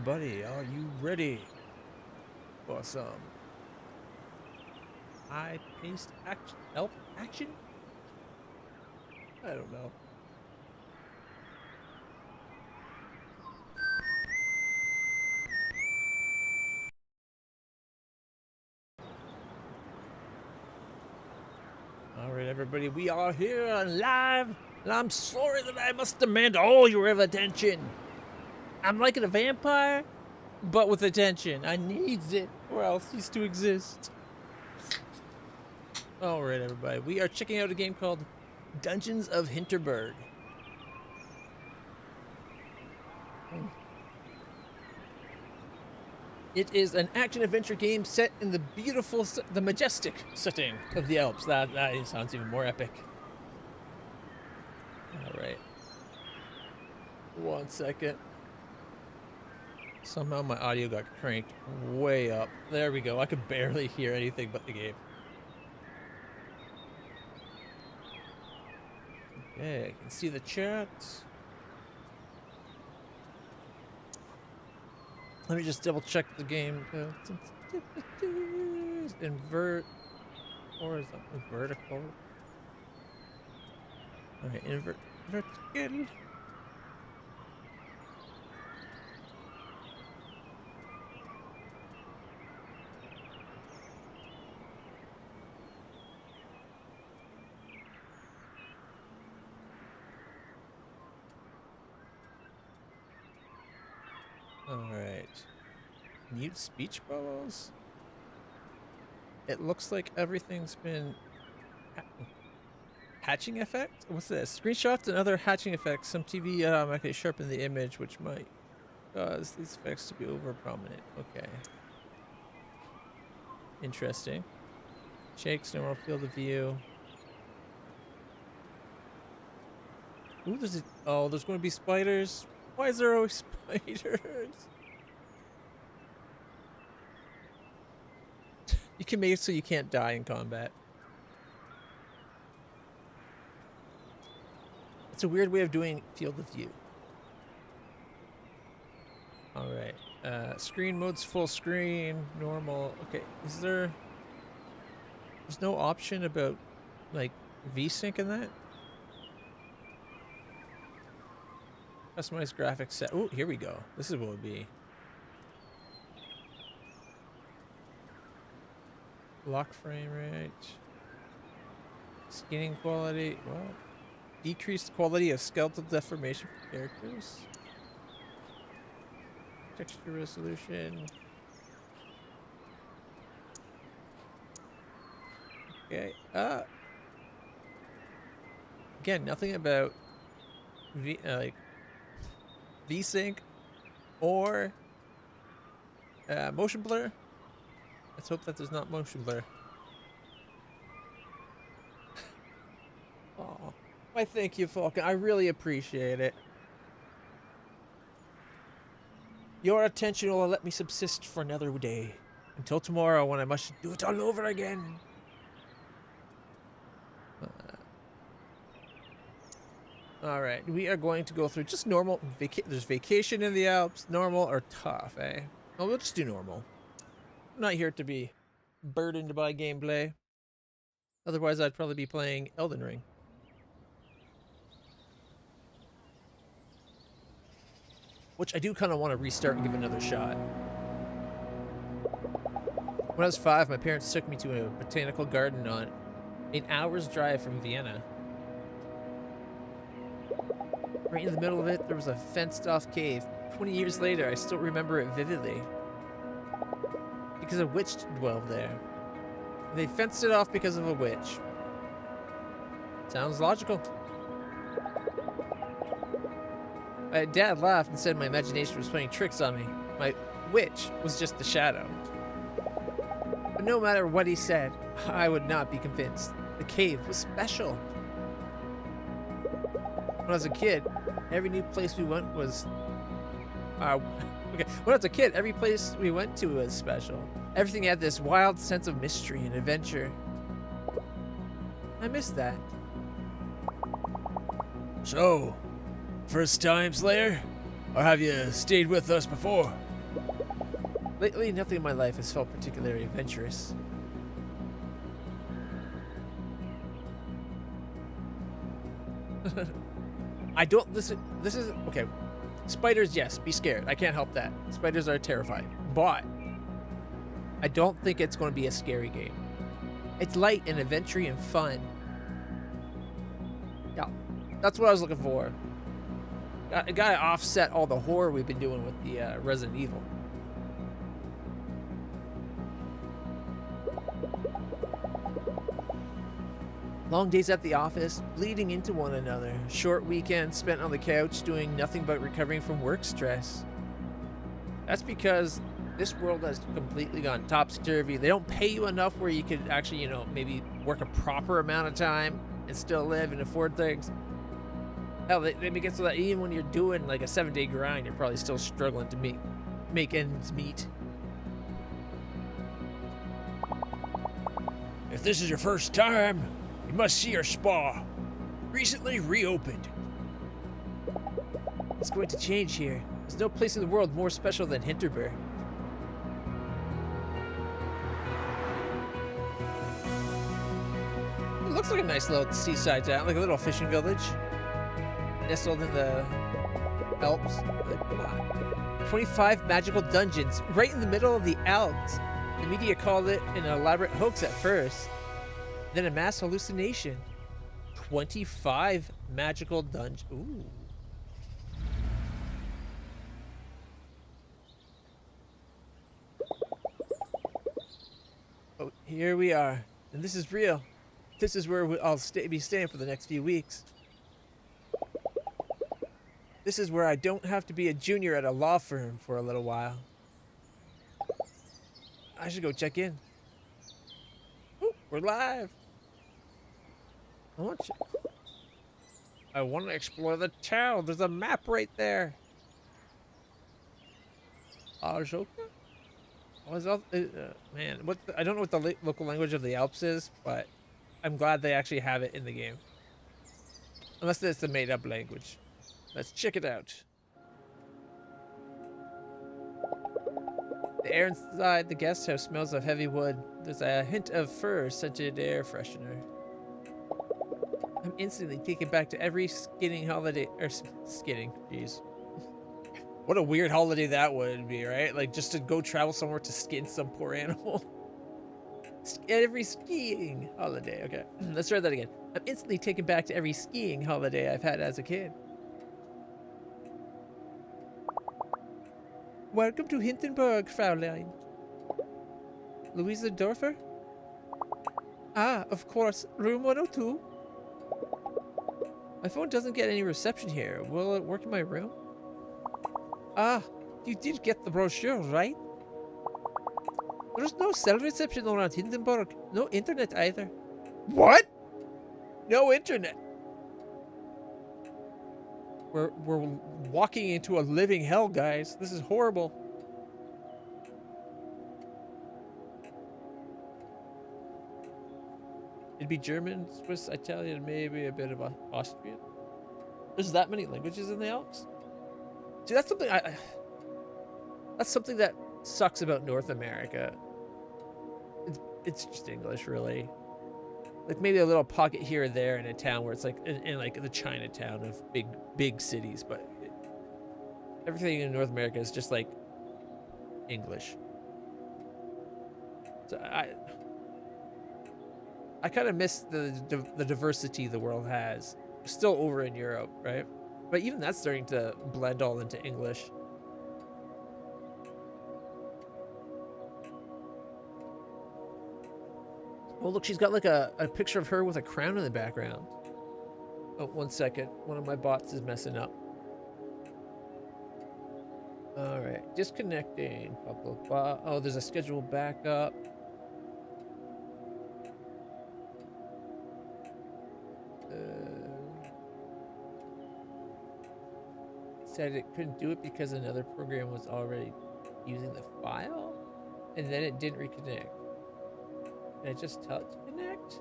everybody, are you ready for some high-paced action? I don't know. All right, everybody, we are here on live, and I'm sorry that I must demand all your attention. I'm like a vampire, but with attention. I needs it, or else cease to exist. All right, everybody, we are checking out a game called Dungeons of Hinterberg. It is an action-adventure game set in the beautiful, the majestic setting of the Alps. That sounds even more epic. All right. 1 second. Somehow my audio got cranked way up. There we go. I could barely hear anything but the game. Okay, I can see the chat. Let me just double check the game. Invert. Horizontal. Vertical. Alright, vertical. Alright. Mute speech bubbles? It looks like everything's been... Hatching effect? What's this? Screenshots and other hatching effects. Some TV automatically sharpen the image, which might cause these effects to be over prominent. Okay. Interesting. Shakes, normal field of view. Ooh, there's going to be spiders. Why is there always spiders? You can make it so you can't die in combat. It's a weird way of doing field of view. Alright. Screen mode's full screen, normal. Okay, there's no option about, like, VSync in that? Customize graphics set. Oh, here we go. This is what it would be. Lock frame rate. Skinning quality. What? Decreased quality of skeletal deformation for characters. Texture resolution. Okay. Again, nothing about VSync or motion blur. Let's hope that there's not motion blur. Oh, why thank you, Falcon. I really appreciate it. Your attention will let me subsist for another day. Until tomorrow when I must do it all over again. Alright, we are going to go through just normal. There's vacation in the Alps. Normal or tough, eh? Well, we'll just do normal. I'm not here to be burdened by gameplay. Otherwise, I'd probably be playing Elden Ring. Which I do kind of want to restart and give another shot. When I was 5, my parents took me to a botanical garden on an hour's drive from Vienna. Right in the middle of it, there was a fenced-off cave. 20 years later, I still remember it vividly. Because a witch dwelled there. They fenced it off because of a witch. Sounds logical. My dad laughed and said my imagination was playing tricks on me. My witch was just the shadow. But no matter what he said, I would not be convinced. The cave was special. When I was a kid, every new place we went was... When I was a kid, every place we went to was special. Everything had this wild sense of mystery and adventure. I miss that. So, first time Slayer? Or have you stayed with us before? Lately, nothing in my life has felt particularly adventurous. I don't listen. This is okay. Spiders, yes, be scared. I can't help that. Spiders are terrifying. But I don't think it's going to be a scary game. It's light and adventure and fun. Yeah, that's what I was looking for. I gotta offset all the horror we've been doing with the Resident Evil. Long days at the office, bleeding into one another. Short weekends spent on the couch doing nothing but recovering from work stress. That's because this world has completely gone topsy-turvy. They don't pay you enough where you could actually, maybe work a proper amount of time and still live and afford things. Hell, they make it so that even when you're doing like a 7-day grind, you're probably still struggling to make ends meet. If this is your first time, you must see our spa. Recently reopened. It's going to change here. There's no place in the world more special than Hinterberg. It looks like a nice little seaside town, like a little fishing village. Nestled in the Alps. Come on. 25 magical dungeons, right in the middle of the Alps. The media called it an elaborate hoax at first, then a mass hallucination. 25 magical dungeons. Ooh. Oh, here we are. And this is real. This is where I'll be staying for the next few weeks. This is where I don't have to be a junior at a law firm for a little while. I should go check in. Ooh, we're live. I want to explore the town. There's a map right there. Ajoka? Man, I don't know what the local language of the Alps is, but I'm glad they actually have it in the game. Unless it's a made-up language. Let's check it out. The air inside the guest house smells of heavy wood. There's a hint of fur-scented air freshener. I'm instantly taken back to every skinning holiday. Skinning, jeez. What a weird holiday that would be, right? Like, just to go travel somewhere to skin some poor animal. Every skiing holiday. Okay, let's try that again. I'm instantly taken back to every skiing holiday I've had as a kid. Welcome to Hinterberg, Fraulein. Louisa Dorfer? Ah, of course. Room 102. My phone doesn't get any reception here. Will it work in my room? Ah, you did get the brochure, right? There's no cell reception around Hindenburg. No internet either. What? No internet? We're walking into a living hell, guys. This is horrible. It'd be German, Swiss, Italian, maybe a bit of Austrian. There's that many languages in the Alps? See, that's something that's something that sucks about North America. It's just English, really. Like maybe a little pocket here or there in a town where it's like in like the Chinatown of big cities, but everything in North America is just like English. So I kind of miss the diversity the world has. Still over in Europe, right? But even that's starting to blend all into English. Oh, look, she's got like a picture of her with a crown in the background. Oh, 1 second. One of my bots is messing up. All right, disconnecting. Blah, blah, blah. Oh, there's a schedule backup. Said it couldn't do it because another program was already using the file, and then it didn't reconnect. Can I just tell it to connect?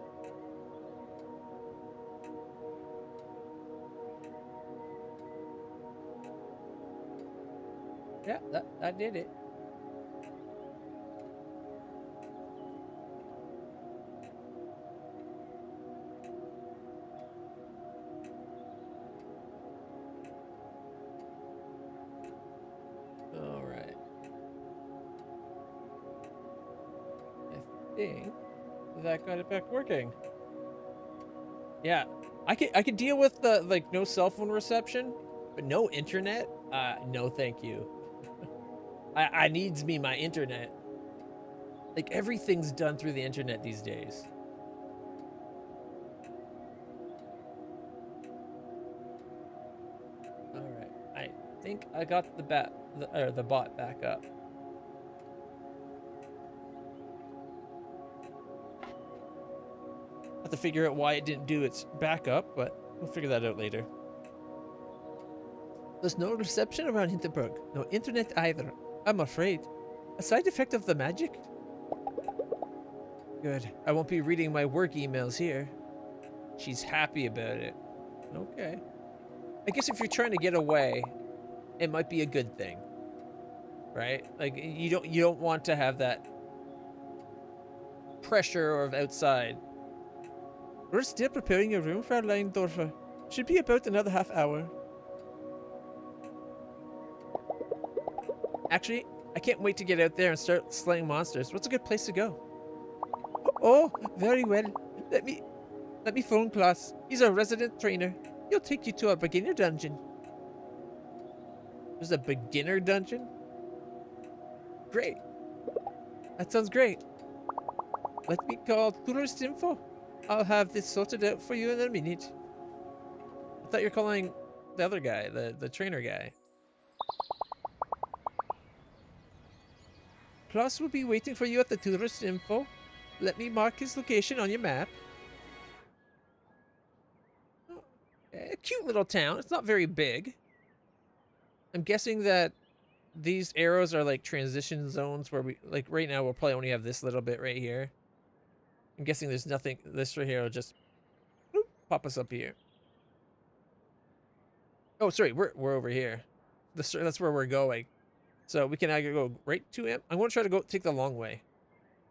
Yeah, that did it. think that got it back working. Yeah, I can deal with the like no cell phone reception, but no internet. No, thank you. I needs me my internet. Like everything's done through the internet these days. All right, I think I got the bot back up. Have to figure out why it didn't do its backup, but we'll figure that out later. There's no reception around Hinterberg. No internet either. I'm afraid. A side effect of the magic? Good. I won't be reading my work emails here. She's happy about it. Okay. I guess if you're trying to get away, it might be a good thing. Right? Like you don't want to have that pressure of outside. We're still preparing your room, Fraulein Dorfer. Should be about another half hour. Actually, I can't wait to get out there and start slaying monsters. What's a good place to go? Oh, very well. Let me phone Klaus. He's a resident trainer. He'll take you to a beginner dungeon. There's a beginner dungeon? Great. That sounds great. Let me call tourist info. I'll have this sorted out for you in a minute. I thought you were calling the other guy, the trainer guy. Klaus will be waiting for you at the tourist info. Let me mark his location on your map. Oh, a cute little town. It's not very big. I'm guessing that these arrows are like transition zones where we, like right now we'll probably only have this little bit right here. I'm guessing there's nothing, this right here will just whoop, pop us up here. Oh, sorry, we're over here. That's where we're going. So we can either go right to him. I'm going to try to go take the long way.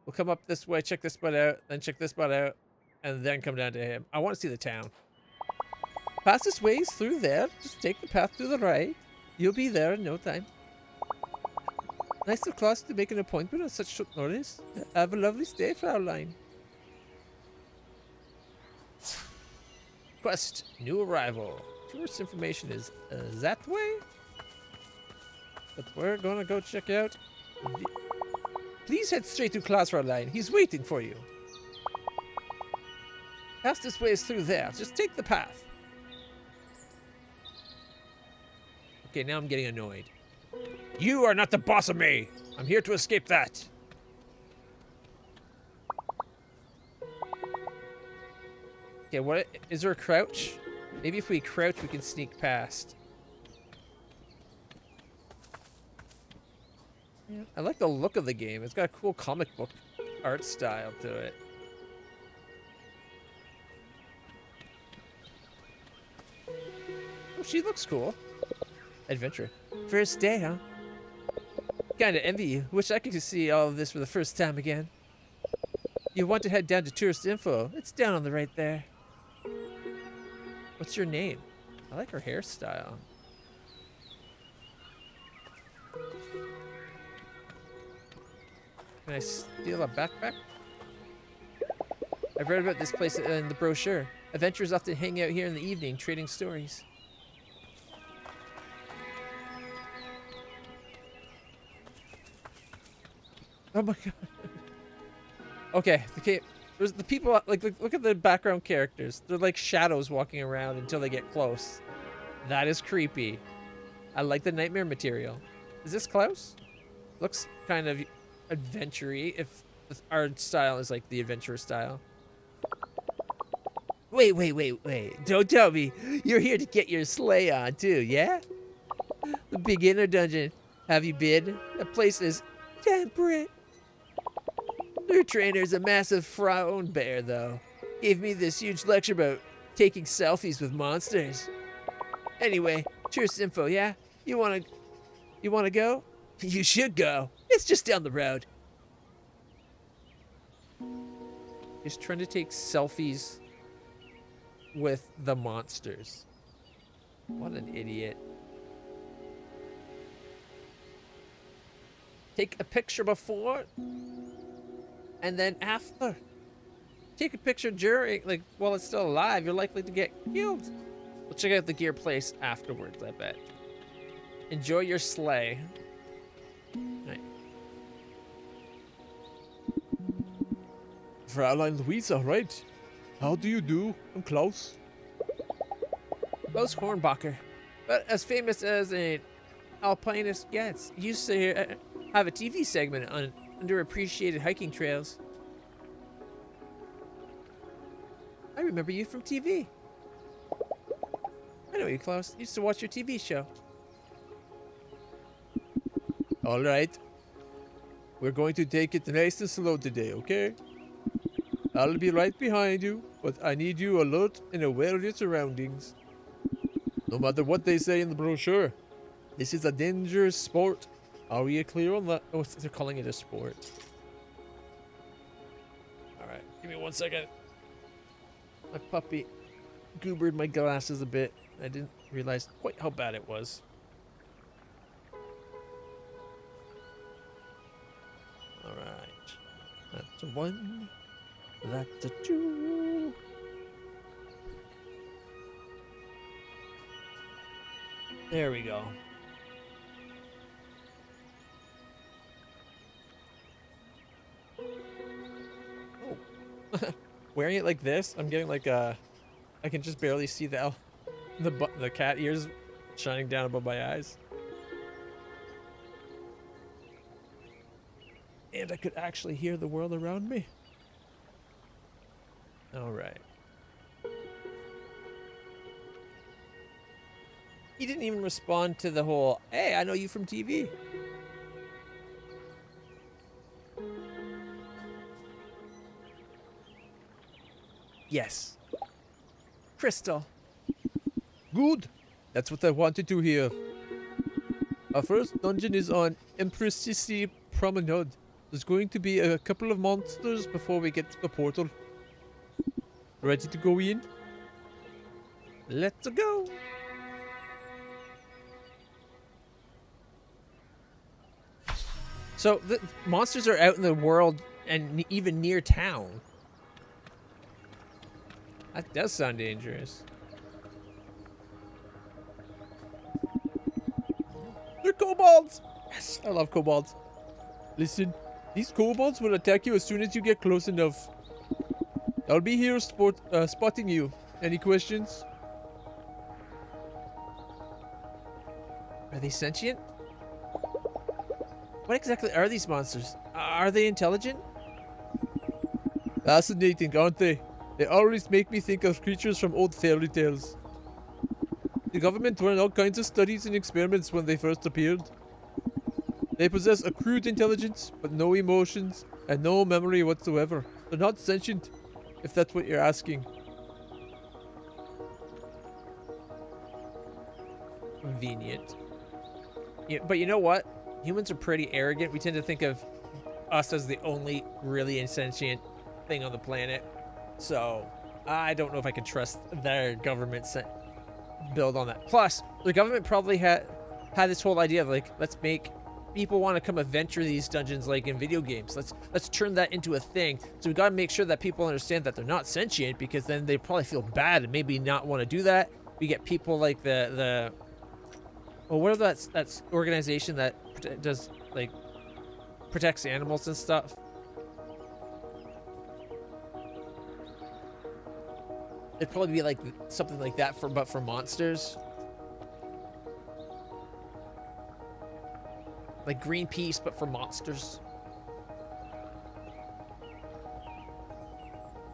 We'll come up this way, check this spot out, then check this spot out, and then come down to him. I want to see the town. Fastest way is through there. Just take the path to the right. You'll be there in no time. Nice of Klaus to make an appointment on such short notice. Have a lovely stay, Fraulein. Quest, new arrival. Tourist information is that way? But we're gonna go check out. Please head straight to Klaus, Fraulein. He's waiting for you. Fastest way is through there. Just take the path. Okay, now I'm getting annoyed. You are not the boss of me. I'm here to escape that. Okay, what is there a crouch? Maybe if we crouch, we can sneak past. Yeah, I like the look of the game. It's got a cool comic book art style to it. Oh, she looks cool. Adventure. First day, huh? Kinda envy you. Wish I could see all of this for the first time again. You want to head down to tourist info. It's down on the right there. What's your name? I like her hairstyle. Can I steal a backpack? I've read about this place in the brochure. Adventurers often hang out here in the evening, trading stories. Oh my god. Okay, there's the people, like, look at the background characters. They're like shadows walking around until they get close. That is creepy. I like the nightmare material. Is this Klaus? Looks kind of adventure-y, if the art style is like the adventure style. Wait. Don't tell me you're here to get your sleigh on too, yeah? The beginner dungeon. Have you been? That place is temperate. Their trainer's a massive frown bear, though. Gave me this huge lecture about taking selfies with monsters. Anyway, tourist info, yeah? You wanna go? You should go. It's just down the road. He's trying to take selfies with the monsters. What an idiot. Take a picture before. And then after, take a picture during, like, while it's still alive, you're likely to get killed. We'll check out the gear place afterwards, I bet. Enjoy your sleigh. Right. Fraulein Luisa, right? How do you do? I'm Klaus. Klaus Hornbacher. But as famous as an alpinist gets. He used to have a TV segment on underappreciated hiking trails. I remember you from TV. I know you, Klaus. Used to watch your TV show. All right. We're going to take it nice and slow today, okay? I'll be right behind you, but I need you alert and aware of your surroundings. No matter what they say in the brochure, this is a dangerous sport. Are we clear on that? Oh, they're calling it a sport. Alright, give me 1 second. My puppy goobered my glasses a bit. I didn't realize quite how bad it was. Alright. That's a 1. That's a 2. There we go. Oh. Wearing it like this, I'm getting like a... I can just barely see the cat ears shining down above my eyes. And I could actually hear the world around me. All right. He didn't even respond to the whole, hey, I know you from TV. Yes. Crystal. Good. That's what I wanted to hear. Our first dungeon is on Empressissi Promenade. There's going to be a couple of monsters before we get to the portal. Ready to go in? Let's go. So the monsters are out in the world and even near town. That does sound dangerous. They're kobolds! Yes, I love kobolds. Listen, these kobolds will attack you as soon as you get close enough. I'll be here spotting you. Any questions? Are they sentient? What exactly are these monsters? Are they intelligent? Fascinating, aren't they? They always make me think of creatures from old fairy tales. The government ran all kinds of studies and experiments when they first appeared. They possess a crude intelligence, but no emotions, and no memory whatsoever. They're not sentient, if that's what you're asking. Convenient. Yeah, but you know what? Humans are pretty arrogant. We tend to think of us as the only really insentient thing on the planet. So, I don't know if I can trust their government build on that. Plus, the government probably had this whole idea of like, let's make people want to come adventure these dungeons like in video games. Let's turn that into a thing. So we got to make sure that people understand that they're not sentient, because then they probably feel bad and maybe not want to do that. We get people like the what are that's organization that does like protects animals and stuff. It'd probably be like something like that but for monsters. Like Greenpeace, but for monsters.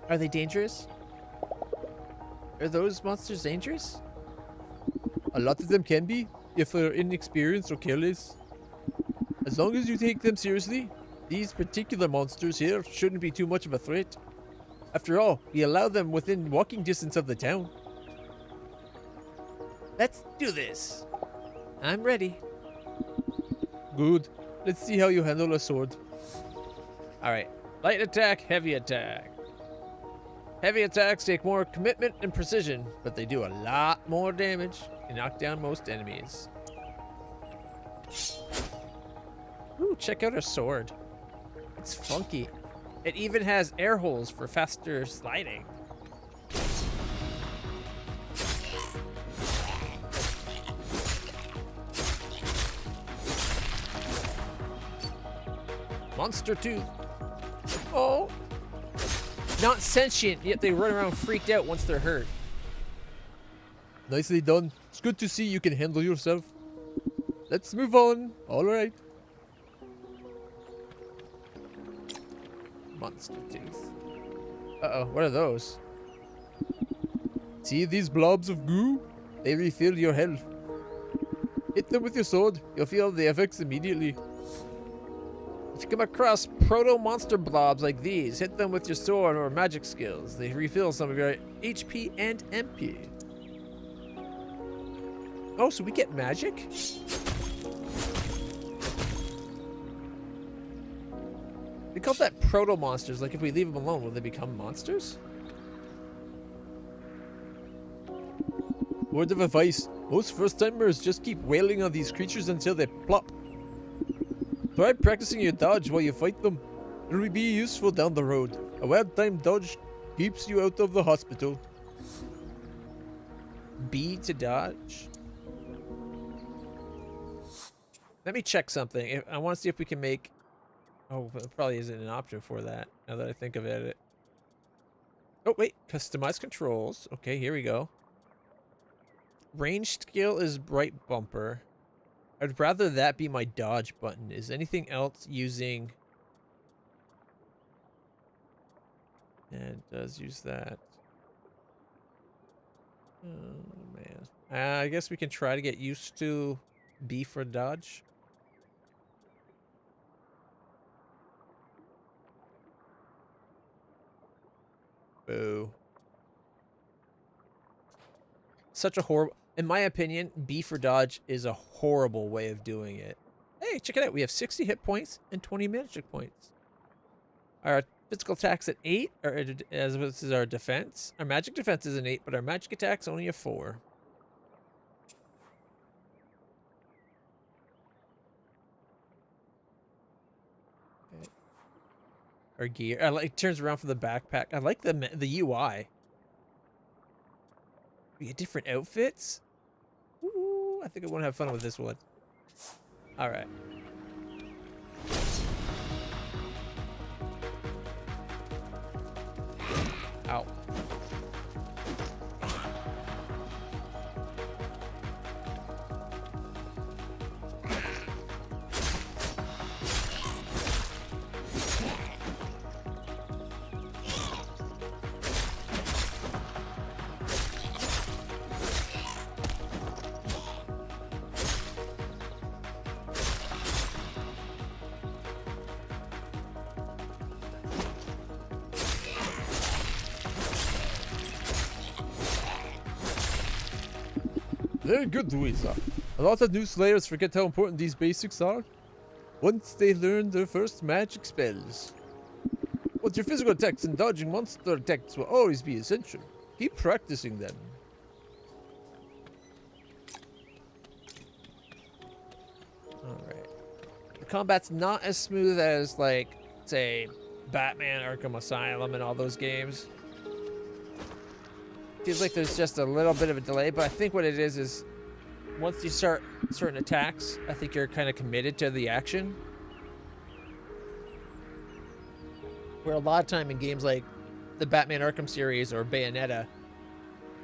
Are they dangerous? Are those monsters dangerous? A lot of them can be, if they're inexperienced or careless. As long as you take them seriously, these particular monsters here shouldn't be too much of a threat. After all, we allow them within walking distance of the town. Let's do this. I'm ready. Good. Let's see how you handle a sword. Alright. Light attack, heavy attack. Heavy attacks take more commitment and precision, but they do a lot more damage and knock down most enemies. Ooh, check out her sword. It's funky. It even has air holes for faster sliding. Monster tooth. Oh. Not sentient, yet they run around freaked out once they're hurt. Nicely done. It's good to see you can handle yourself. Let's move on. All right. Monster tooth. Uh-oh, what are those? See these blobs of goo? They refill your health. Hit them with your sword. You'll feel the effects immediately. If you come across proto-monster blobs like these, hit them with your sword or magic skills. They refill some of your HP and MP. Oh, so we get magic? They call that proto-monsters. Like if we leave them alone, will they become monsters? Word of advice. Most first-timers just keep wailing on these creatures until they plop. Try practicing your dodge while you fight them. It will be useful down the road. A well-timed dodge keeps you out of the hospital. B to dodge? Let me check something. I want to see if we can make... Oh, it probably isn't an option for that, now that I think of it. Oh, wait. Customize controls. Okay, here we go. Range skill is bright bumper. I'd rather that be my dodge button. Is anything else using... Yeah, it does use that. Oh, man. I guess we can try to get used to B for dodge. Boo. Such a horrible... In my opinion, B for dodge is a horrible way of doing it. Hey, check it out. We have 60 hit points and 20 magic points. Our physical attack's at 8, or as this is our defense. Our magic defense is an 8, but our magic attack's only a 4. Okay. Our gear. I like turns around for the backpack. I like the UI. We get different outfits. Ooh, I think I want to have fun with this one. All right. Ow. Very good, Louisa. A lot of new Slayers forget how important these basics are once they learn their first magic spells. But your physical attacks and dodging monster attacks will always be essential. Keep practicing them. Alright. The combat's not as smooth as, like, say, Batman Arkham Asylum and all those games. Feels like there's just a little bit of a delay, but I think what it is once you start certain attacks, I think you're kind of committed to the action. Where a lot of time in games like the Batman Arkham series or Bayonetta,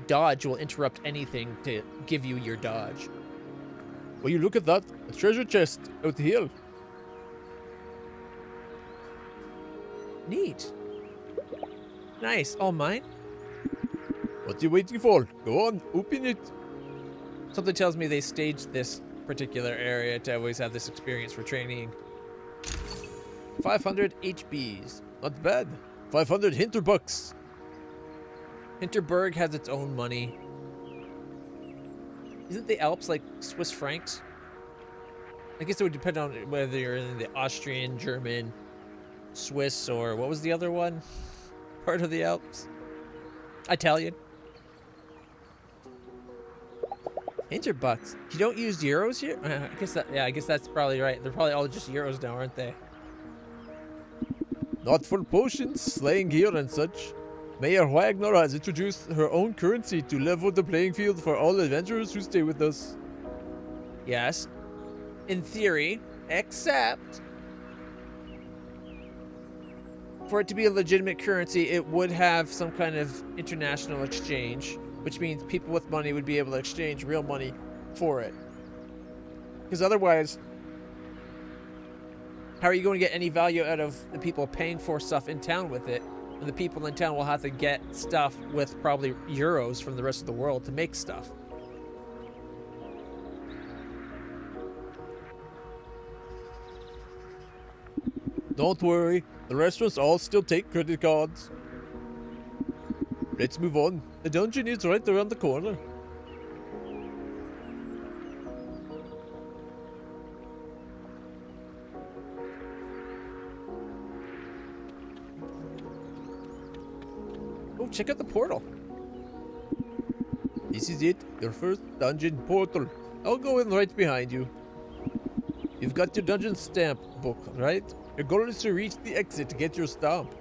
dodge will interrupt anything to give you your dodge. Well, you look at that. A treasure chest out here. Neat. Nice. All mine? What are you waiting for? Go on, open it. Something tells me they staged this particular area to always have this experience for training. 500 HBs. Not bad. 500 Hinterbucks. Hinterberg has its own money. Isn't the Alps like Swiss francs? I guess it would depend on whether you're in the Austrian, German, Swiss, or what was the other one? Part of the Alps? Italian. Hinterbucks. You don't use euros here? I guess that's probably right. They're probably all just euros now, aren't they? not for potions, slaying gear, and such. Mayor Wagner has introduced her own currency to level the playing field for all adventurers who stay with us. Yes. In theory, except for it to be a legitimate currency, it would have some kind of international exchange, which means people with money would be able to exchange real money for it. Because otherwise, how are you going to get any value out of the people paying for stuff in town with it? And the people in town will have to get stuff with probably euros from the rest of the world to make stuff. Don't worry, the restaurants all still take credit cards. Let's move on. The dungeon is right around the corner. Oh, check out the portal. This is it, your first dungeon portal. I'll go in right behind you. You've got your dungeon stamp book, right? Your goal is to reach the exit to get your stamp.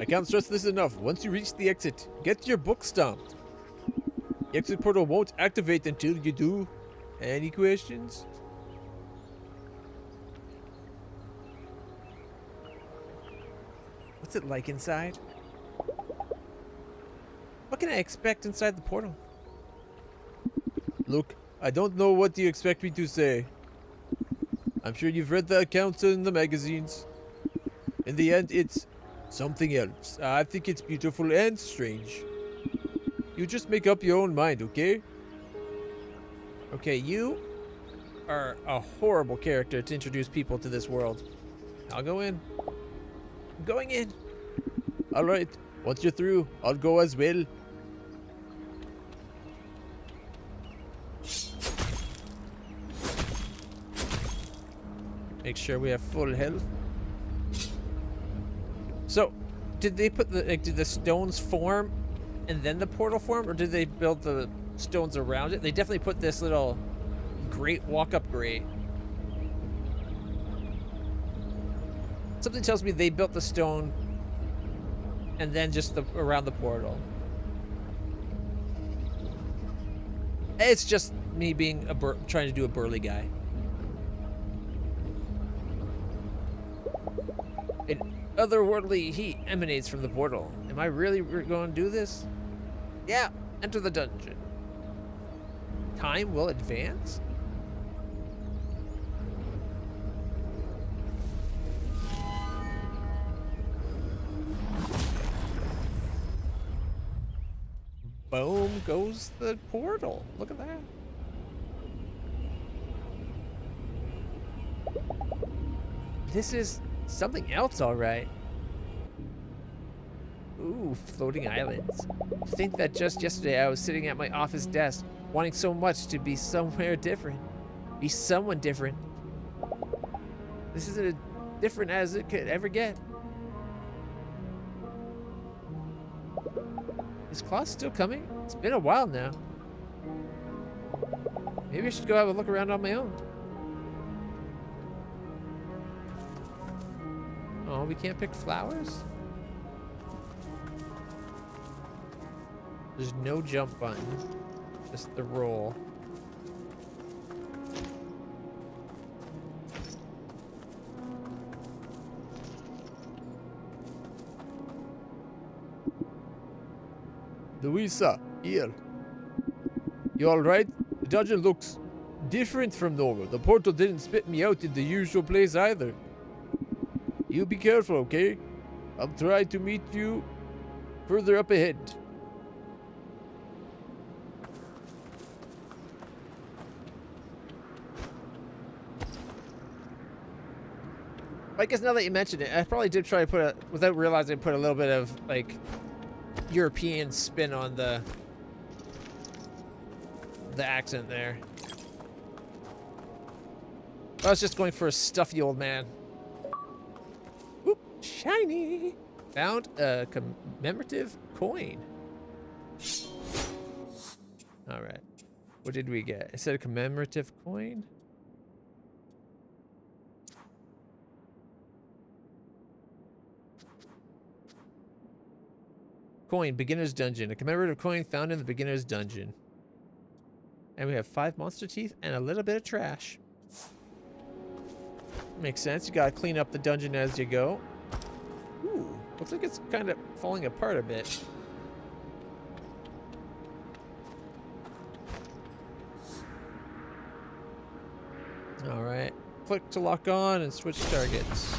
I can't stress this enough. Once you reach the exit, get your book stamped. The exit portal won't activate until you do. Any questions? What's it like inside? What can I expect inside the portal? Look, I don't know what you expect me to say. I'm sure you've read the accounts in the magazines. In the end, it's something else. I think it's beautiful and strange. You just make up your own mind, okay? Okay, you are a horrible character to introduce people to this world. I'll go in. I'm going in. Alright, once you're through, I'll go as well. Make sure we have full health. So, did they put the did the stones form and then the portal form, or did they build the stones around it? They definitely put this little grate, walk-up grate. Something tells me they built the stone and then just around the portal. It's just me being trying to do a burly guy. An otherworldly heat emanates from the portal. Am I really going to do this? Yeah, enter the dungeon. Time will advance? Boom goes the portal. Look at that. This is something else, all right. Ooh, floating islands. To think that just yesterday I was sitting at my office desk, wanting so much to be somewhere different. Be someone different. This is as different as it could ever get. Is Klaus still coming? It's been a while now. Maybe I should go have a look around on my own. Oh, we can't pick flowers? There's no jump button. Just the roll. Louisa, here. You alright? The dungeon looks different from normal. The portal didn't spit me out in the usual place either. You be careful, okay? I'll try to meet you further up ahead. I guess now that you mention it, I probably did try to put without realizing, put a little bit of, like, European spin on the accent there. I was just going for a stuffy old man. Oop, shiny! Found a commemorative coin. All right. What did we get? It said a commemorative coin. Coin, beginner's dungeon. A commemorative coin found in the beginner's dungeon. And we have 5 monster teeth and a little bit of trash. Makes sense. You gotta clean up the dungeon as you go. Ooh, looks like it's kind of falling apart a bit. All right. Click to lock on and switch targets.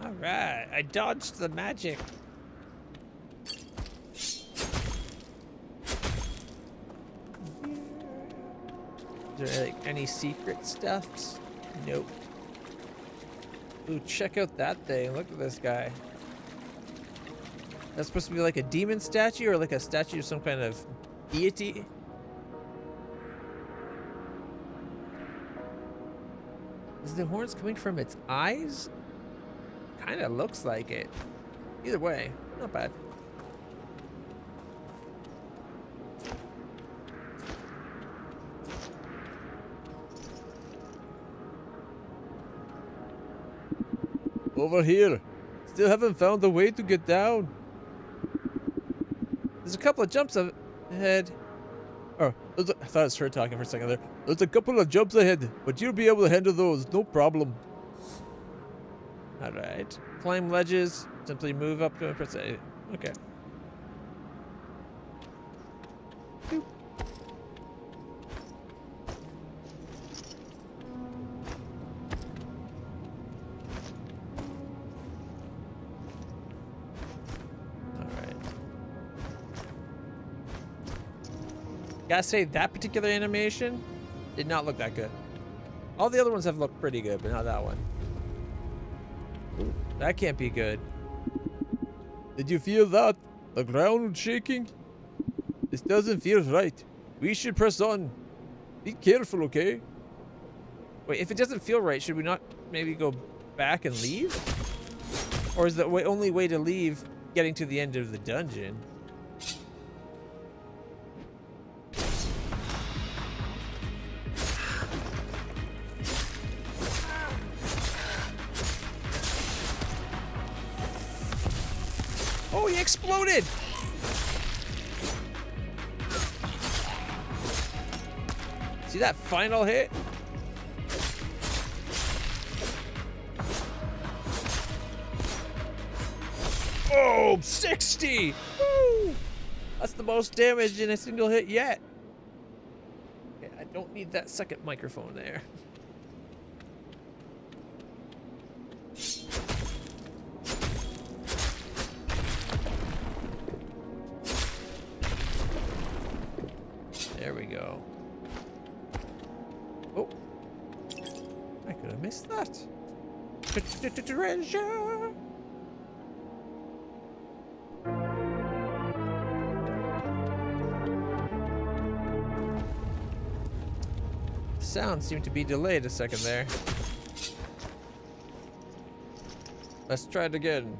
All right. I dodged the magic. Is there like any secret stuffs? Nope. Ooh, check out that thing. Look at this guy. That's supposed to be like a demon statue or like a statue of some kind of deity? Is the horns coming from its eyes? Kind of looks like it. Either way, not bad. Over here. Still haven't found a way to get down. There's a couple of jumps ahead. Oh, I thought it was her talking for a second there. There's a couple of jumps ahead, but you'll be able to handle those, no problem. All right. Climb ledges. Simply move up to and press A. Okay. Boop. All right. Gotta say, that particular animation did not look that good. All the other ones have looked pretty good, but not that one. Ooh, that can't be good. Did you feel that? The ground shaking? This doesn't feel right. We should press on. Be careful, okay? Wait, if it doesn't feel right, should we not maybe go back and leave? Or is the only way to leave getting to the end of the dungeon? Oh, he exploded! See that final hit? Oh, 60! Woo! That's the most damage in a single hit yet. Okay, I don't need that second microphone there. There we go. Oh. I could have missed that. Treasure! Sound seemed to be delayed a second there. Let's try it again.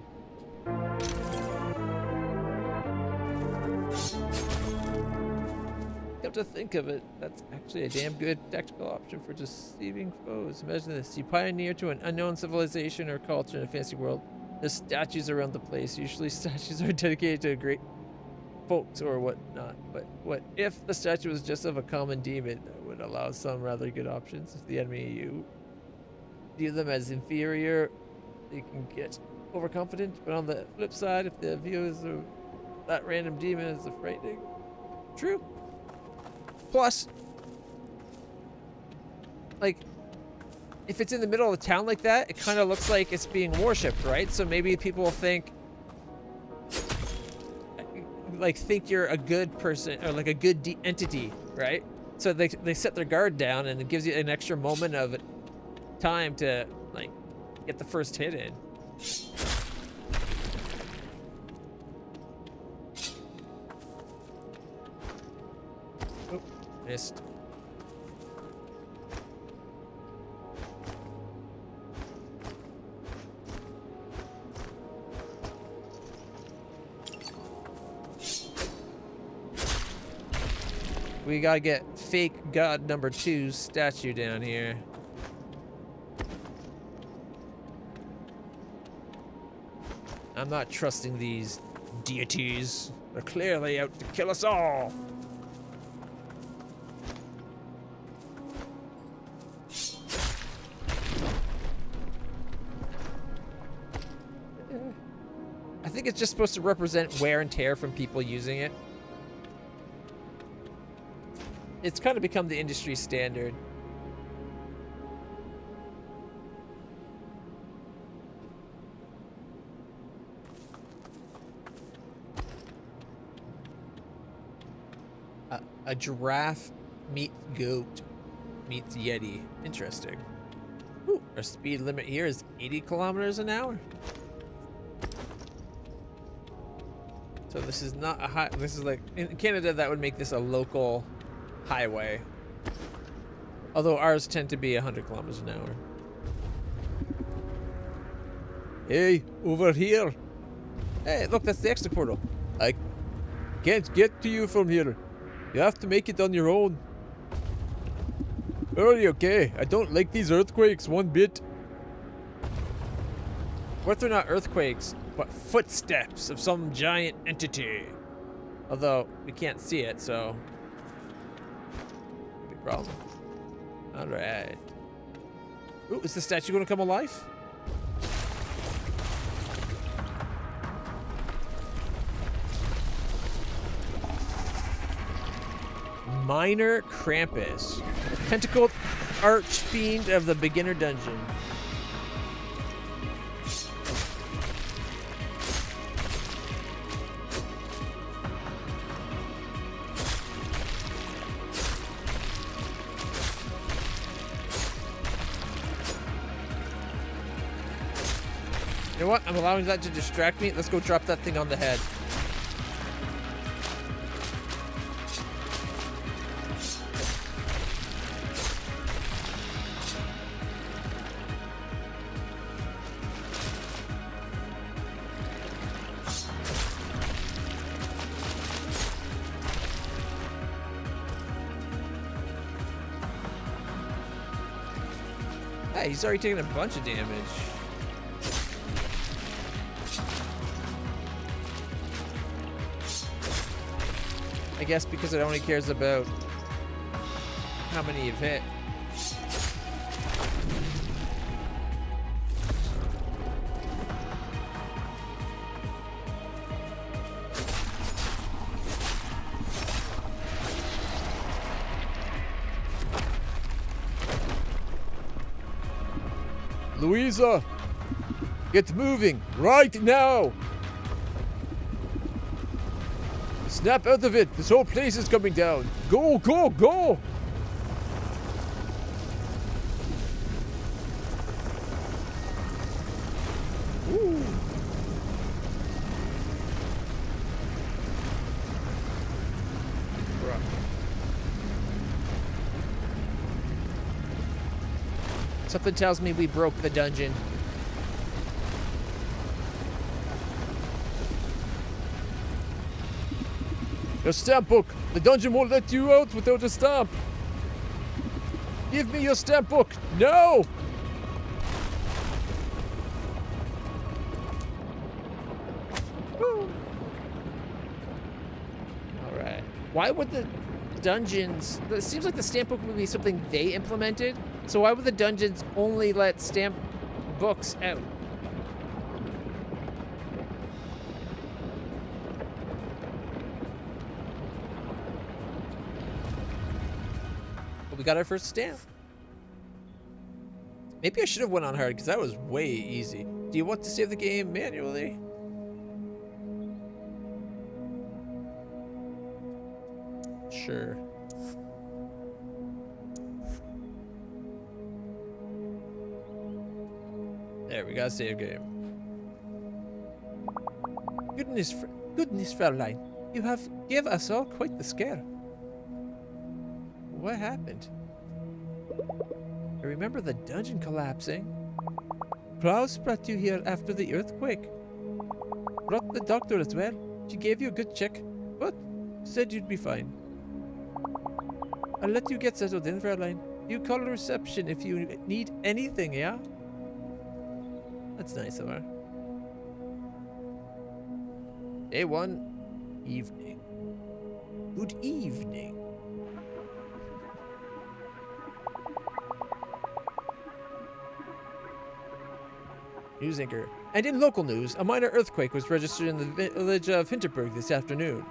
Come to think of it, that's actually a damn good tactical option for deceiving foes. Imagine this, you pioneer to an unknown civilization or culture in a fancy world. There's statues around the place. Usually statues are dedicated to great folks or whatnot. But what if the statue was just of a common demon? That would allow some rather good options. If the enemy you view them as inferior, they can get overconfident. But on the flip side, if the view is that random demon is frightening. True. Plus, like, if it's in the middle of the town like that, it kind of looks like it's being worshipped, right? So maybe people will think you're a good person or like a good entity, right? So they set their guard down, and it gives you an extra moment of time to like get the first hit in. Oh, missed. We gotta get fake god number 2's statue down here. I'm not trusting these deities. They're clearly out to kill us all. I think it's just supposed to represent wear and tear from people using it. It's kind of become the industry standard. A giraffe meets goat meets yeti. Interesting. Ooh, our speed limit here is 80 kilometers an hour. So this is not a high. This is like in Canada, that would make this a local highway. Although ours tend to be 100 kilometers an hour. Hey, over here. Hey, look, that's the exit portal. I can't get to you from here. You have to make it on your own. Are you okay? I don't like these earthquakes one bit. What if they're not earthquakes, but footsteps of some giant entity? Although, we can't see it, so... big problem. Alright. Ooh, is the statue gonna come alive? Minor Krampus. Tentacled archfiend of the beginner dungeon. You know what? I'm allowing that to distract me. Let's go drop that thing on the head. Hey, he's already taken a bunch of damage. I guess because it only cares about how many you've hit. Louisa, get moving right now. Snap out of it. This whole place is coming down. Go, go, go. Ooh. Something tells me we broke the dungeon. Your stamp book. The dungeon won't let you out without a stamp. Give me your stamp book. No! Alright. Why would the dungeons... It seems like the stamp book would be something they implemented. So why would the dungeons only let stamp books out? But we got our first stamp. Maybe I should have went on hard because that was way easy. Do you want to save the game manually? Sure. There, we got a save game. Goodness, Fraulein, you have give us all quite the scare. What happened? I remember the dungeon collapsing. Klaus brought you here after the earthquake. Brought the doctor as well. She gave you a good check, but said you'd be fine. I'll let you get settled in, Fraulein. You call reception if you need anything, yeah? That's nice of her. Day 1, evening. Good evening. News anchor. And in local news, a minor earthquake was registered in the village of Hinterberg this afternoon.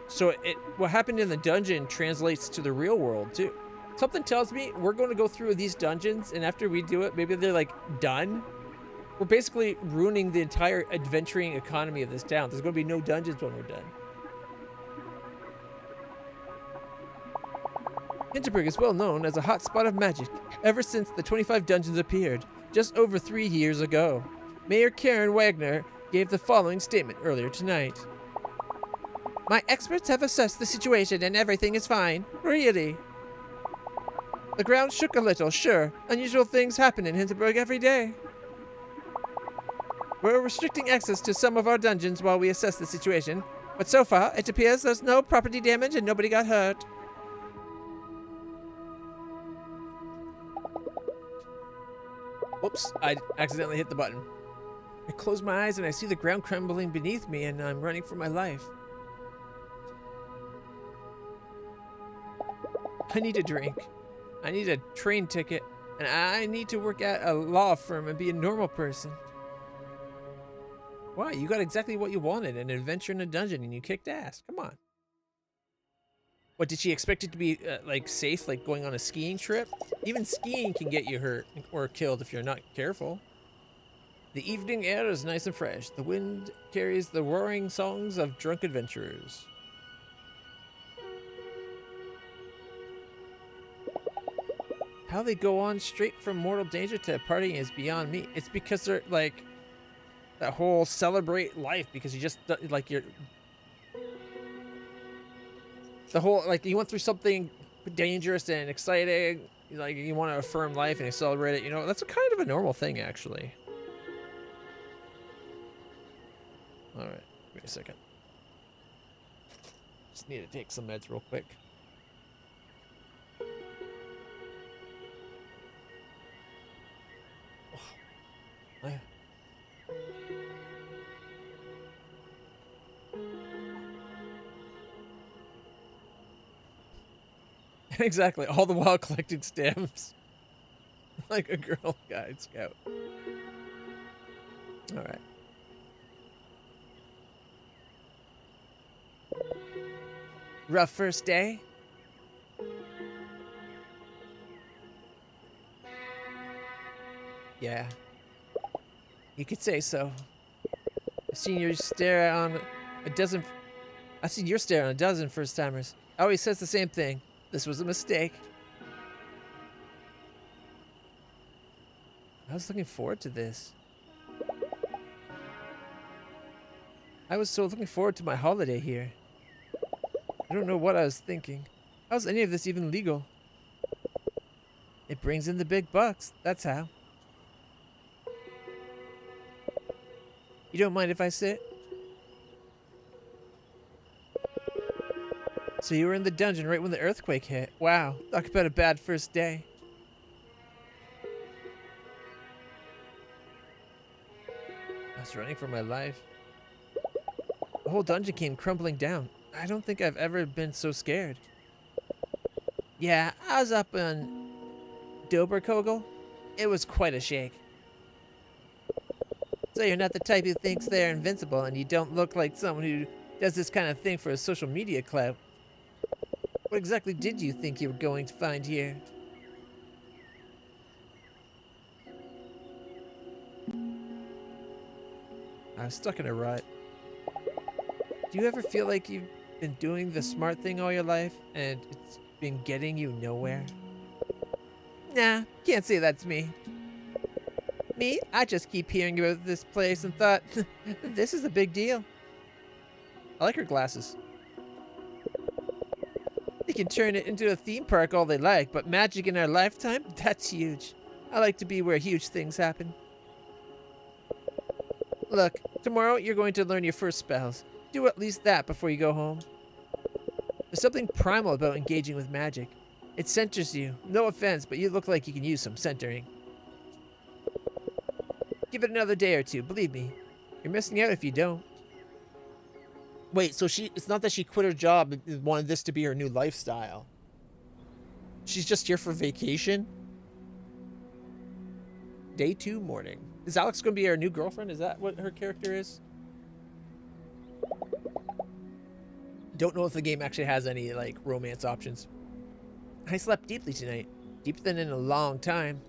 So what happened in the dungeon translates to the real world too. Something tells me we're going to go through these dungeons, and after we do it, maybe they're like done. We're basically ruining the entire adventuring economy of this town. There's going to be no dungeons when we're done. Hinterberg is well known as a hot spot of magic ever since the 25 dungeons appeared, just over 3 years ago. Mayor Karen Wagner gave the following statement earlier tonight. My experts have assessed the situation and everything is fine. Really. The ground shook a little, sure. Unusual things happen in Hinterberg every day. We're restricting access to some of our dungeons while we assess the situation, but so far it appears there's no property damage and nobody got hurt. Whoops, I accidentally hit the button. I close my eyes and I see the ground crumbling beneath me and I'm running for my life. I need a drink. I need a train ticket. And I need to work at a law firm and be a normal person. Wow, you got exactly what you wanted, an adventure in a dungeon, and you kicked ass. Come on. What, did she expect it to be, like, safe, like going on a skiing trip? Even skiing can get you hurt or killed if you're not careful. The evening air is nice and fresh. The wind carries the roaring songs of drunk adventurers. How they go on straight from mortal danger to partying is beyond me. It's because they're, like, that whole celebrate life, because you just, like, you're... The whole, like, you went through something dangerous and exciting, like, you want to affirm life and you celebrate it, you know, that's a kind of a normal thing, actually. Alright, wait a second. Just need to take some meds real quick. Oh. Exactly, all the while collecting stamps. Like a Girl Guide Scout. Alright. Rough first day? Yeah. You could say so. I've seen you stare on a dozen first-timers. Always says the same thing. This was a mistake. I was looking forward to this. I was so looking forward to my holiday here. I don't know what I was thinking. How's any of this even legal? It brings in the big bucks, that's how. You don't mind if I sit? So you were in the dungeon right when the earthquake hit. Wow, talk about a bad first day. I was running for my life. The whole dungeon came crumbling down. I don't think I've ever been so scared. Yeah, I was up on Doberkogel. It was quite a shake. So you're not the type who thinks they're invincible, and you don't look like someone who does this kind of thing for a social media clout. What exactly did you think you were going to find here? I was stuck in a rut. Do you ever feel like you've been doing the smart thing all your life, and it's been getting you nowhere? Nah, can't say that's me. Me, I just keep hearing about this place and thought, this is a big deal. I like her glasses. They can turn it into a theme park all they like, but magic in our lifetime, that's huge. I like to be where huge things happen. Look, tomorrow you're going to learn your first spells. Do at least that before you go home. There's something primal about engaging with magic. It centers you. No offense, but you look like you can use some centering. Give it another day or two, believe me. You're missing out if you don't. Wait, so it's not that she quit her job and wanted this to be her new lifestyle. She's just here for vacation? Day 2 morning. Is Alex going to be her new girlfriend? Is that what her character is? Don't know if the game actually has any, like, romance options. I slept deeply tonight. Deeper than in a long time.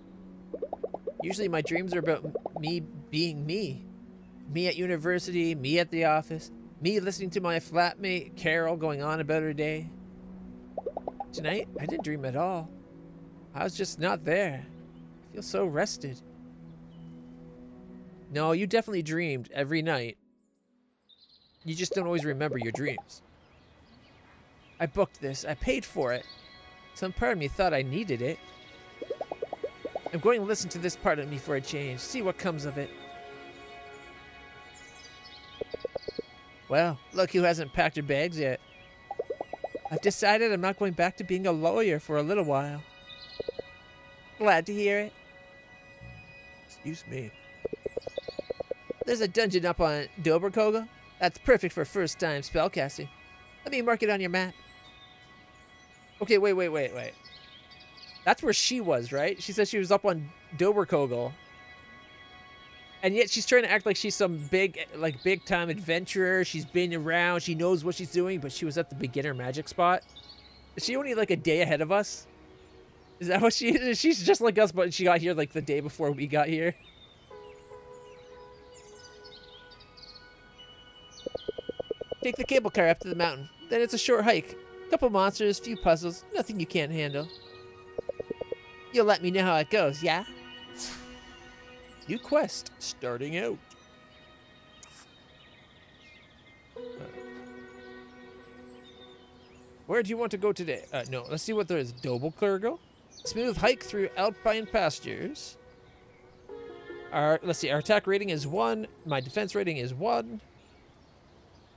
Usually my dreams are about me being me. Me at university, me at the office, me listening to my flatmate Carol going on about her day. Tonight, I didn't dream at all. I was just not there. I feel so rested. No, you definitely dreamed every night. You just don't always remember your dreams. I booked this. I paid for it. Some part of me thought I needed it. I'm going to listen to this part of me for a change. See what comes of it. Well, look who hasn't packed her bags yet. I've decided I'm not going back to being a lawyer for a little while. Glad to hear it. Excuse me. There's a dungeon up on Doberkogel. That's perfect for first-time spellcasting. Let me mark it on your map. Okay, wait. That's where she was, right? She said she was up on Doberkogel. And yet she's trying to act like she's some big-time adventurer. She's been around. She knows what she's doing, but she was at the beginner magic spot. Is she only like a day ahead of us? Is that what she is? She's just like us, but she got here like the day before we got here. Take the cable car up to the mountain. Then it's a short hike. Couple monsters, few puzzles, nothing you can't handle. You'll let me know how it goes, yeah? New quest starting out. Where do you want to go today? No, let's see what there is. Doberkogel. Smooth hike through alpine pastures. Let's see, our attack rating is 1. My defense rating is 1.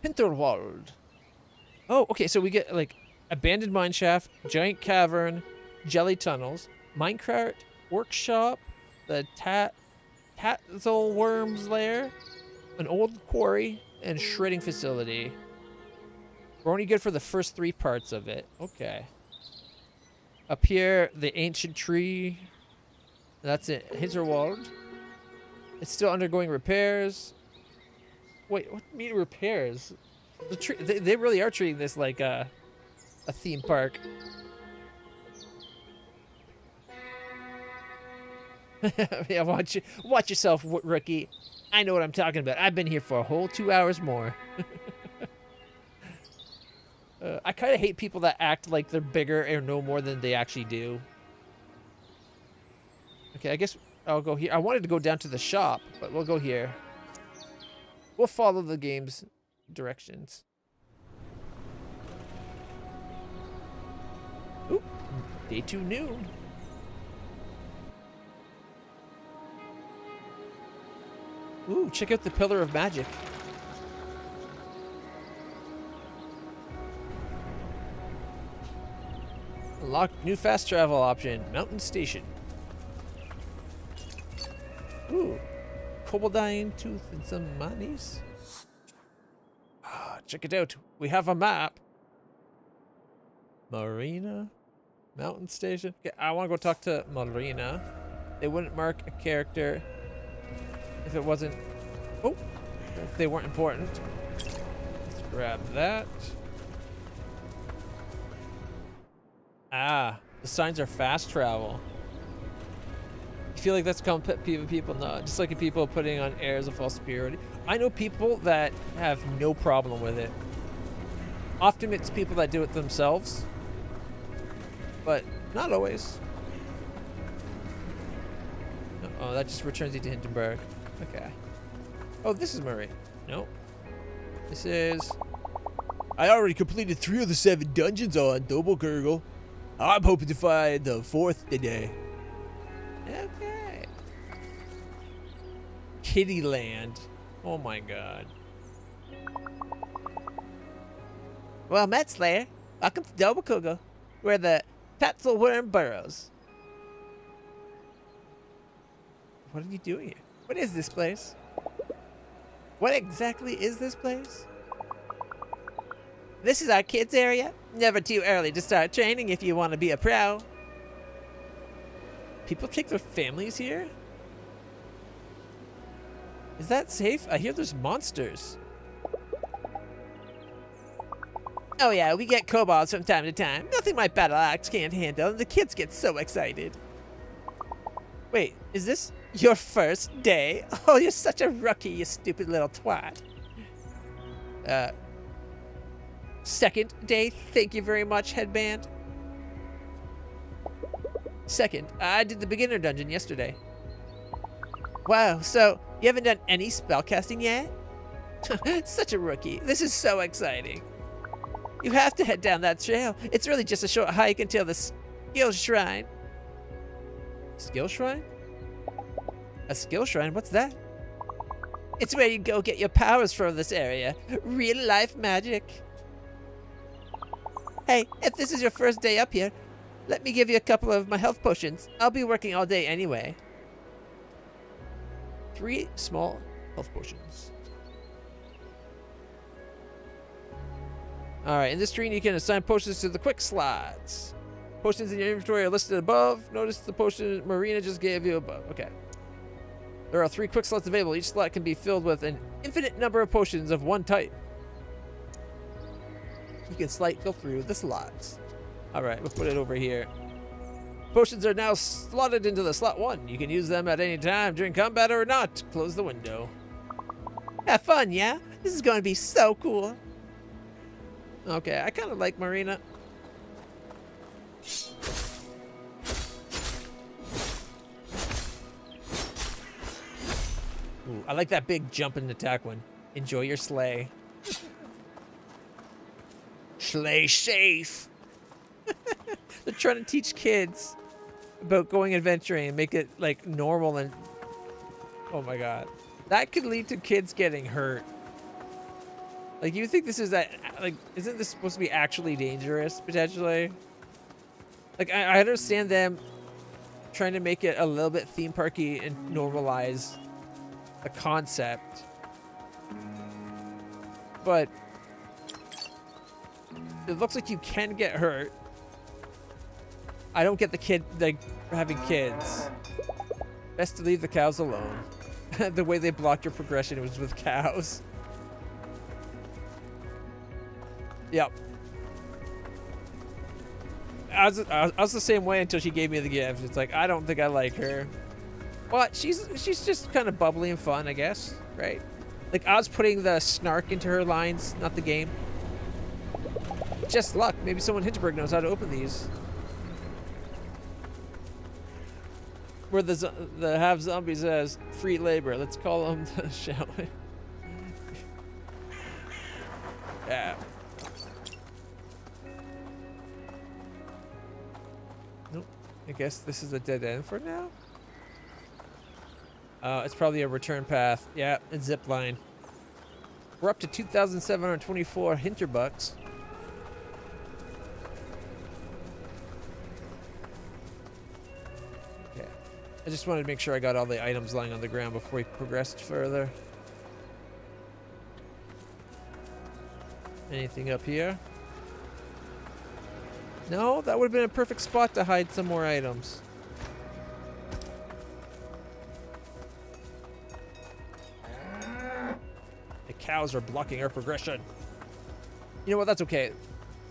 Hinterberg. Oh, okay, so we get, like, abandoned mineshaft, giant cavern, jelly tunnels, minecart, workshop, the Tatzel worms lair, an old quarry, and shredding facility. We're only good for the first 3 parts of it. Okay. Up here, the ancient tree. That's it. Hinterwald. It's still undergoing repairs. Wait, what do you mean repairs? The tree, they really are treating this like a theme park. Yeah, watch yourself, rookie. I know what I'm talking about. I've been here for a whole 2 hours more. I kind of hate people that act like they're bigger or know more than they actually do. Okay, I guess I'll go here. I wanted to go down to the shop, but we'll go here. We'll follow the game's directions. Oop, day 2 noon. Ooh, check out the Pillar of Magic. Unlock new fast travel option, Mountain Station. Ooh, Koboldine Tooth and some monies. Ah, check it out. We have a map. Marina, Mountain Station. Okay, I want to go talk to Marina. They wouldn't mark a character if it wasn't. Oh, if they weren't important. Let's grab that. Ah, the signs are fast travel. I feel like that's a common pet peeve of people. No, just like people putting on airs of false superiority. I know people that have no problem with it. Often it's people that do it themselves, but not always. Oh, that just returns you to Hinterberg. Okay. Oh, this is Murray. Nope. This is... I already completed 3 of the 7 dungeons on Doberkogel. I'm hoping to find the 4th today. Okay. Kittyland. Oh my god. Well met, Slayer. Welcome to Dobakuga, where the Tatzelworm burrows. What are you doing here? What is this place? What exactly is this place? This is our kids area. Never too early to start training if you want to be a pro. People take their families here? Is that safe? I hear there's monsters. Oh yeah, we get kobolds from time to time. Nothing my battle axe can't handle, and the kids get so excited. Wait, is this your first day? Oh, you're such a rookie, you stupid little twat. Second day, thank you very much, headband. Second, I did the beginner dungeon yesterday. Wow, so you haven't done any spellcasting yet? Such a rookie. This is so exciting. You have to head down that trail. It's really just a short hike until the skill shrine. Skill shrine? A skill shrine? What's that? It's where you go get your powers from this area. Real life magic. Hey, if this is your first day up here, let me give you a couple of my health potions. I'll be working all day anyway. 3 small health potions. Alright, in this screen you can assign potions to the quick slots. Potions in your inventory are listed above. Notice the potion Marina just gave you above. Okay. There are 3 quick slots available. Each slot can be filled with an infinite number of potions of one type. You can cycle through the slots. Alright, we'll put it over here. Potions are now slotted into the slot 1. You can use them at any time during combat or not. Close the window. Have fun, yeah? This is going to be so cool. Okay, I kind of like Marina. Ooh, I like that big jump and attack one. Enjoy your sleigh. Sleigh safe. They're trying to teach kids about going adventuring and make it like normal and oh my god. That could lead to kids getting hurt. Like, you think this is that, like, isn't this supposed to be actually dangerous, potentially? Like, I understand them trying to make it a little bit theme parky and normalize the concept. But it looks like you can get hurt. I don't get the kid, like, having kids. Best to leave the cows alone. The way they blocked your progression was with cows. Yep. I was the same way until she gave me the gift. It's like, I don't think I like her. But she's just kind of bubbly and fun, I guess, right? Like, I was putting the snark into her lines, not the game. Just luck. Maybe someone in Hinterberg knows how to open these. Where the have zombies as free labor. Let's call them, shall we? Yeah. Nope. I guess this is a dead end for now. It's probably a return path. Yeah, and zip line. We're up to 2,724 Hinterbucks. Okay. I just wanted to make sure I got all the items lying on the ground before we progressed further. Anything up here? No, that would have been a perfect spot to hide some more items. The cows are blocking our progression. You know what? That's okay.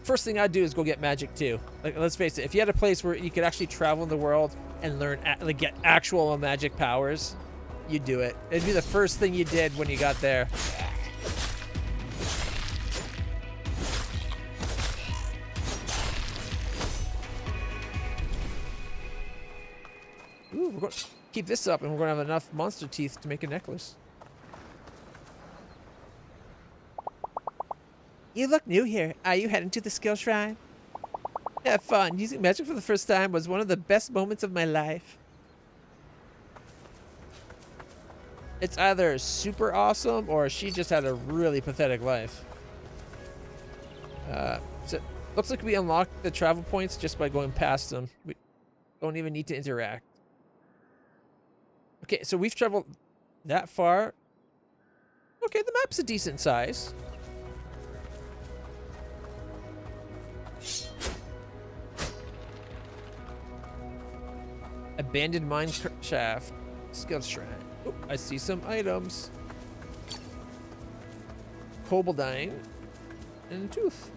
First thing I'd do is go get magic too. Like, let's face it. If you had a place where you could actually travel in the world and learn, like, get actual magic powers, you'd do it. It'd be the first thing you did when you got there. Ooh, we're going to keep this up, and we're going to have enough monster teeth to make a necklace. You look new here. Are you heading to the skill shrine? Have fun. Using magic for the first time was one of the best moments of my life. It's either super awesome or she just had a really pathetic life. So Looks like we unlocked the travel points just by going past them. We don't even need to interact. Okay, so we've traveled that far. Okay, the map's a decent size. Abandoned mine shaft. Skill shrine. Oh, I see some items. Koboldine and tooth.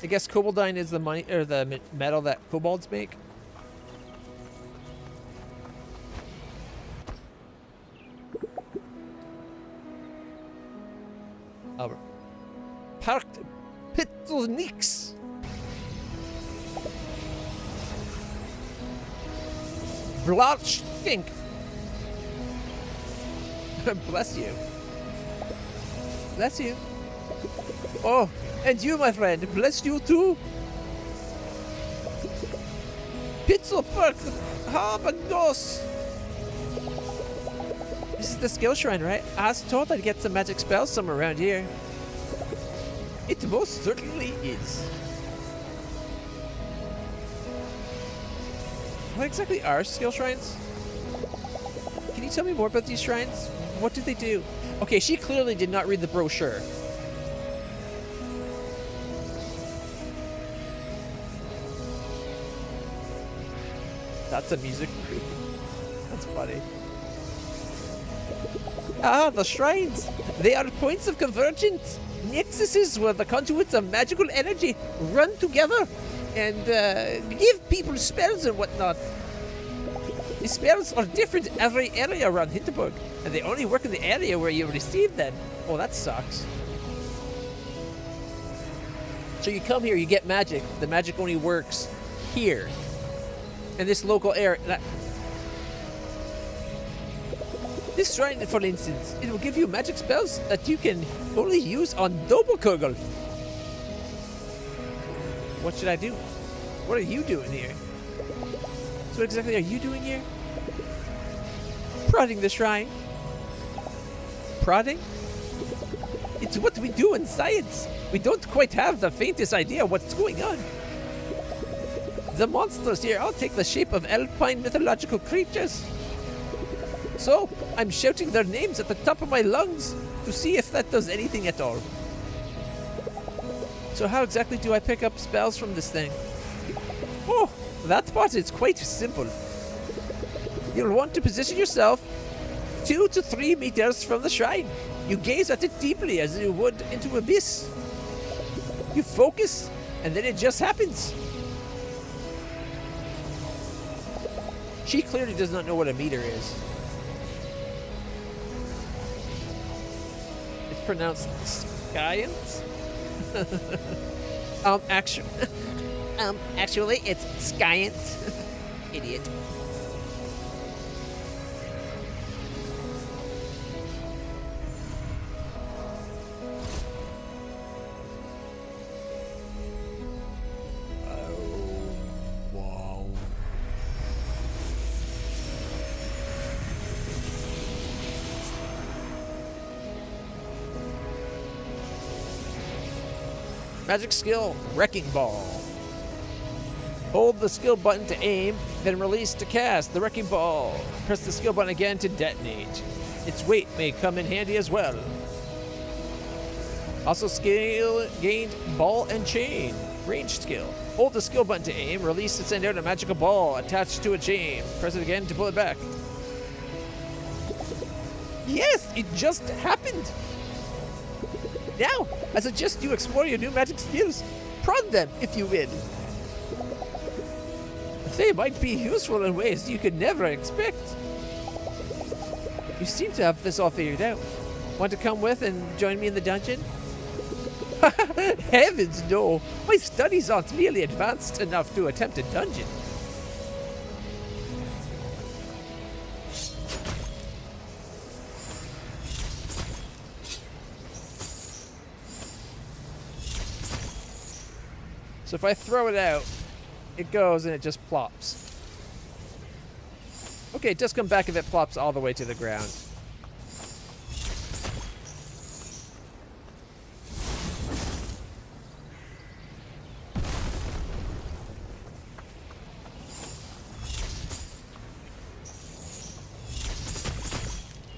I guess koboldine is the money or the metal that kobolds make. Albert. Parked Pitzelnix. Blotch stink. Bless you. Bless you. Oh, and you, my friend. Bless you too. Pitzelberg Habagos. This is the skill shrine, right? I was told I'd get some magic spells somewhere around here. It most certainly is. What exactly are skill shrines? Can you tell me more about these shrines? What do they do? Okay, she clearly did not read the brochure. That's a music group. That's funny. Ah, the shrines. They are points of convergence. Nexuses where the conduits of magical energy run together and give people spells and whatnot. The spells are different in every area around Hinterberg, and they only work in the area where you receive them. Oh, that sucks. So you come here, you get magic. The magic only works here, in this local area. This shrine, for instance, it will give you magic spells that you can only use on Doppelkugel. What should I do? What are you doing here? So what exactly are you doing here? Prodding the shrine. Prodding? It's what we do in science. We don't quite have the faintest idea what's going on. The monsters here all take the shape of alpine mythological creatures. So, I'm shouting their names at the top of my lungs to see if that does anything at all. So how exactly do I pick up spells from this thing? Oh, that part is quite simple. You'll want to position yourself 2 to 3 meters from the shrine. You gaze at it deeply as you would into abyss. You focus, and then it just happens. She clearly does not know what a meter is. It's pronounced Science? Actually, it's Science. Idiot. Magic skill, Wrecking Ball. Hold the skill button to aim, then release to cast the Wrecking Ball. Press the skill button again to detonate. Its weight may come in handy as well. Also skill gained Ball and Chain. Ranged skill. Hold the skill button to aim, release to send out a magical ball attached to a chain. Press it again to pull it back. Yes, it just happened! Now, I suggest you explore your new magic skills. Prod them, if you will. They might be useful in ways you could never expect. You seem to have this all figured out. Want to come with and join me in the dungeon? Heavens no! My studies aren't nearly advanced enough to attempt a dungeon. So if I throw it out, it goes and it just plops. Okay, it does come back if it plops all the way to the ground.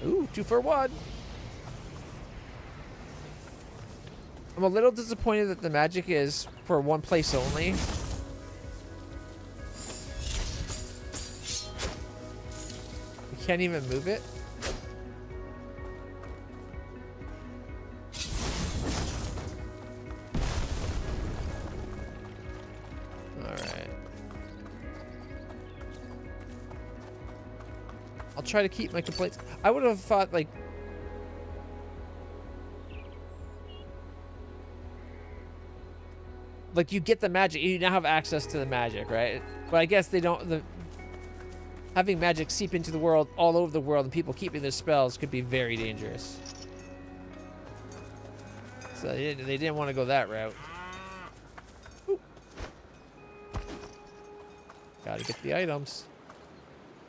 Ooh, 2 for 1. I'm a little disappointed that the magic is for one place only. We can't even move it. Alright. I'll try to keep my complaints. I would have thought, like, you get the magic, you now have access to the magic, right? But I guess they don't, having magic seep into the world, all over the world, and people keeping their spells could be very dangerous. So they didn't want to go that route. Ooh. Gotta get the items.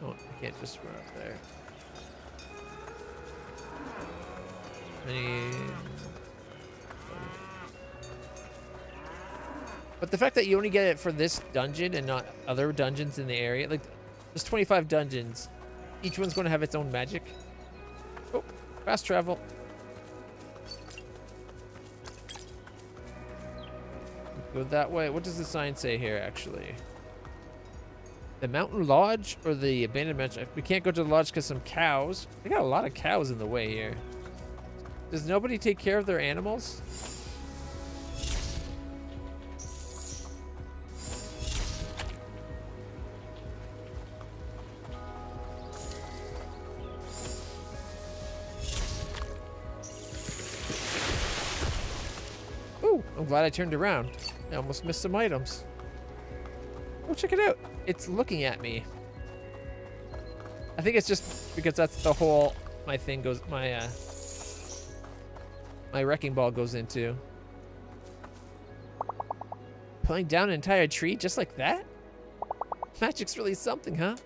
Oh, I can't just run up there. But the fact that you only get it for this dungeon and not other dungeons in the area, like, there's 25 dungeons. Each one's going to have its own magic. Oh, fast travel. Go that way. What does the sign say here, actually? The Mountain Lodge or the Abandoned Mansion? We can't go to the lodge because some cows. They got a lot of cows in the way here. Does nobody take care of their animals? I'm glad I turned around. I almost missed some items. Oh, check it out. It's looking at me. I think it's just because that's the hole my thing goes, my wrecking ball goes into. Pulling down an entire tree just like that? Magic's really something, huh?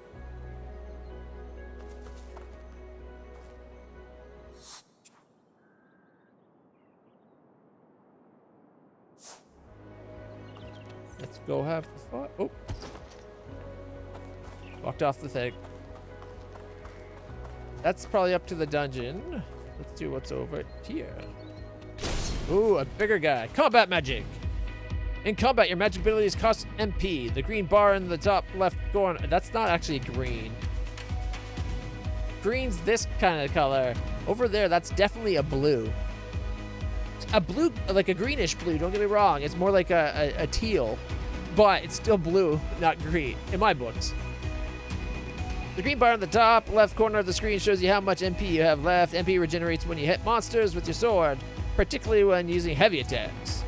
Let's go have fun. Oh. Walked off the thing. That's probably up to the dungeon. Let's see what's over here. Ooh, a bigger guy. Combat magic. In combat, your magic abilities cost MP. The green bar in the top left corner. That's not actually green. Green's this kind of color. Over there, that's definitely a blue. A blue, like a greenish blue, don't get me wrong. It's more like a teal, but it's still blue, not green, in my books. The green bar on the top left corner of the screen shows you how much MP you have left. MP regenerates when you hit monsters with your sword, particularly when using heavy attacks.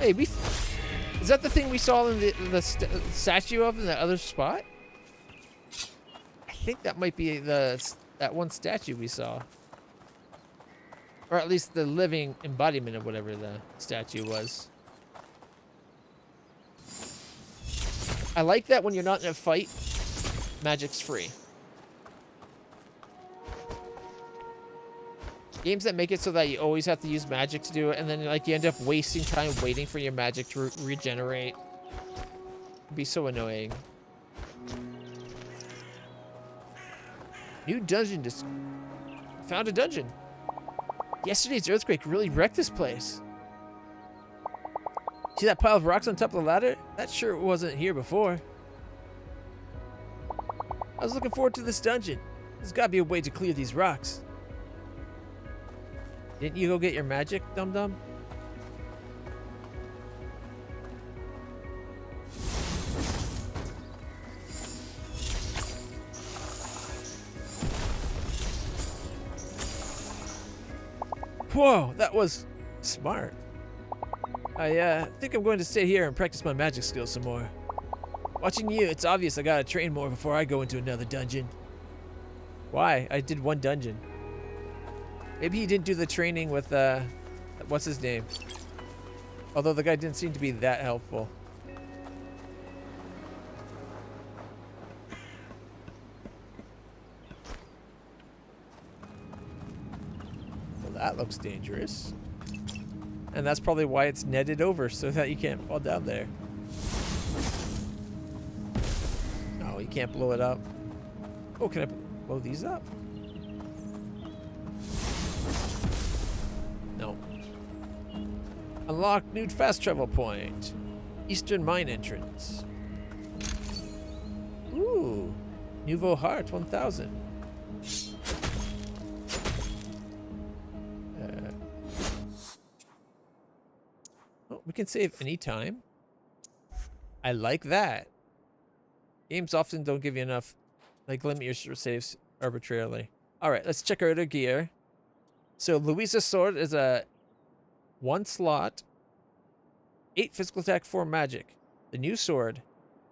Hey, is that the thing we saw in the statue of in the other spot? I think that might be that one statue we saw. Or at least the living embodiment of whatever the statue was. I like that when you're not in a fight, magic's free. Games that make it so that you always have to use magic to do it, and then like you end up wasting time waiting for your magic to regenerate. It'd be so annoying. New dungeon. Found a dungeon. Yesterday's earthquake really wrecked this place. See that pile of rocks on top of the ladder? That sure wasn't here before. I was looking forward to this dungeon. There's gotta be a way to clear these rocks. Didn't you go get your magic, dum-dum? Whoa, that was smart. I think I'm going to stay here and practice my magic skills some more. Watching you, it's obvious I gotta train more before I go into another dungeon. Why? I did one dungeon. Maybe he didn't do the training with, what's his name? Although the guy didn't seem to be that helpful. Well, that looks dangerous. And that's probably why it's netted over, so that you can't fall down there. Oh, you can't blow it up. Oh, can I blow these up? No. Unlock new fast travel point. Eastern mine entrance. Ooh. Nouveau Heart 1000. Oh, we can save anytime. I like that. Games often don't give you enough, like limit your saves arbitrarily. All right, let's check out our gear. So Louisa's sword is a 1 slot, 8 physical attack, 4 magic. The new sword,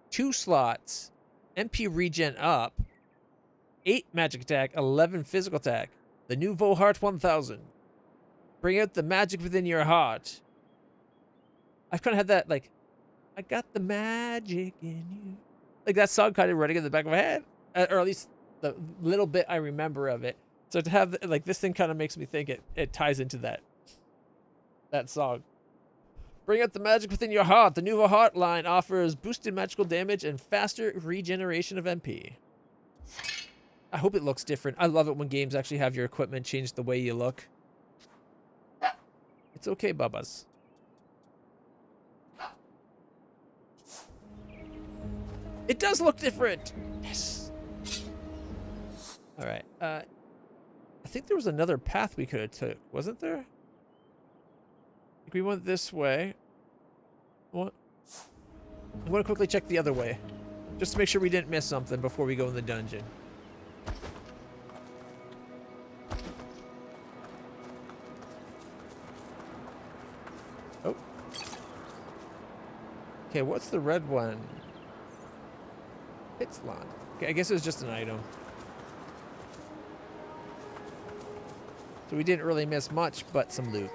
2 slots, MP regen up, 8 magic attack, 11 physical attack. The Nouveau Heart 1000. Bring out the magic within your heart. I've kind of had that, like, I got the magic in you. Like that song kind of running in the back of my head. Or at least the little bit I remember of it. So to have, like, this thing kind of makes me think it ties into that song. Bring out the magic within your heart. The Nouveau Heart line offers boosted magical damage and faster regeneration of MP. I hope it looks different. I love it when games actually have your equipment change the way you look. It's okay, Bubbas. It does look different. Yes. All right. I think there was another path we could have took, wasn't there? I think we went this way. What? I'm going to quickly check the other way, just to make sure we didn't miss something before we go in the dungeon. Oh. Okay, what's the red one? Pit slot. Okay, I guess it was just an item. So we didn't really miss much, but some loot.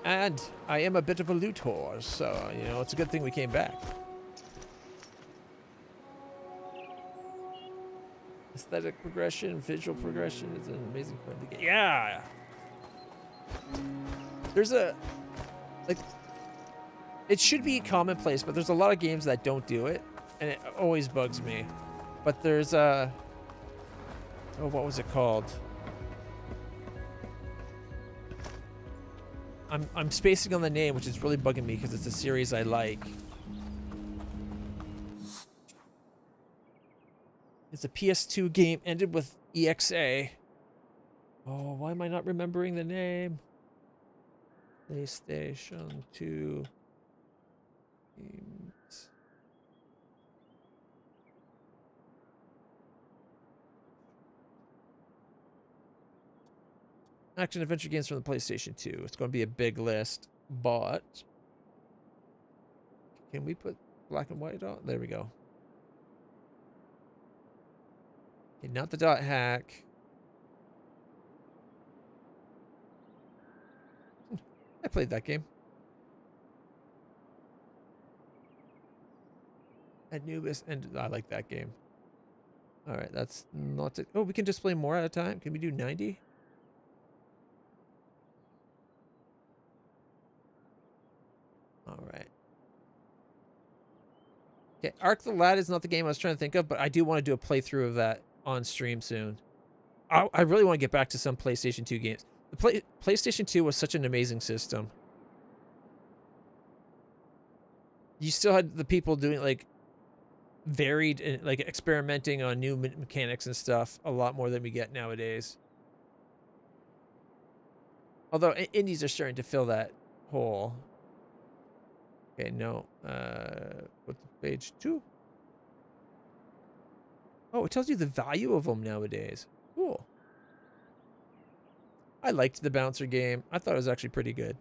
And I am a bit of a loot whore, so, you know, it's a good thing we came back. Aesthetic progression, visual progression is an amazing part of the game. Yeah! There's a... like... it should be commonplace, but there's a lot of games that don't do it. And it always bugs me. But there's a... oh, what was it called? I'm spacing on the name, which is really bugging me because it's a series I like. It's a PS2 game, ended with EXA. Oh, why am I not remembering the name? PlayStation 2 games. Action adventure games from the PlayStation 2. It's going to be a big list, but can we put black and white on? There we go. Okay, not the dot hack. I played that game. Anubis, and I like that game. All right, that's not it. Oh, we can display more at a time. Can we do 90? All right. Okay, Arc the Lad is not the game I was trying to think of, but I do want to do a playthrough of that on stream soon. I really want to get back to some PlayStation 2 games. The PlayStation 2 was such an amazing system. You still had the people doing, like, varied and, like, experimenting on new mechanics and stuff a lot more than we get nowadays. Although indies are starting to fill that hole. Okay, no. What's page 2? Oh, it tells you the value of them nowadays. Cool. I liked the Bouncer game. I thought it was actually pretty good.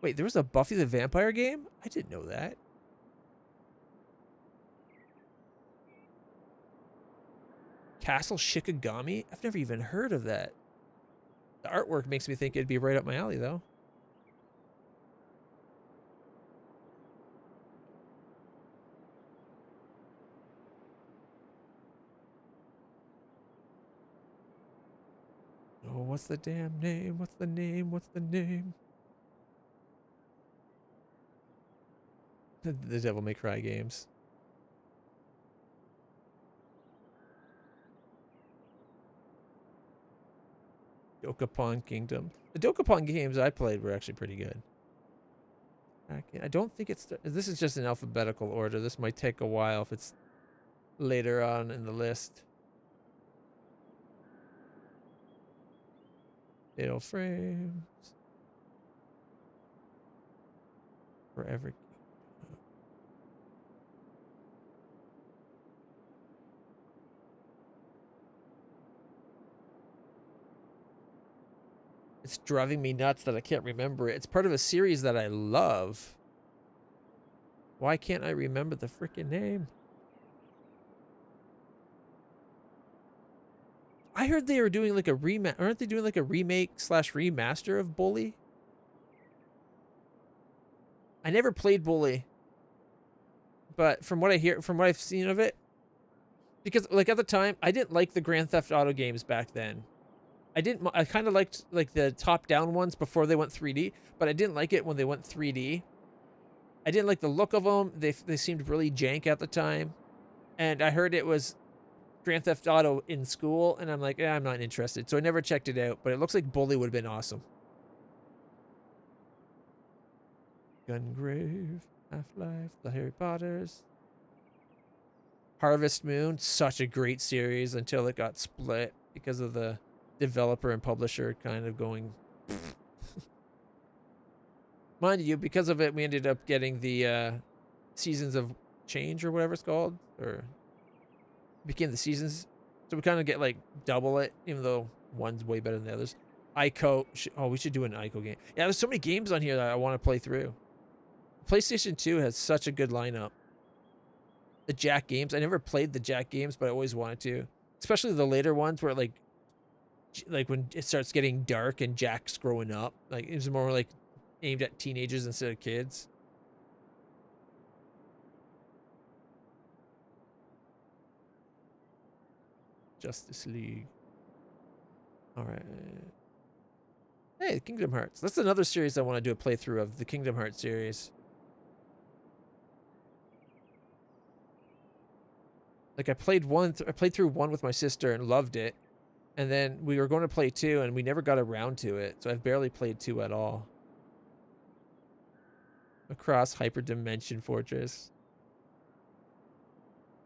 Wait, there was a Buffy the Vampire game? I didn't know that. Castle Shikigami? I've never even heard of that. The artwork makes me think it'd be right up my alley, though. Oh, what's the damn name? What's the name? What's the name? The Devil May Cry games. Dokapon Kingdom. The Dokapon games I played were actually pretty good. I don't think it's... This is just in alphabetical order. This might take a while if it's later on in the list. Fatal Frames. Forever. It's driving me nuts that I can't remember it. It's part of a series that I love. Why can't I remember the freaking name? I heard they were doing like a aren't they doing like a remake / remaster of Bully? I never played Bully. But from what I hear, from what I've seen of it, because like at the time, I didn't like the Grand Theft Auto games back then. I kind of liked like the top-down ones before they went 3D, but I didn't like it when they went 3D. I didn't like the look of them. They seemed really jank at the time. And I heard it was Grand Theft Auto in school, and I'm like, I'm not interested. So I never checked it out, but it looks like Bully would have been awesome. Gungrave, Half-Life, the Harry Potters. Harvest Moon, such a great series until it got split because of the developer and publisher kind of going... Mind you, because of it, we ended up getting the Seasons of Change or whatever it's called, or became the Seasons. So we kind of get like double it, even though one's way better than the others. Ico, oh, we should do an Ico game. Yeah, there's so many games on here that I want to play through. PlayStation 2 has such a good lineup. The Jack games, I never played the Jack games, but I always wanted to. Especially the later ones where like when it starts getting dark and Jack's growing up. Like it was more like aimed at teenagers instead of kids. Justice League. All right. Hey, Kingdom Hearts. That's another series I want to do a playthrough of, the Kingdom Hearts series. Like I played through one with my sister and loved it. And then we were going to play 2 and we never got around to it. So I've barely played 2 at all. Across Hyperdimension Fortress.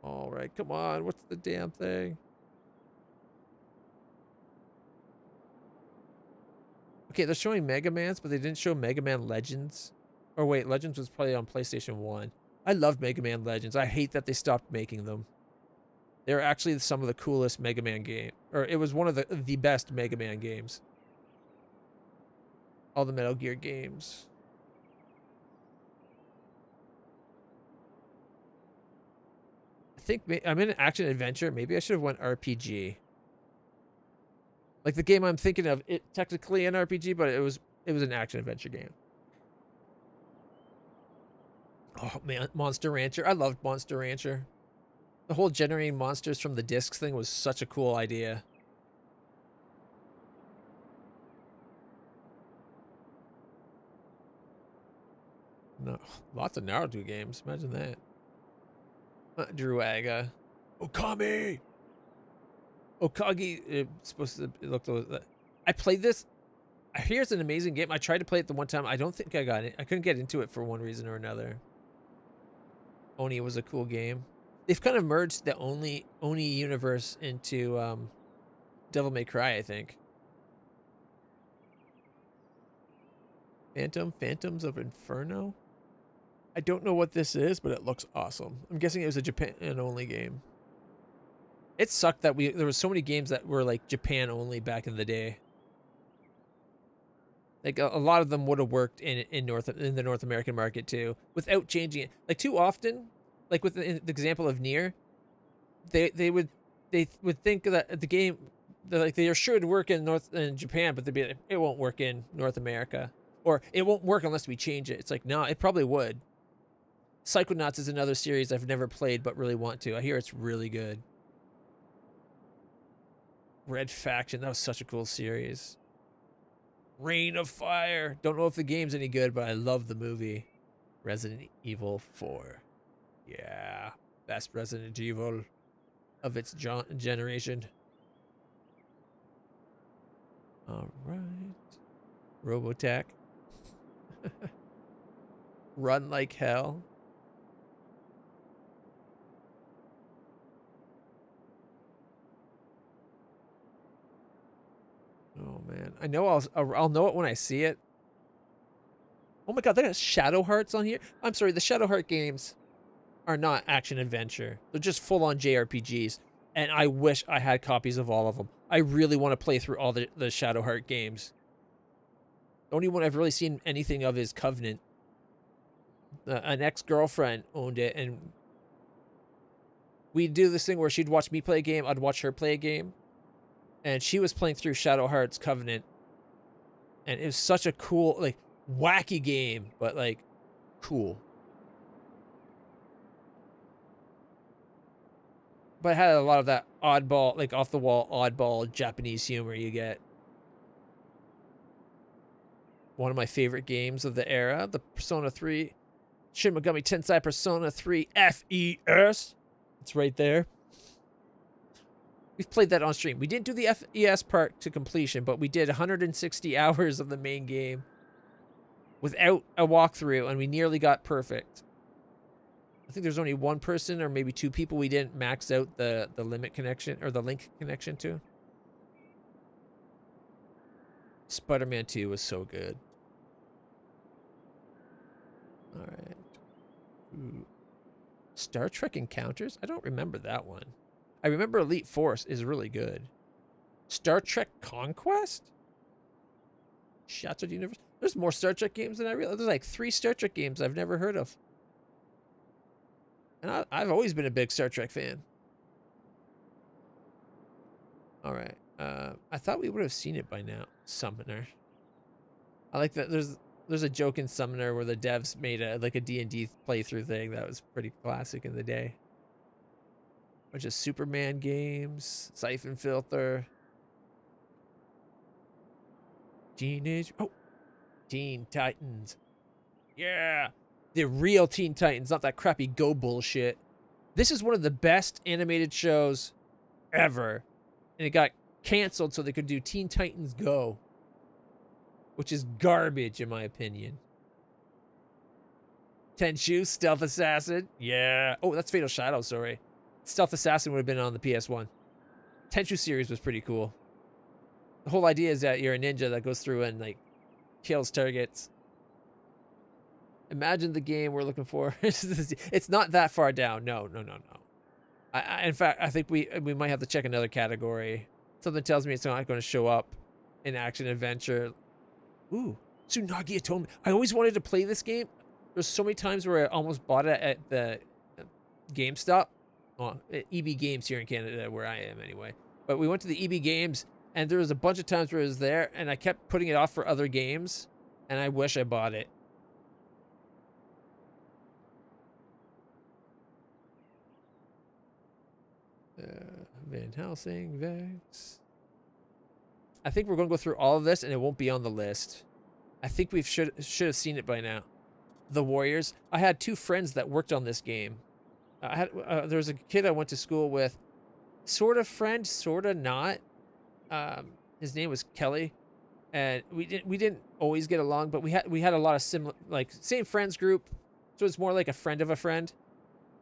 All right, come on. What's the damn thing? Okay, they're showing Mega Man's, but they didn't show Mega Man Legends. Or wait, Legends was probably on PlayStation 1. I loved Mega Man Legends. I hate that they stopped making them. They're actually some of the coolest Mega Man games. Or it was one of the best Mega Man games. All the Metal Gear games. I think I'm in an action adventure. Maybe I should have went RPG. Like the game I'm thinking of, it technically an RPG, but it was an action adventure game. Oh man, Monster Rancher. I loved Monster Rancher. The whole generating monsters from the discs thing was such a cool idea. No, lots of Naruto games. Imagine that. Druaga. Okami! Okagi, it's supposed to it looked. I played this. Here's an amazing game. I tried to play it the one time. I don't think I got it. I couldn't get into it for one reason or another. Oni was a cool game. They've kind of merged the Oni universe into Devil May Cry, I think. Phantoms of Inferno? I don't know what this is, but it looks awesome. I'm guessing it was a Japan-only game. It sucked that there were so many games that were like Japan-only back in the day. Like a lot of them would have worked in the North American market too, without changing it. Like too often, like with the example of Nier, they would they would think that the game, they should work in Japan, but they'd be like, it won't work in North America, or it won't work unless we change it. It's like, no, it probably would. Psychonauts is another series I've never played but really want to. I hear it's really good. Red Faction, that was such a cool series. Reign of Fire. Don't know if the game's any good, but I love the movie. Resident Evil 4. Yeah, best Resident Evil of its generation. All right. Robotech. Run like hell. Oh man, I know I'll know it when I see it. Oh my god, they got Shadow Hearts on here. I'm sorry, the Shadow Heart games are not action adventure. They're just full on JRPGs, and I wish I had copies of all of them. I really want to play through all the Shadow Heart games. The only one I've really seen anything of is Covenant. An ex-girlfriend owned it, and we'd do this thing where she'd watch me play a game, I'd watch her play a game. And she was playing through Shadow Hearts Covenant. And it was such a cool, like, wacky game, but, like, cool. But it had a lot of that oddball, like, off-the-wall, oddball Japanese humor you get. One of my favorite games of the era, the Persona 3, Shin Megami Tensei Persona 3 FES. It's right there. We've played that on stream. We didn't do the FES part to completion, but we did 160 hours of the main game without a walkthrough, and we nearly got perfect. I think there's only one person or maybe two people we didn't max out the limit connection or the link connection to. Spider-Man 2 was so good. All right. Ooh. Star Trek Encounters? I don't remember that one. I remember Elite Force is really good. Star Trek Conquest? Shattered Universe? There's more Star Trek games than I realized. There's like 3 Star Trek games I've never heard of. And I've always been a big Star Trek fan. All right. I thought we would have seen it by now. Summoner. I like that. There's a joke in Summoner where the devs made a D&D playthrough thing that was pretty classic in the day. Bunch of Superman games, Siphon Filter, Teen Titans. Yeah, the real Teen Titans, not that crappy Go bullshit. This is one of the best animated shows ever, and it got canceled so they could do Teen Titans Go, which is garbage in my opinion. Tenchu, Stealth Assassin. Yeah. Oh, that's Fatal Shadow, sorry. Stealth Assassin would have been on the PS1. Tenchu series was pretty cool. The whole idea is that you're a ninja that goes through and, like, kills targets. Imagine the game we're looking for. It's not that far down. No. In fact, I think we might have to check another category. Something tells me it's not going to show up in action adventure. Ooh, Tsunagi Atonement. I always wanted to play this game. There's so many times where I almost bought it at the GameStop. EB Games here in Canada, where I am anyway. But we went to the EB Games, and there was a bunch of times where it was there, and I kept putting it off for other games, and I wish I bought it. Van Helsing, Vex. I think we're going to go through all of this, and it won't be on the list. I think we should have seen it by now. The Warriors. I had 2 friends that worked on this game. There was a kid I went to school with, sort of friend, sort of not. His name was Kelly, and we didn't always get along, but we had a lot of similar, like, same friends group, so it's more like a friend of a friend.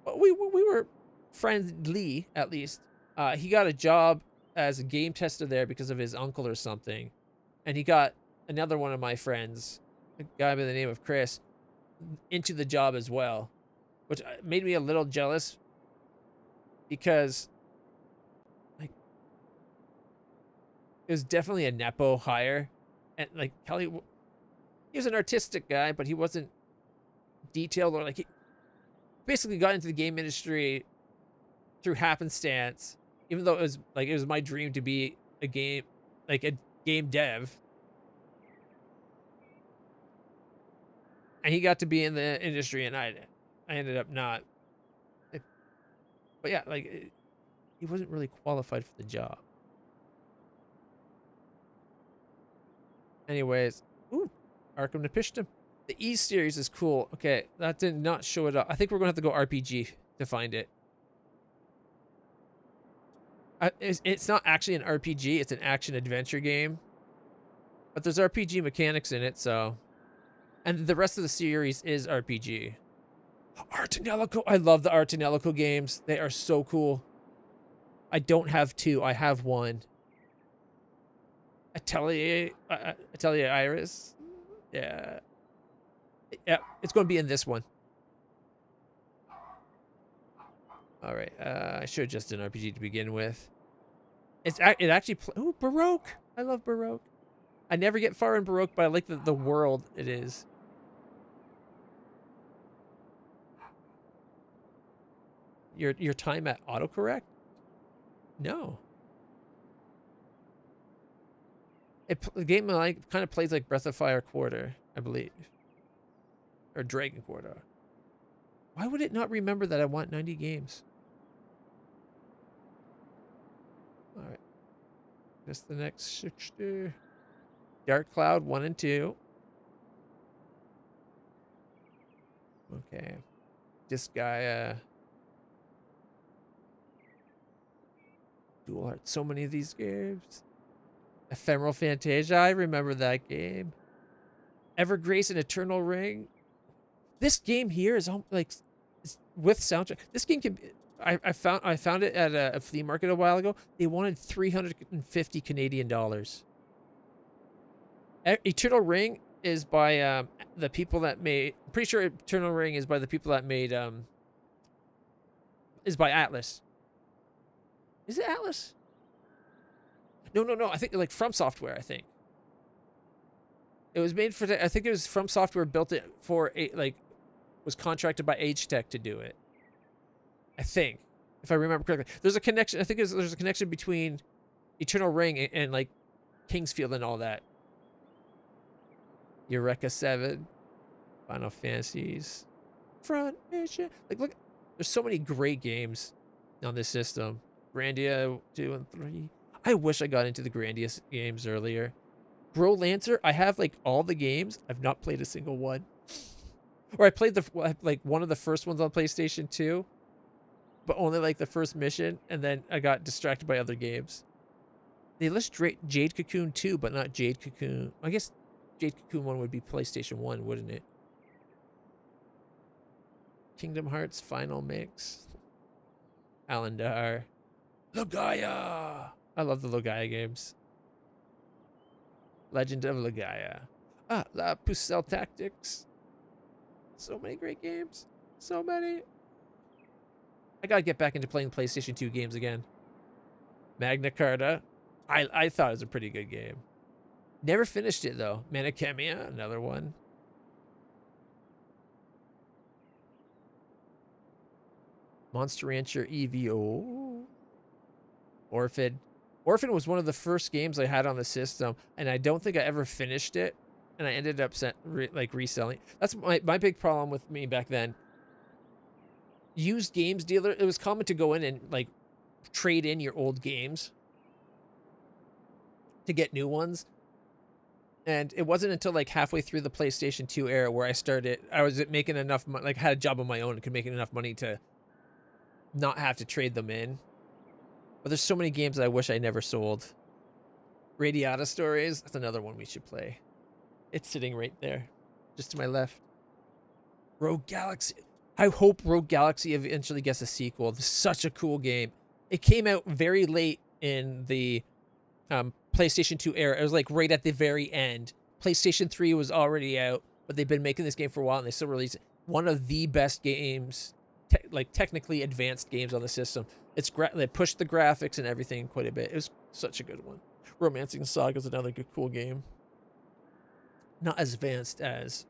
But we were friendly, at least. He got a job as a game tester there because of his uncle or something, and he got another one of my friends, a guy by the name of Chris, into the job as well, which made me a little jealous because, like, it was definitely a nepo hire, and, like, Kelly, he was an artistic guy, but he wasn't detailed, or, like, he basically got into the game industry through happenstance even though it was my dream to be a game dev, and he got to be in the industry, and I ended up not. But yeah, he wasn't really qualified for the job. Anyways, ooh, Arkham Nepishtim. The E series is cool. Okay, that did not show it up. I think we're gonna have to go RPG to find it. It's not actually an RPG. It's an action adventure game, but there's RPG mechanics in it. So, and the rest of the series is RPG. Art and Ellico. I love the Art and Ellico games. They are so cool. I don't have two. I have one. Atelier Iris. Yeah. Yeah, it's going to be in this one. All right. I should have just done RPG to begin with. It actually... Ooh, Baroque. I love Baroque. I never get far in Baroque, but I like the world it is. Your time at autocorrect? No. The game kind of plays like Breath of Fire Quarter, I believe. Or Dragon Quarter. Why would it not remember that I want 90 games? All right. Guess the next 60. Dark Cloud 1 and 2. Okay. Disgaea. Dual Heart. So many of these games. Ephemeral Fantasia. I remember that game. Evergrace and Eternal Ring. This game here is with soundtrack. This game can be, I found it at a flea market a while ago. They wanted 350 Canadian dollars. Eternal Ring is by the people that made. I'm pretty sure Eternal Ring is by the people that made. Is by Atlas. Is it Atlas? No. I think like From Software. I think it was made for. I think it was From Software built it for was contracted by Age Tech to do it. I think, if I remember correctly, there's a connection. I think there's a connection between Eternal Ring and like Kingsfield and all that. Eureka 7, Final Fantasies, Front Mission. Like, look, there's so many great games on this system. Grandia 2 and 3. I wish I got into the Grandia games earlier. Grow Lancer, I have like all the games. I've not played a single one. Or I played one of the first ones on PlayStation 2, but only like the first mission, and then I got distracted by other games. They list Jade Cocoon 2, but not Jade Cocoon. I guess Jade Cocoon 1 would be PlayStation 1, wouldn't it? Kingdom Hearts Final Mix. Alandar. Legaia! I love the Legaia games. Legend of Legaia. La Pucelle Tactics. So many great games. So many. I gotta get back into playing PlayStation 2 games again. Magna Carta. I thought it was a pretty good game. Never finished it though. Manichemia, another one. Monster Rancher EVO. Orphan. Orphan was one of the first games I had on the system, and I don't think I ever finished it. And I ended up reselling. That's my big problem with me back then. Used games dealer, it was common to go in and like trade in your old games to get new ones. And it wasn't until like halfway through the PlayStation 2 era where I was making enough money, like had a job of my own and could make enough money to not have to trade them in. But there's so many games that I wish I never sold. Radiata Stories, that's another one we should play. It's sitting right there, just to my left. Rogue Galaxy. I hope Rogue Galaxy eventually gets a sequel. This is such a cool game. It came out very late in the PlayStation 2 era. It was like right at the very end. PlayStation 3 was already out, but they've been making this game for a while, and they still release it. One of the best games, technically advanced games on the system. They pushed the graphics and everything quite a bit. It was such a good one. Romancing Saga is another good, cool game. Not as advanced as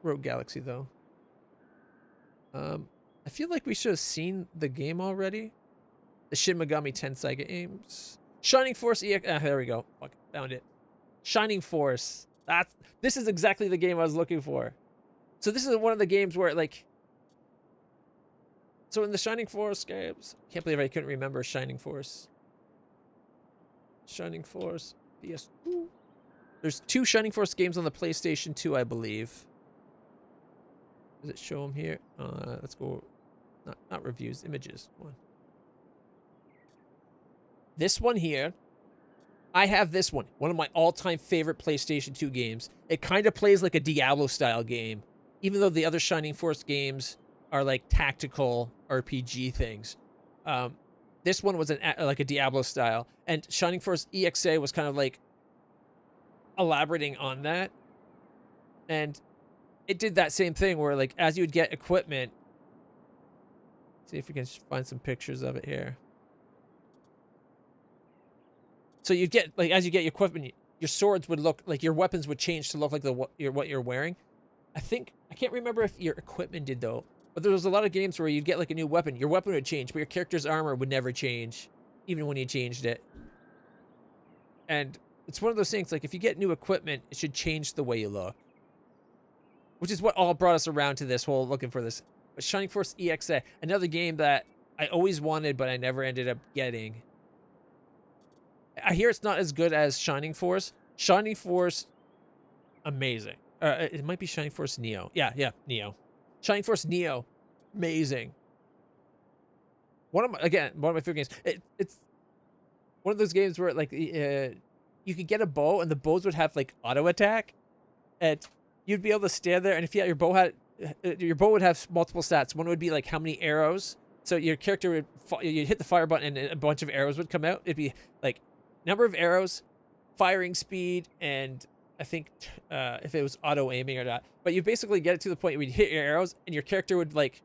Rogue Galaxy, though. I feel like we should have seen the game already. The Shin Megami Tensei games. Shining Force EX. There we go. Fuck, found it. Shining Force. This is exactly the game I was looking for. So this is one of the games where like. So in the Shining Force games, can't believe I couldn't remember Shining Force. Shining Force PS2. There's 2 Shining Force games on the PlayStation 2, I believe. Does it show them here? Let's go. Not reviews, images. Come on. This one here. I have this one. One of my all-time favorite PlayStation 2 games. It kind of plays like a Diablo-style game. Even though the other Shining Force games are like tactical RPG things. This one was like a Diablo style. And Shining Force EXA was kind of like elaborating on that. And it did that same thing where like as you would get equipment. See if we can find some pictures of it here. So you get like as you get your equipment, your swords would look like your weapons would change to look like what you're wearing. I can't remember if your equipment did though, but there was a lot of games where you'd get like a new weapon. Your weapon would change, but your character's armor would never change, even when you changed it. And it's one of those things like if you get new equipment, it should change the way you look. Which is what all brought us around to this whole looking for this. But Shining Force EXA, another game that I always wanted, but I never ended up getting. I hear it's not as good as Shining Force. Shining Force, amazing. It might be Shining Force Neo. Yeah, Neo. Shining Force Neo, amazing. One of my favorite games. It's one of those games where like you could get a bow and the bows would have like auto attack, and you'd be able to stand there. And if your bow would have multiple stats. One would be like how many arrows. So your character you'd hit the fire button and a bunch of arrows would come out. It'd be like number of arrows, firing speed, and I think if it was auto aiming or not. But you basically get it to the point where you hit your arrows and your character would like,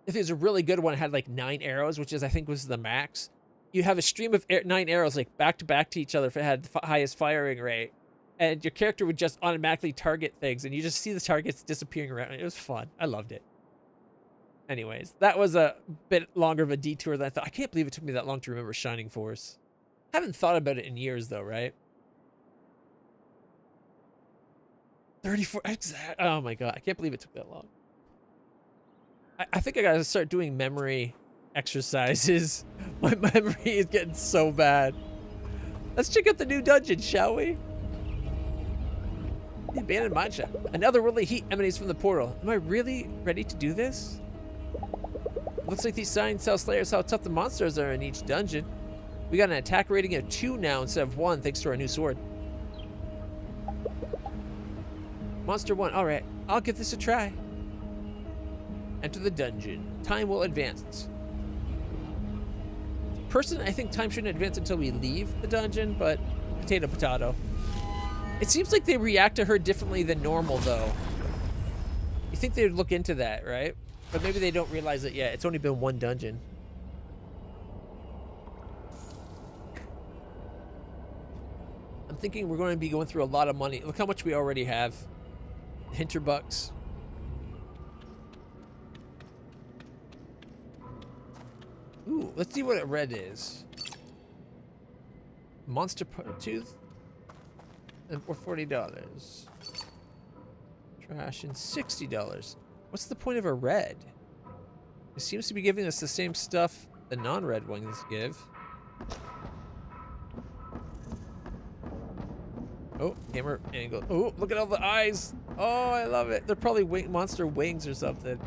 if it was a really good one, it had like 9 arrows, which is I think was the max. You have a stream of 9 arrows like back to each other if it had the highest firing rate, and your character would just automatically target things, and you just see the targets disappearing around. It was fun. I loved it. Anyways, that was a bit longer of a detour than I thought. I can't believe it took me that long to remember Shining Force. Haven't thought about it in years though, right? 34 exact. Oh my god, I can't believe it took that long. I think I gotta start doing memory exercises. My memory is getting so bad. Let's check out the new dungeon, shall we? The abandoned mine shaft. Another really heat emanates from the portal. Am I really ready to do this? Looks like these signs tell Slayers how tough the monsters are in each dungeon. We got an attack rating of 2 now instead of 1 thanks to our new sword. Monster 1, alright. I'll give this a try. Enter the dungeon. Time will advance. Personally, I think time shouldn't advance until we leave the dungeon, but potato, potato. It seems like they react to her differently than normal, though. You think they would look into that, right? But maybe they don't realize it yet. It's only been 1 dungeon. I'm thinking we're going to be going through a lot of money. Look how much we already have. Hinterbucks. Ooh, let's see what a red is. Monster tooth. Or $40. Trash and $60. What's the point of a red? It seems to be giving us the same stuff the non-red ones give. Oh, camera angle. Oh, look at all the eyes. Oh, I love it. They're probably monster wings or something.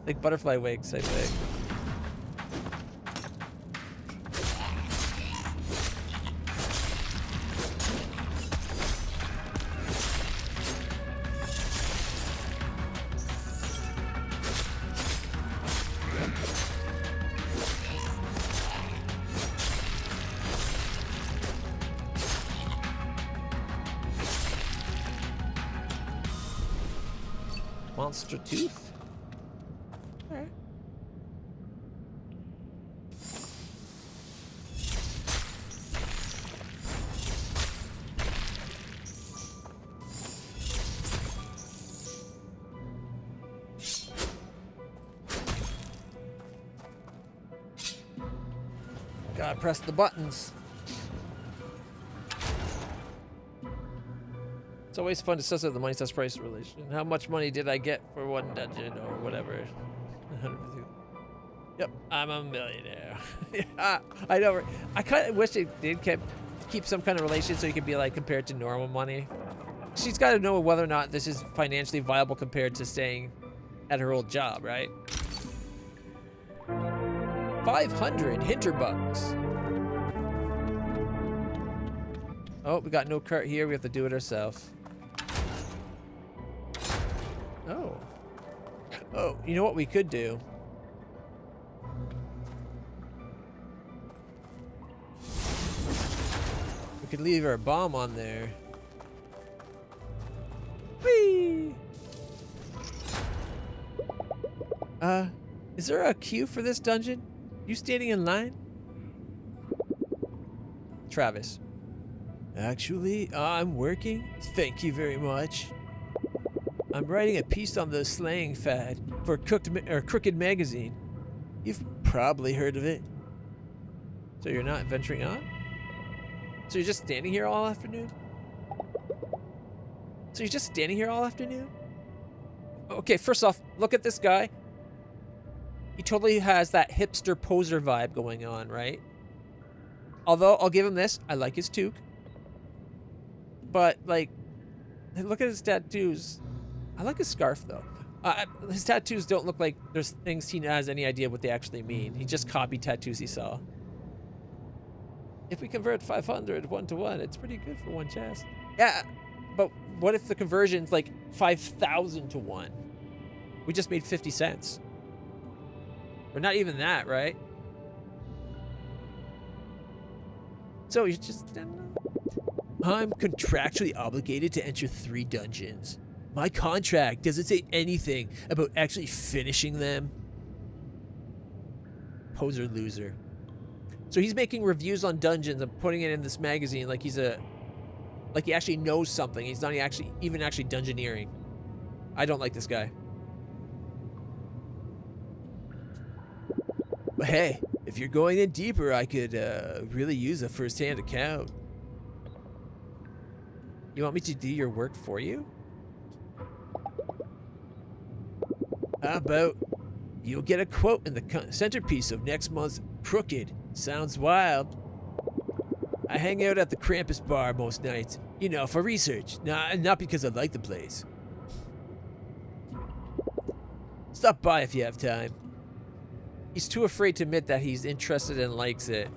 Like butterfly wings, I think. Monster tooth? Alright. Gotta press the buttons. It's always fun to suss out the money plus price relation. How much money did I get for one dungeon or whatever? Yep, I'm a millionaire. Yeah, I know. I kind of wish it did keep some kind of relation so you could be like compared to normal money. She's got to know whether or not this is financially viable compared to staying at her old job, right? 500 Hinterbugs. Oh, we got no cart here. We have to do it ourselves. Oh. Oh, you know what we could do? We could leave our bomb on there. Whee! Is there a queue for this dungeon? You standing in line? Travis. Actually, I'm working. Thank you very much. I'm writing a piece on the slang fad for Crooked Magazine. You've probably heard of it. So you're not venturing on? So you're just standing here all afternoon? So you're just standing here all afternoon? Okay, first off, look at this guy. He totally has that hipster poser vibe going on, right? Although, I'll give him this. I like his toque. But, like, look at his tattoos. I like his scarf, though. His tattoos don't look like there's things he has any idea what they actually mean. He just copied tattoos he saw. If we convert 500 1-to-1, it's pretty good for one chest. Yeah, but what if the conversion's like 5,000 to 1? We just made 50 cents. Or not even that, right? So you just... I'm contractually obligated to enter 3 dungeons. My contract doesn't say anything about actually finishing them. Poser loser. So he's making reviews on dungeons and putting it in this magazine like he's like he actually knows something. He's not even actually dungeoneering. I don't like this guy. But hey, if you're going in deeper, I could really use a first-hand account. You want me to do your work for you? How about you'll get a quote in the centerpiece of next month's Crooked. Sounds wild. I hang out at the Krampus bar most nights, you know, for research, not because I like the place. Stop by if you have time. He's too afraid to admit that he's interested and likes it.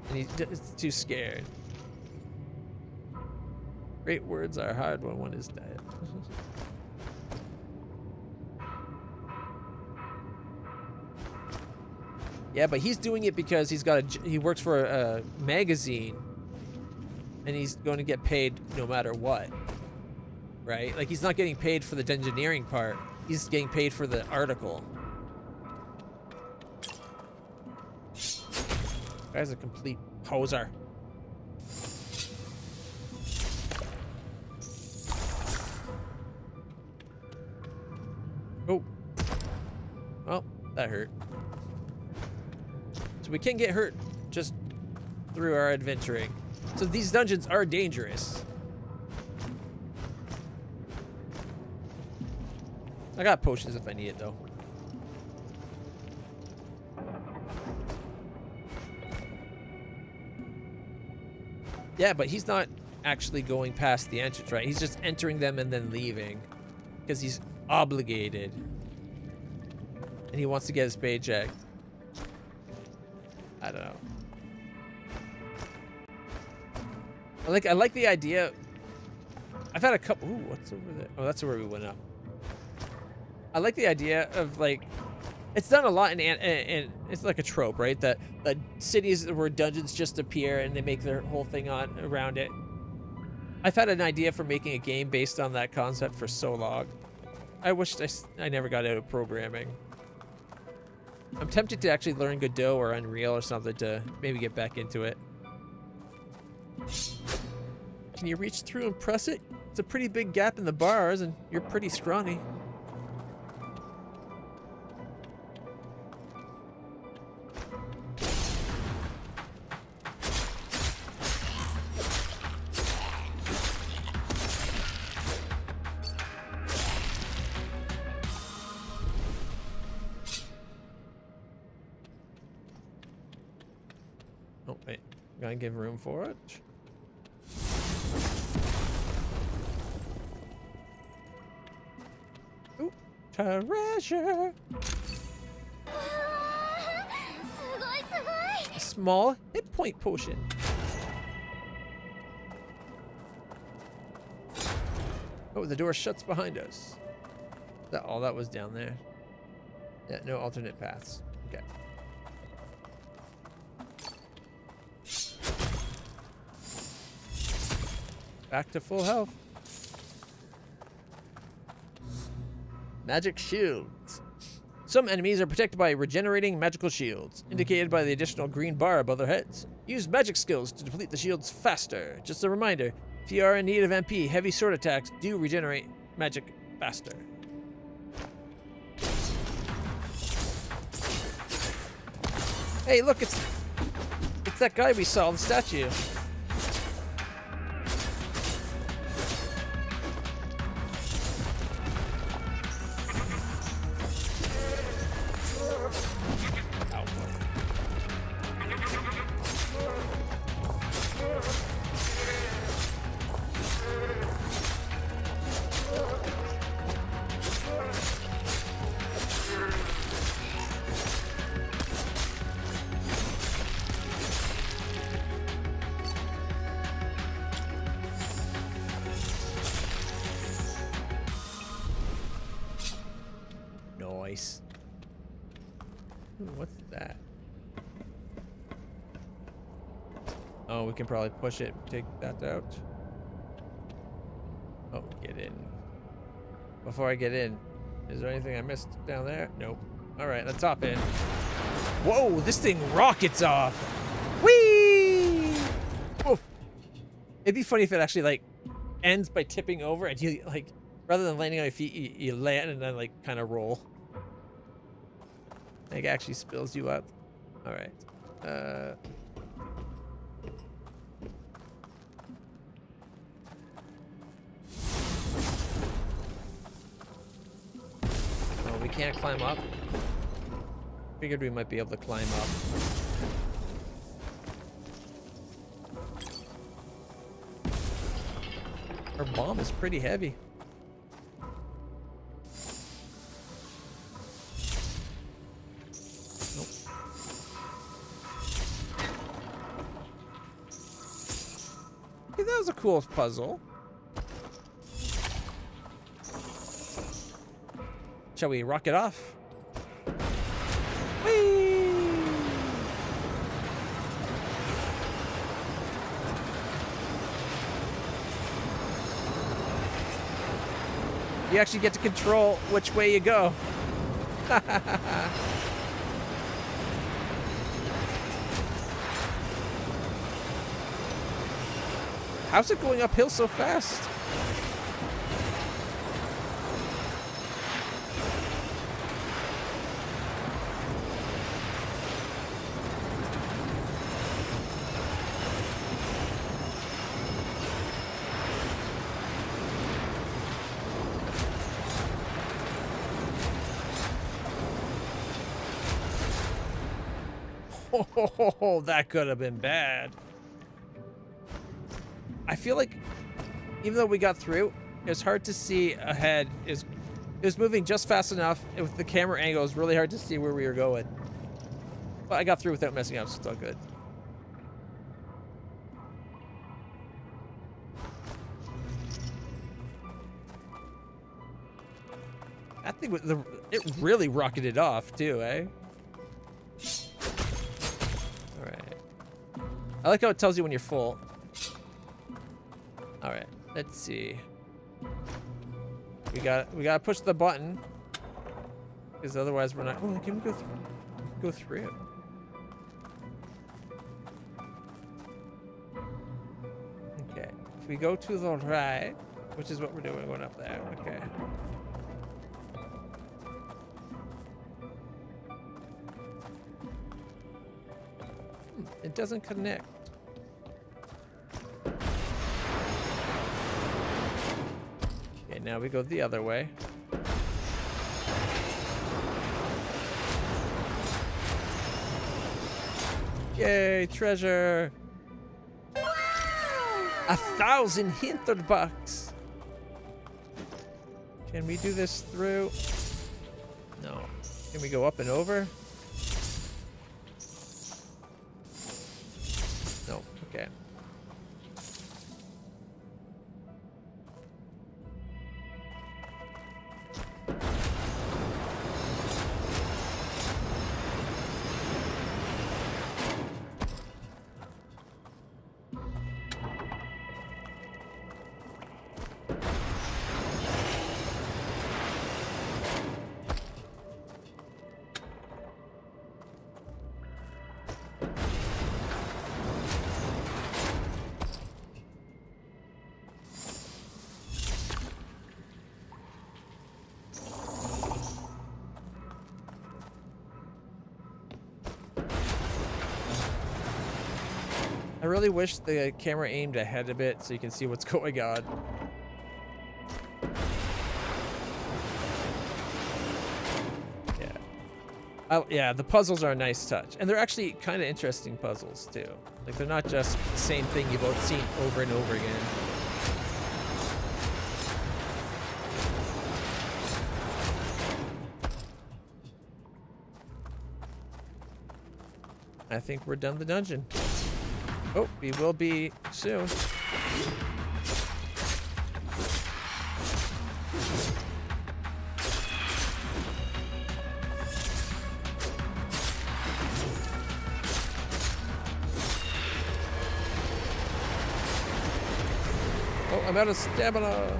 And he's too scared. Great words are hard when one is dead. Yeah, but he's doing it because he works for a magazine, and he's going to get paid no matter what, right? Like, he's not getting paid for the dungeoneering part. He's getting paid for the article. Guy's a complete poser. Oh. Well, that hurt. So we can get hurt just through our adventuring. So these dungeons are dangerous. I got potions if I need it, though. Yeah, but he's not actually going past the entrance, right? He's just entering them and then leaving. Because he's obligated. And he wants to get his paycheck. I don't know. I like the idea. I've had a couple. Ooh, what's over there? Oh, that's where we went up. I like the idea of, like, it's done a lot in it's like a trope, right? That cities where dungeons just appear and they make their whole thing around it. I've had an idea for making a game based on that concept for so long. I wish I never got out of programming. I'm tempted to actually learn Godot or Unreal or something to maybe get back into it. Can you reach through and press it? It's a pretty big gap in the bars, and you're pretty scrawny. Gotta give room for it. Ooh, treasure. A small hit point potion. Oh, the door shuts behind us. That all that was down there. Yeah, no alternate paths. Okay. Back to full health. Magic shields. Some enemies are protected by regenerating magical shields, indicated by the additional green bar above their heads. Use magic skills to deplete the shields faster. Just a reminder, if you are in need of MP, heavy sword attacks do regenerate magic faster. Hey, look, it's that guy we saw, the statue. Nice. Ooh, what's that? Oh, we can probably push it, take that out. Oh, get in. Before I get in, is there anything I missed down there? Nope. All right, let's hop in. Whoa, this thing rockets off. Whee! Oof. It'd be funny if it actually like ends by tipping over and you like, rather than landing on your feet, you land and then like kind of roll. Like actually spills you up. All right. Oh, we can't climb up. Figured we might be able to climb up. Our bomb is pretty heavy. That was a cool puzzle. Shall we rock it off? Whee! You actually get to control which way you go. How's it going uphill so fast? Oh, that could have been bad. I feel like even though we got through, it's hard to see ahead. It was moving just fast enough. With the camera angle, it was really hard to see where we were going. But I got through without messing up, so it's all good. I think it really rocketed off too, eh? All right. I like how it tells you when you're full. All right, let's see. We gotta push the button because otherwise we're not. Oh, can we go through? Okay, if we go to the right, which is what we're doing, going up there. Okay. It doesn't connect. Okay, now we go the other way. Yay, treasure! 1,000 Hinterbergs. Can we do this through? No. Can we go up and over? No. Okay. I really wish the camera aimed ahead a bit so you can see what's going on. Yeah. Oh, yeah, the puzzles are a nice touch. And they're actually kind of interesting puzzles, too. Like, they're not just the same thing you've both seen over and over again. I think we're done the dungeon. Oh, we will be soon. Oh, I'm out of stamina.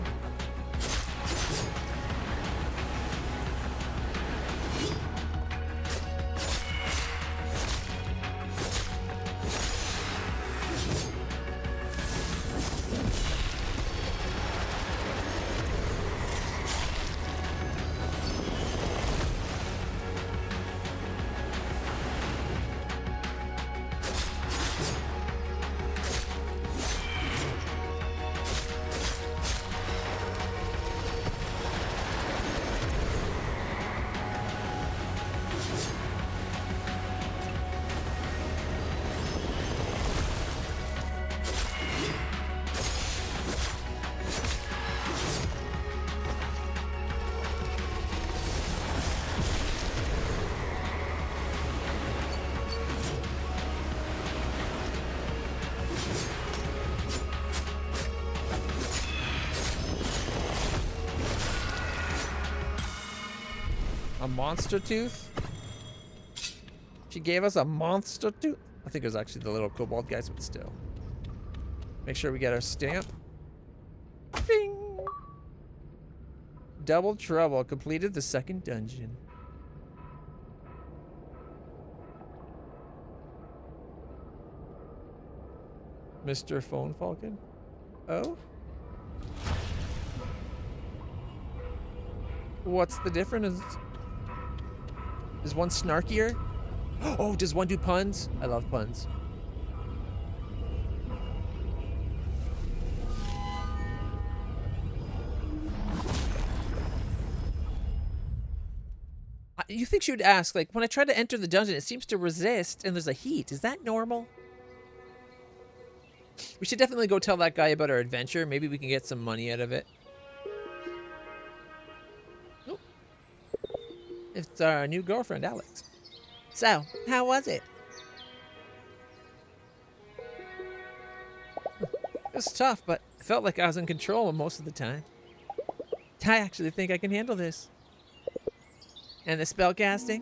A monster tooth? She gave us a monster tooth? I think it was actually the little kobold guys, but still. Make sure we get our stamp. Bing! Double trouble. Completed the second dungeon. Mr. Phone Falcon? Oh? What's the difference? Is one snarkier? Oh, does one do puns? I love puns. You think she would ask, like, when I try to enter the dungeon, it seems to resist and there's a heat. Is that normal? We should definitely go tell that guy about our adventure. Maybe we can get some money out of it. It's our new girlfriend, Alex. So, how was it? It was tough, but I felt like I was in control most of the time. I actually think I can handle this. And the spell casting?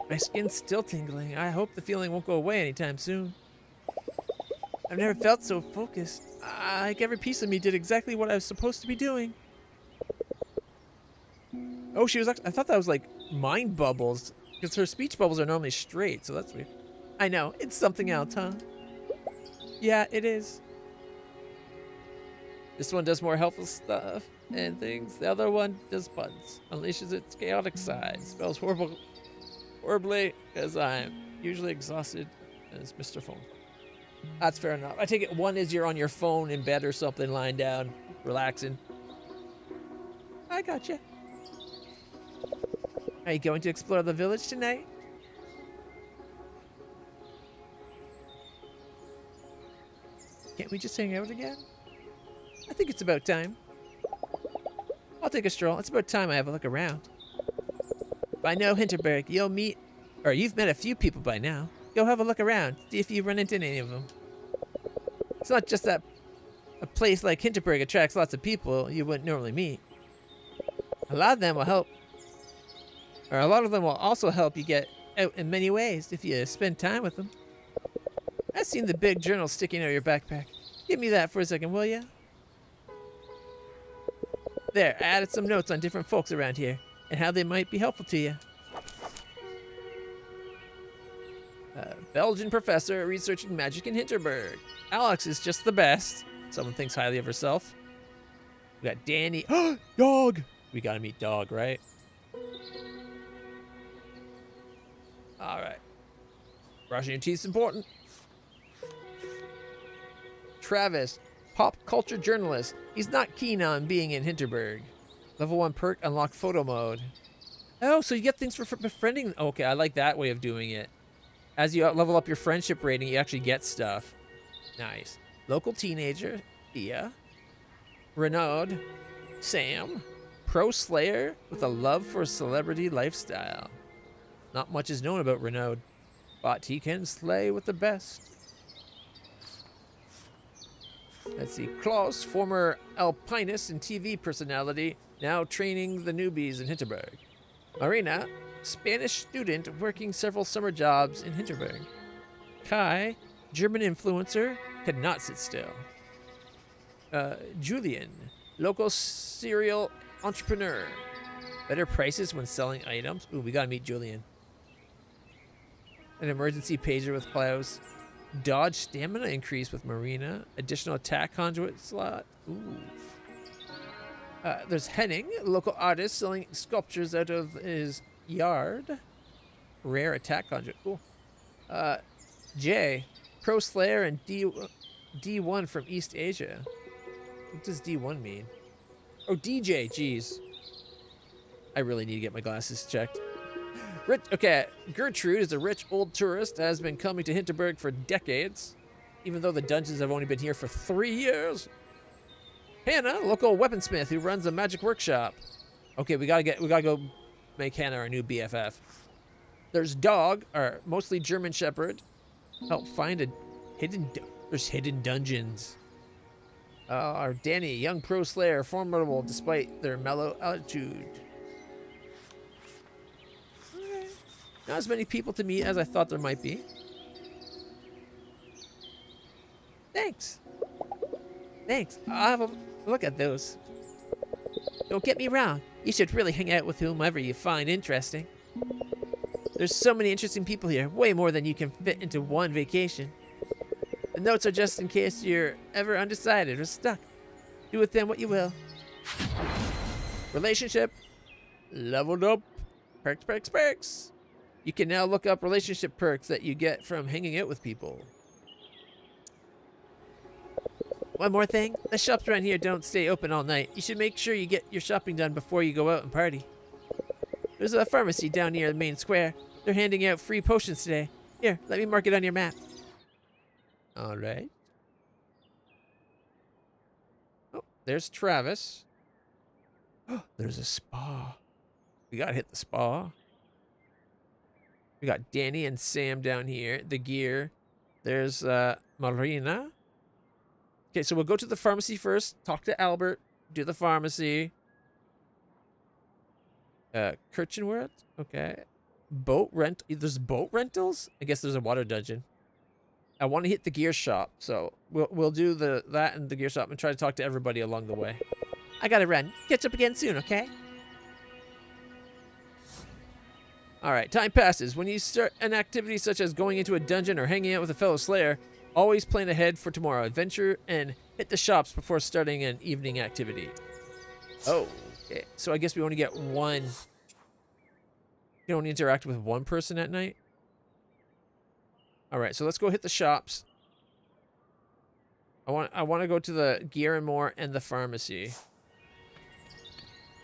My skin's still tingling. I hope the feeling won't go away anytime soon. I've never felt so focused. Like every piece of me did exactly what I was supposed to be doing. Oh, she was actually, I thought that was like mind bubbles, because her speech bubbles are normally straight, so that's weird. I know, it's something else, huh? Yeah, it is. This one does more helpful stuff and things. The other one does puns. Unleashes its chaotic side. Spells horribly, because I'm usually exhausted as Mr. Phone. That's fair enough. I take it one is you're on your phone in bed or something, lying down, relaxing. I gotcha. Are you going to explore the village tonight? Can't we just hang out again? I think it's about time. I'll take a stroll. It's about time I have a look around. By now, Hinterberg, you've met a few people by now. Go have a look around. See if you run into any of them. It's not just that a place like Hinterberg attracts lots of people you wouldn't normally meet. A lot of them will also help you get out in many ways if you spend time with them. I've seen the big journal sticking out of your backpack. Give me that for a second, will ya? There, I added some notes on different folks around here and how they might be helpful to you. Belgian professor researching magic in Hinterberg. Alex is just the best. Someone thinks highly of herself. We got Danny. Dog! We gotta meet Dog, right? Alright. Brushing your teeth's important. Travis, pop culture journalist. He's not keen on being in Hinterberg. Level 1 perk, unlock photo mode. Oh, so you get things for befriending. Okay, I like that way of doing it. As you level up your friendship rating, you actually get stuff. Nice. Local teenager, Thea. Renaud, Sam. Pro slayer with a love for celebrity lifestyle. Not much is known about Renaud, but he can slay with the best. Let's see. Klaus, former alpinist and TV personality, now training the newbies in Hinterberg. Marina, Spanish student working several summer jobs in Hinterberg. Kai, German influencer, cannot sit still. Julian, local serial entrepreneur. Better prices when selling items. Ooh, we gotta meet Julian. An emergency pager with Klaus. Dodge stamina increase with Marina. Additional attack conduit slot. Ooh. There's Henning, local artist selling sculptures out of his yard. Rare attack conduit. Cool. Jay, pro slayer and D1 from East Asia. What does D1 mean? Oh, DJ. Jeez. I really need to get my glasses checked. Okay, Gertrude is a rich old tourist that has been coming to Hinterberg for decades, even though the dungeons have only been here for 3 years. Hannah, local weaponsmith who runs a magic workshop. Okay, we gotta go make Hannah our new BFF. There's Dog, our mostly German shepherd. Help find there's hidden dungeons. Our Danny, young pro slayer, formidable despite their mellow attitude. Not as many people to meet as I thought there might be. Thanks. I'll have a look at those. Don't get me wrong. You should really hang out with whomever you find interesting. There's so many interesting people here, way more than you can fit into one vacation. The notes are just in case you're ever undecided or stuck. Do with them what you will. Relationship. Leveled up. Perks. You can now look up relationship perks that you get from hanging out with people. One more thing, the shops around here don't stay open all night. You should make sure you get your shopping done before you go out and party. There's a pharmacy down near the main square. They're handing out free potions today. Here, let me mark it on your map. All right. Oh, there's Travis. Oh, there's a spa. We gotta hit the spa. We got Danny and Sam down here. The gear. There's Marina. Okay, so we'll go to the pharmacy first. Talk to Albert. Do the pharmacy. Kirchenwert. Okay. Boat rent. There's boat rentals? I guess there's a water dungeon. I want to hit the gear shop, so we'll do that and the gear shop and try to talk to everybody along the way. I gotta run. Catch up again soon, okay? Alright, time passes. When you start an activity such as going into a dungeon or hanging out with a fellow slayer, always plan ahead for tomorrow. Adventure and hit the shops before starting an evening activity. Oh, okay. So I guess we only get one. You can only interact with one person at night? Alright, so let's go hit the shops. I want to go to the Gear and More and the pharmacy.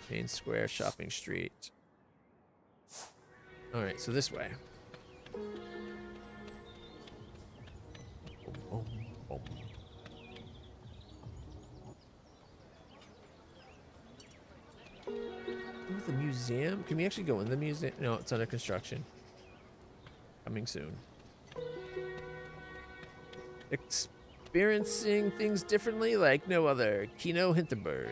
Main Square, Shopping Street. Alright, so this way. museum. Can we actually go in the museum? No, it's under construction. Coming soon. Experiencing things differently like no other. Kino Hinterberg.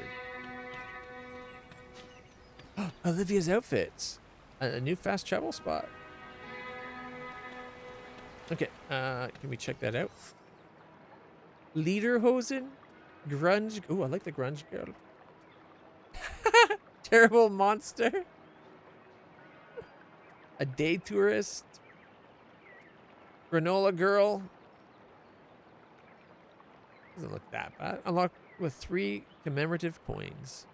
Olivia's outfits. A new fast travel spot. Okay, can we check that out? Lederhosen? Grunge. Ooh, I like the grunge girl. Terrible monster. A day tourist. Granola girl. Doesn't look that bad. Unlocked with 3 commemorative coins.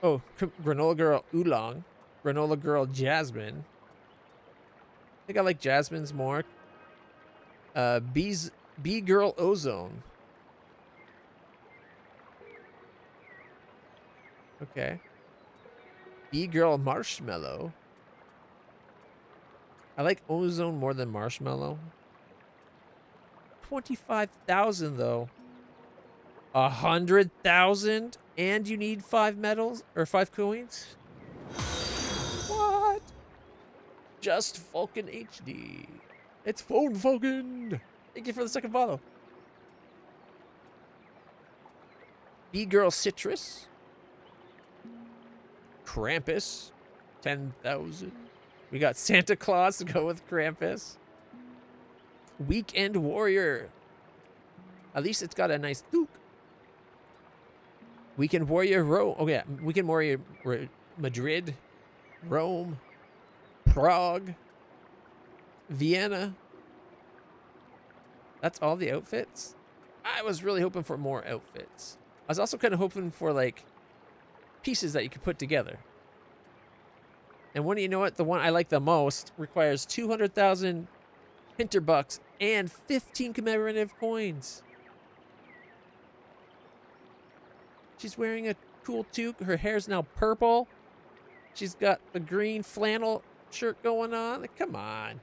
Oh, granola girl oolong. Granola girl jasmine. I think I like jasmines more. Bee girl ozone. Okay. Bee girl marshmallow. I like ozone more than marshmallow. 25,000 though. 100,000 and you need 5 medals or 5 coins? What? Just Vulcan HD. It's phone Vulcan. Thank you for the second follow. Bee girl citrus. Krampus. 10,000. We got Santa Claus to go with Krampus. Weekend warrior. At least it's got a nice look. Weekend warrior Rome. Oh yeah, weekend warrior Madrid, Rome, Prague, Vienna. That's all the outfits. I was really hoping for more outfits. I was also kind of hoping for like pieces that you could put together. And when you know what, the one I like the most requires 200,000 Hinterbucks and 15 commemorative coins. She's wearing a cool toque. Her hair's now purple. She's got the green flannel shirt going on. Like, come on.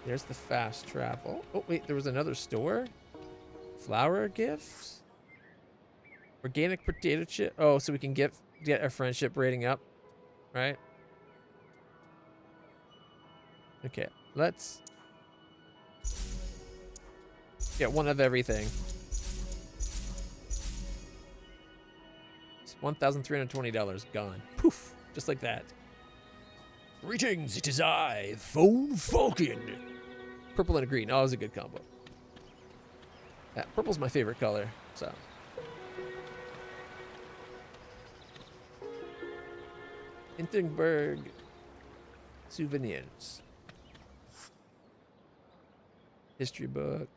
There's the fast travel. Oh, wait, there was another store? Flower gifts? Organic potato chip. Oh, so we can get our friendship rating up, right? Okay, let's get one of everything. It's $1,320 gone. Poof, just like that. Greetings, it is I, Phone Falcon. Purple and green. Oh, that was a good combo. Yeah, purple's my favorite color, so. Hinterberg souvenirs. History book.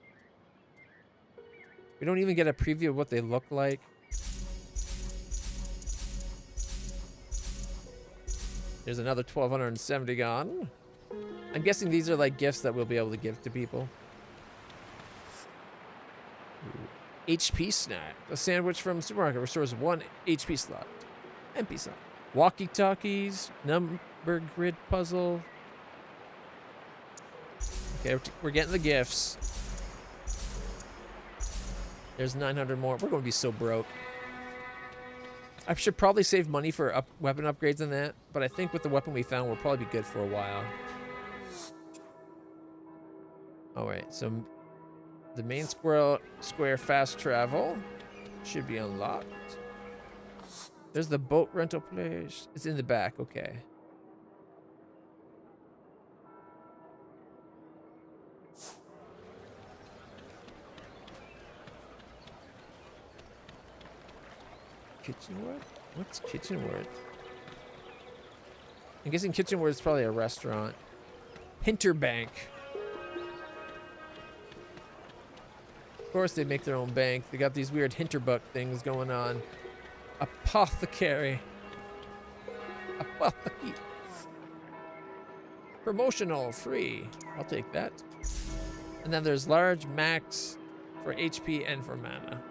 We don't even get a preview of what they look like. There's another 1,270 gone. I'm guessing these are like gifts that we'll be able to give to people. Ooh. HP snack. A sandwich from supermarket restores 1 HP slot. MP slot. Walkie-talkies. Number grid puzzle. Okay, we're getting the gifts. There's 900 more. We're going to be so broke. I should probably save money for weapon upgrades and that, but I think with the weapon we found, we'll probably be good for a while. All right, so the main square fast travel should be unlocked. There's the boat rental place. It's in the back, okay. Kitchenware? What's kitchenware? I'm guessing kitchenware is probably a restaurant. Hinterbank. Of course they make their own bank. They got these weird Hinterbuck things going on. Apothecary. Apothecary. Promotional, free. I'll take that. And then there's large max for HP and for mana.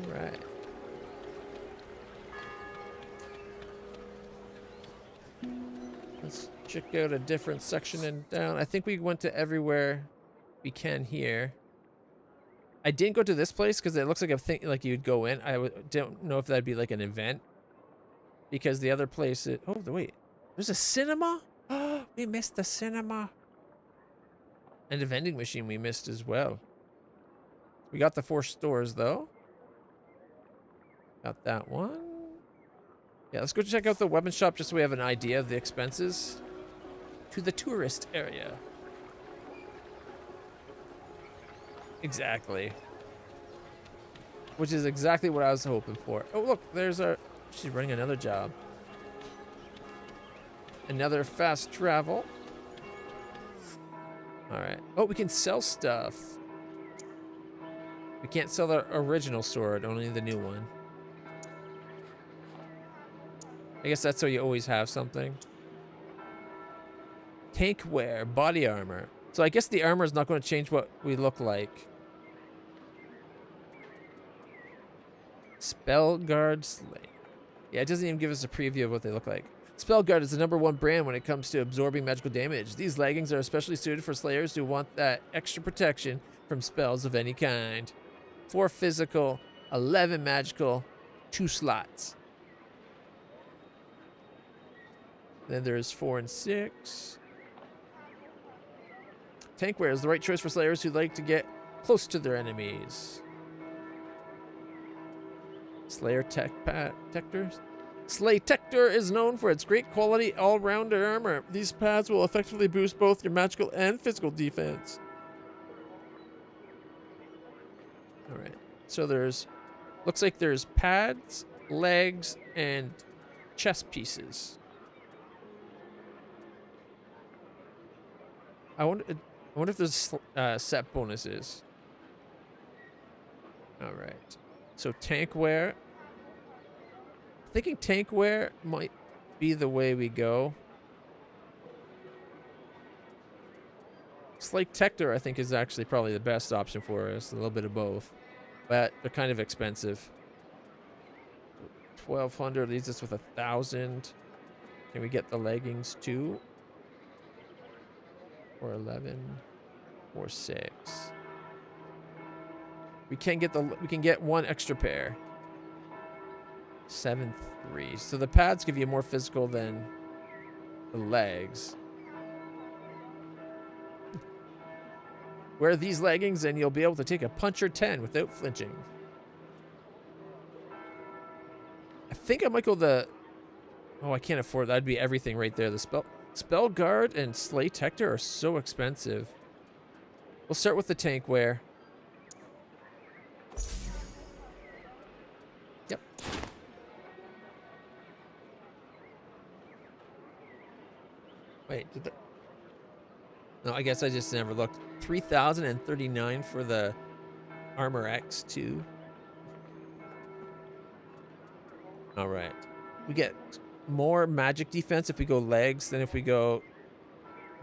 Alright. Let's check out a different section and down. I think we went to everywhere we can here. I didn't go to this place because it looks like a thing like you'd go in. Don't know if that'd be like an event. Because the other place... oh, wait. There's a cinema? Oh, we missed the cinema. And a vending machine we missed as well. We got the 4 stores, though. Got that one. Yeah, let's go check out the weapon shop just so we have an idea of the expenses. To the tourist area. Exactly. Which is exactly what I was hoping for. Oh, look, there's our... She's running another job. Another fast travel. Alright. Oh, we can sell stuff. We can't sell the original sword, only the new one. I guess that's how you always have something. Tank wear, body armor. So I guess the armor is not going to change what we look like. Spellguard Slate. Yeah, it doesn't even give us a preview of what they look like. Spellguard is the #1 brand when it comes to absorbing magical damage. These leggings are especially suited for slayers who want that extra protection from spells of any kind. 4 physical, 11 magical, 2 slots. Then there's 4 and 6. Tankwear is the right choice for slayers who like to get close to their enemies. Slayer Tectors? Slaytector is known for its great quality all-rounder armor. These pads will effectively boost both your magical and physical defense. Alright, so looks like there's pads, legs, and chest pieces. I wonder if there's set bonuses. Alright, so tankware. Thinking tankware might be the way we go. Slaytector, I think, is actually probably the best option for us. A little bit of both. But they're kind of expensive. 1,200 leaves us with 1,000. Can we get the leggings too? Or 11. Or 6. We can get 1 extra pair. 7-3. So the pads give you more physical than the legs. Wear these leggings and you'll be able to take a punch or 10 without flinching. I think I might go the... Oh, I can't afford that. That'd be everything right there. The Spellguard and Slaytector are so expensive. We'll start with the tankware. Yep. Wait, did that... No, I guess I just never looked. 3,039 for the Armor X2. All right. We get more magic defense if we go legs than if we go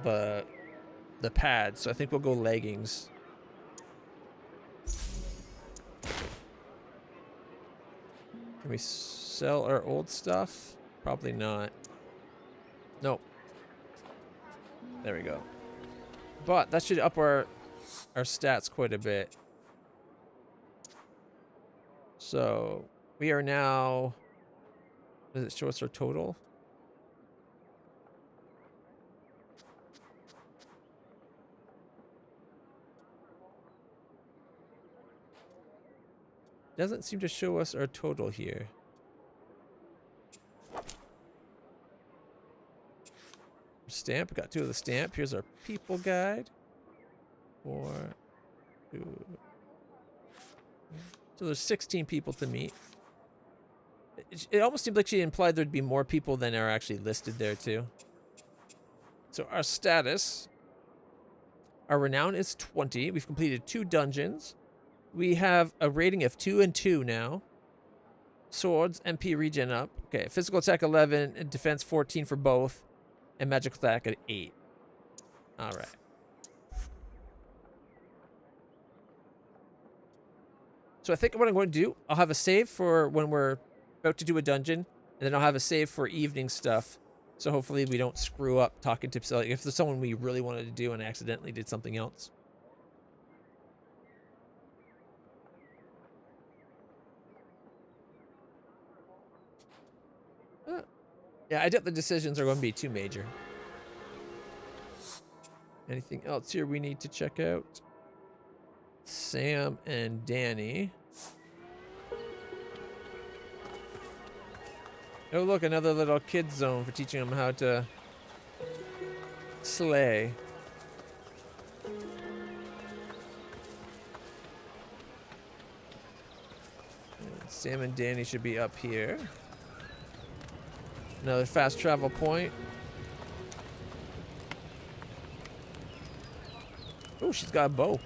the pads. So I think we'll go leggings. Can we sell our old stuff? Probably not. Nope. There we go. But that should up our stats quite a bit. So we are now... Does it show us our total? Doesn't seem to show us our total here. Stamp, got 2 of the stamp. Here's our people guide. 4, 2. So there's 16 people to meet. It almost seemed like she implied there'd be more people than are actually listed there too. So our status. Our renown is 20. We've completed 2 dungeons. We have a rating of 2 and 2 now. Swords, MP regen up. Okay, physical attack 11 and defense 14 for both. And magical attack at 8. Alright. So I think what I'm going to do, I'll have a save for when we're about to do a dungeon. And then I'll have a save for evening stuff. So hopefully we don't screw up talking to like, if there's someone we really wanted to do and accidentally did something else. Yeah, I doubt the decisions are going to be too major. Anything else here we need to check out? Sam and Danny. Oh, look, another little kid zone for teaching them how to slay. Sam and Danny should be up here. Another fast travel point. Oh, she's got a bow.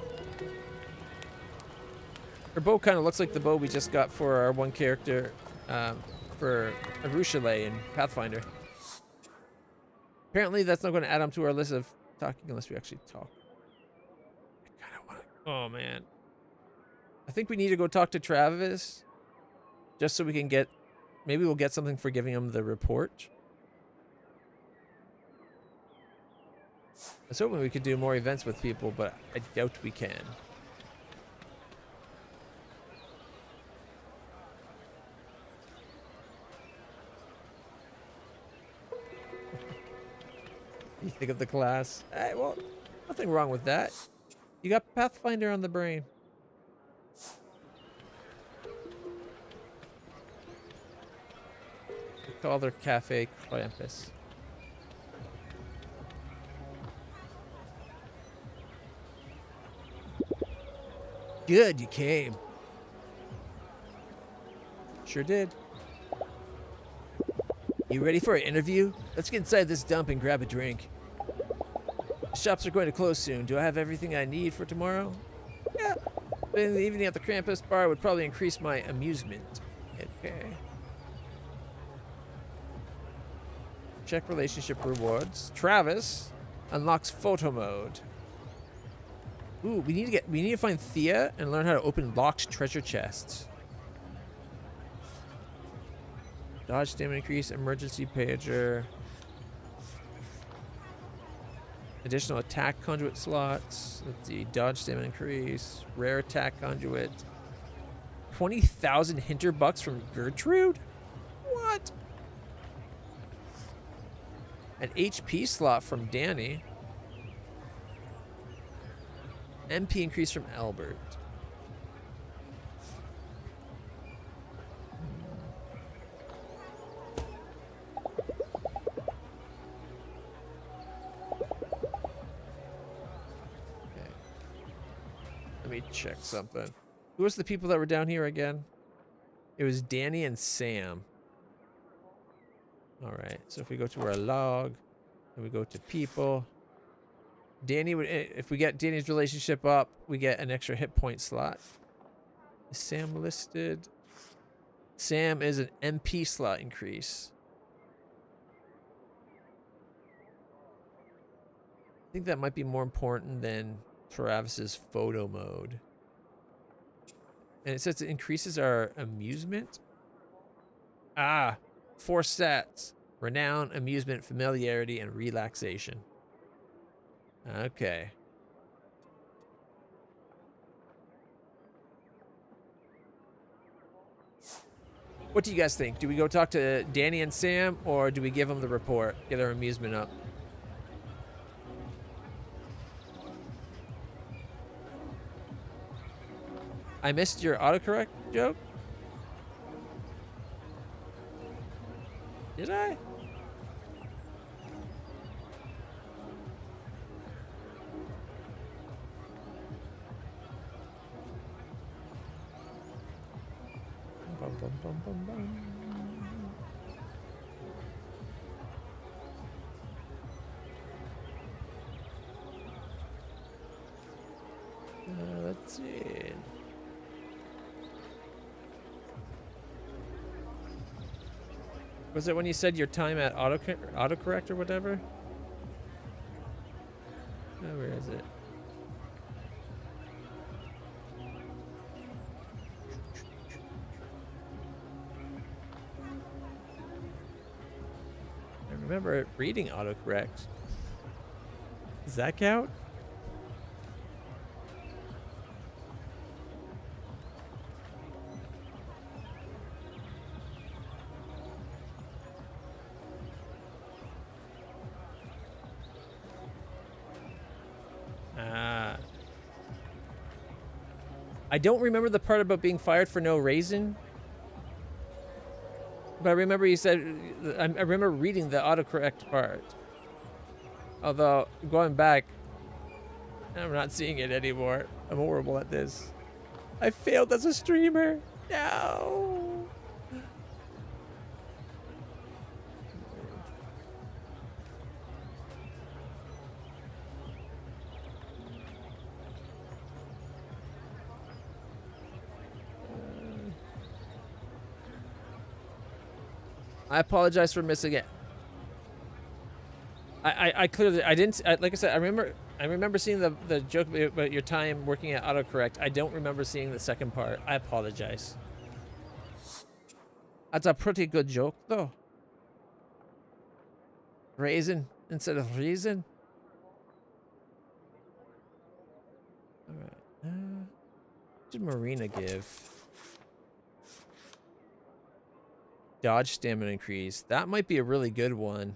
Her bow kind of looks like the bow we just got for our one character for Arushale in Pathfinder. Apparently that's not going to add on to our list of talking unless we actually talk. I kind of want to... Oh, man. I think we need to go talk to Travis just so we can get... Maybe we'll get something for giving him the report. I was hoping we could do more events with people, but I doubt we can. You think of the class? Well, nothing wrong with that. You got Pathfinder on the brain. We call their Cafe Krampus. Good, you came. Sure did. You ready for an interview? Let's get inside this dump and grab a drink. The shops are going to close soon. Do I have everything I need for tomorrow? Yeah. But in the evening at the Krampus bar would probably increase my amusement. Okay. Check relationship rewards. Travis unlocks photo mode. Ooh, we need to find Thea and learn how to open locked treasure chests. Dodge stamina increase, emergency pager. Additional attack conduit slots. Let's see, dodge stamina increase, rare attack conduit. 20,000 Hinterbucks from Gertrude? What? An HP slot from Danny. MP increase from Albert. Okay. Let me check something. Who was the people that were down here again? It was Danny and Sam. All right. So if we go to our log and we go to people, Danny would, if we get Danny's relationship up, we get an extra hit point slot. Is Sam listed? Sam is an MP slot increase. I think that might be more important than Travis's photo mode. And it says it increases our amusement. Ah, 4 stats. Renown, amusement, familiarity, and relaxation. Okay. What do you guys think? Do we go talk to Danny and Sam, or do we give them the report? Get our amusement up. I missed your autocorrect joke? Did I? Bum, bum, bum, bum, bum. Let's see. Was it when you said your time at autocorrect or whatever? Oh, where is it? remember reading autocorrect. Does that count? I don't remember the part about being fired for no reason. But I remember you said, I remember reading the autocorrect part. Although, going back, I'm not seeing it anymore. I'm horrible at this. I failed as a streamer. No. I apologize for missing it. I clearly didn't like I said I remember seeing the joke about your time working at autocorrect. I don't remember seeing the second part. I apologize. That's a pretty good joke though. Raisin instead of reason. All right. What did Marina give? Dodge stamina increase. That might be a really good one.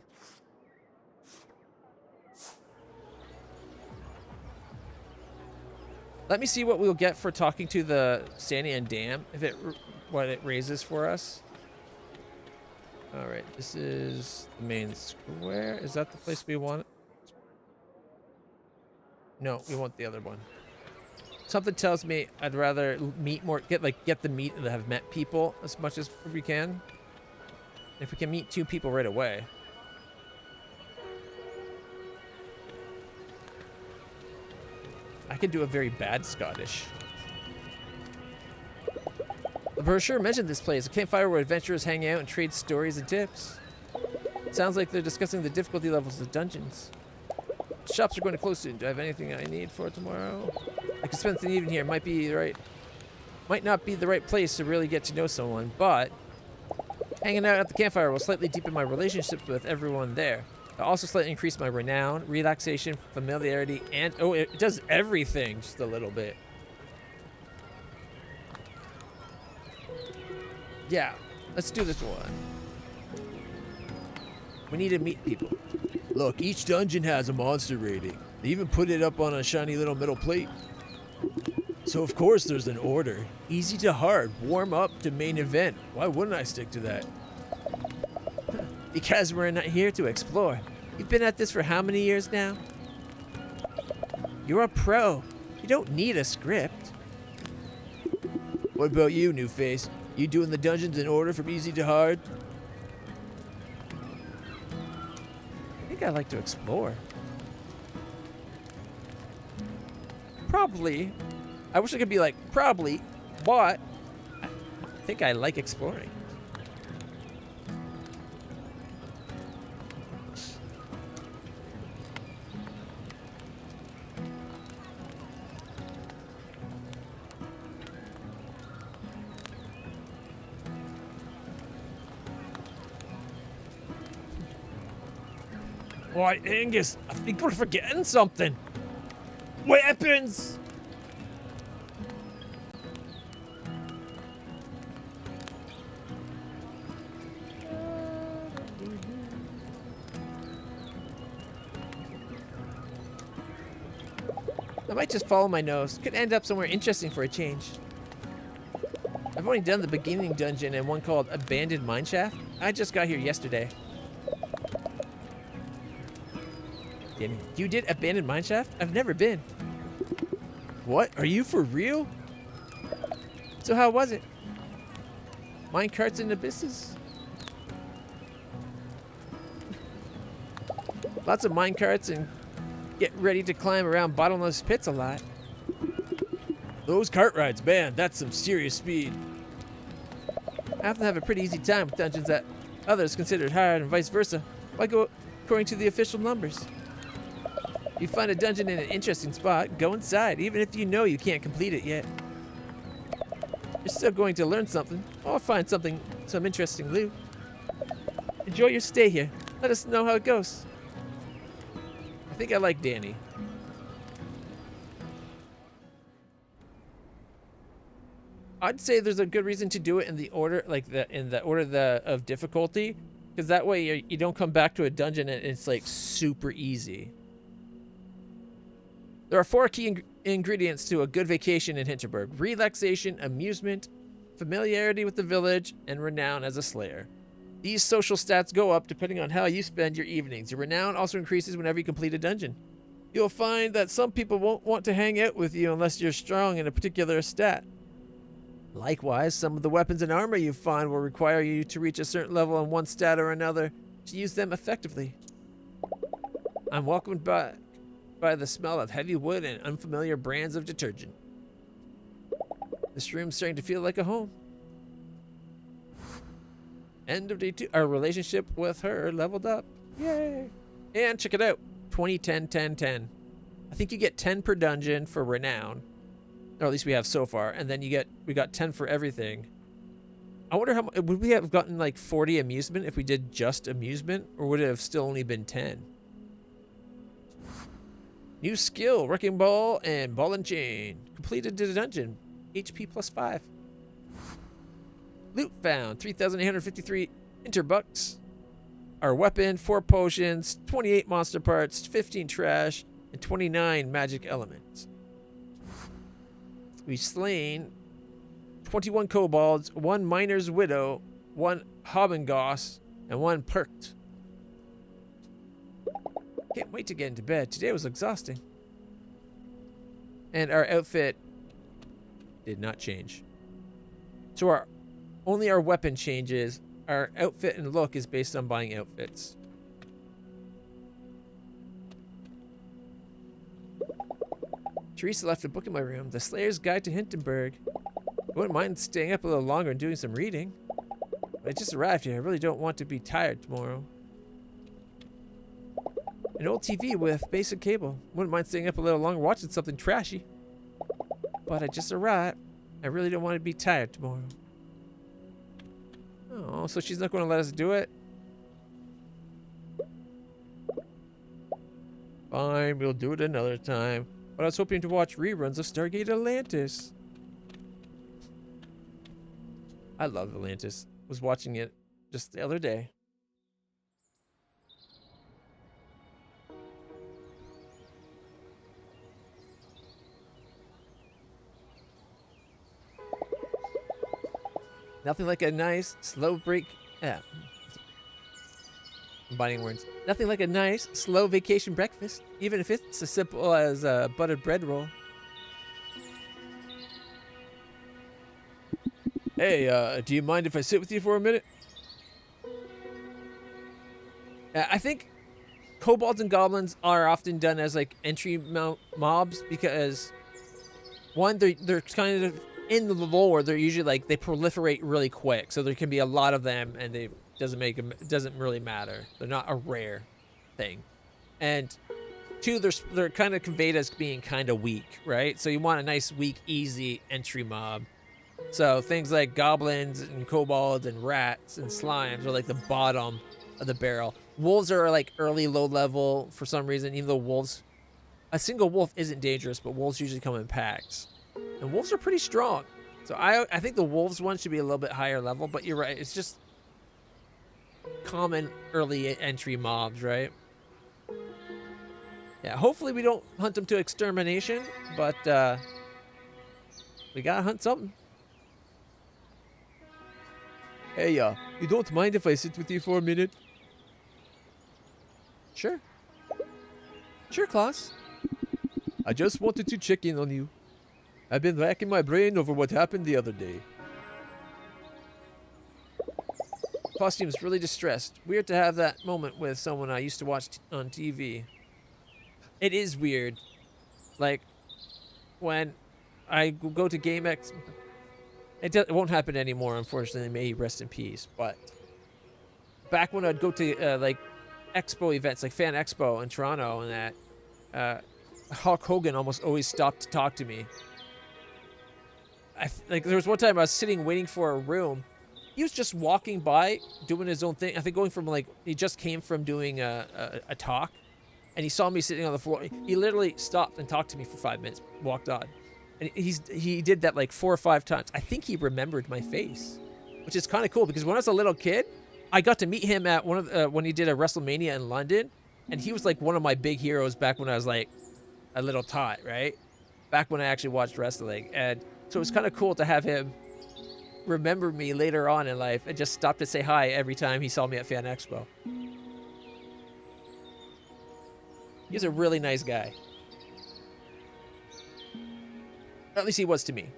Let me see what we'll get for talking to the Sandyan Dam, what it raises for us. All right, this is the main square. Is that the place we want? No, we want the other one. Something tells me I'd rather meet more, get the meet and have met people as much as we can. If we can meet 2 people right away. I can do a very bad Scottish. The brochure mentioned this place, a campfire where adventurers hang out and trade stories and tips. It sounds like they're discussing the difficulty levels of dungeons. Shops are going to close soon. Do I have anything I need for tomorrow? I can spend the evening here. Might not be the right place to really get to know someone, but hanging out at the campfire will slightly deepen my relationships with everyone there. It'll also slightly increase my renown, relaxation, familiarity, and oh, it does everything just a little bit. Yeah, let's do this one. We need to meet people. Look, each dungeon has a monster rating. They even put it up on a shiny little metal plate. So of course there's an order. Easy to hard, warm up to main event. Why wouldn't I stick to that? Because we're not here to explore. You've been at this for how many years now? You're a pro. You don't need a script. What about you, new face? You doing the dungeons in order from easy to hard? I think I like to explore. Probably. I wish I could be like, probably, but I think I like exploring. Why, Angus, I think we're forgetting something. Weapons! I might just follow my nose. Could end up somewhere interesting for a change. I've only done the beginning dungeon and one called Abandoned Mineshaft. I just got here yesterday. You did Abandoned Mineshaft? I've never been. What? Are you for real? So how was it? Minecarts and abysses? Lots of minecarts and get ready to climb around bottomless pits a lot. Those cart rides, man, that's some serious speed. I often have a pretty easy time with dungeons that others considered hard and vice versa. Why go according to the official numbers? If you find a dungeon in an interesting spot, go inside, even if you know you can't complete it yet. You're still going to learn something, or find some interesting loot. Enjoy your stay here. Let us know how it goes. I think I like Danny. I'd say there's a good reason to do it in the order, of difficulty, because that way you don't come back to a dungeon and it's like super easy. There are 4 key ingredients to a good vacation in Hinterberg: relaxation, amusement, familiarity with the village, and renown as a slayer. These social stats go up depending on how you spend your evenings. Your renown also increases whenever you complete a dungeon. You'll find that some people won't want to hang out with you unless you're strong in a particular stat. Likewise, some of the weapons and armor you find will require you to reach a certain level in one stat or another to use them effectively. I'm welcomed by the smell of heavy wood and unfamiliar brands of detergent. This room's starting to feel like a home. End of day 2. Our relationship with her leveled up. Yay! And check it out. 20, 10, 10, 10. I think you get 10 per dungeon for renown. Or at least we have so far. And then we got 10 for everything. I wonder would we have gotten like 40 amusement if we did just amusement? Or would it have still only been 10? New skill, Wrecking Ball and Ball and Chain. Completed the dungeon. HP plus 5. Loot found, 3,853 interbucks. Our weapon, 4 potions, 28 monster parts, 15 trash, and 29 magic elements. We've slain 21 kobolds, 1 miner's widow, 1 Hobbengoss, and 1 perked. Can't wait to get into bed. Today was exhausting. And our outfit did not change. So only our weapon changes. Our outfit and look is based on buying outfits. Teresa left a book in my room, The Slayer's Guide to Hinterberg. I wouldn't mind staying up a little longer and doing some reading. But I just arrived here. I really don't want to be tired tomorrow. An old TV with basic cable. Wouldn't mind staying up a little longer watching something trashy. But I just arrived. I really don't want to be tired tomorrow. Oh, so she's not going to let us do it? Fine, we'll do it another time. But I was hoping to watch reruns of Stargate Atlantis. I love Atlantis. Was watching it just the other day. Nothing like a nice slow break. Combining words. Nothing like a nice slow vacation breakfast, even if it's as simple as a buttered bread roll. Hey, do you mind if I sit with you for a minute? I think kobolds and goblins are often done as like entry mobs because one, they're kind of in the lore. They're usually like they proliferate really quick, so there can be a lot of them, and it doesn't really matter. They're not a rare thing. And two, they're kind of conveyed as being kind of weak, right? So you want a nice, weak, easy entry mob. So things like goblins and kobolds and rats and slimes are like the bottom of the barrel. Wolves are like early low level for some reason, even though a single wolf isn't dangerous, but wolves usually come in packs. And wolves are pretty strong. So I think the wolves one should be a little bit higher level, but you're right. It's just common early entry mobs, right? Yeah, hopefully we don't hunt them to extermination, but we gotta hunt something. Hey, you don't mind if I sit with you for a minute? Sure. Sure, Klaus. I just wanted to check in on you. I've been racking my brain over what happened the other day. Klaus seems really distressed. Weird to have that moment with someone I used to watch on TV. It is weird. Like, when I go to GameX... It won't happen anymore, unfortunately. May he rest in peace. But back when I'd go to like expo events, like Fan Expo in Toronto, and that Hulk Hogan almost always stopped to talk to me. Like there was one time I was sitting waiting for a room, he was just walking by, doing his own thing. I think going from like, he just came from doing a talk, and he saw me sitting on the floor. He literally stopped and talked to me for 5 minutes, walked on. And he did that like 4 or 5 times. I think he remembered my face, which is kind of cool because when I was a little kid, I got to meet him at one of when he did a WrestleMania in London, and he was like one of my big heroes back when I was like a little tot, right? Back when I actually watched wrestling. And so it was kind of cool to have him remember me later on in life and just stop to say hi every time he saw me at Fan Expo. He's a really nice guy. Or at least he was to me.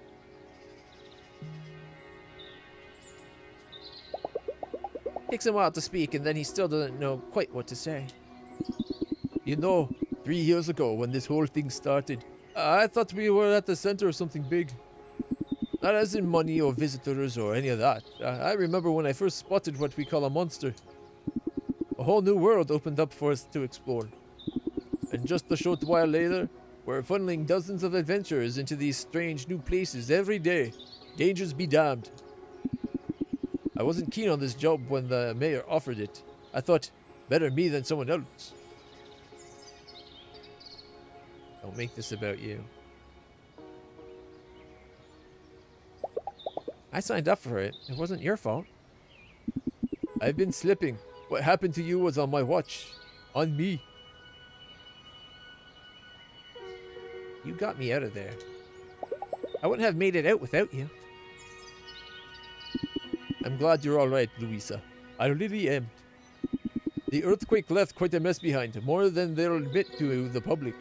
Takes him a while to speak, and then he still doesn't know quite what to say. You know, 3 years ago when this whole thing started, I thought we were at the center of something big. Not as in money or visitors or any of that. I remember when I first spotted what we call a monster. A whole new world opened up for us to explore. And just a short while later, we're funneling dozens of adventurers into these strange new places every day. Dangers be damned. I wasn't keen on this job when the mayor offered it. I thought, better me than someone else. Don't make this about you. I signed up for it. It wasn't your fault. I've been slipping. What happened to you was on my watch. On me. You got me out of there. I wouldn't have made it out without you. I'm glad you're alright, Louisa. I really am. The earthquake left quite a mess behind, more than they'll admit to the public.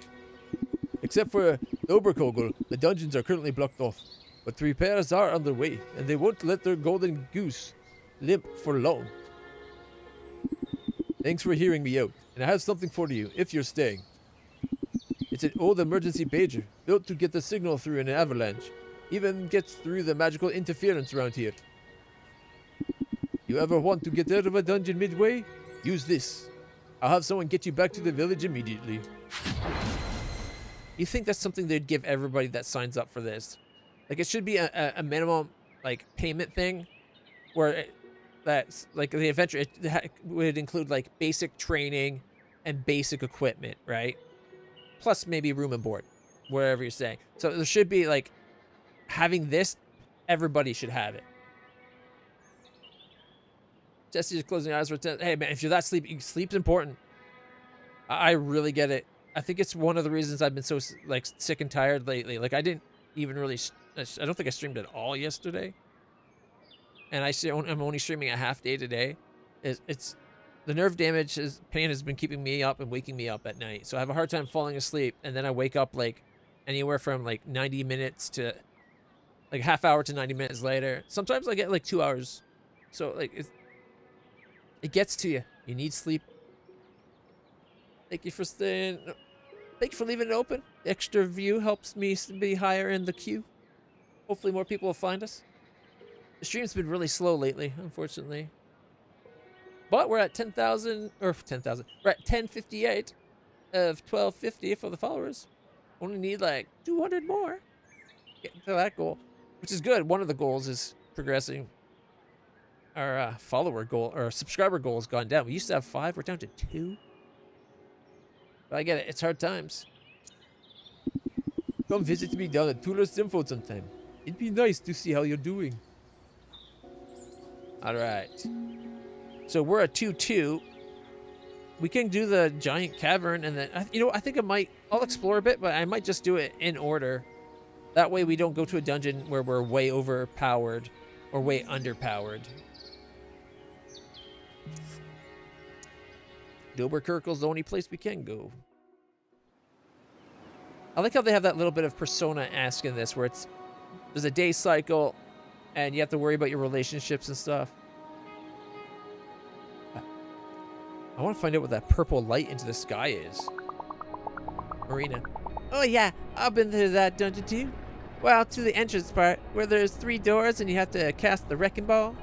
Except for Oberkogel, the dungeons are currently blocked off. But the repairs are underway, and they won't let their golden goose limp for long. Thanks for hearing me out, and I have something for you, if you're staying. It's an old emergency pager, built to get the signal through in an avalanche. Even gets through the magical interference around here. You ever want to get out of a dungeon midway? Use this. I'll have someone get you back to the village immediately. You think that's something they'd give everybody that signs up for this? Like, it should be a minimum, like, payment thing where that's, like, the adventure would include, like, basic training and basic equipment, right? Plus maybe room and board, wherever you're staying. So there should be, like, having this, everybody should have it. Jesse's closing eyes for 10. Hey, man, if you're that sleepy, sleep's important. I really get it. I think it's one of the reasons I've been so, like, sick and tired lately. Like, I didn't even really, I don't think I streamed at all yesterday. And I'm only streaming a half day today. It's the nerve damage, pain has been keeping me up and waking me up at night. So I have a hard time falling asleep. And then I wake up, like, anywhere from, like, 90 minutes to, like, half hour to 90 minutes later. Sometimes I get, like, 2 hours. So, like, it gets to you. You need sleep. Thank you for staying. Thank you for leaving it open. The extra view helps me be higher in the queue. Hopefully more people will find us. The stream's been really slow lately, unfortunately. But we're at 10,000, or 10,000. We're at 1058 of 1250 for the followers. Only need like 200 more. Get to that goal, which is good. One of the goals is progressing. Our follower goal, or subscriber goal has gone down. We used to have 5, we're down to 2. But I get it, it's hard times. Come visit me down at Tuller Info sometime. It'd be nice to see how you're doing. Alright. So we're at 2-2. We can do the giant cavern, and then, you know, I think I'll explore a bit, but I might just do it in order. That way we don't go to a dungeon where we're way overpowered or way underpowered. Doberkirkel's the only place we can go. I like how they have that little bit of Persona-esque in this, where there's a day cycle, and you have to worry about your relationships and stuff. I want to find out what that purple light into the sky is. Marina. Oh yeah, I've been to that dungeon too. Well, to the entrance part, where there's 3 doors and you have to cast the wrecking ball.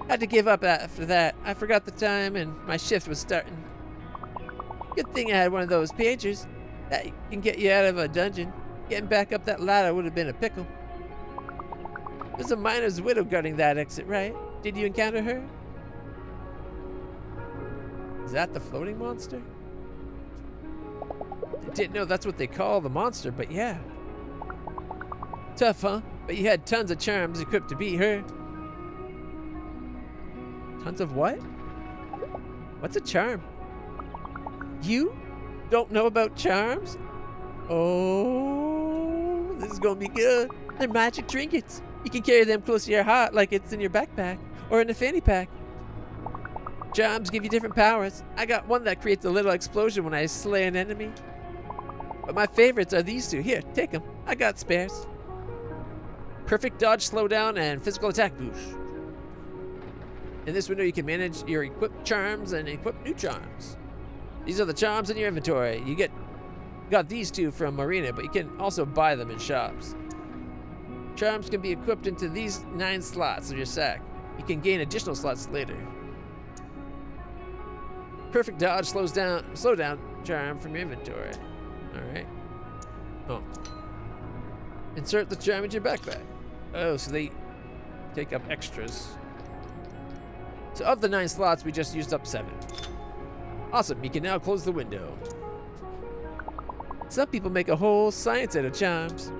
Had to give up after that. I forgot the time and my shift was starting. Good thing I had one of those pagers that can get you out of a dungeon. Getting back up that ladder would have been a pickle. There's a miner's widow guarding that exit, right? Did you encounter her? Is that the floating monster? I didn't know that's what they call the monster, but yeah. Tough, huh? But you had tons of charms equipped to beat her. Tons of what? What's a charm? You don't know about charms? Oh, this is gonna be good. They're magic trinkets. You can carry them close to your heart like it's in your backpack or in a fanny pack. Charms give you different powers. I got one that creates a little explosion when I slay an enemy. But my favorites are these two. Here, take them. I got spares. Perfect dodge, slowdown, and physical attack boost. In this window, you can manage your equipped charms and equip new charms. These are the charms in your inventory. You got these two from Marina, but you can also buy them in shops. Charms can be equipped into these 9 slots of your sack. You can gain additional slots later. Perfect dodge slowdown charm from your inventory. Alright. Oh. Insert the charm into your backpack. Oh, so they take up extras. So of the 9 slots, we just used up 7. Awesome, you can now close the window. Some people make a whole science out of charms.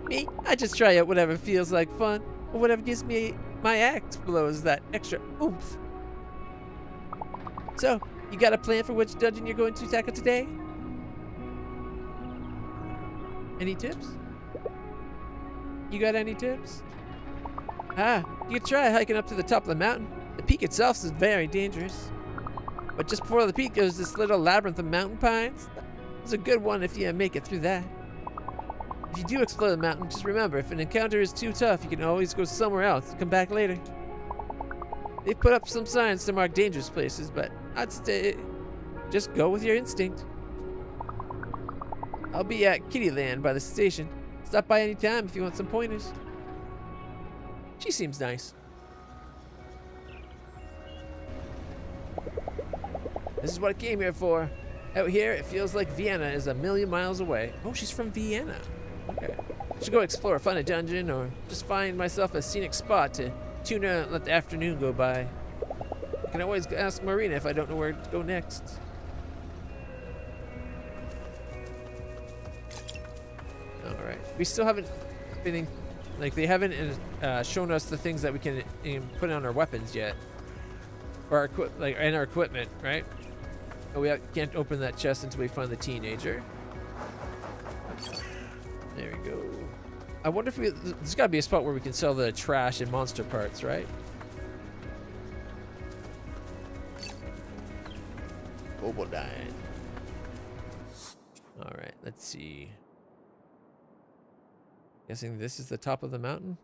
Me, I just try out whatever feels like fun, or whatever gives me my axe blows that extra oomph. So, you got a plan for which dungeon you're going to tackle today? Any tips? You got any tips? You could try hiking up to the top of the mountain. The peak itself is very dangerous. But just before the peak goes this little labyrinth of mountain pines. It's a good one if you make it through that. If you do explore the mountain, just remember, if an encounter is too tough, you can always go somewhere else and come back later. They've put up some signs to mark dangerous places, but I'd say just go with your instinct. I'll be at Kittyland by the station. Stop by any time if you want some pointers. She seems nice. This is what I came here for. Out here, it feels like Vienna is a million miles away. Oh, she's from Vienna. Okay. Should go explore, find a dungeon, or just find myself a scenic spot to tune out and let the afternoon go by. I can always ask Marina if I don't know where to go next. Alright. We still haven't been they haven't shown us the things that we can put on our weapons yet. Or our equipment, right? Oh, we can't open that chest until we find the teenager. There we go. I wonder if there's got to be a spot where we can sell the trash and monster parts, right? Obodine. All right, let's see. Guessing this is the top of the mountain.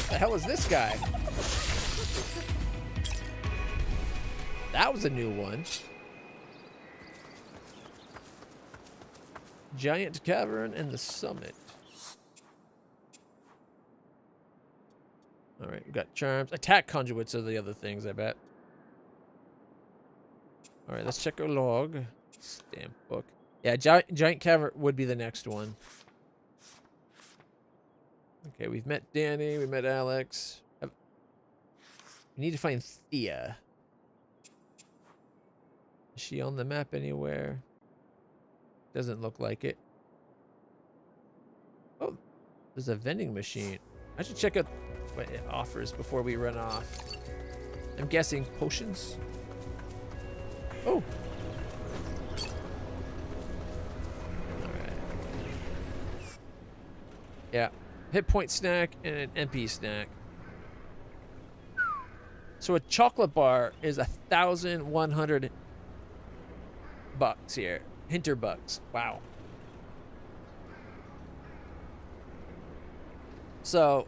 The hell is this guy? That was a new one. Giant Cavern and the Summit. All right, we got charms. Attack conduits are the other things, I bet. All right, let's check our log. Stamp book. Yeah, Giant Cavern would be the next one. Okay, we've met Danny, we met Alex. We need to find Thea. Is she on the map anywhere? Doesn't look like it. Oh, there's a vending machine. I should check out what it offers before we run off. I'm guessing potions. Oh. Alright. Yeah. Hit point snack and an MP snack. So a chocolate bar is 1,100 bucks here. Hinterbucks. Wow. So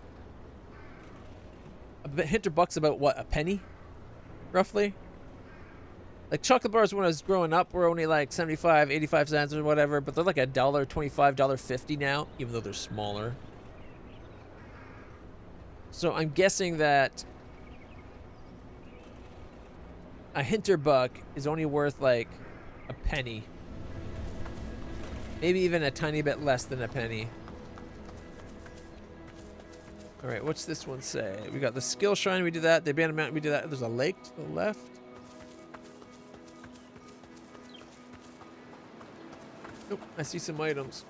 a Hinterbucks about what? A penny? Roughly? Like chocolate bars when I was growing up were only like 75, 85 cents or whatever, but they're like $1.25, $1.50 now, even though they're smaller. So I'm guessing that a Hinterbuck is only worth like a penny. Maybe even a tiny bit less than a penny. All right, what's this one say? We got the skill shrine, we do that. The abandoned mountain, we do that. There's a lake to the left. Nope, I see some items.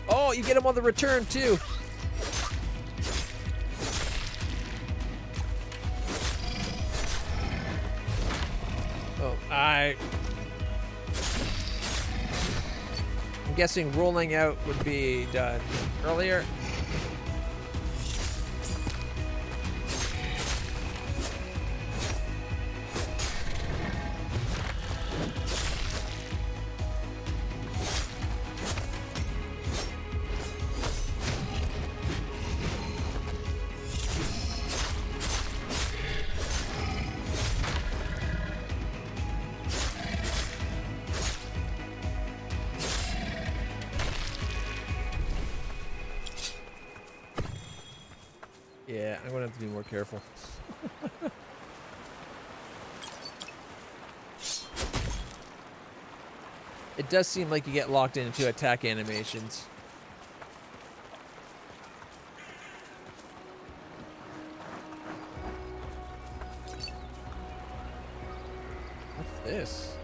Oh, you get them on the return too. Oh, I'm guessing rolling out would be done earlier. Yeah, I'm gonna have to be more careful. It does seem like you get locked into attack animations. What's this?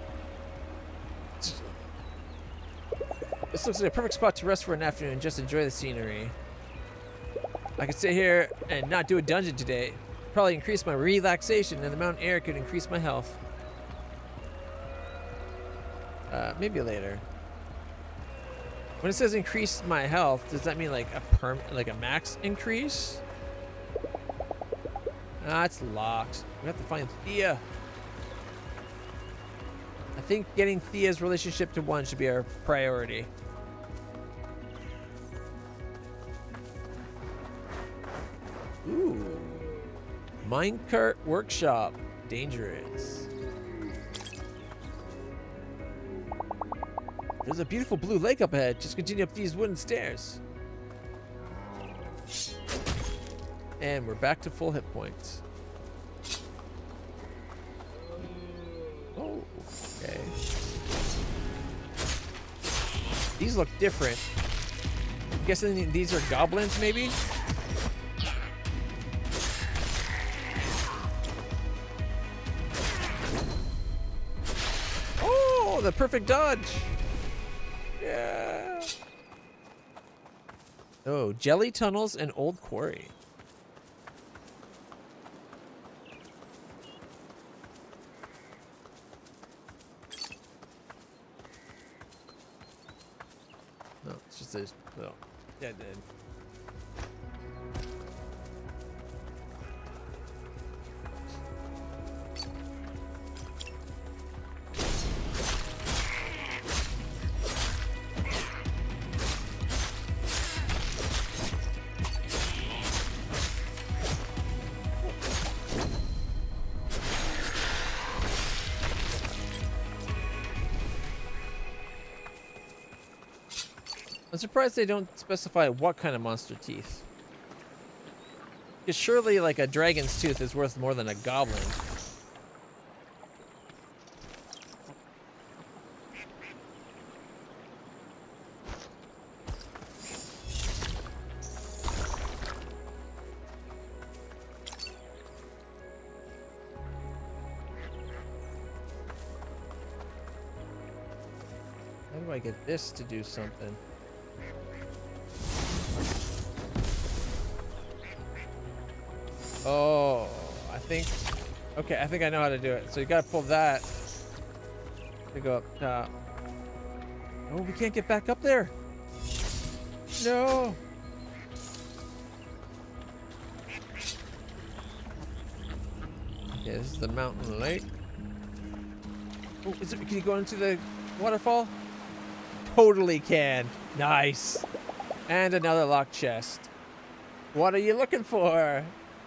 This looks like a perfect spot to rest for an afternoon and just enjoy the scenery. I could sit here and not do a dungeon today. Probably increase my relaxation, and the mountain air could increase my health. Maybe later. When it says increase my health, does that mean like a max increase? Ah, it's locked. We have to find Thea. I think getting Thea's relationship to 1 should be our priority. Ooh. Minecart workshop. Dangerous. There's a beautiful blue lake up ahead. Just continue up these wooden stairs. And we're back to full hit points. Oh, okay. These look different. I'm guessing these are goblins, maybe? Oh, the perfect dodge. Yeah. Oh, jelly tunnels and old quarry. No, it's just this. No. Yeah, it did. I'm surprised they don't specify what kind of monster teeth. Because surely, like, a dragon's tooth is worth more than a goblin. How do I get this to do something? Oh, I think I know how to do it. So you gotta pull that to go up top. Oh, we can't get back up there. No. Okay, this is the mountain lake. Oh, can you go into the waterfall? Totally can. Nice. And another locked chest. What are you looking for?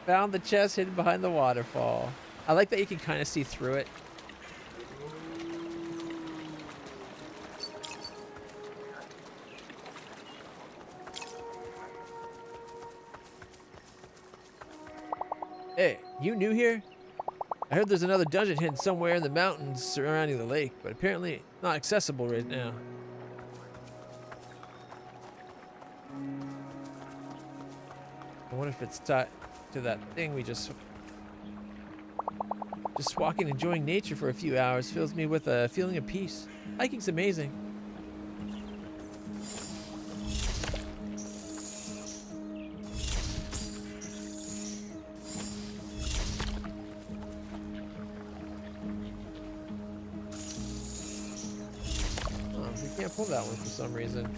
Found the chest hidden behind the waterfall. I like that you can kind of see through it. You new here? I heard there's another dungeon hidden somewhere in the mountains surrounding the lake, but apparently not accessible right now. I wonder if it's tied to that thing we just walking, enjoying nature for a few hours fills me with a feeling of peace. Hiking's amazing. We can't pull that one for some reason.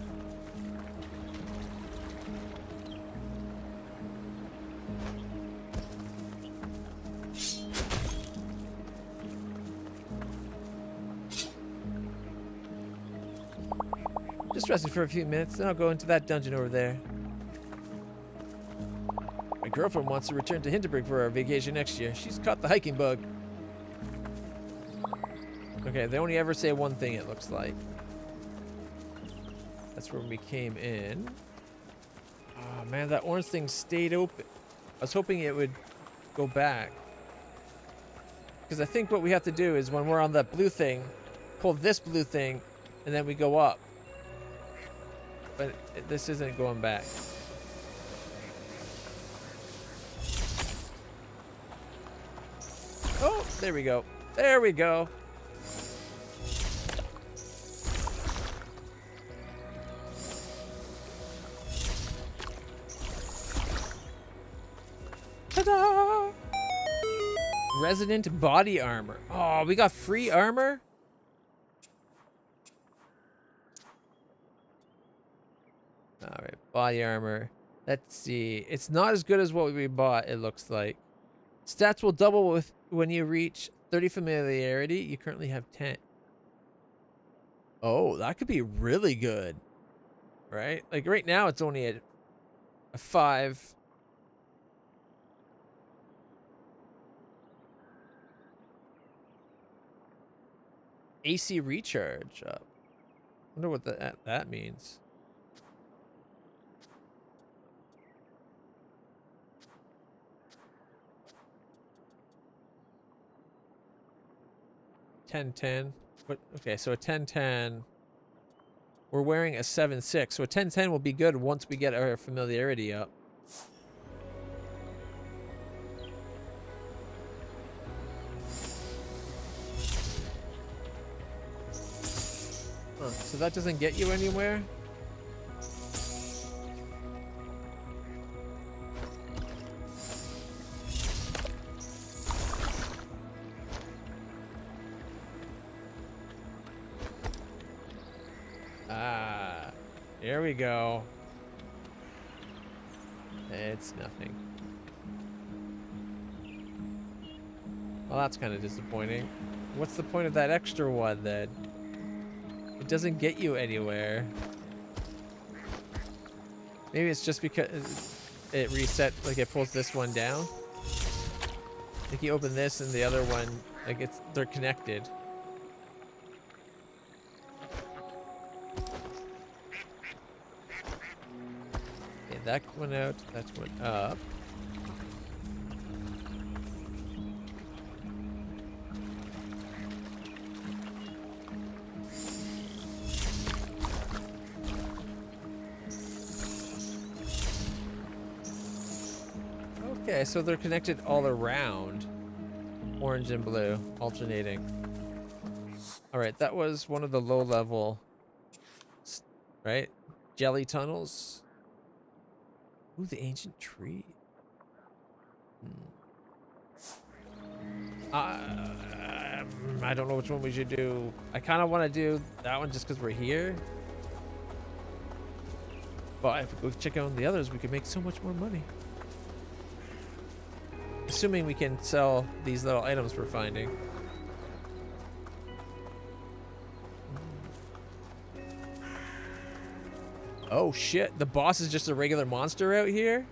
Just resting for a few minutes, then I'll go into that dungeon over there. My girlfriend wants to return to Hinterberg for our vacation next year. She's caught the hiking bug. Okay, they only ever say one thing, it looks like. That's where we came in. Oh man, that orange thing stayed open. I was hoping it would go back. Because I think what we have to do is when we're on that blue thing, pull this blue thing, and then we go up. But this isn't going back. Oh, there we go. There we go. Ta-da! Resident body armor. Oh, we got free armor? Alright, body armor. Let's see. It's not as good as what we bought, it looks like. Stats will double with when you reach 30 familiarity. You currently have 10. Oh, that could be really good. Right? Like right now it's only a 5. AC recharge up. Wonder what that means. $10.10. What? Okay, so a $10.10. We're wearing a 7.6, so a $10.10 will be good once we get our familiarity up. Huh, so that doesn't get you anywhere? Ah, here we go. It's nothing. Well, that's kind of disappointing. What's the point of that extra one then? It doesn't get you anywhere. Maybe it's just because it reset, like it pulls this one down. Like you open this and the other one, like they're connected. Okay, that went out, that went up. Okay, so they're connected all around. Orange and blue, alternating. Alright, that was one of the low level, right? Jelly tunnels. Ooh, the ancient tree. I don't know which one we should do. I kind of want to do that one just because we're here. But if we go check out the others, we could make so much more money. Assuming we can sell these little items we're finding. Oh shit, the boss is just a regular monster out here?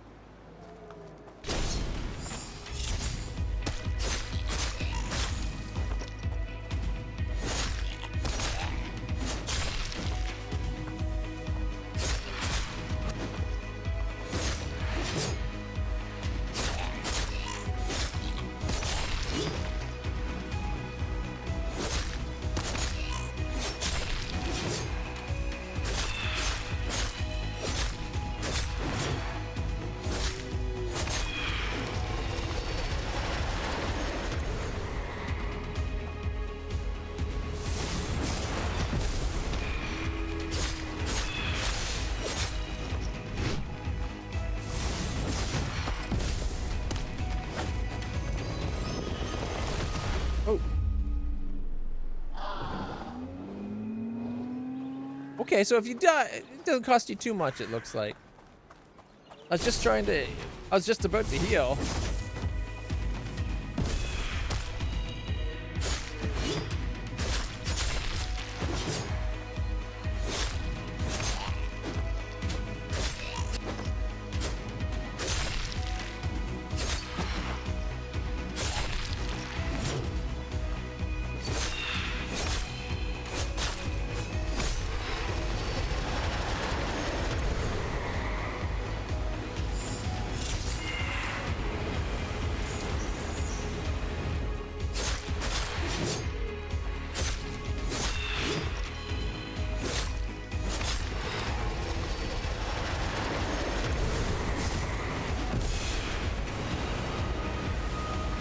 Okay, so if you die, it doesn't cost you too much, it looks like. I was just trying to... I was just about to heal.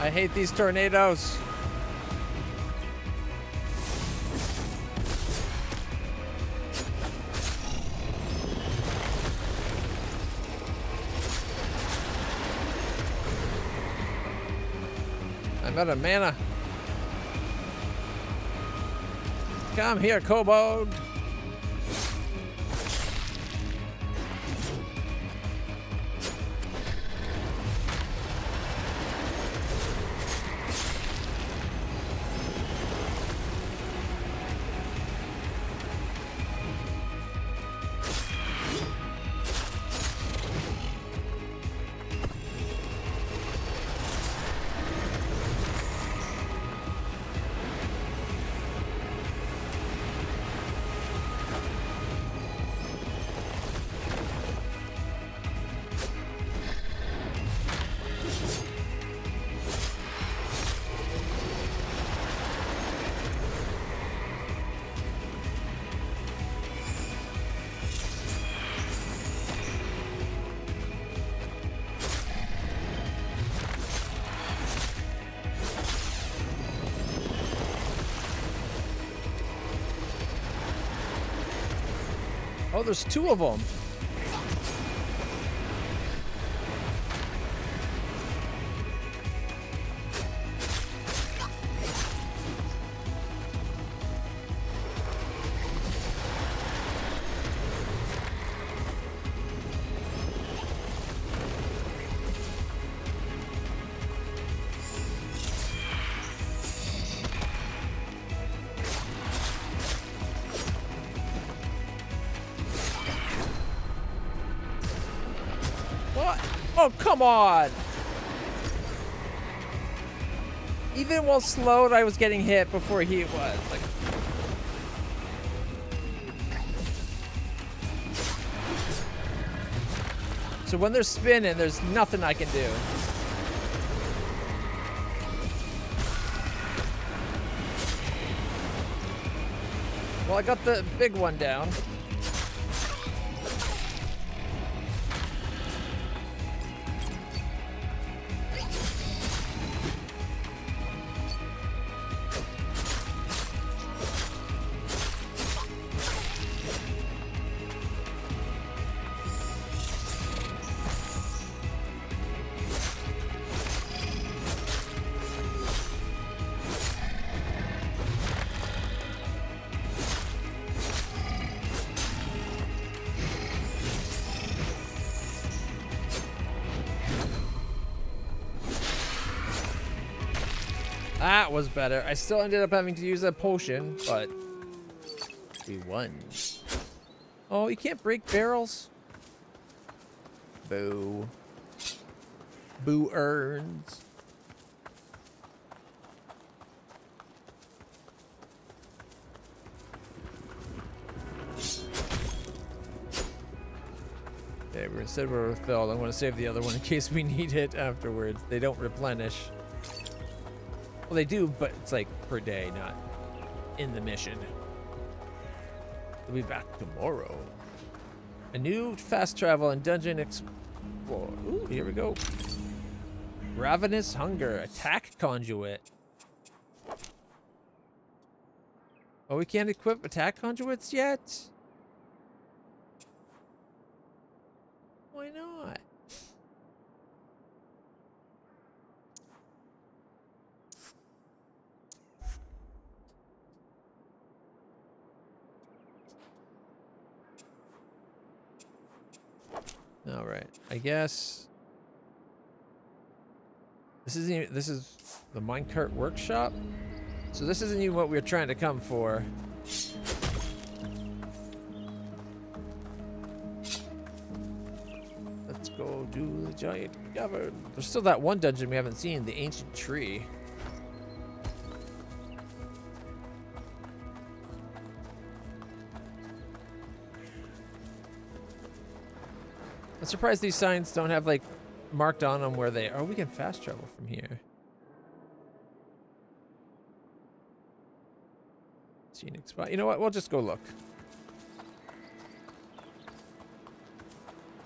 I hate these tornadoes. I'm out of mana. Come here, kobold. Oh, there's two of them. What? Oh, come on! Even while slowed, I was getting hit before he was. Like, so when they're spinning, there's nothing I can do. Well, I got the big one down. That was better. I still ended up having to use a potion, but we won. Oh, you can't break barrels? Boo. Boo earns. Okay, instead we're filled. I'm going to save the other one in case we need it afterwards. They don't replenish. Well, they do, but it's like per day, not in the mission. We'll be back tomorrow. A new fast travel and dungeon explore. Ooh, here we go. Ravenous Hunger, attack conduit. Oh, we can't equip attack conduits yet? Why not? All right. I guess this is the minecart workshop. So this isn't even what we were trying to come for. Let's go do the giant cavern. There's still that one dungeon we haven't seen, the ancient tree. I'm surprised these signs don't have like marked on them where they are. Oh, we can fast travel from here. Scenic spot. You know what? We'll just go look.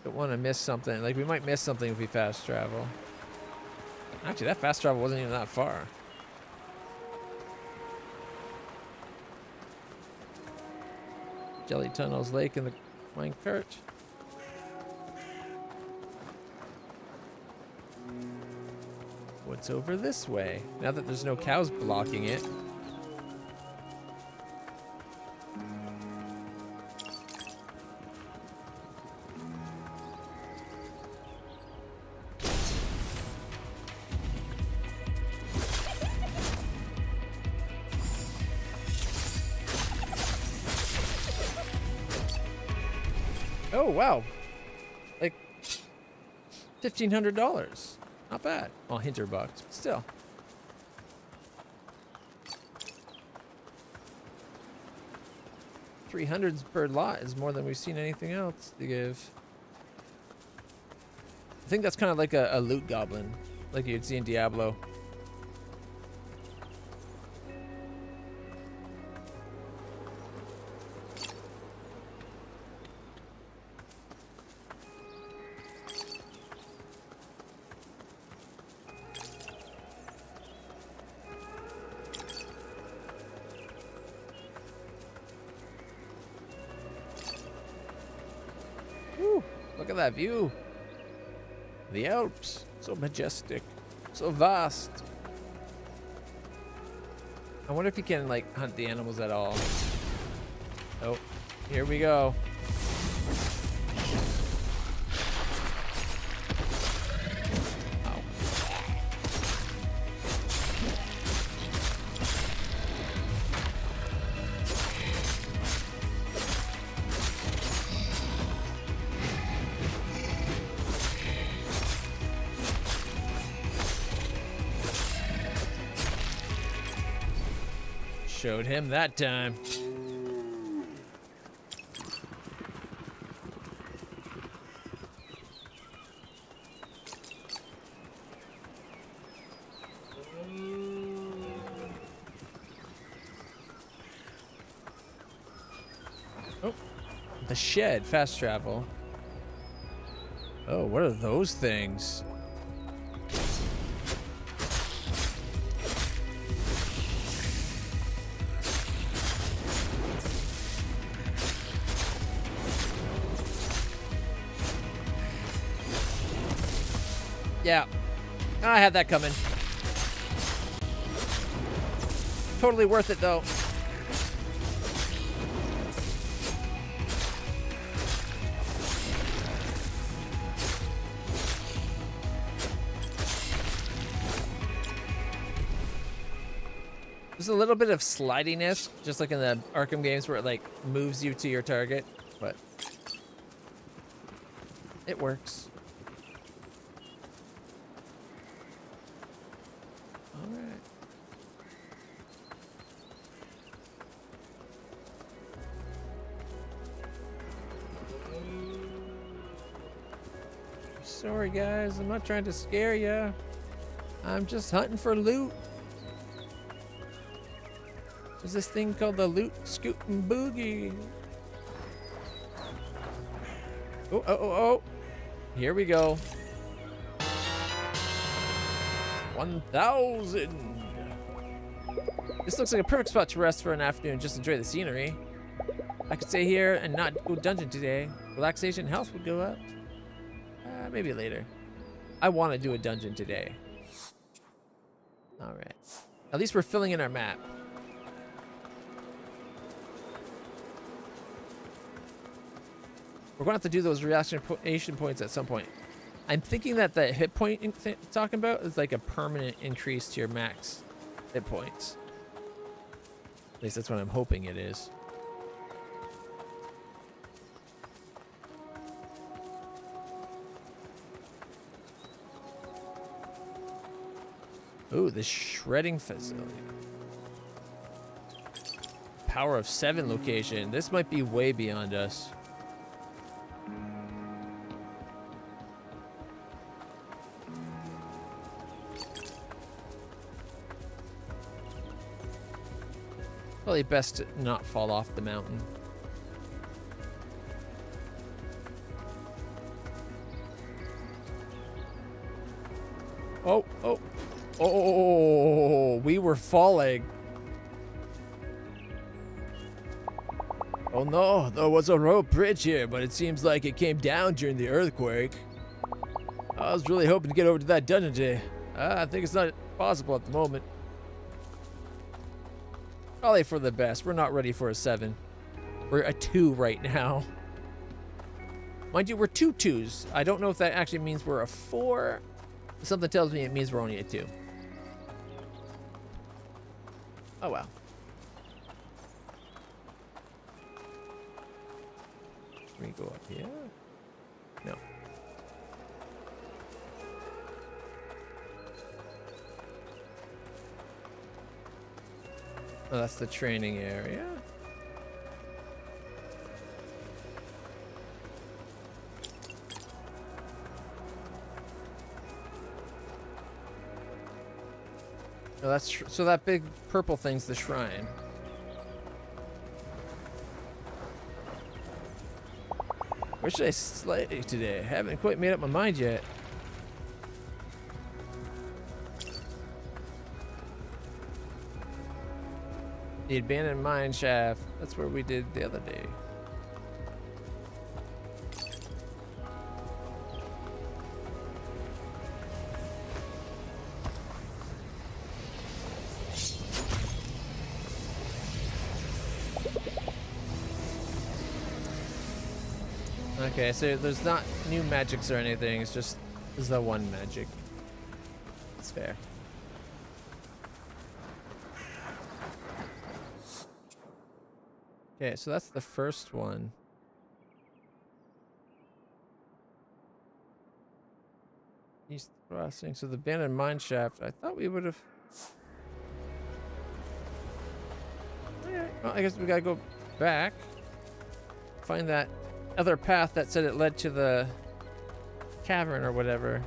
Don't want to miss something. Like we might miss something if we fast travel. Actually, that fast travel wasn't even that far. Jelly Tunnels Lake in the minecart. What's over this way? Now that there's no cows blocking it. Oh, wow. Like $1,500. Not bad. Well, Hinterberg, but still. $300 per lot is more than we've seen anything else to give. I think that's kind of like a loot goblin, like you'd see in Diablo. Look at that view. The Alps. So majestic. So vast. I wonder if you can, like, hunt the animals at all. Oh, here we go. Ow. Showed him that time. Oh, the shed, fast travel. Oh, what are those things? Yeah, I had that coming. Totally worth it though. There's a little bit of slidiness, just like in the Arkham games where it like moves you to your target, but it works. Sorry guys, I'm not trying to scare ya. I'm just hunting for loot. There's this thing called the Loot Scoot and Boogie. Oh, oh, oh, oh. Here we go. 1,000. This looks like a perfect spot to rest for an afternoon and just enjoy the scenery. I could stay here and not go dungeon today. Relaxation and health would go up. Maybe later. I want to do a dungeon today. All right. At least we're filling in our map. We're going to have to do those reaction points at some point. I'm thinking that the hit point talking about is like a permanent increase to your max hit points. At least that's what I'm hoping it is. Ooh, the shredding facility. Power of 7 location. This might be way beyond us. Probably best to not fall off the mountain. Oh, we were falling. Oh no, there was a rope bridge here, but it seems like it came down during the earthquake. I was really hoping to get over to that dungeon today. I think it's not possible at the moment. Probably for the best. We're not ready for a 7. We're a 2 right now. Mind you, we're 2 2s. I don't know if that actually means we're a 4. Something tells me it means we're only a 2. Oh, wow. Can we go up here? No. Oh, that's the training area. Oh, that's so that big purple thing's the shrine. Where should I slay today? I haven't quite made up my mind yet. The abandoned mine shaft. That's where we did the other day. Okay, so there's not new magics or anything. It's just the one magic. It's fair. Okay, so that's the first one. East crossing. So the abandoned mine shaft. I thought we would have. Okay, well, I guess we gotta go back. Find that other path that said it led to the cavern or whatever.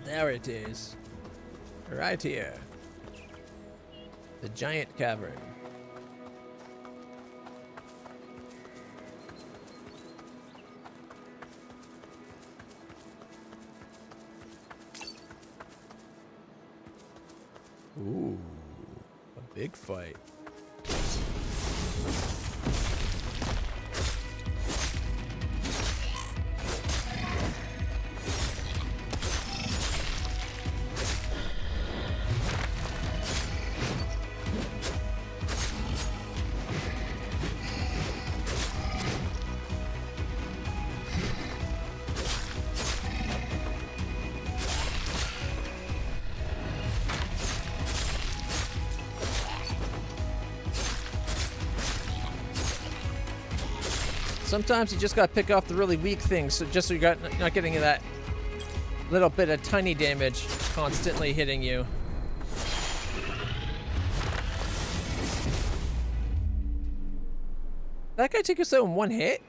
There it is. Right here. The giant cavern. Ooh, a big fight. Sometimes you just gotta pick off the really weak things, so just so you're not getting that little bit of tiny damage constantly hitting you. That guy took us out in one hit?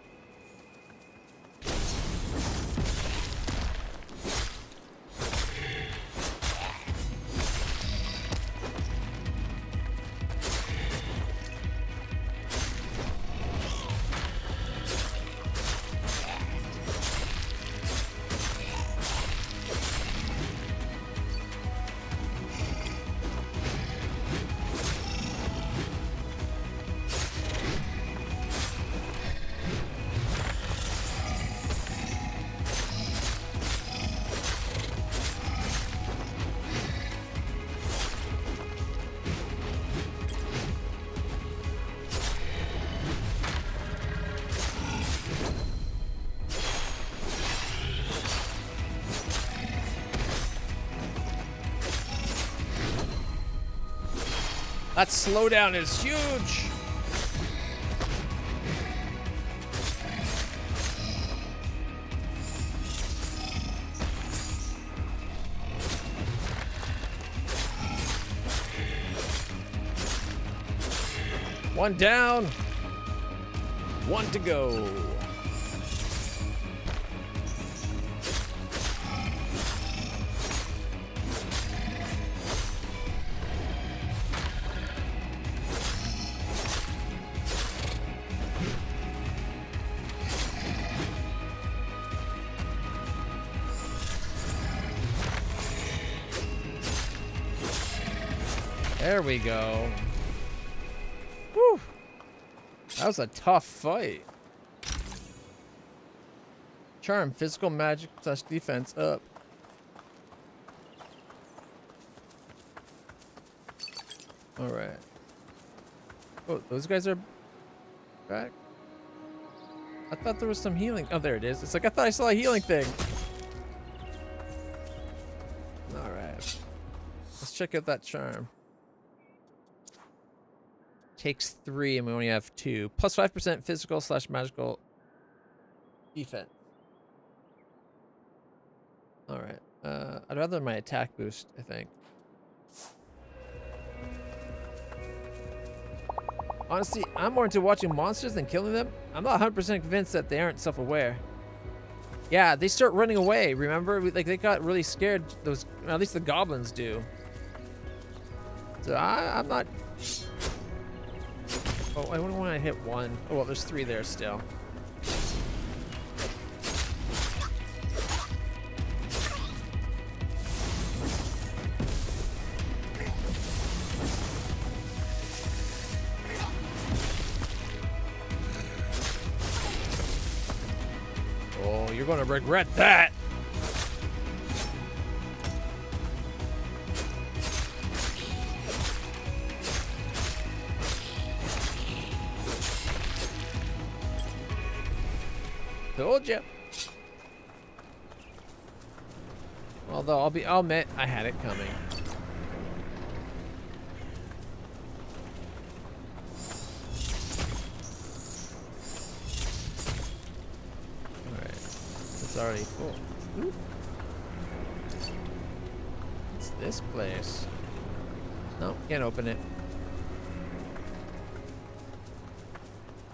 That slowdown is huge. One down. One to go. There we go. Whew. That was a tough fight. Charm, physical, magic, / defense up. All right. Oh, those guys are back? I thought there was some healing. Oh, there it is. It's like I thought I saw a healing thing. All right. Let's check out that charm. Takes 3 and we only have 2. Plus 5% physical / magical defense. All right. I'd rather my attack boost, I think. Honestly, I'm more into watching monsters than killing them. I'm not 100% convinced that they aren't self-aware. Yeah, they start running away. Remember, like they got really scared. Those, at least the goblins do. So I'm not. Oh, I wouldn't want to hit one. Oh well, there's 3 there still. Oh, you're gonna regret that. Told you. Although I'll admit I had it coming. All right, it's already full. Ooh. What's this place? No, can't open it.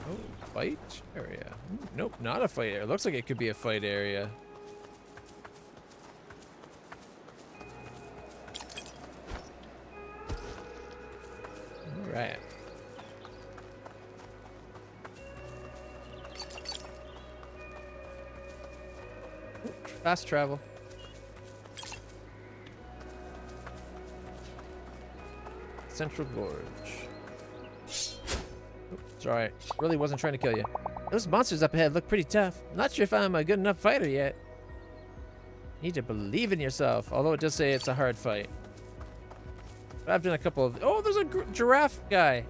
Oh. Fight area. Nope, not a fight area. Looks like it could be a fight area. All right. Ooh, fast travel. Central Gorge. It's alright. Really wasn't trying to kill you. Those monsters up ahead look pretty tough. I'm not sure if I'm a good enough fighter yet. You need to believe in yourself, although it does say it's a hard fight. But I've done a couple of... Oh, there's a giraffe guy.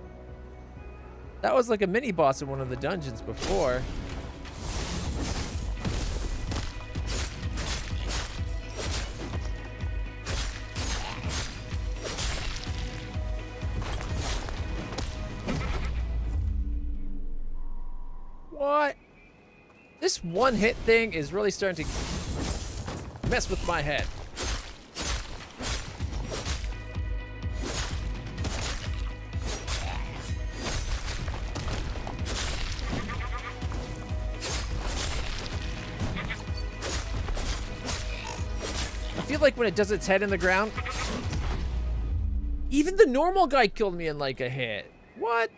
That was like a mini boss in one of the dungeons before. What? This one hit thing is really starting to mess with my head. I feel like when it does its head in the ground, even the normal guy killed me in like a hit. What?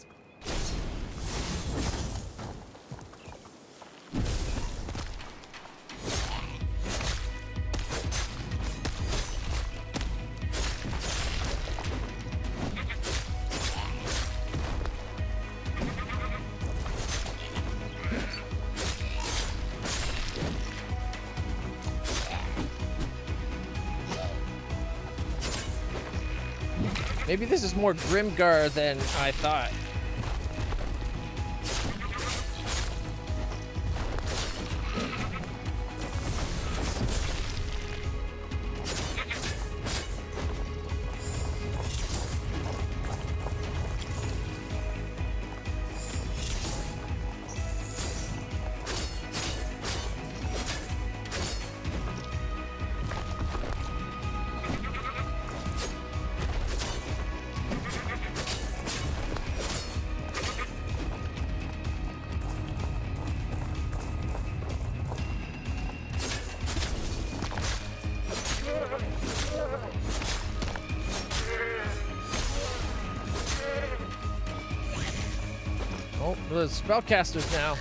Maybe this is more Grimgar than I thought. the spellcasters now.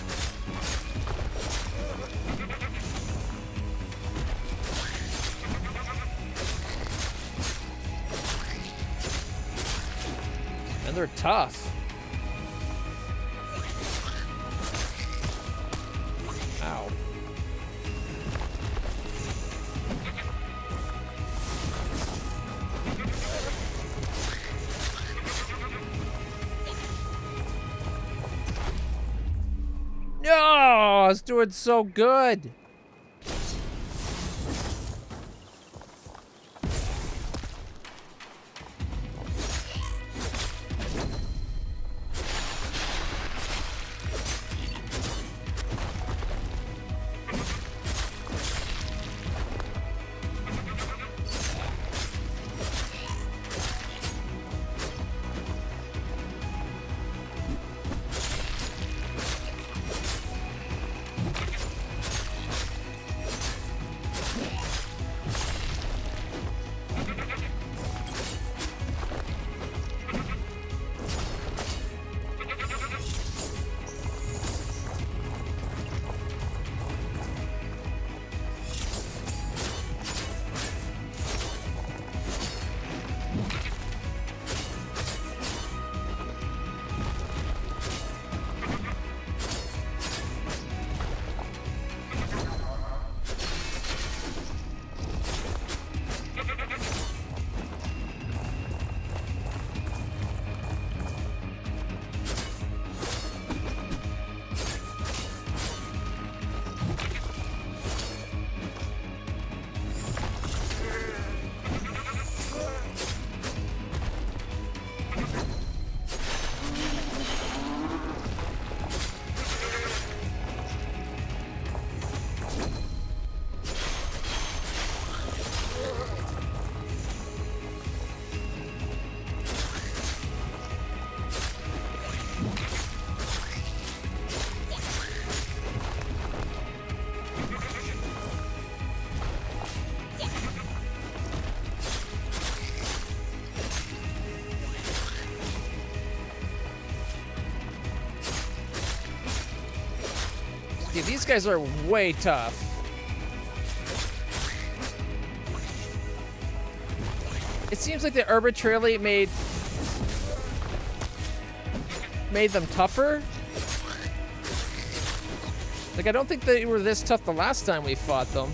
And they're tough. Ow. No, I was doing so good. Yeah, these guys are way tough. It seems like they arbitrarily made them tougher. Like, I don't think they were this tough the last time we fought them.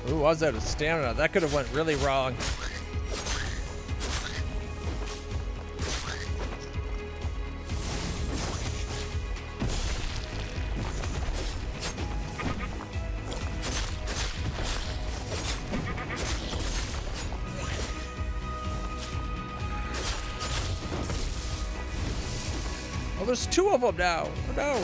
Ooh, I was out of stamina. That could have went really wrong. Oh, there's two of them now. Oh, no.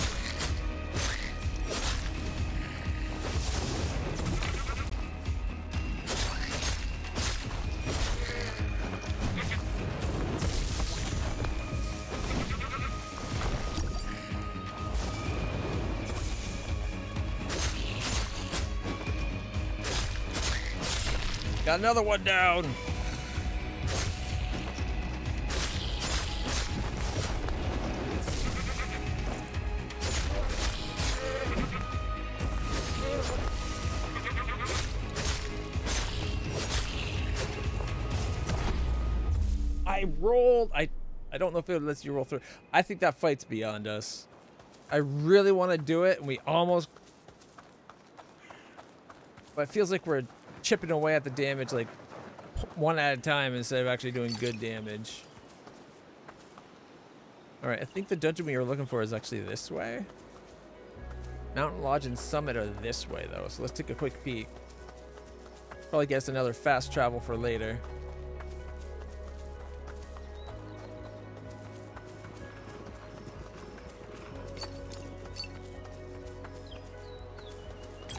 Got another one down. I rolled. I don't know if it lets you roll through. I think that fight's beyond us. I really want to do it, and we almost. But it feels like we're chipping away at the damage like one at a time instead of actually doing good damage. All right, I think the dungeon we were looking for is actually this way. Mountain Lodge and Summit are this way though, so let's take a quick peek. Probably get us another fast travel for later.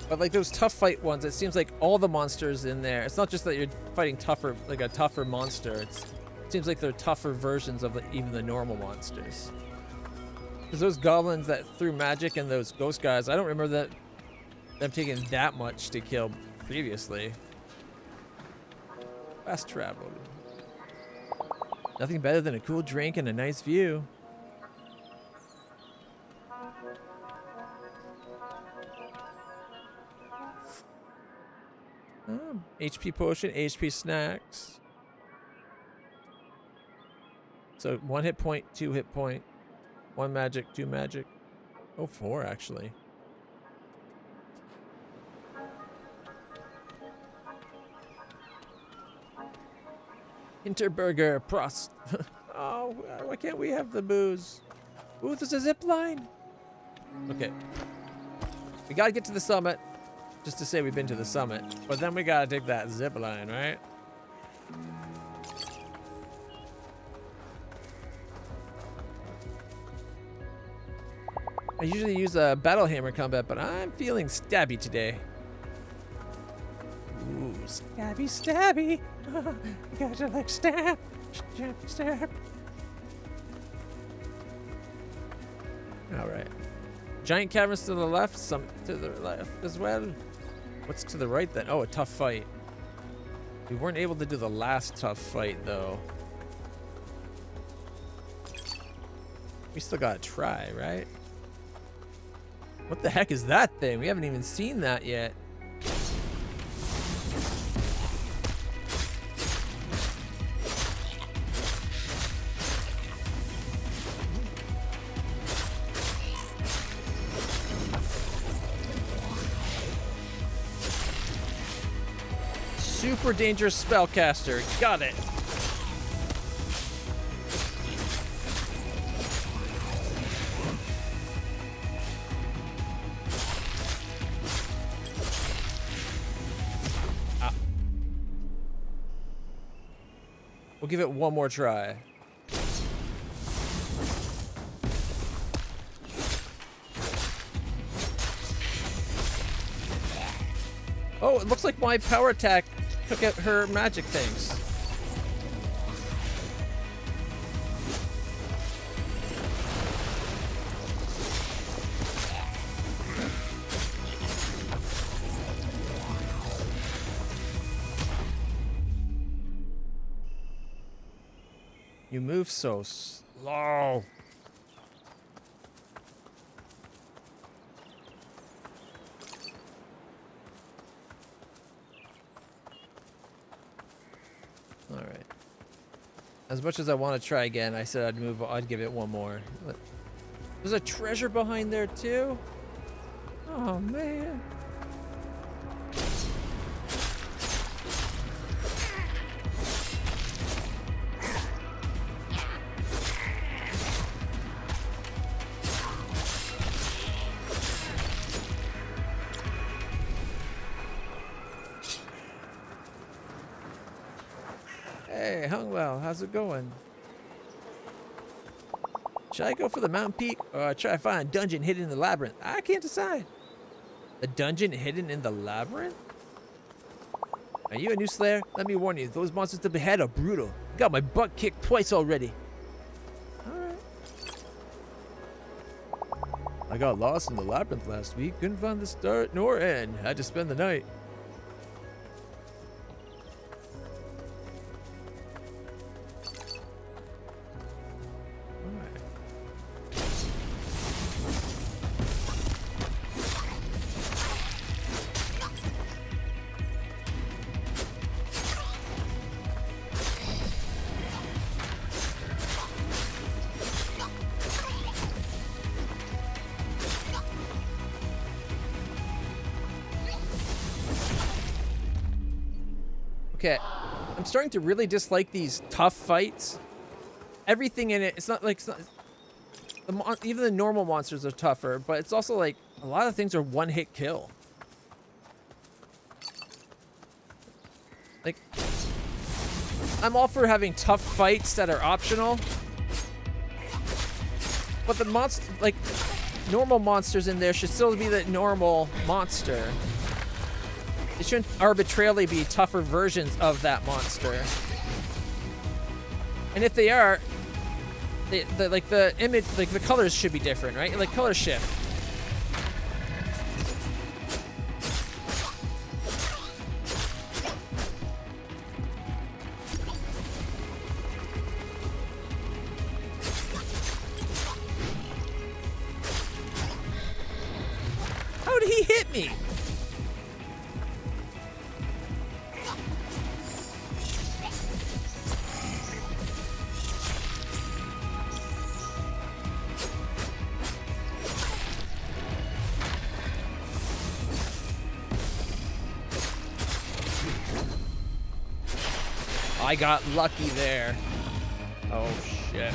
But like those tough fight ones, it seems like all the monsters in there. It's not just that you're fighting tougher, like a tougher monster. It seems like they're tougher versions of even the normal monsters. Because those goblins that threw magic and those ghost guys, I don't remember that them taking that much to kill previously. Fast travel. Nothing better than a cool drink and a nice view. Oh, HP potion, HP snacks. So 1 hit point, 2 hit point, 1 magic, 2 magic. Oh, 4 actually. Hinterberger Prost. Oh, why can't we have the booze? Ooh, there's a zip line. Okay. We gotta get to the summit just to say we've been to the summit. But then we gotta take that zip line, right? I usually use a battle hammer combat, but I'm feeling stabby today. Ooh, stabby, stabby. You guys are like stab, stab, stab. All right. Giant caverns to the left, some to the left as well. What's to the right then? Oh, a tough fight. We weren't able to do the last tough fight though. We still gotta try, right? What the heck is that thing? We haven't even seen that yet. Super dangerous spellcaster. Got it. We'll give it one more try. Oh, it looks like my power attack took out her magic things. You move so slow. All right. As much as I want to try again, I said I'd give it one more. There's a treasure behind there too? Oh man. Hey, Hungwell, how's it going? Should I go for the mountain peak or try to find a dungeon hidden in the labyrinth? I can't decide. A dungeon hidden in the labyrinth? Are you a new slayer? Let me warn you, those monsters up ahead are brutal. Got my butt kicked twice already. Alright. I got lost in the labyrinth last week. Couldn't find the start nor end. Had to spend the night. Okay, I'm starting to really dislike these tough fights. Everything in it, it's not like, even the normal monsters are tougher, but it's also like, a lot of things are one-hit kill. Like, I'm all for having tough fights that are optional. But the normal monsters in there should still be the normal monster. It shouldn't arbitrarily be tougher versions of that monster. And if they are, the image, like the colors should be different, right? Like color shift. me? I got lucky there. Oh, shit.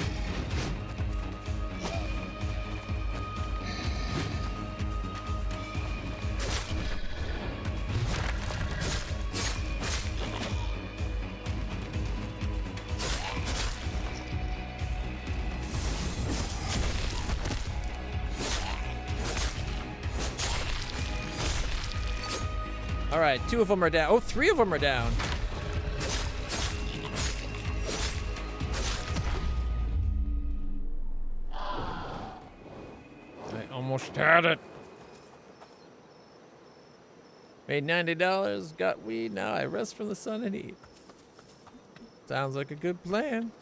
All right, 2 of them are down. Oh, 3 of them are down. I almost had it. Made $90, got weed, now I rest from the sun and eat. Sounds like a good plan.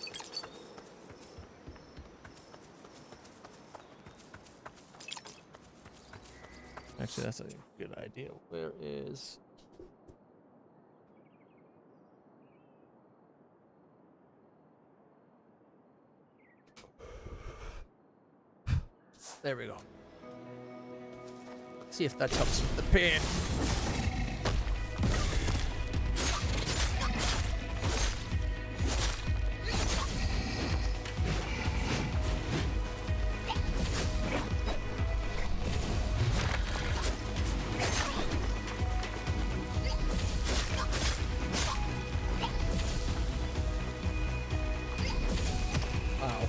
Actually, that's a good idea. Where is... There we go. See if that helps with the pain. Wow.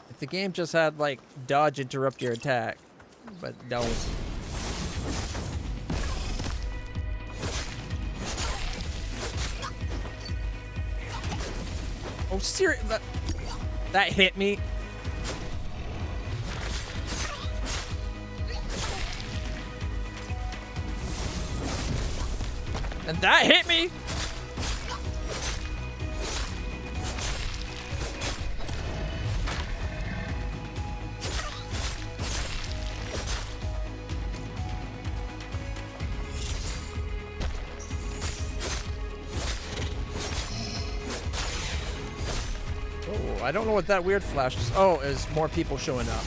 If the game just had, like, dodge interrupt your attack, but don't. Oh, serious? That hit me. And that hit me. I don't know what that weird flash is. Oh, is more people showing up.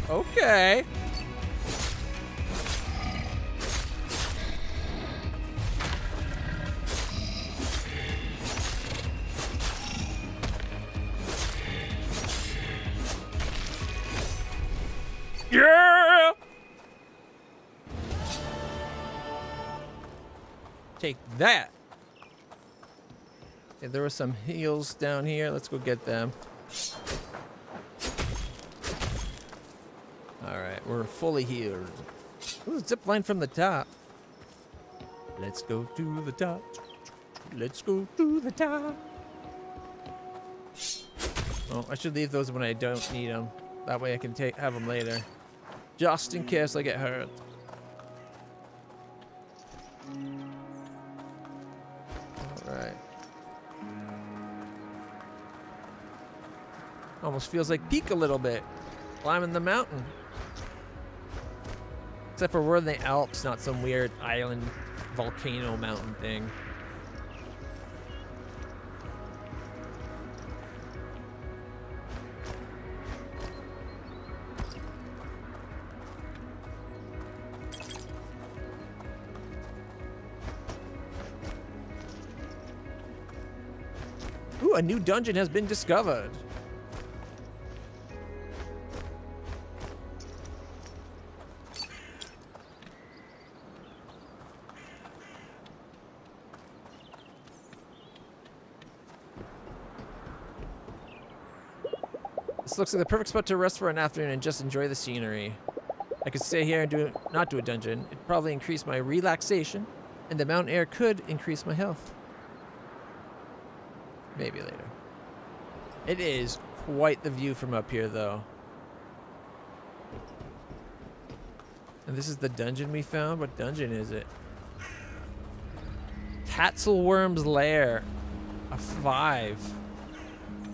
Okay. Yeah! Take that. Okay, there were some heals down here. Let's go get them. All right, we're fully healed. Ooh, zip line from the top. Let's go to the top. Let's go to the top. Oh, I should leave those when I don't need them. That way I can have them later. Just in case I get hurt. Alright. Almost feels like peak a little bit. Climbing the mountain. Except for we're in the Alps, not some weird island volcano mountain thing. Ooh, a new dungeon has been discovered. This looks like the perfect spot to rest for an afternoon and just enjoy the scenery. I could stay here and not do a dungeon. It'd probably increase my relaxation, and the mountain air could increase my health. Maybe later. It is quite the view from up here, though. And this is the dungeon we found. What dungeon is it? Tatzelworm's Lair. A 5.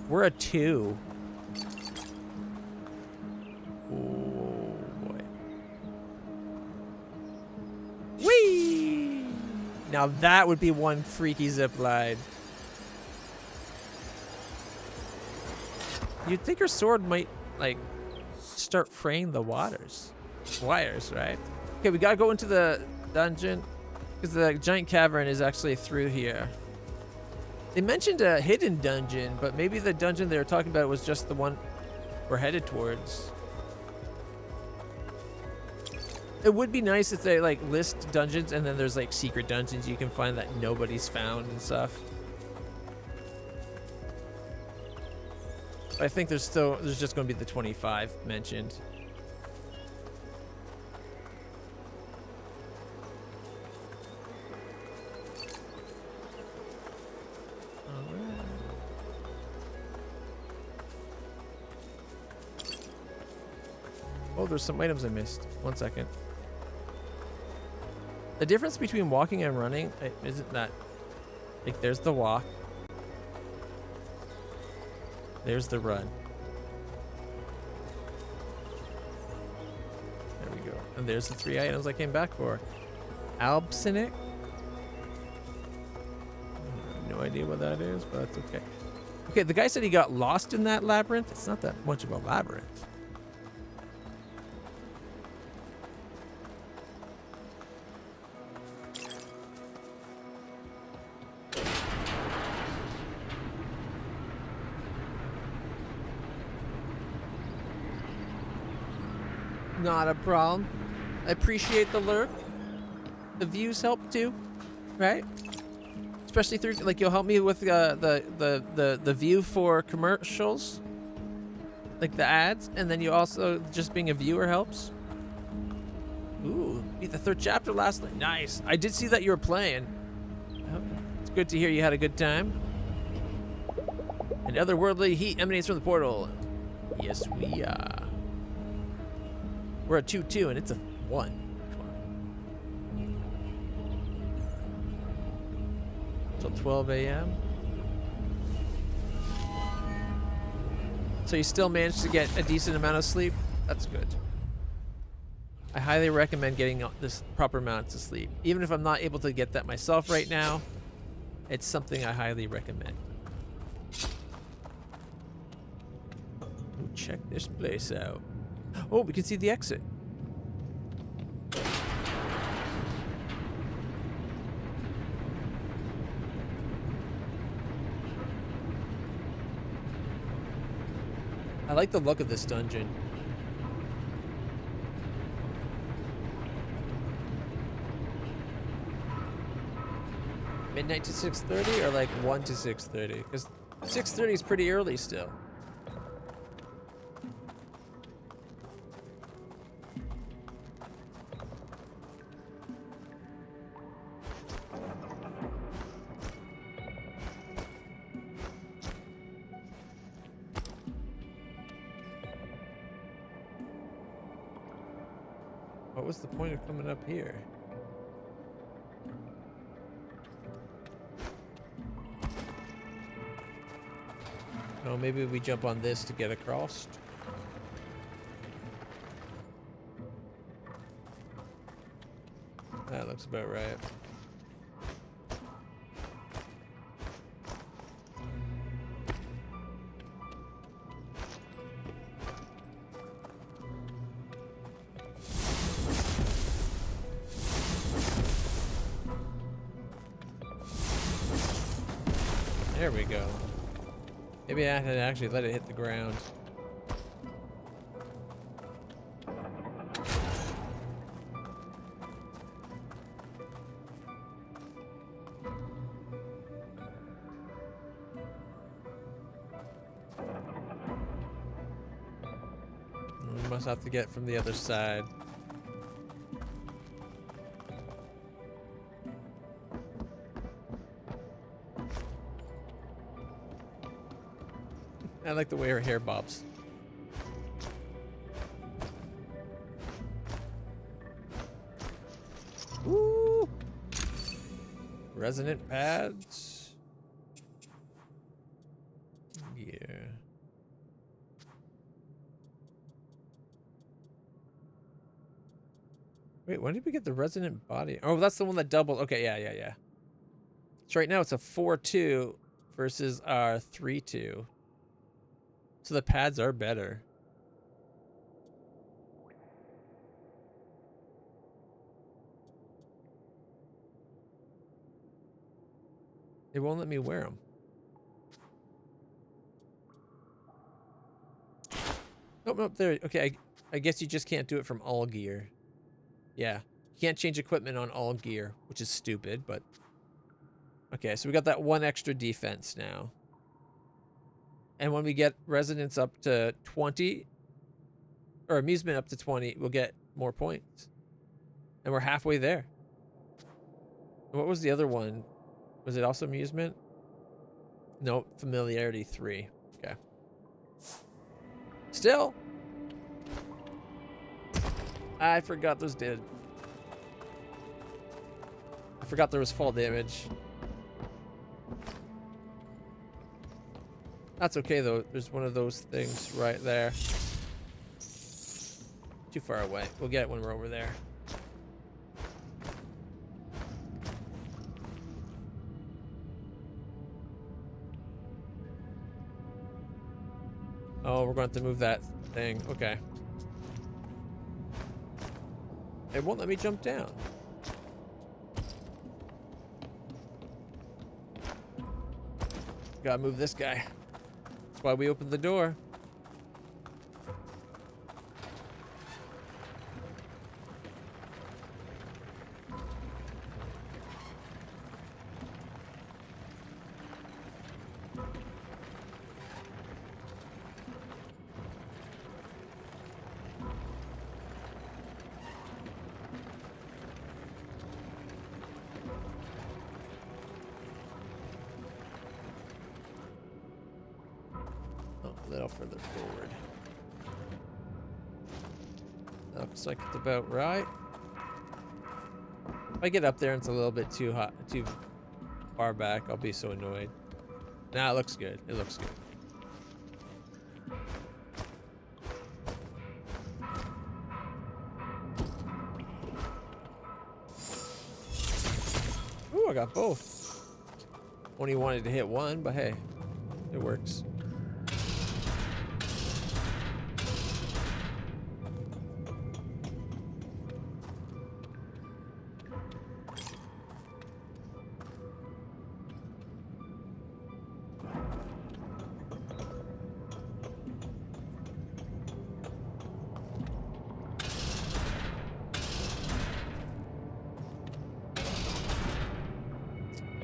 We're a 2. Oh boy. Whee! Now that would be one freaky zip line. You'd think her sword might, like, start fraying the wires, right? Okay, we gotta go into the dungeon because the giant cavern is actually through here. They mentioned a hidden dungeon, but maybe the dungeon they were talking about was just the one we're headed towards. It would be nice if they, like, list dungeons and then there's, like, secret dungeons you can find that nobody's found and stuff. I think there's just going to be the 25 mentioned. Alright. Oh, there's some items I missed. 1 second. The difference between walking and running isn't that, like, there's the walk. There's the run. There we go. And there's the 3 items I came back for. Alps in it. I have no idea what that is, but that's okay. Okay, the guy said he got lost in that labyrinth. It's not that much of a labyrinth. Not a problem. I appreciate the lurk. The views help too, right? Especially through, like, you'll help me with the view for commercials, like the ads, and then you also just being a viewer helps. Ooh, beat the 3rd chapter last night. Nice. I did see that you were playing. It's good to hear you had a good time. An otherworldly heat emanates from the portal. Yes, we are. We're a 2-2 and it's a 1. Until 12 a.m. So you still managed to get a decent amount of sleep? That's good. I highly recommend getting this proper amount of sleep. Even if I'm not able to get that myself right now, it's something I highly recommend. Ooh, check this place out. Oh, we can see the exit. I like the look of this dungeon. Midnight to 6:30 or like 1 to 6:30? Because 6:30 is pretty early still. What was the point of coming up here? Oh, maybe we jump on this to get across. That looks about right. There we go. Maybe I can actually let it hit the ground. must have to get from the other side. I like the way her hair bobs. Woo! Resonant pads. Yeah. Wait, when did we get the resonant body? Oh, that's the one that doubled. Okay, yeah. So right now it's a 4-2 versus our 3-2. So the pads are better. It won't let me wear them. Nope, there. Okay, I guess you just can't do it from all gear. Yeah, you can't change equipment on all gear, which is stupid, but... Okay, so we got that one extra defense now. And when we get resonance up to 20, or amusement up to 20, we'll get more points. And we're halfway there. And what was the other one? Was it also amusement? No, familiarity 3. Okay. Still. I forgot those did. I forgot there was fall damage. That's okay though. There's one of those things right there. Too far away. We'll get it when we're over there. Oh, we're going to have to move that thing. Okay. It won't let me jump down. Gotta move this guy. That's why we opened the door. A little further forward. Looks like it's about right. If I get up there and it's a little bit too hot, too far back, I'll be so annoyed. Nah, it looks good. It looks good. Ooh, I got both. Only wanted to hit one, but hey, it works.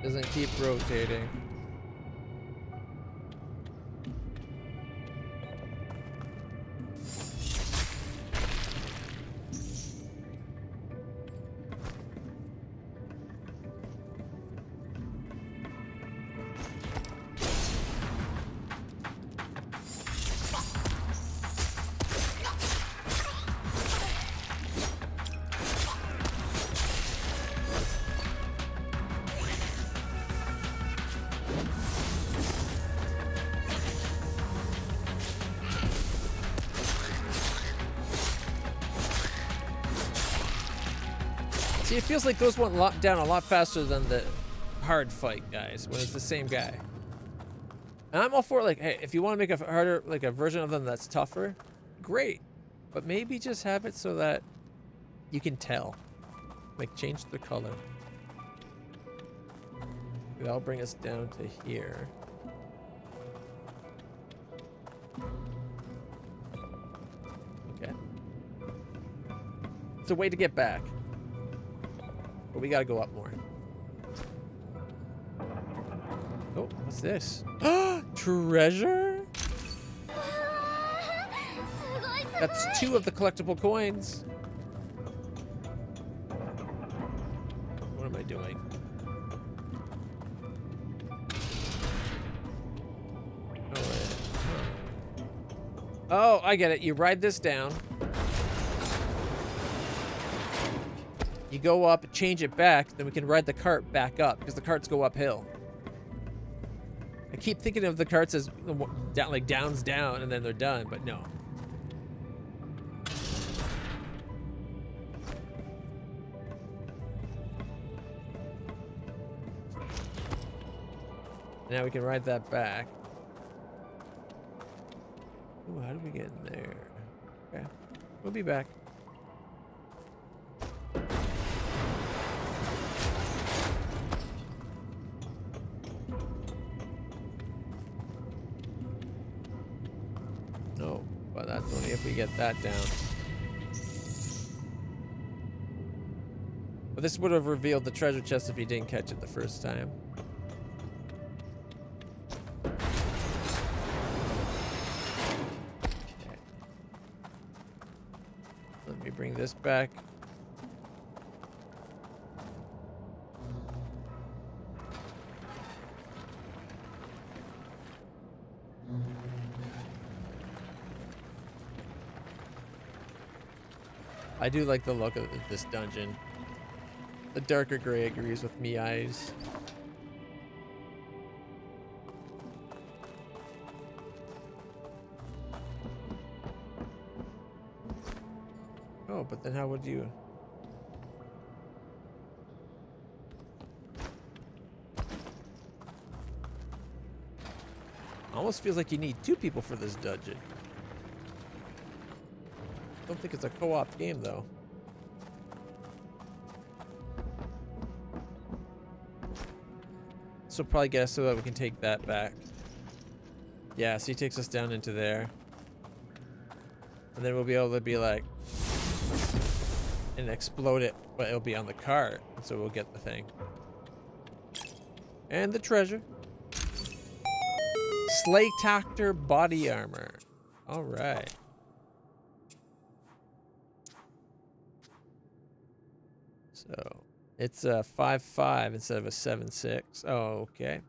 Doesn't keep rotating. See, it feels like those went down a lot faster than the hard fight guys when it's the same guy. And I'm all for, like, hey, if you want to make a harder, like a version of them that's tougher, great. But maybe just have it so that you can tell. Like, change the color. That'll bring us down to here. Okay. It's a way to get back. But we gotta go up more. Oh, what's this? Treasure? That's 2 of the collectible coins. What am I doing? Oh, I get it. You ride this down. You go up, change it back, then we can ride the cart back up because the carts go uphill. I keep thinking of the carts as down, like downs down, and then they're done, but no. Now we can ride that back. Ooh, how do we get in there? Okay, we'll be back. No, but that's only if we get that down. But this would have revealed the treasure chest if you didn't catch it the first time. Let me bring this back. I do like the look of this dungeon. The darker gray agrees with me eyes. Oh, but then how would you... Almost feels like you need 2 people for this dungeon. Don't think it's a co-op game though. So probably get us so that we can take that back. Yeah, so he takes us down into there. And then we'll be able to be like... and explode it, but it'll be on the cart. And so we'll get the thing. And the treasure. Sleigh Tactor body armor. Alright. So it's a 5.5 instead of a 7.6. Oh, okay.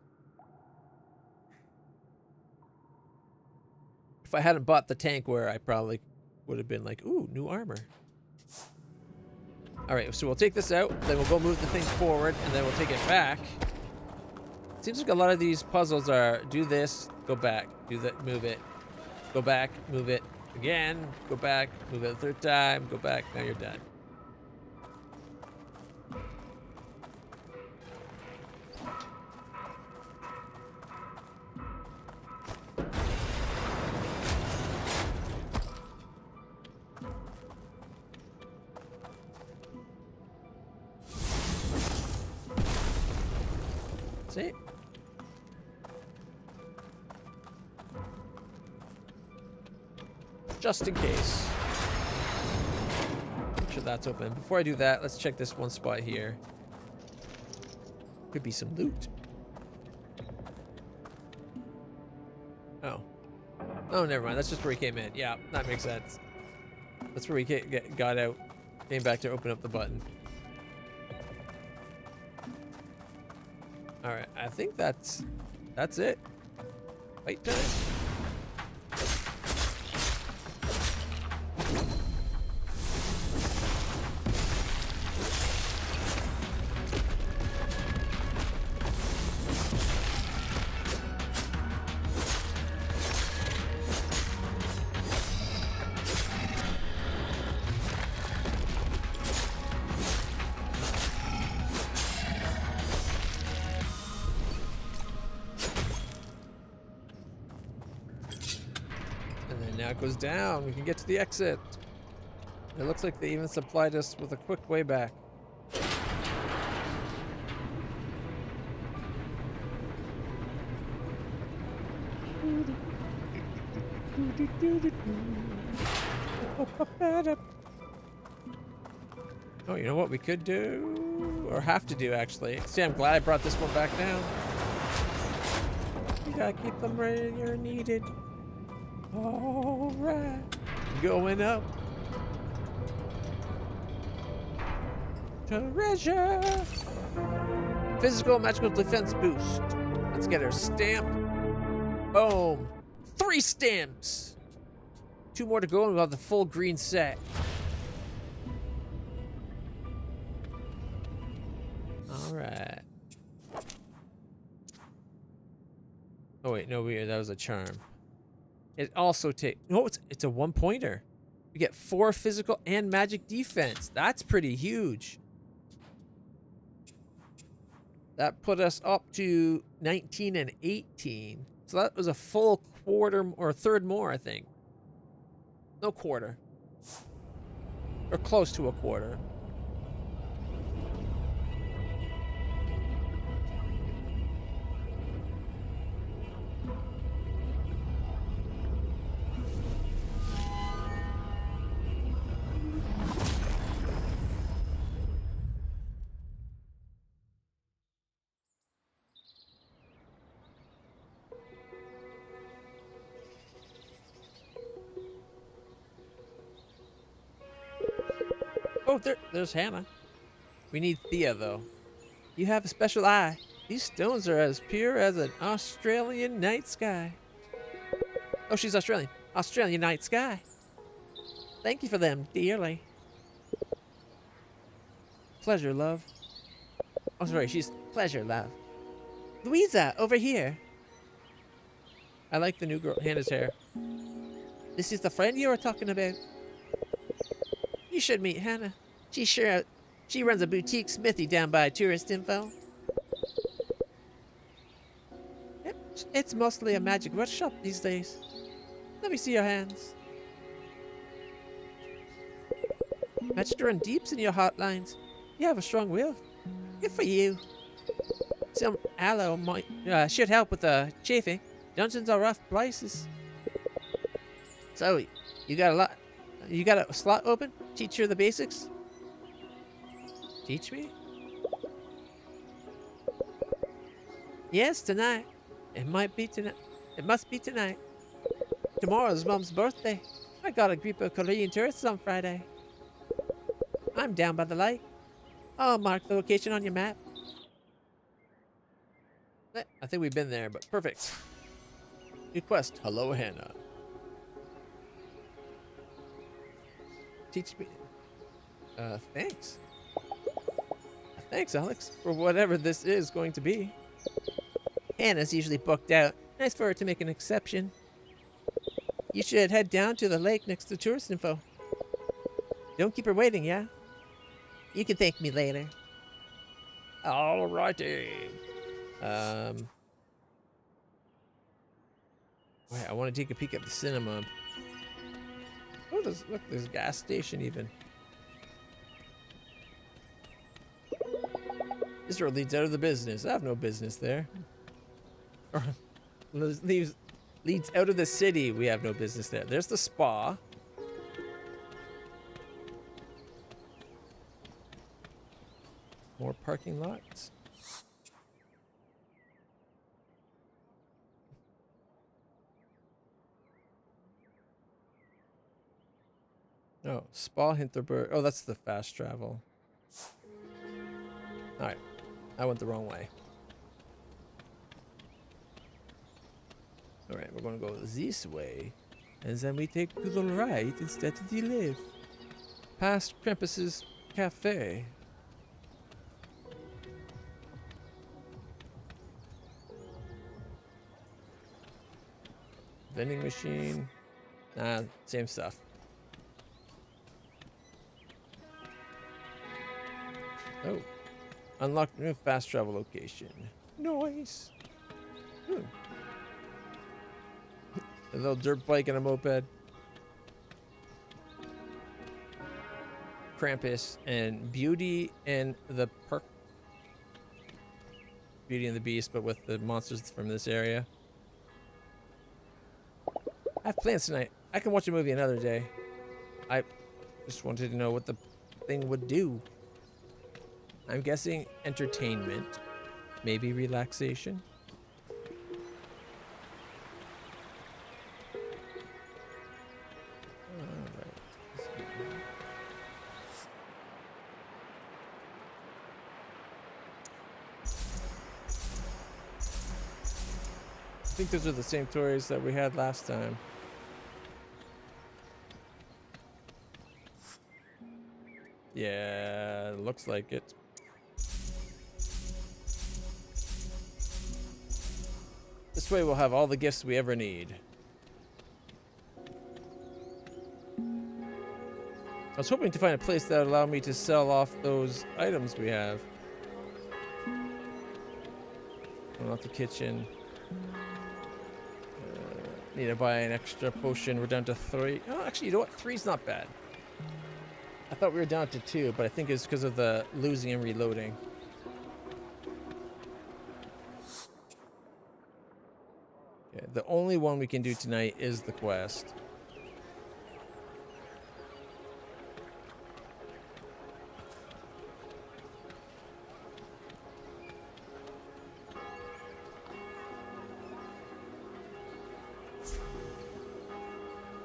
If I hadn't bought the tank wear, I probably would have been like, ooh, new armor. All right, so we'll take this out, then we'll go move the thing forward, and then we'll take it back. Seems like a lot of these puzzles are do this, go back, do that, move it, go back, move it again, go back, move it a 3rd time, go back, now you're done. See? Just in case. Make sure that's open. Before I do that, let's check this one spot here. Could be some loot. Oh. Oh, never mind. That's just where he came in. Yeah, that makes sense. That's where he got out. Came back to open up the button. All right, I think that's it. Fight time. Now it goes down. We can get to the exit. It looks like they even supplied us with a quick way back. Oh, you know what we could do? Or have to do, actually. See, I'm glad I brought this one back down. You gotta keep them ready when you're needed. All right. Going up. Treasure. Physical magical defense boost. Let's get our stamp. Boom. 3 stamps. 2 more to go and we'll have the full green set. All right. Oh wait, no, that was a charm. It also no, it's a 1-pointer. We get 4 physical and magic defense. That's pretty huge. That put us up to 19 and 18. So that was a full quarter or a third more, I think. No, quarter. Or close to a quarter. Oh, there's Hannah. We need Thea, though. You have a special eye. These stones are as pure as an Australian night sky. Oh, she's Australian. Australian night sky. Thank you for them, dearly. Pleasure, love. Oh, sorry, she's pleasure, love. Louisa, over here. I like the new girl, Hannah's hair. This is the friend you were talking about. You should meet Hannah. She runs a boutique smithy down by Tourist Info. Yep, it's mostly a magic workshop these days. Let me see your hands. Matched to run deeps in your heart lines. You have a strong will. Good for you. Some aloe should help with the chafing. Dungeons are rough places. So, you got a slot open? Teach her the basics? Teach me? Yes, tonight. It must be tonight. Tomorrow's Mom's birthday. I got a group of Korean tourists on Friday. I'm down by the lake. I'll mark the location on your map. I think we've been there, but perfect. New quest. Hello, Hannah. Teach me. Thanks. Thanks, Alex, for whatever this is going to be. Hannah's usually booked out. Nice for her to make an exception. You should head down to the lake next to Tourist Info. Don't keep her waiting, yeah? You can thank me later. Alrighty. Wait, I want to take a peek at the cinema. Oh, there's a gas station even. This road leads out of the business. I have no business there. Or leads out of the city. We have no business there. There's the spa. More parking lots. Oh, Spa Hinterberg. Oh, that's the fast travel. Alright. I went the wrong way. Alright, we're going to go this way. And then we take to the right instead of the left. Past Krampus's Cafe. Vending machine. Nah, same stuff. Oh. Unlock new fast travel location. Nice. A little dirt bike and a moped. Krampus and Beauty and the Park. Beauty and the Beast, but with the monsters from this area. I have plans tonight. I can watch a movie another day. I just wanted to know what the thing would do. I'm guessing entertainment. Maybe relaxation. think those are the same toys that we had last time. Yeah, looks like it. This way we'll have all the gifts we ever need. I was hoping to find a place that would allow me to sell off those items we have. Not the kitchen. Need to buy an extra potion. We're down to 3. Oh, actually, you know what? 3's not bad. I thought we were down to 2, but I think it's because of the losing and reloading. Okay, the only one we can do tonight is the quest.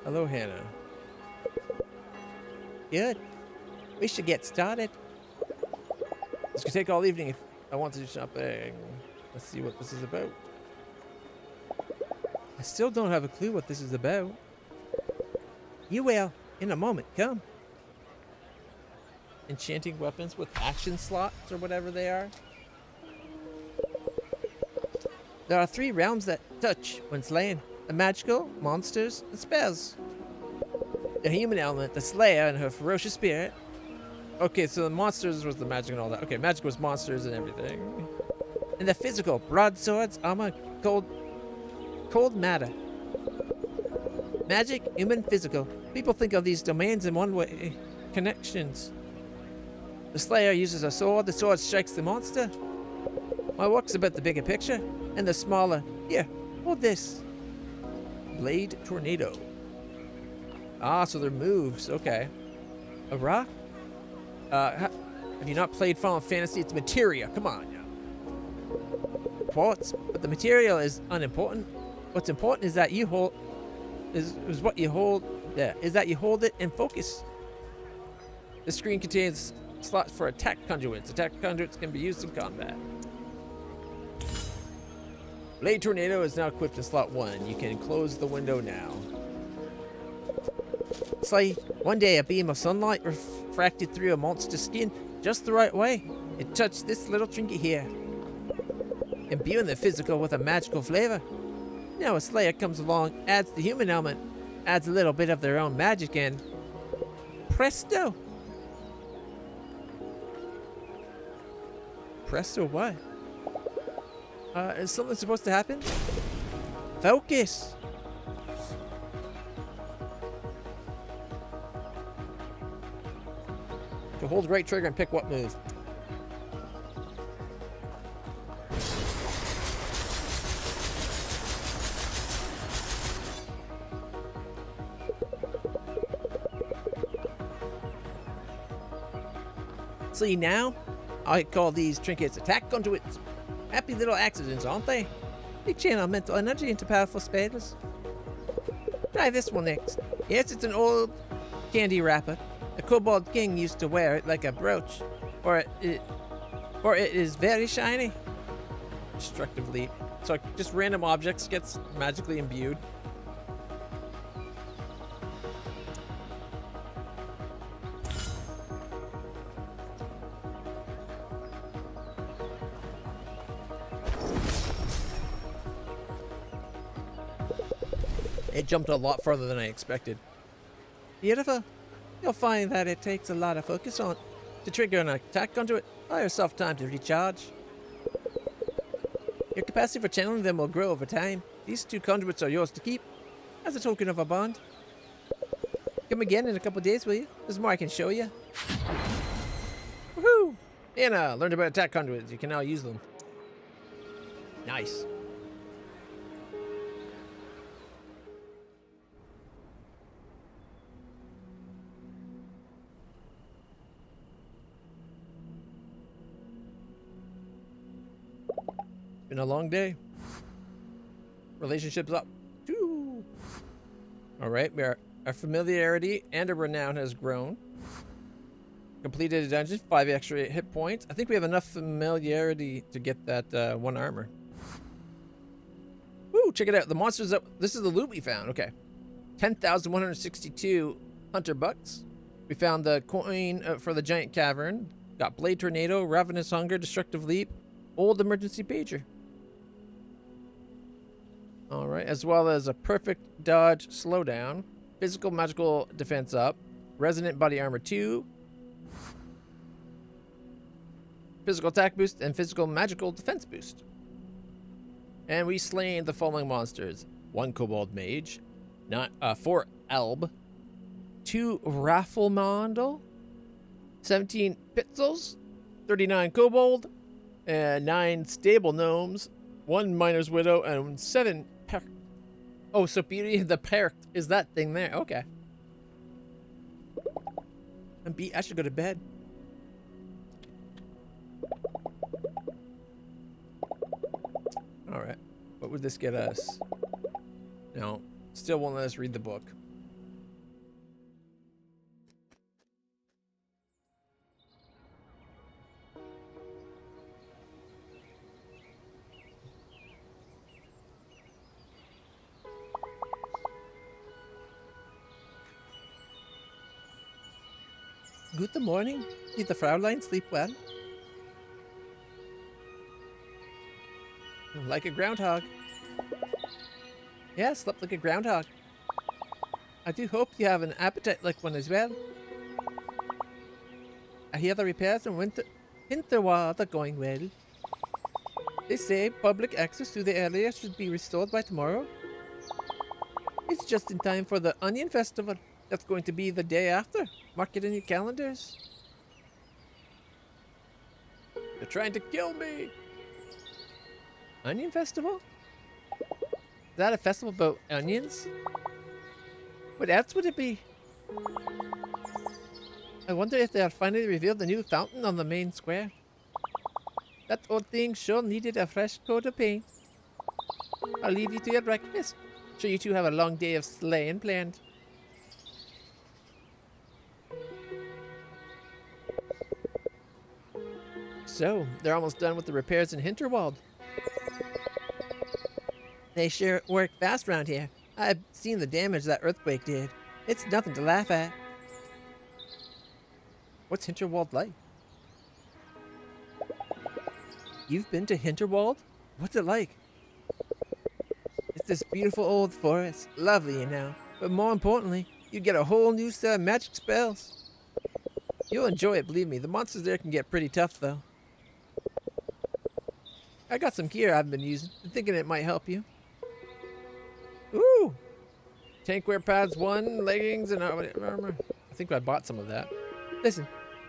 Hello, Hannah. Good. We should get started. This could take all evening if I want to do shopping. Let's see what this is about. I still don't have a clue what this is about. You will, in a moment. Come. Enchanting weapons with action slots or whatever they are. There are 3 realms that touch when slaying. The magical, monsters, and spells. The human element, the slayer and her ferocious spirit. Okay, so the monsters was the magic and all that. Okay, magic was monsters and everything. And the physical, broadswords, armor, cold matter. Magic, human, physical. People think of these domains in one-way connections. The slayer uses a sword, the sword strikes the monster. My work's about the bigger picture, and the smaller. Here, hold this. Blade tornado. Ah, so they're moves. Okay. A rock? Have you not played Final Fantasy? It's materia. Come on. Quartz, but the material is unimportant. What's important is that you hold. Is what you hold. Yeah, is that you hold it and focus. The screen contains slots for attack conduits. Attack conduits can be used in combat. Blade Tornado is now equipped in slot 1. You can close the window now. Say, one day a beam of sunlight refracted through a monster's skin just the right way. It touched this little trinket here, imbuing the physical with a magical flavor. Now a slayer comes along, adds the human element, adds a little bit of their own magic, and presto! Presto what? Is something supposed to happen? Focus! So hold right trigger and pick what move. See now? I call these trinkets attack conduits. Happy little accidents, aren't they? They channel mental energy into powerful spells. Try this one next. Yes, it's an old candy wrapper. The Kobold King used to wear it like a brooch, or it is very shiny. Destructive leap. So just random objects gets magically imbued. It jumped a lot further than I expected. Beautiful. You'll find that it takes a lot of focus on to trigger an attack conduit. Allow yourself time to recharge. Your capacity for channeling them will grow over time. These 2 conduits are yours to keep as a token of a bond. Come again in a couple days, will you? There's more I can show you. Woohoo! Anna, learned about attack conduits. You can now use them. Nice. Been a long day. Relationships up. Woo. All right, our familiarity and our renown has grown. Completed a dungeon, 5 extra hit points. I think we have enough familiarity to get that 1 armor. Woo, check it out. The monsters that this is the loot we found. Okay, 10,162 hunter bucks. We found the coin for the giant cavern. Got blade tornado, ravenous hunger, destructive leap, old emergency pager. All right, as well as a perfect dodge slowdown, physical magical defense up, resonant body armor 2, physical attack boost, and physical magical defense boost. And we slain the following monsters: 1 kobold mage, 4 elb, 2 rafflemondo, 17 pitzels, 39 kobold, and 9 stable gnomes, 1 miner's widow, and 7 perk. Oh, so Beauty the perk is that thing there. Okay. I'm beat. I should go to bed. All right. What would this get us? No. Still won't let us read the book. Good morning. Did the Fraulein sleep well? Like a groundhog. Yeah, slept like a groundhog. I do hope you have an appetite like one as well. I hear the repairs in Hinterberg are going well. They say public access to the area should be restored by tomorrow. It's just in time for the Onion Festival. That's going to be the day after. Mark it in your calendars. They're trying to kill me. Onion Festival? Is that a festival about onions? What else would it be? I wonder if they have finally revealed the new fountain on the main square. That old thing sure needed a fresh coat of paint. I'll leave you to your breakfast. Sure you two have a long day of slaying planned. So, they're almost done with the repairs in Hinterwald. They sure work fast around here. I've seen the damage that earthquake did. It's nothing to laugh at. What's Hinterwald like? You've been to Hinterwald? What's it like? It's this beautiful old forest. Lovely, you know. But more importantly, you get a whole new set of magic spells. You'll enjoy it, believe me. The monsters there can get pretty tough, though. I got some gear I've been using. I'm thinking it might help you. Ooh! Tankwear pads 1, leggings, and armor. I think I bought some of that. Listen,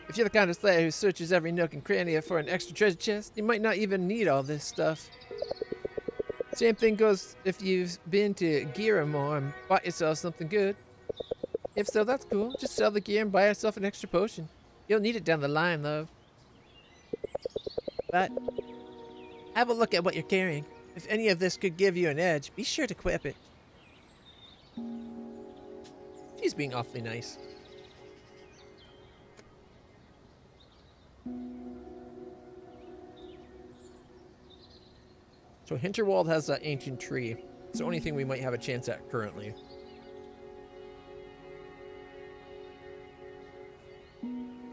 if you're the kind of slayer who searches every nook and cranny for an extra treasure chest, you might not even need all this stuff. Same thing goes if you've been to Gearamore and bought yourself something good. If so, that's cool. Just sell the gear and buy yourself an extra potion. You'll need it down the line, love. But have a look at what you're carrying. If any of this could give you an edge, be sure to equip it. She's being awfully nice. So Hinterwald has that ancient tree. It's the only thing we might have a chance at currently.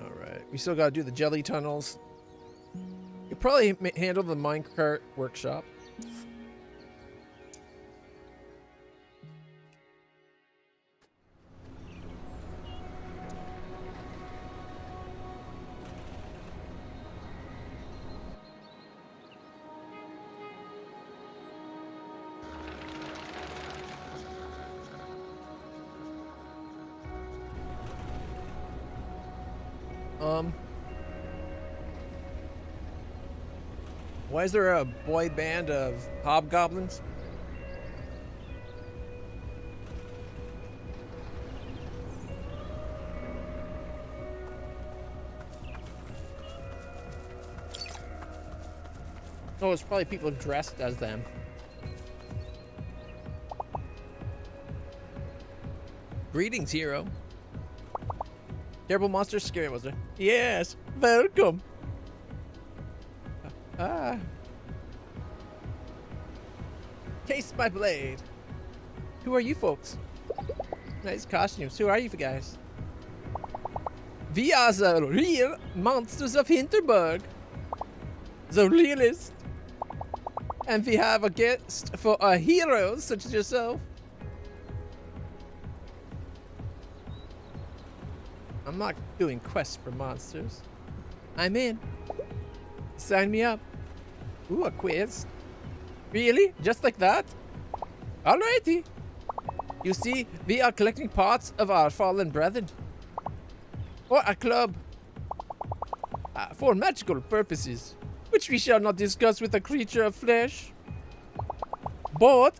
Alright, we still gotta do the jelly tunnels. You probably handle the minecart workshop. Why is there a boy band of hobgoblins? Oh, it's probably people dressed as them. Greetings, hero. Terrible monster, scary monster. Yes, welcome. Taste my blade. Who are you folks? Nice costumes. Who are you guys? We are the real monsters of Hinterberg. The realest. And we have a guest for our heroes such as yourself. I'm not doing quests for monsters. I'm in. Sign me up. Ooh, a quiz. Really? Just like that? Alrighty. You see, we are collecting parts of our fallen brethren. For a club. For magical purposes. Which we shall not discuss with a creature of flesh. But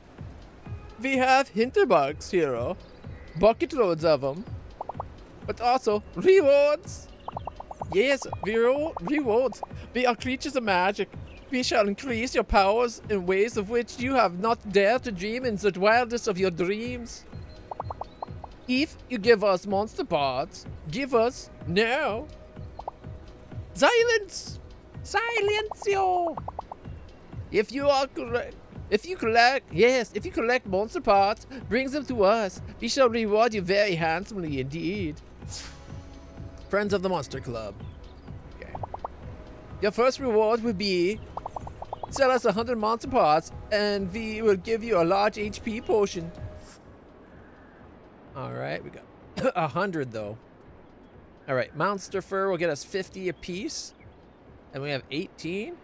we have Hinterbergs here. Bucket loads of them. But also rewards. Yes, rewards. We are creatures of magic. We shall increase your powers in ways of which you have not dared to dream in the wildest of your dreams. If you give us monster parts, give us now. Silence! Silencio! If you collect monster parts, bring them to us. We shall reward you very handsomely indeed. Friends of the Monster Club. Okay. Your first reward would be sell us 100 monster parts, and we will give you a large HP potion. Alright, we got 100 though. Alright, monster fur will get us 50 apiece. And we have 18.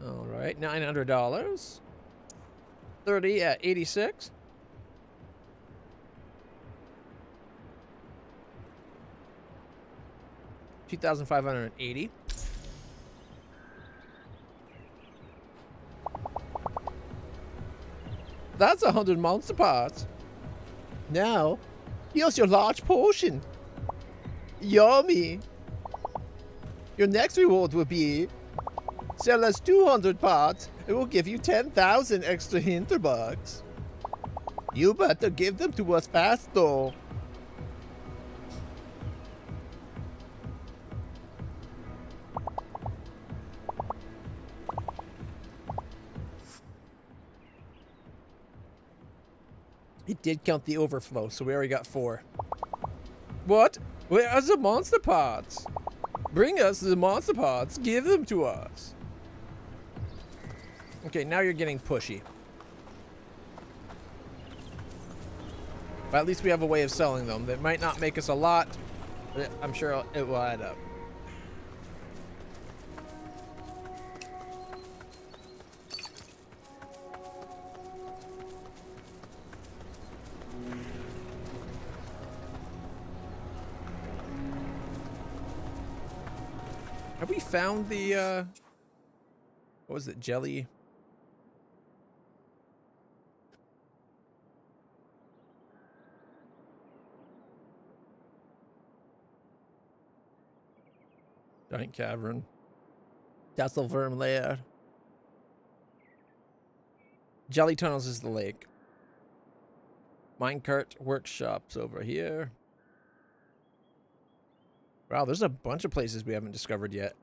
Alright, $900. 30 at 86. $2,580. That's 100 monster parts. Now, here's your large potion. Yummy. Your next reward will be sell us 200 parts. It will give you 10,000 extra Hinterbergs. You better give them to us fast, though. It did count the overflow, so we already got 4. What? Where are the monster parts? Bring us the monster parts. Give them to us. Okay, now you're getting pushy. But at least we have a way of selling them. That might not make us a lot, but I'm sure it will add up. Have we found the, what was it, jelly? Giant cavern. Tasselworm lair. Jelly tunnels is the lake. Minecart workshops over here. Wow, there's a bunch of places we haven't discovered yet.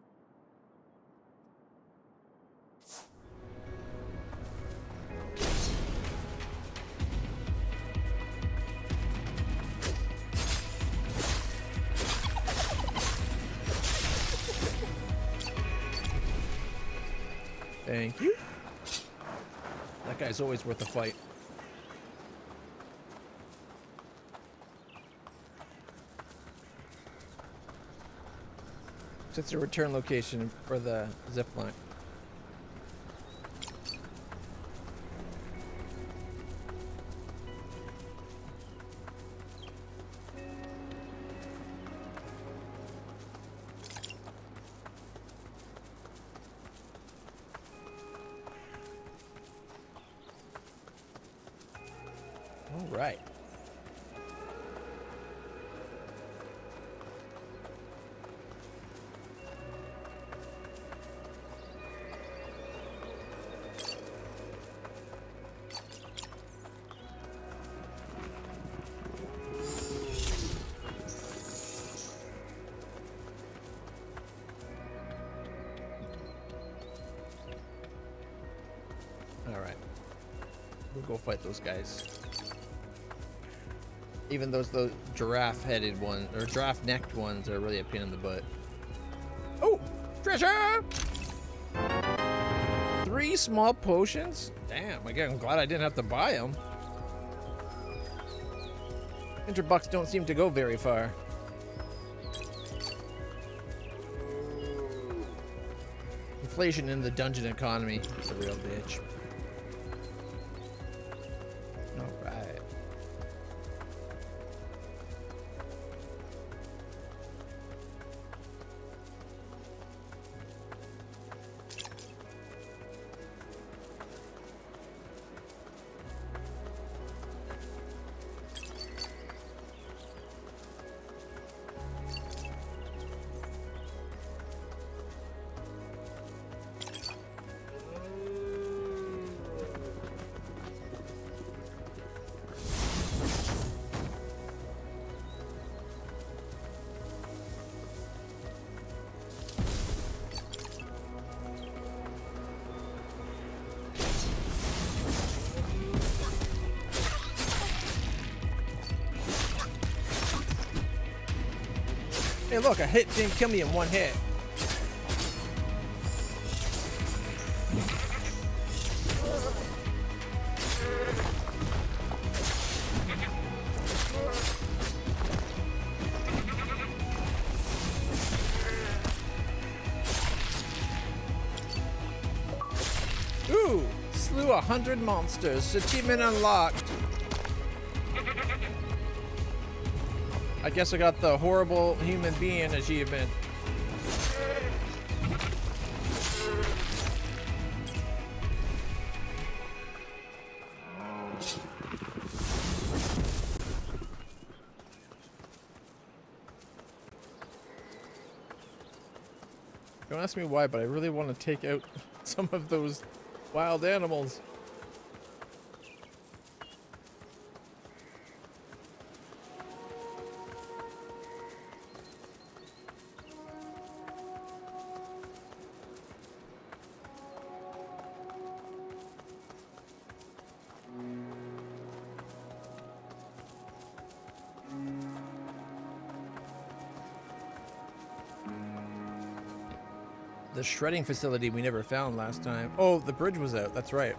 Thank you. That guy's always worth a fight. It's a return location for the zip line. All right. We'll go fight those guys. Even those giraffe-headed ones, or giraffe-necked ones are really a pain in the butt. Oh! Treasure! 3 small potions? Damn, again, I'm glad I didn't have to buy them. Interbucks don't seem to go very far. Inflation in the dungeon economy is a real bitch. Alright. Hey, look, a hit didn't kill me in one hit. Ooh, slew 100 monsters. Achievement unlocked. I guess I got the horrible human being achievement. Don't ask me why, but I really want to take out some of those wild animals. The shredding facility we never found last time. Oh, the bridge was out. That's right.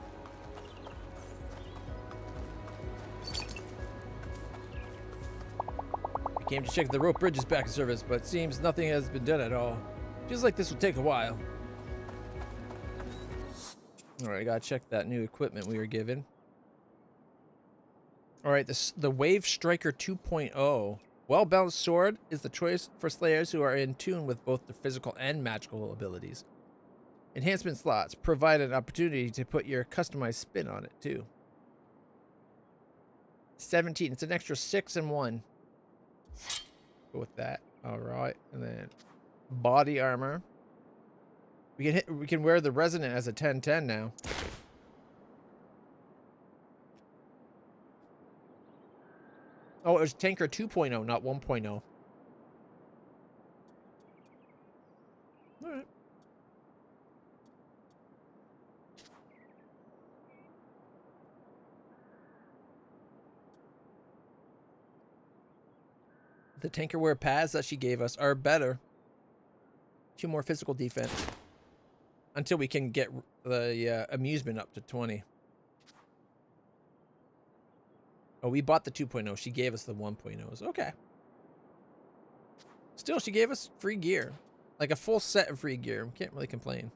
We came to check the rope bridge is back in service, but it seems nothing has been done at all. Feels like this will take a while. Alright, I gotta check that new equipment we were given. Alright, the Wave Striker 2.0. Well-balanced sword is the choice for slayers who are in tune with both their physical and magical abilities. Enhancement slots provide an opportunity to put your customized spin on it, too. 17. It's an extra 6 and 1. Go with that. Alright. And then body armor. We can wear the resonant as a 10-10 now. Oh, it was Tanker 2.0, not 1.0. Alright. The Tankerware pads that she gave us are better. 2 more physical defense. Until we can get the amusement up to 20. Oh, we bought the 2.0. She gave us the 1.0s. Okay. Still, she gave us free gear. Like a full set of free gear. We can't really complain.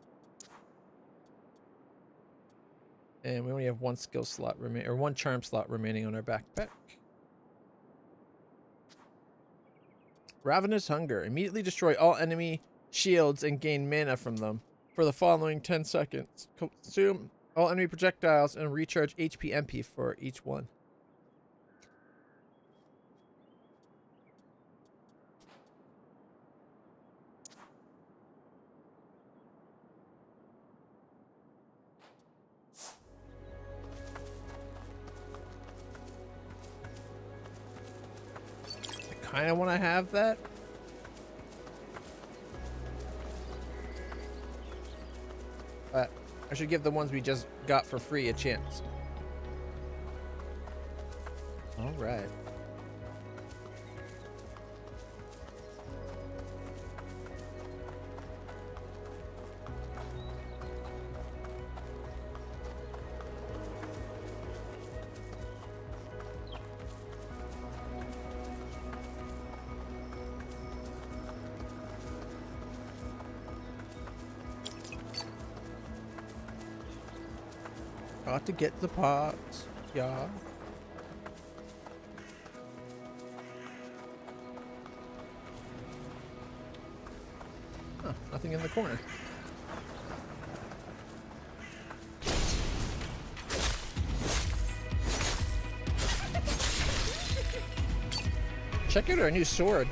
And we only have 1 skill slot remaining, or 1 charm slot remaining on our backpack. Ravenous Hunger. Immediately destroy all enemy shields and gain mana from them for the following 10 seconds. Consume all enemy projectiles and recharge HP MP for each one. I kind of want to have that. But I should give the ones we just got for free a chance. All right. Got to get the pots. Yeah. Huh, nothing in the corner. Check out our new sword.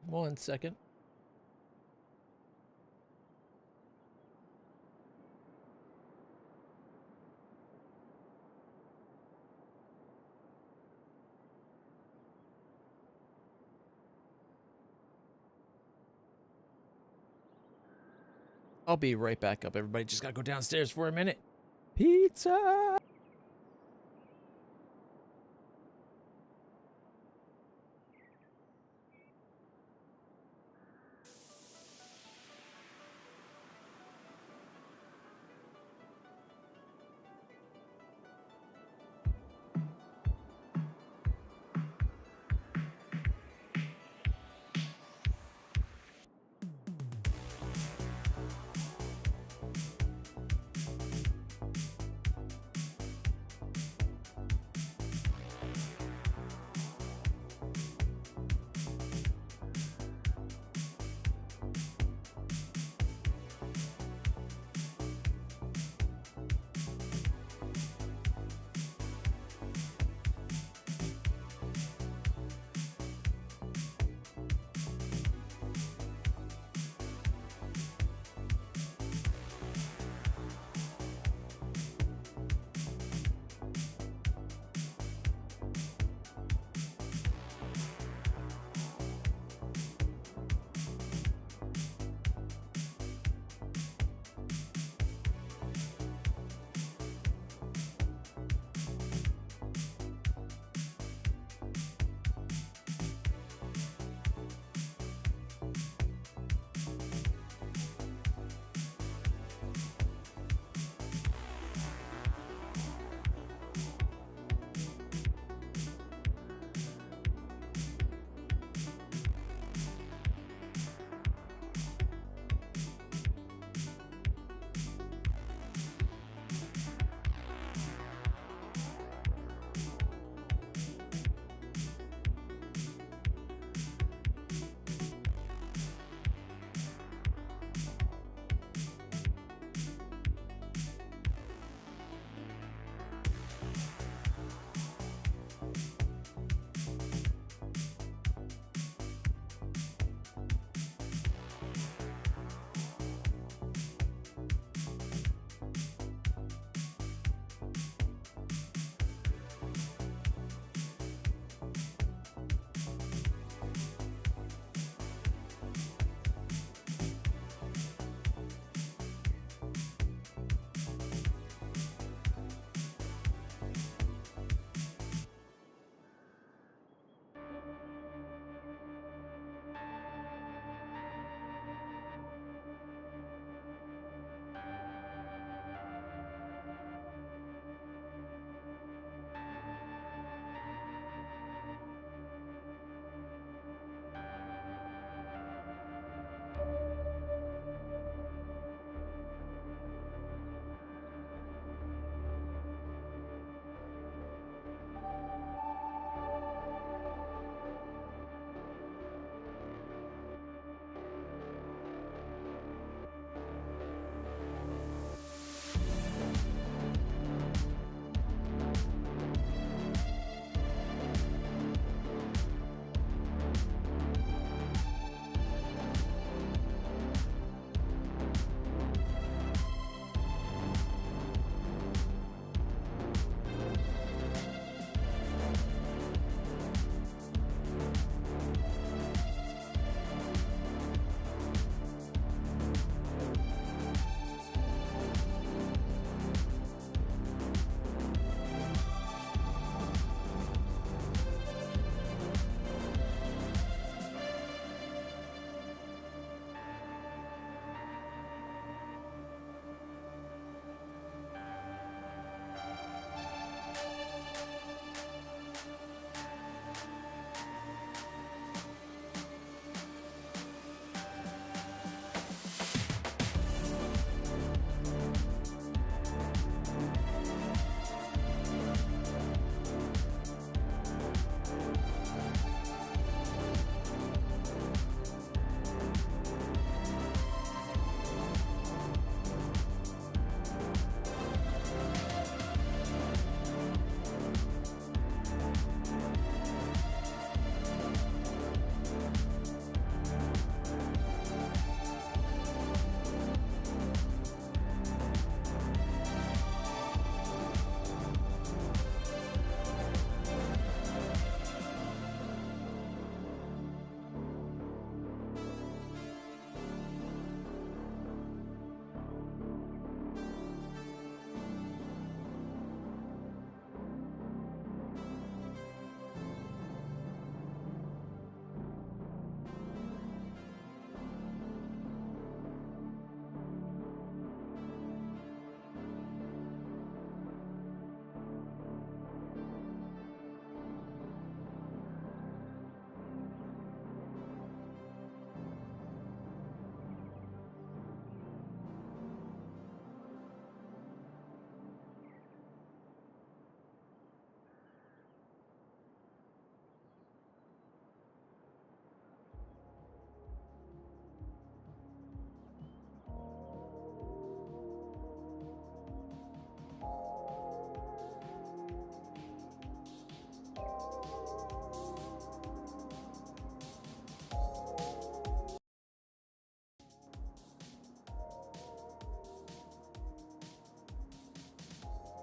One second. I'll be right back up, everybody. Just gotta go downstairs for a minute. Pizza!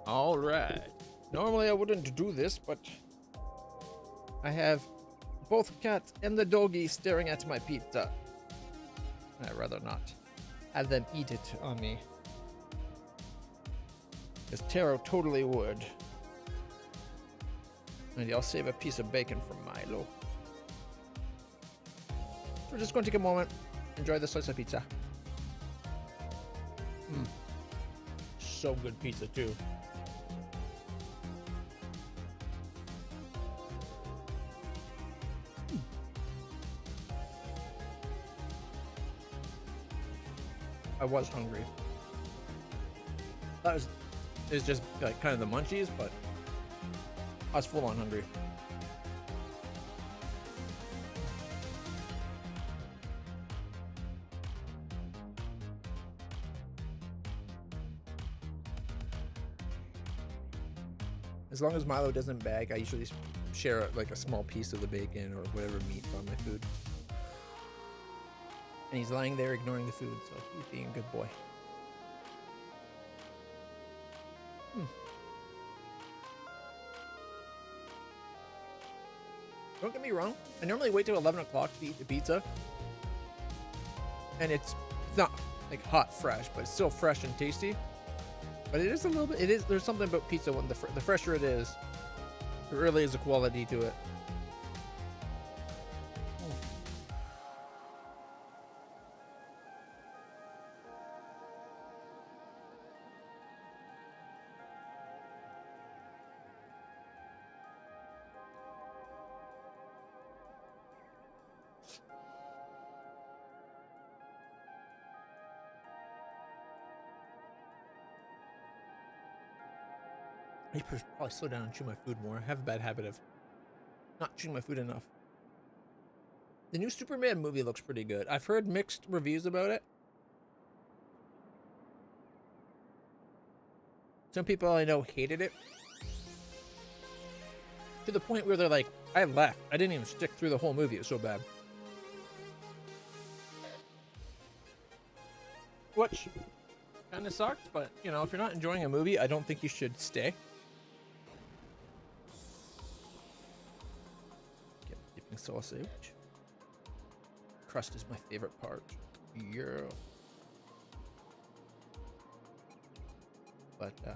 All right. Normally I wouldn't do this, but I have both cat and the doggy staring at my pizza. I'd rather not have them eat it on me. Because Taro totally would. And I'll save a piece of bacon for Milo. We're just going to take a moment, enjoy the slice of pizza. So good pizza too. I was hungry. That was it's just like kind of the munchies, but I was full on hungry. As long as Milo doesn't bag, I usually share like a small piece of the bacon or whatever meat on my food. And he's lying there ignoring the food, so he's being a good boy. Don't get me wrong, I normally wait till 11 o'clock to eat the pizza. And it's not like hot fresh, but it's still fresh and tasty. But it is a little bit, there's something about pizza when the fresher it is, there really is a quality to it. I should probably slow down and chew my food more. I have a bad habit of not chewing my food enough. The new Superman movie looks pretty good. I've heard mixed reviews about it. Some people I know hated it. To the point where they're like, I left. I didn't even stick through the whole movie. It was so bad. Which kind of sucks, but you know, if you're not enjoying a movie, I don't think you should stay. Get dipping sausage. Crust is my favorite part. Yeah. But I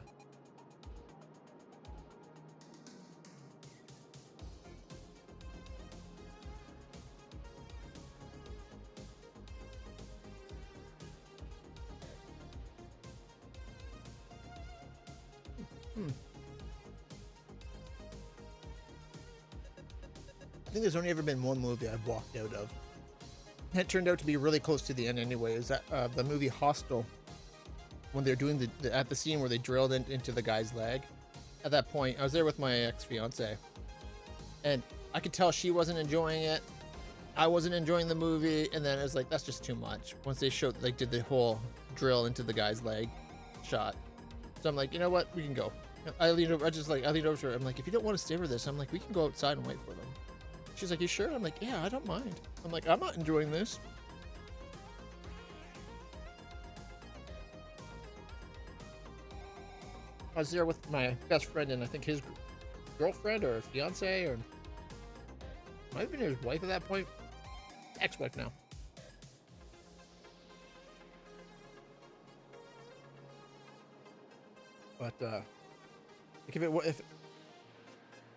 think there's only ever been one movie I've walked out of. And it turned out to be really close to the end anyway. Is that the movie Hostel? When they're doing at the scene where they drilled into the guy's leg. At that point, I was there with my ex-fiance, and I could tell she wasn't enjoying it. I wasn't enjoying the movie, and then it was like, that's just too much. Once they showed, like, did the whole drill into the guy's leg shot. So I'm like, you know what? We can go. I leaned over to her. I'm like, if you don't want to stay for this, I'm like, we can go outside and wait for them. She's like, you sure? I'm like, yeah, I don't mind. I'm like, I'm not enjoying this. I was there with my best friend and I think his girlfriend or fiance or might have been his wife at that point. Ex-wife now. But like if it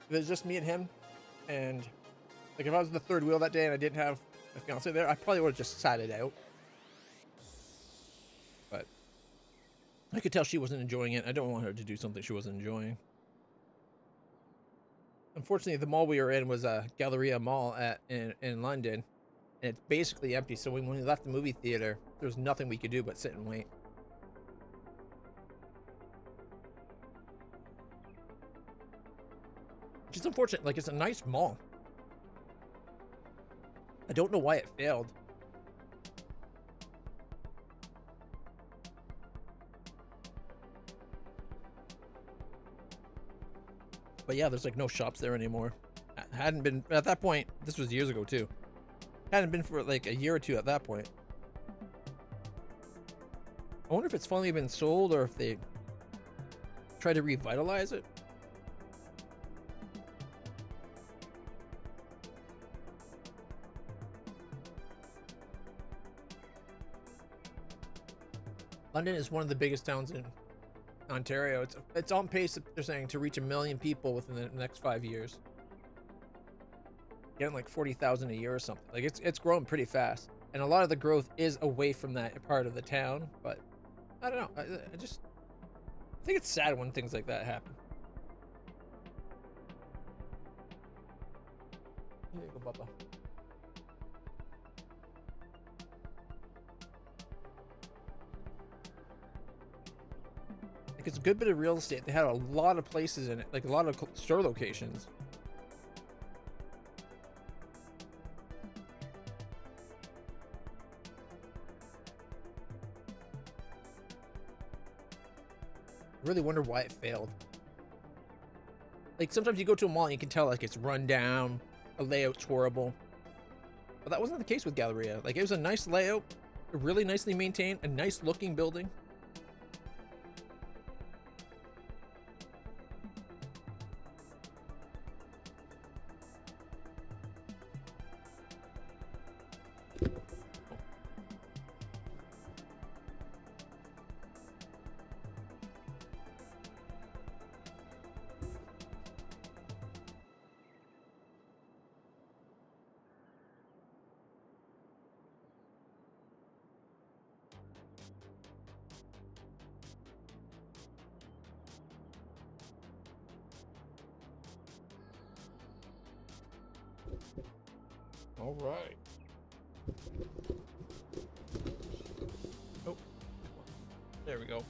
was just me and him, and like if I was the third wheel that day and I didn't have my fiance there, I probably would have just sat it out. But I could tell she wasn't enjoying it. I don't want her to do something she wasn't enjoying. Unfortunately, the mall we were in was a Galleria Mall in London, and it's basically empty. So when we left the movie theater, there was nothing we could do but sit and wait. Which is unfortunate. Like, it's a nice mall. I don't know why it failed. But yeah, there's like no shops there anymore. Hadn't been at that point. This was years ago too. Hadn't been for like a year or two at that point. I wonder if it's finally been sold or if they try to revitalize it. London is one of the biggest towns in Ontario. It's on pace, they're saying, to reach 1 million people within the next 5 years. Getting like 40,000 a year or something. Like it's growing pretty fast, and a lot of the growth is away from that part of the town. But I don't know. I think it's sad when things like that happen. Here you go, Bubba. Like, it's a good bit of real estate. They had a lot of places in it, like a lot of store locations. I really wonder why it failed. Like, sometimes you go to a mall and you can tell, like, it's run down, the layout's horrible. But that wasn't the case with Galleria. Like, it was a nice layout, really nicely maintained, a nice looking building. All right. Oh, there we go.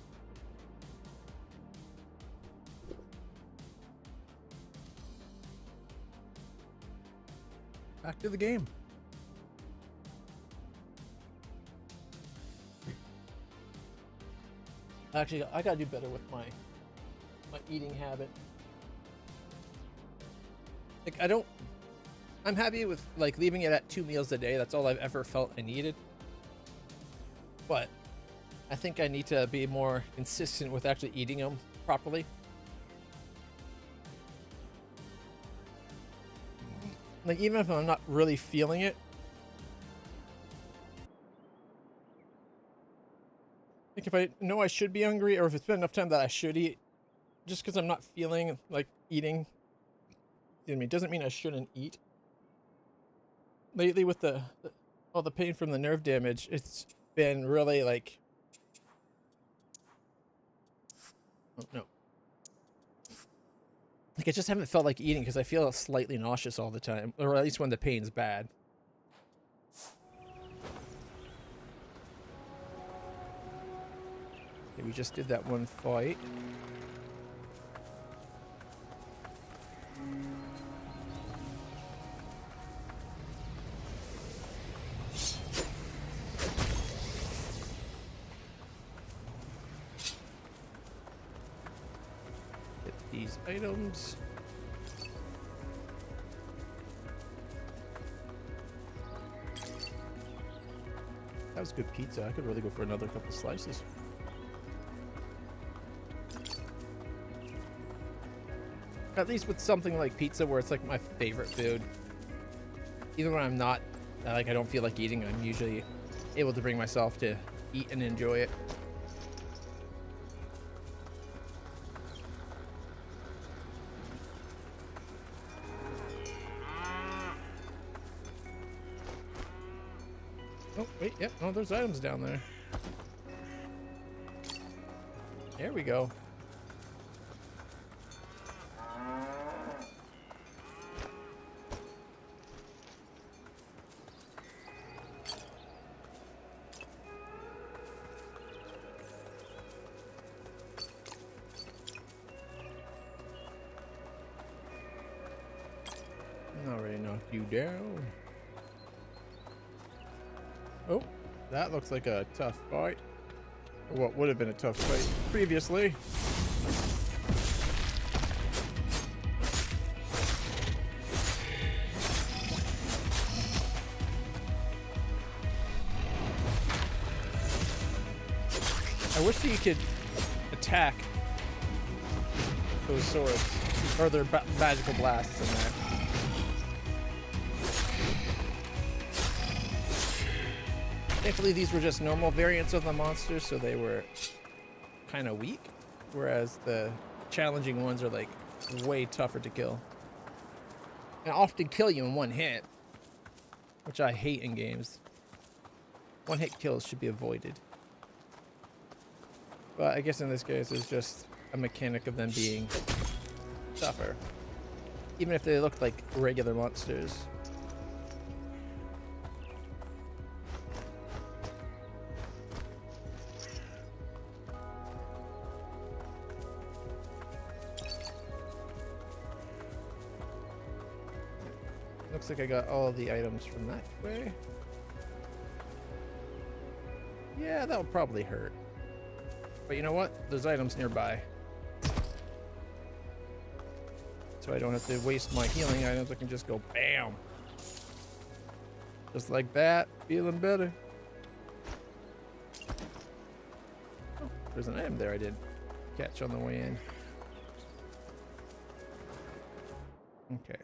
Back to the game. Actually, I gotta do better with my eating habit. Like, I'm happy with like leaving it at 2 meals a day. That's all I've ever felt I needed. But I think I need to be more consistent with actually eating them properly. Like, even if I'm not really feeling it. Like, if I know I should be hungry, or if it's been enough time that I should eat, just because I'm not feeling like eating, excuse me, doesn't mean I shouldn't eat. Lately, with all the pain from the nerve damage, it's been really like, oh no, like I just haven't felt like eating because I feel slightly nauseous all the time, or at least when the pain's bad. Okay, we just did that one fight. These items. That was good pizza. I could really go for another couple slices. At least with something like pizza, where it's like my favorite food. Even when I'm not, like, I don't feel like eating, I'm usually able to bring myself to eat and enjoy it. Oh, wait, yep, oh, there's items down there. There we go. Already knocked you down. Oh, that looks like a tough fight. Or what would have been a tough fight previously. I wish that you could attack those swords. Or their magical blasts in there. Thankfully, these were just normal variants of the monsters, so they were kind of weak. Whereas the challenging ones are like way tougher to kill. And often kill you in one hit, which I hate in games. One hit kills should be avoided. But I guess in this case, it's just a mechanic of them being tougher. Even if they look like regular monsters. Looks like I got all the items from that way. Yeah, that would probably hurt. But you know what? There's items nearby. So I don't have to waste my healing items. I can just go BAM! Just like that. Feeling better. Oh, there's an item there I did catch on the way in. Okay.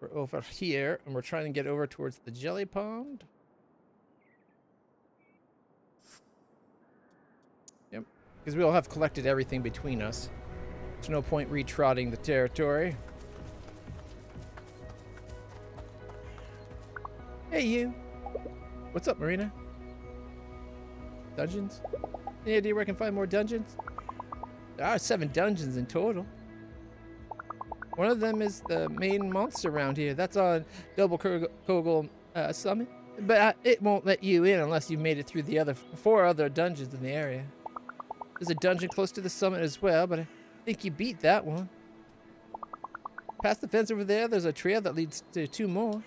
We're over here, and we're trying to get over towards the jelly pond. Yep. Because we all have collected everything between us. There's no point retrotting the territory. Hey, you. What's up, Marina? Dungeons? Any idea where I can find more dungeons? There are 7 dungeons in total. One of them is the main monster around here. That's on Double Kogel Summit. But it won't let you in unless you've made it through the other 4 other dungeons in the area. There's a dungeon close to the summit as well, but I think you beat that one. Past the fence over there, there's a trail that leads to 2 more.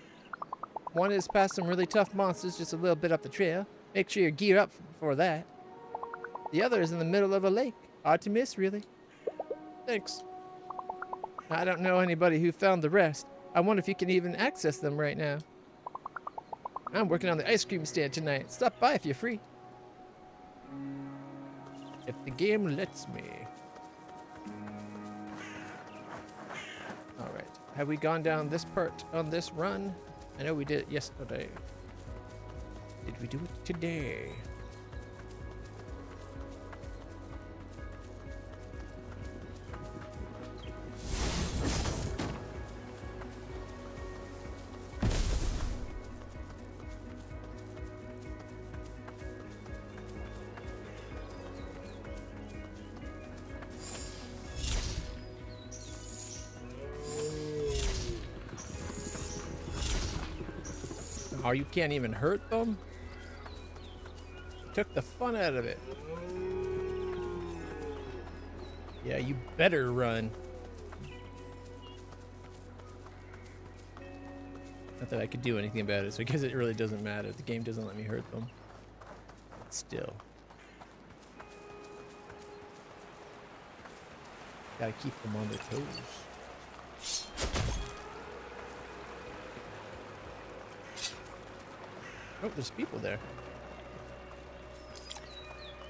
One is past some really tough monsters just a little bit up the trail. Make sure you gear up for that. The other is in the middle of a lake. Hard to miss, really. Thanks. I don't know anybody who found the rest. I wonder if you can even access them right now. I'm working on the ice cream stand tonight. Stop by if you're free. If the game lets me. Alright. Have we gone down this part on this run? I know we did it yesterday. Did we do it today? Oh, you can't even hurt them? Took the fun out of it. Yeah, you better run. Not that I could do anything about it, so I guess it really doesn't matter. The game doesn't let me hurt them. But still. Gotta keep them on their toes. Oh, there's people there.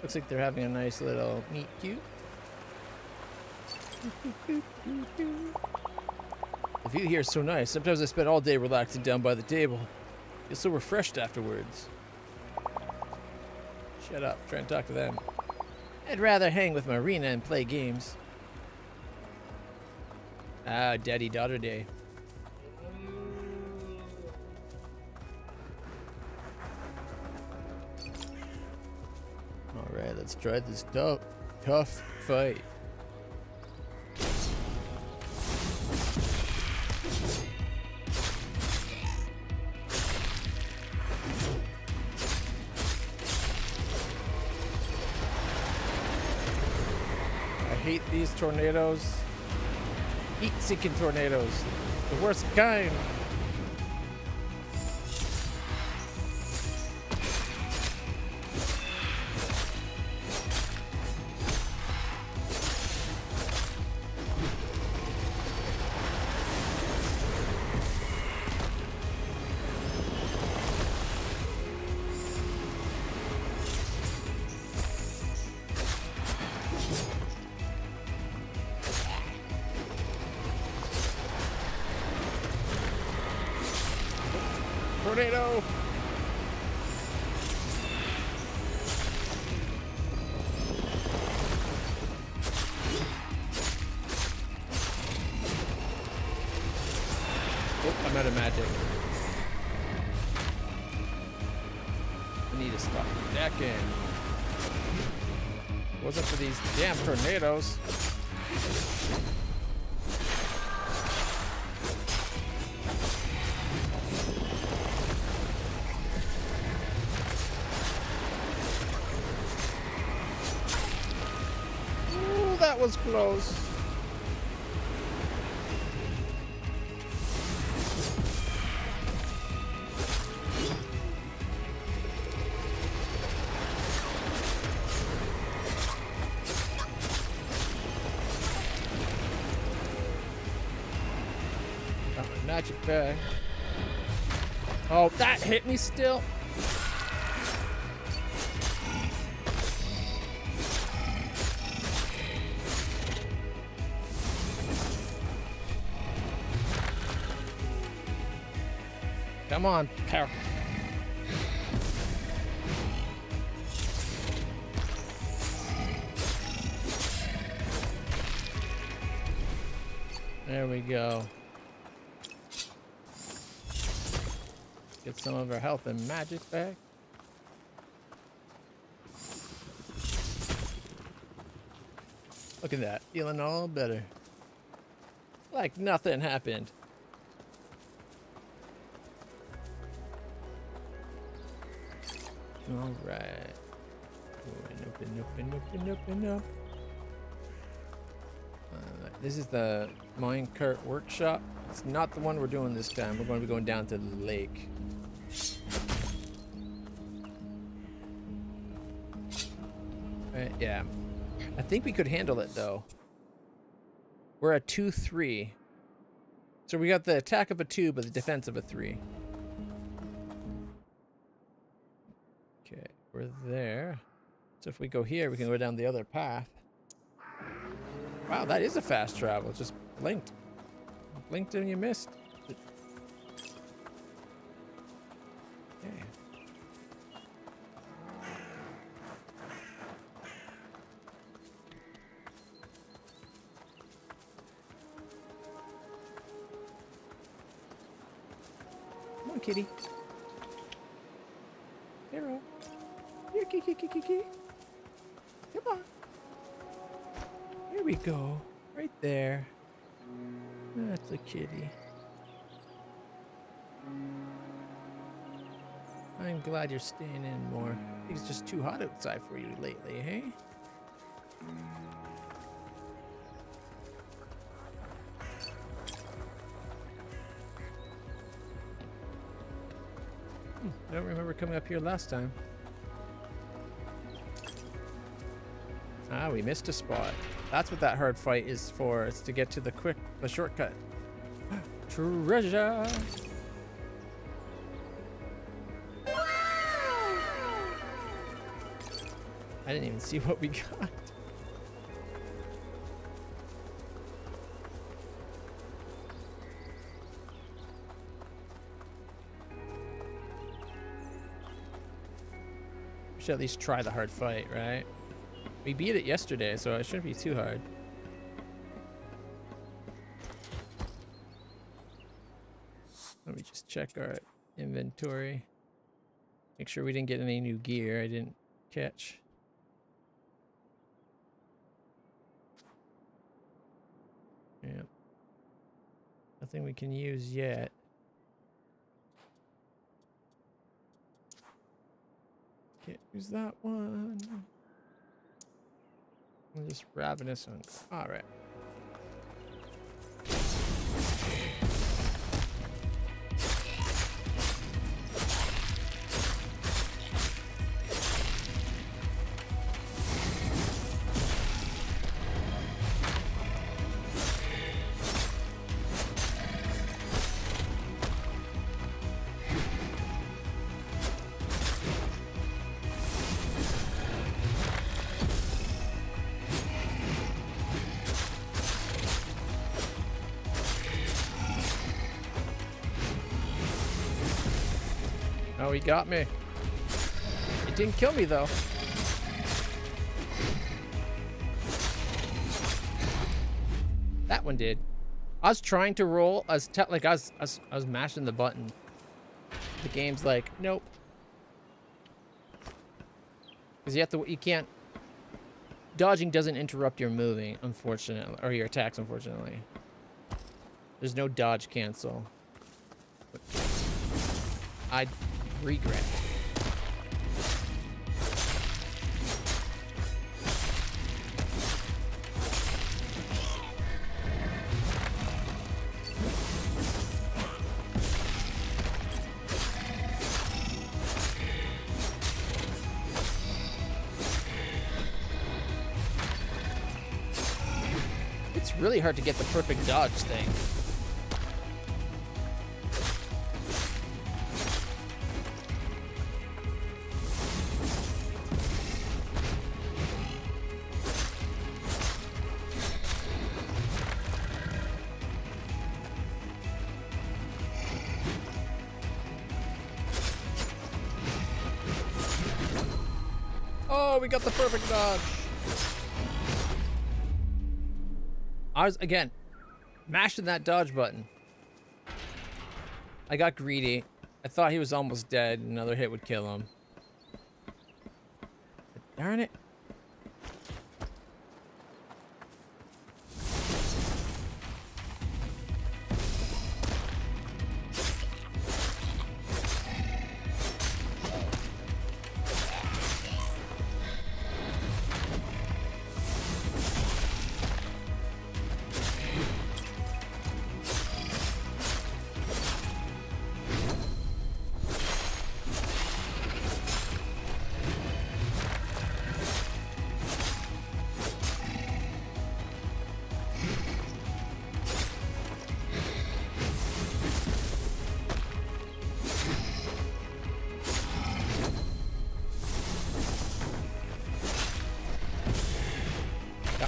Looks like they're having a nice little meet cute. The view here is so nice. Sometimes I spend all day relaxing down by the table. Feel so refreshed afterwards. Shut up. Try and talk to them. I'd rather hang with Marina and play games. Ah, daddy-daughter day. Alright, let's try this tough fight. I hate these tornadoes. Heat-seeking tornadoes. The worst kind. Tornado! Oh, I'm out of magic. I need to stop decking. Wasn't for these damn tornadoes. Ooh, that was close. Magic bag. Oh, that hit me still. Come on, power. There we go. Get some of our health and magic back. Look at that, feeling all better. Like nothing happened. All right. Open up. This is the minecart workshop. It's not the one we're doing this time. We're going to be going down to the lake. Yeah. I think we could handle it though. We're at 2-3. So we got the attack of a 2, but the defense of a 3. Okay, we're there. So if we go here, we can go down the other path. Wow, that is a fast travel. It just blinked. Blinked and you missed. Okay. Come on, kitty. Hero. Here, kitty. Come on. Here we go. Right there. That's a kitty. I'm glad you're staying in more. I think it's just too hot outside for you lately, hey? I don't remember coming up here last time. Ah, we missed a spot. That's what that hard fight is for. It's to get to the shortcut. Treasure! I didn't even see what we got. We should at least try the hard fight, right? We beat it yesterday, so it shouldn't be too hard. Let me just check our inventory. Make sure we didn't get any new gear I didn't catch. Yep. Nothing we can use yet. Can't use that one. I'm just ravenous on. All right. Oh, he got me. It didn't kill me though. That one did. I was trying to roll. I was mashing the button. The game's like, nope. Because you can't. Dodging doesn't interrupt your moving, unfortunately, or your attacks, unfortunately. There's no dodge cancel. But I regret. It's really hard to get the perfect dodge thing. Oh, we got the perfect dodge. I was, again, mashing that dodge button. I got greedy. I thought he was almost dead. Another hit would kill him. But darn it.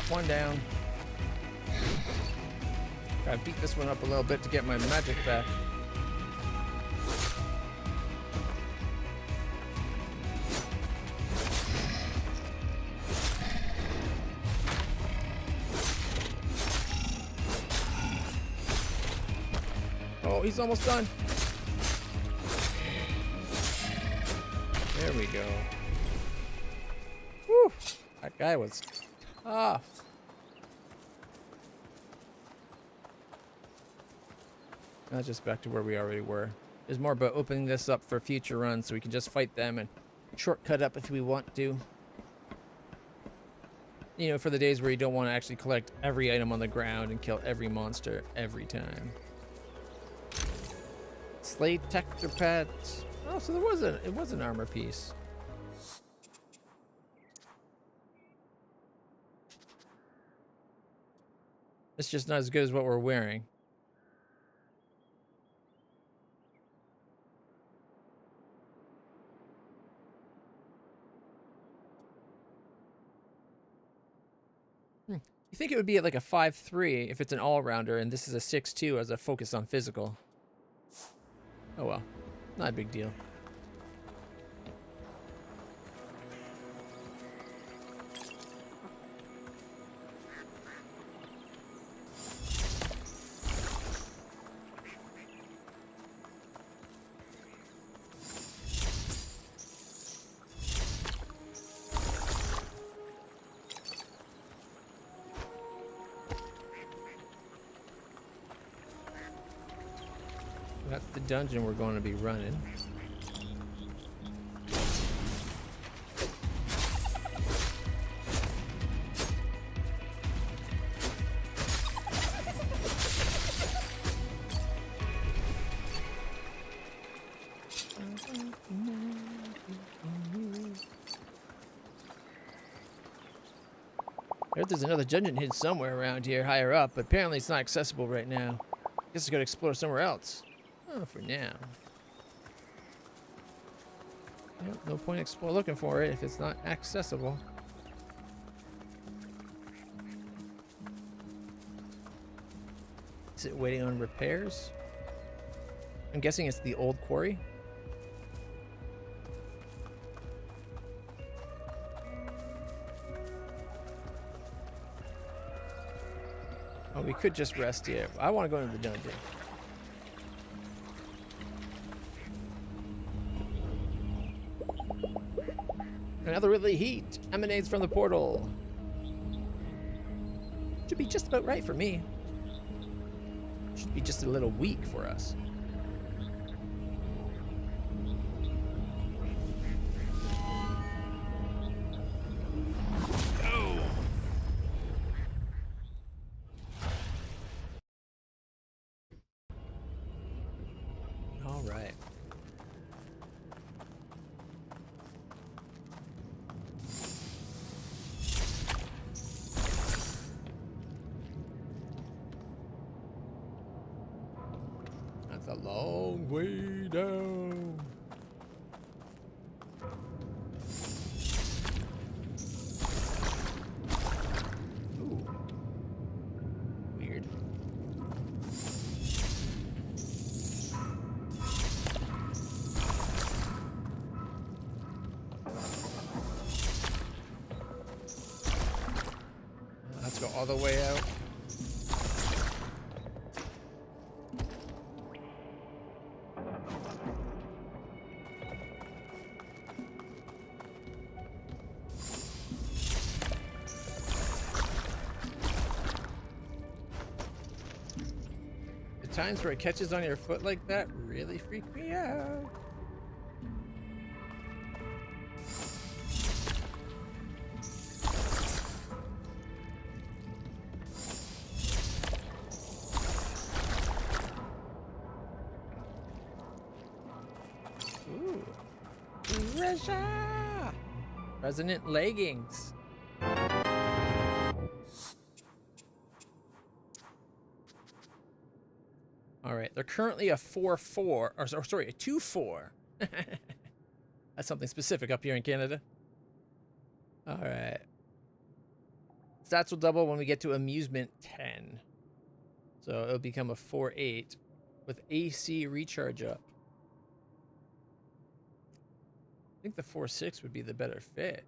One down. Gotta beat this one up a little bit to get my magic back. Oh, he's almost done. There we go. Whew. That guy was tough. Now just back to where we already were. It's more about opening this up for future runs so we can just fight them and shortcut up if we want to. You know, for the days where you don't want to actually collect every item on the ground and kill every monster every time. Slate texture pads. Oh, so it was an armor piece. It's just not as good as what we're wearing. You think it would be at like a 5-3 if it's an all-rounder, and this is a 6-2 as a focus on physical. Oh well, not a big deal. That's the dungeon we're going to be running. I heard there's another dungeon hidden somewhere around here, higher up, but apparently it's not accessible right now. Guess I gotta explore somewhere else. Oh, for now. Yep, no point looking for it if it's not accessible. Is it waiting on repairs? I'm guessing it's the old quarry. Oh, we could just rest here. I want to go into the dungeon. Another really heat emanates from the portal. Should be just about right for me. Should be just a little weak for us. All right. That's a long way down. Ooh. Weird. Let's go all the way out. The times where it catches on your foot like that really freak me out. Ooh. Treasure! Resonant leggings. All right, they're currently a 4-4, or sorry, a 2-4. That's something specific up here in Canada. All right. Stats will double when we get to amusement 10. So it'll become a 4-8 with AC recharge up. I think the 4-6 would be the better fit,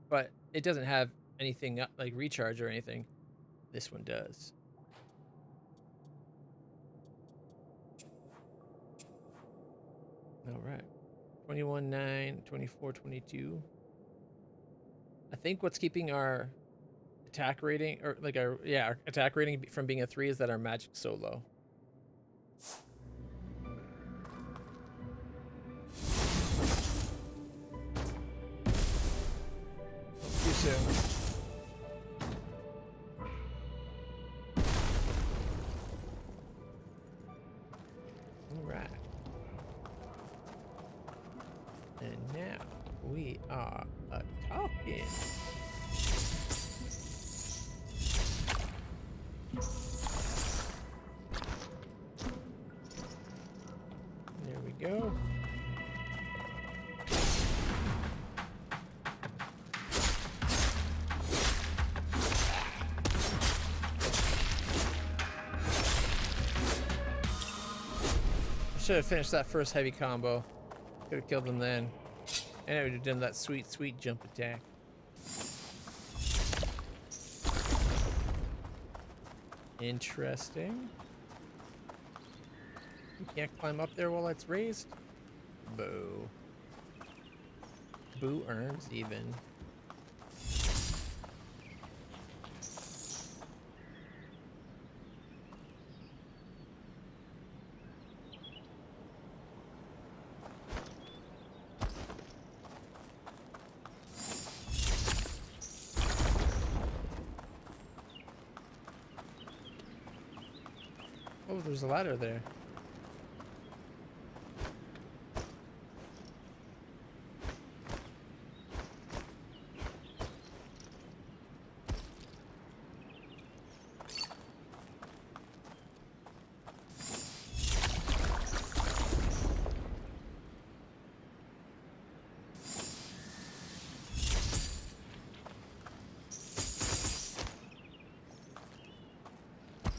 but it doesn't have anything like recharge or anything. This one does. All right. 21-9, 24-22. I think what's keeping our attack rating, or like our attack rating from being a 3 is that our magic's so low. Too soon. All right. And now we are talking. There we go. Should have finished that first heavy combo. Could have killed them then. And I would have done that sweet, sweet jump attack. Interesting. You can't climb up there while it's raised? Boo. Boo earns even. Oh, there's a ladder there.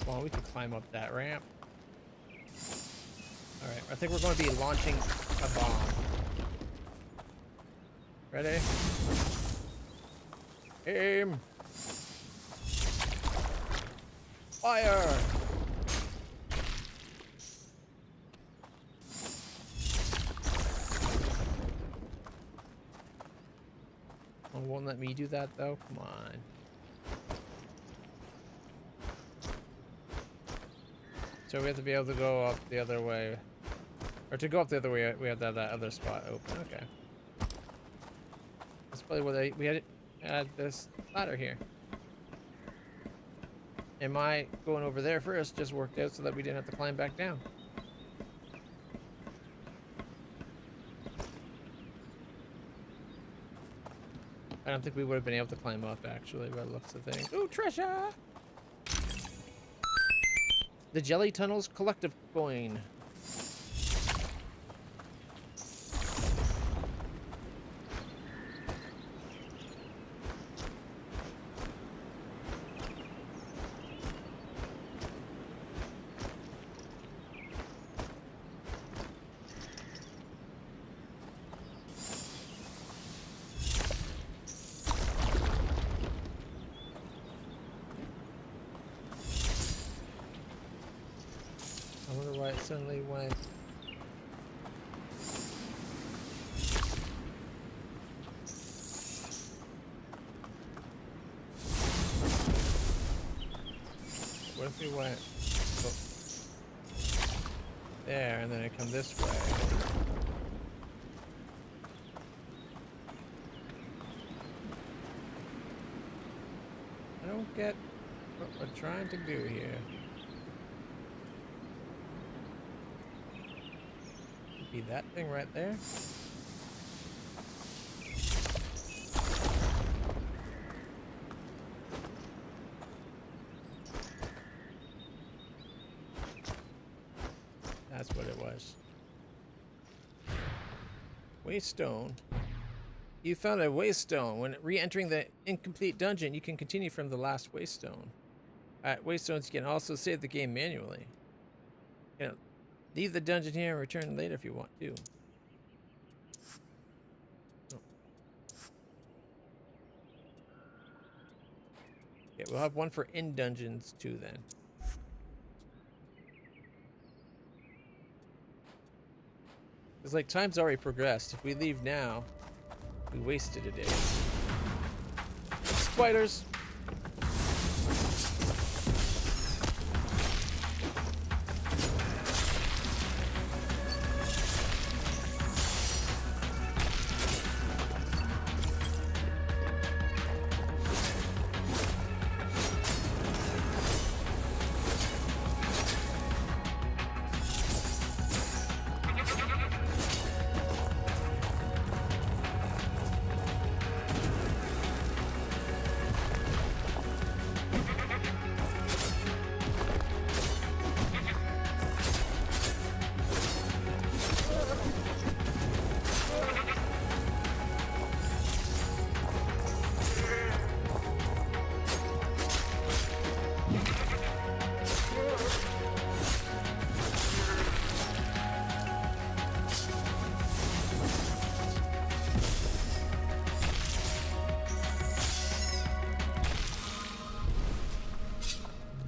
Well, we could climb up that ramp. Alright, I think we're going to be launching a bomb. Ready? Aim! Fire! Oh, won't let me do that though? Come on. So we have to be able to go up the other way. Or to go up the other way, we have to have that other spot open. Okay. That's probably what we had this ladder here. And my going over there first just worked out so that we didn't have to climb back down. I don't think we would have been able to climb up actually by the looks of things. Ooh, treasure! The Jelly Tunnels collective coin. I wonder why it suddenly went. What if we went there and then I come this way? I don't get what we're trying to do here. Be that thing right there. That's what it was. Waste stone. You found a waste stone. When re-entering the incomplete dungeon, you can continue from the last waste stone. At waste stones, you can also save the game manually. You know, leave the dungeon here and return later if you want to. Oh. Okay, we'll have one for in dungeons too then. It's like time's already progressed. If we leave now, we wasted a day. Spiders!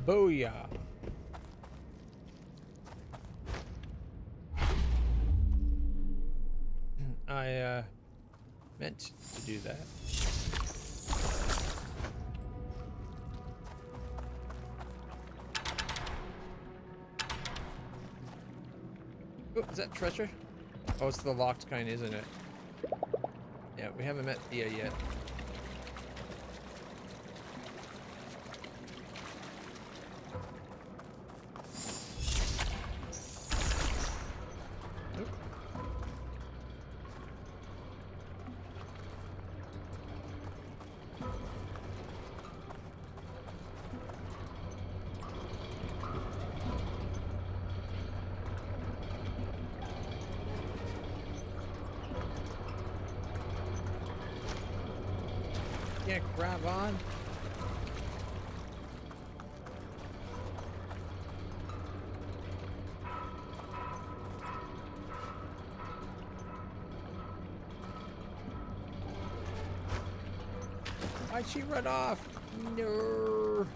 Booyah! I meant to do that. Oh, is that treasure? Oh, it's the locked kind, isn't it? Yeah, we haven't met Thea yet. Can't grab on. Why'd she run off? No.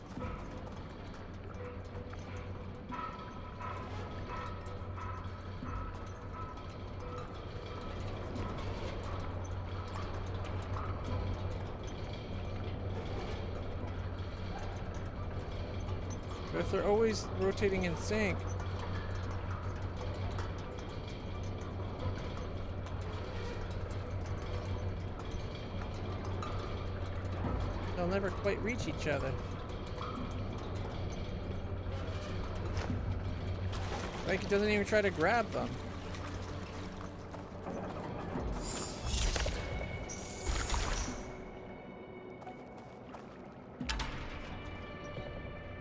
But if they're always rotating in sync, they'll never quite reach each other. Like, it doesn't even try to grab them.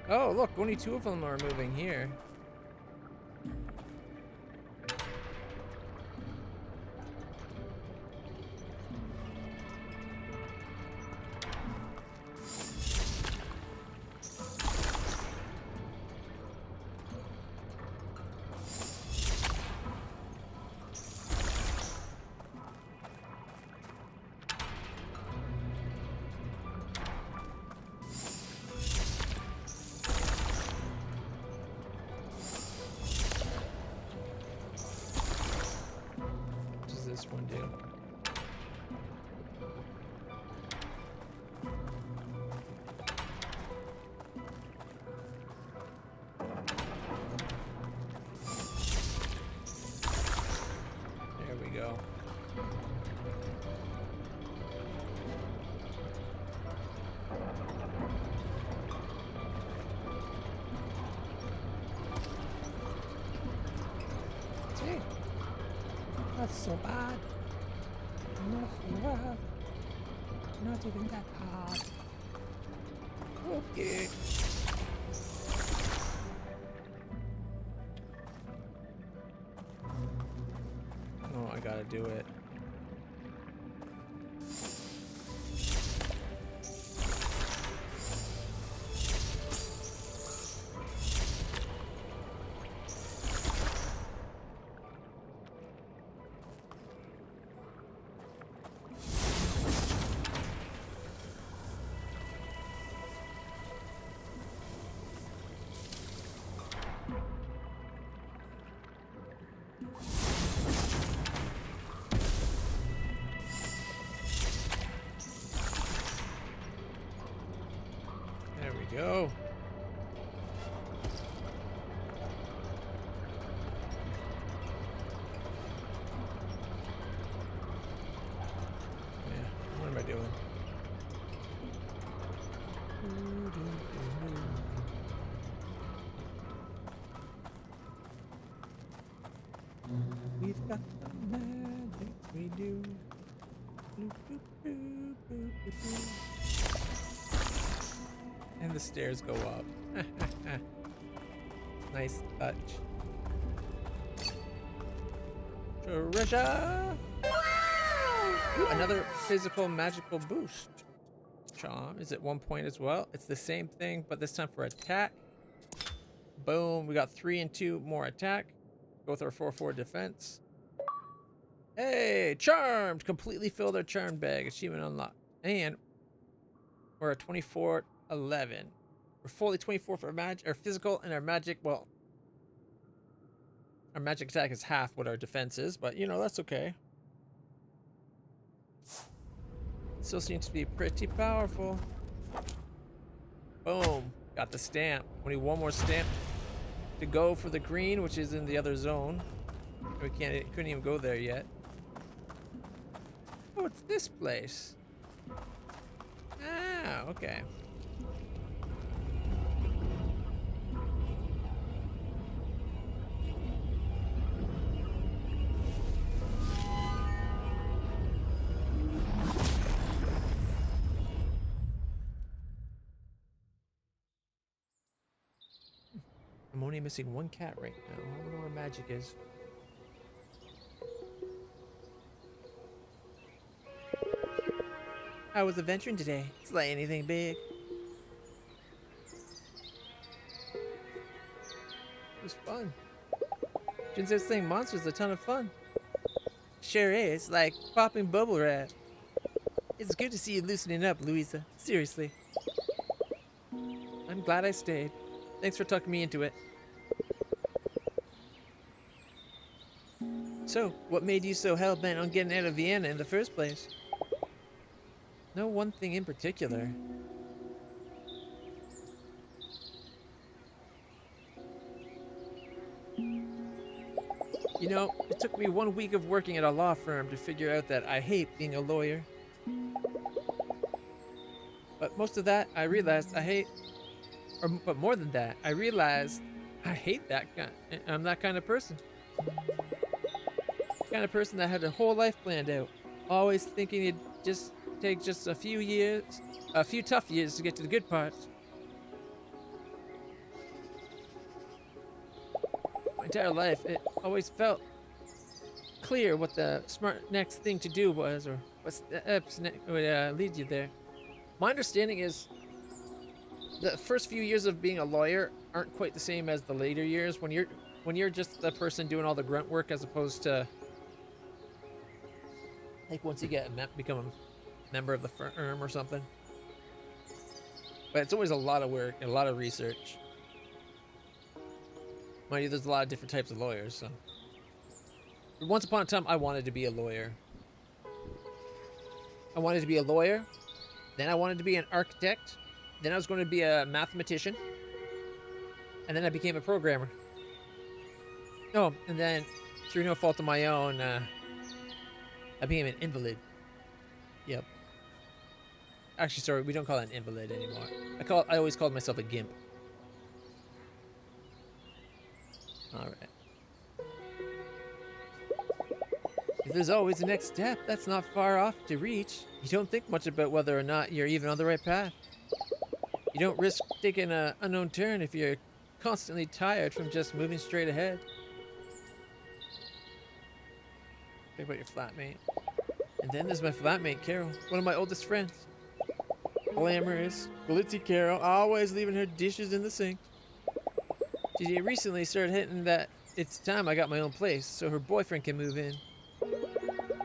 Oh, look, only 2 of them are moving here. This one do? There we go. Gee. Not so bad. Not so bad. Not even that hard. Okay. Oh, I gotta do it. There we go. Yeah, what am I doing? We've got the magic we do. Bloop, bloop, bloop, bloop, bloop, bloop. And the stairs go up. Nice touch. Treasure! Ooh, another physical magical boost. Charm. Is it 1 point as well? It's the same thing, but this time for attack. Boom. We got 3 and 2 more attack. Both are 4/4 defense. Hey, charmed! Completely filled our charm bag. Achievement unlocked. And we're at 24/11. We're fully 24 for our physical, and our magic, well, our magic attack is half what our defense is, but you know, that's okay. It still seems to be pretty powerful. Boom. Got the stamp. Only 1 more stamp to go for the green, which is in the other zone. We couldn't even go there yet. Oh, it's this place. Ah, okay. I'm only missing 1 cat right now. I don't know where magic is. How was adventuring today? Slay anything big? It was fun. Jinzo's slaying monsters is a ton of fun. Sure is, like popping bubble wrap. It's good to see you loosening up, Louisa. Seriously. I'm glad I stayed. Thanks for tucking me into it. So, what made you so hell-bent on getting out of Vienna in the first place? No one thing in particular. You know, it took me 1 week of working at a law firm to figure out that I hate being a lawyer. But most of that, I realized I hate, but more than that, I realized I hate that kind. I'm that kind of person. The kind of person that had their whole life planned out, always thinking it'd just take just a few years, a few tough years to get to the good parts. My entire life, it always felt clear what the smart next thing to do was, or what steps would lead you there. My understanding is the first few years of being a lawyer aren't quite the same as the later years when you're just the person doing all the grunt work, as opposed to like once you get become a member of the firm or something. But it's always a lot of work and a lot of research. Mind you, there's a lot of different types of lawyers, so. Once upon a time, I wanted to be a lawyer. I wanted to be a lawyer, then I wanted to be an architect, then I was going to be a mathematician, and then I became a programmer. Oh, and then, through no fault of my own, I became an invalid. Yep. Actually, sorry, we don't call it an invalid anymore. I always called myself a gimp. Alright. If there's always a next step, that's not far off to reach. You don't think much about whether or not you're even on the right path. You don't risk taking an unknown turn if you're constantly tired from just moving straight ahead. Think about your flatmate. And then there's my flatmate, Carol, one of my oldest friends. Glamorous, glitzy Carol, always leaving her dishes in the sink. She recently started hitting that it's time I got my own place so her boyfriend can move in.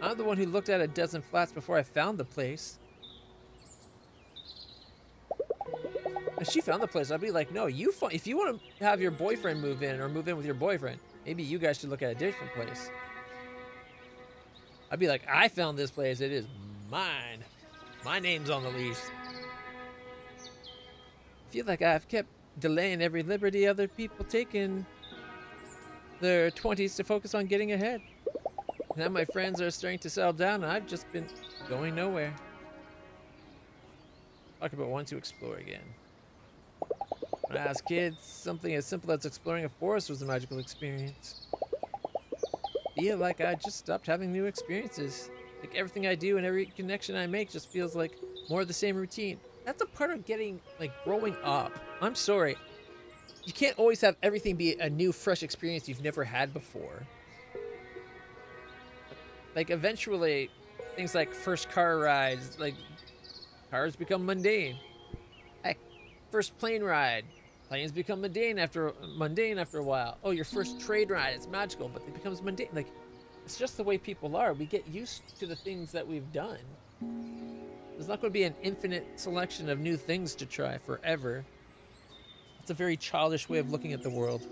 I'm the one who looked at a dozen flats before I found the place. If she found the place, I'd be like, no, if you want to have your boyfriend move in or move in with your boyfriend, maybe you guys should look at a different place. I'd be like, I found this place. It is mine. My name's on the lease. I feel like I've kept delaying every liberty other people take in their 20s to focus on getting ahead. Now my friends are starting to settle down and I've just been going nowhere. Talk about wanting to explore again. When I was kids, something as simple as exploring a forest was a magical experience. I feel like I just stopped having new experiences. Like everything I do and every connection I make just feels like more of the same routine. That's a part of getting, like, growing up. I'm sorry. You can't always have everything be a new, fresh experience you've never had before. Like, eventually, things like first car rides, like, cars become mundane. Heck, first plane ride. Planes become mundane after a while. Oh, your first train ride, it's magical, but it becomes mundane. Like, it's just the way people are. We get used to the things that we've done. There's not going to be an infinite selection of new things to try forever. It's a very childish way of looking at the world.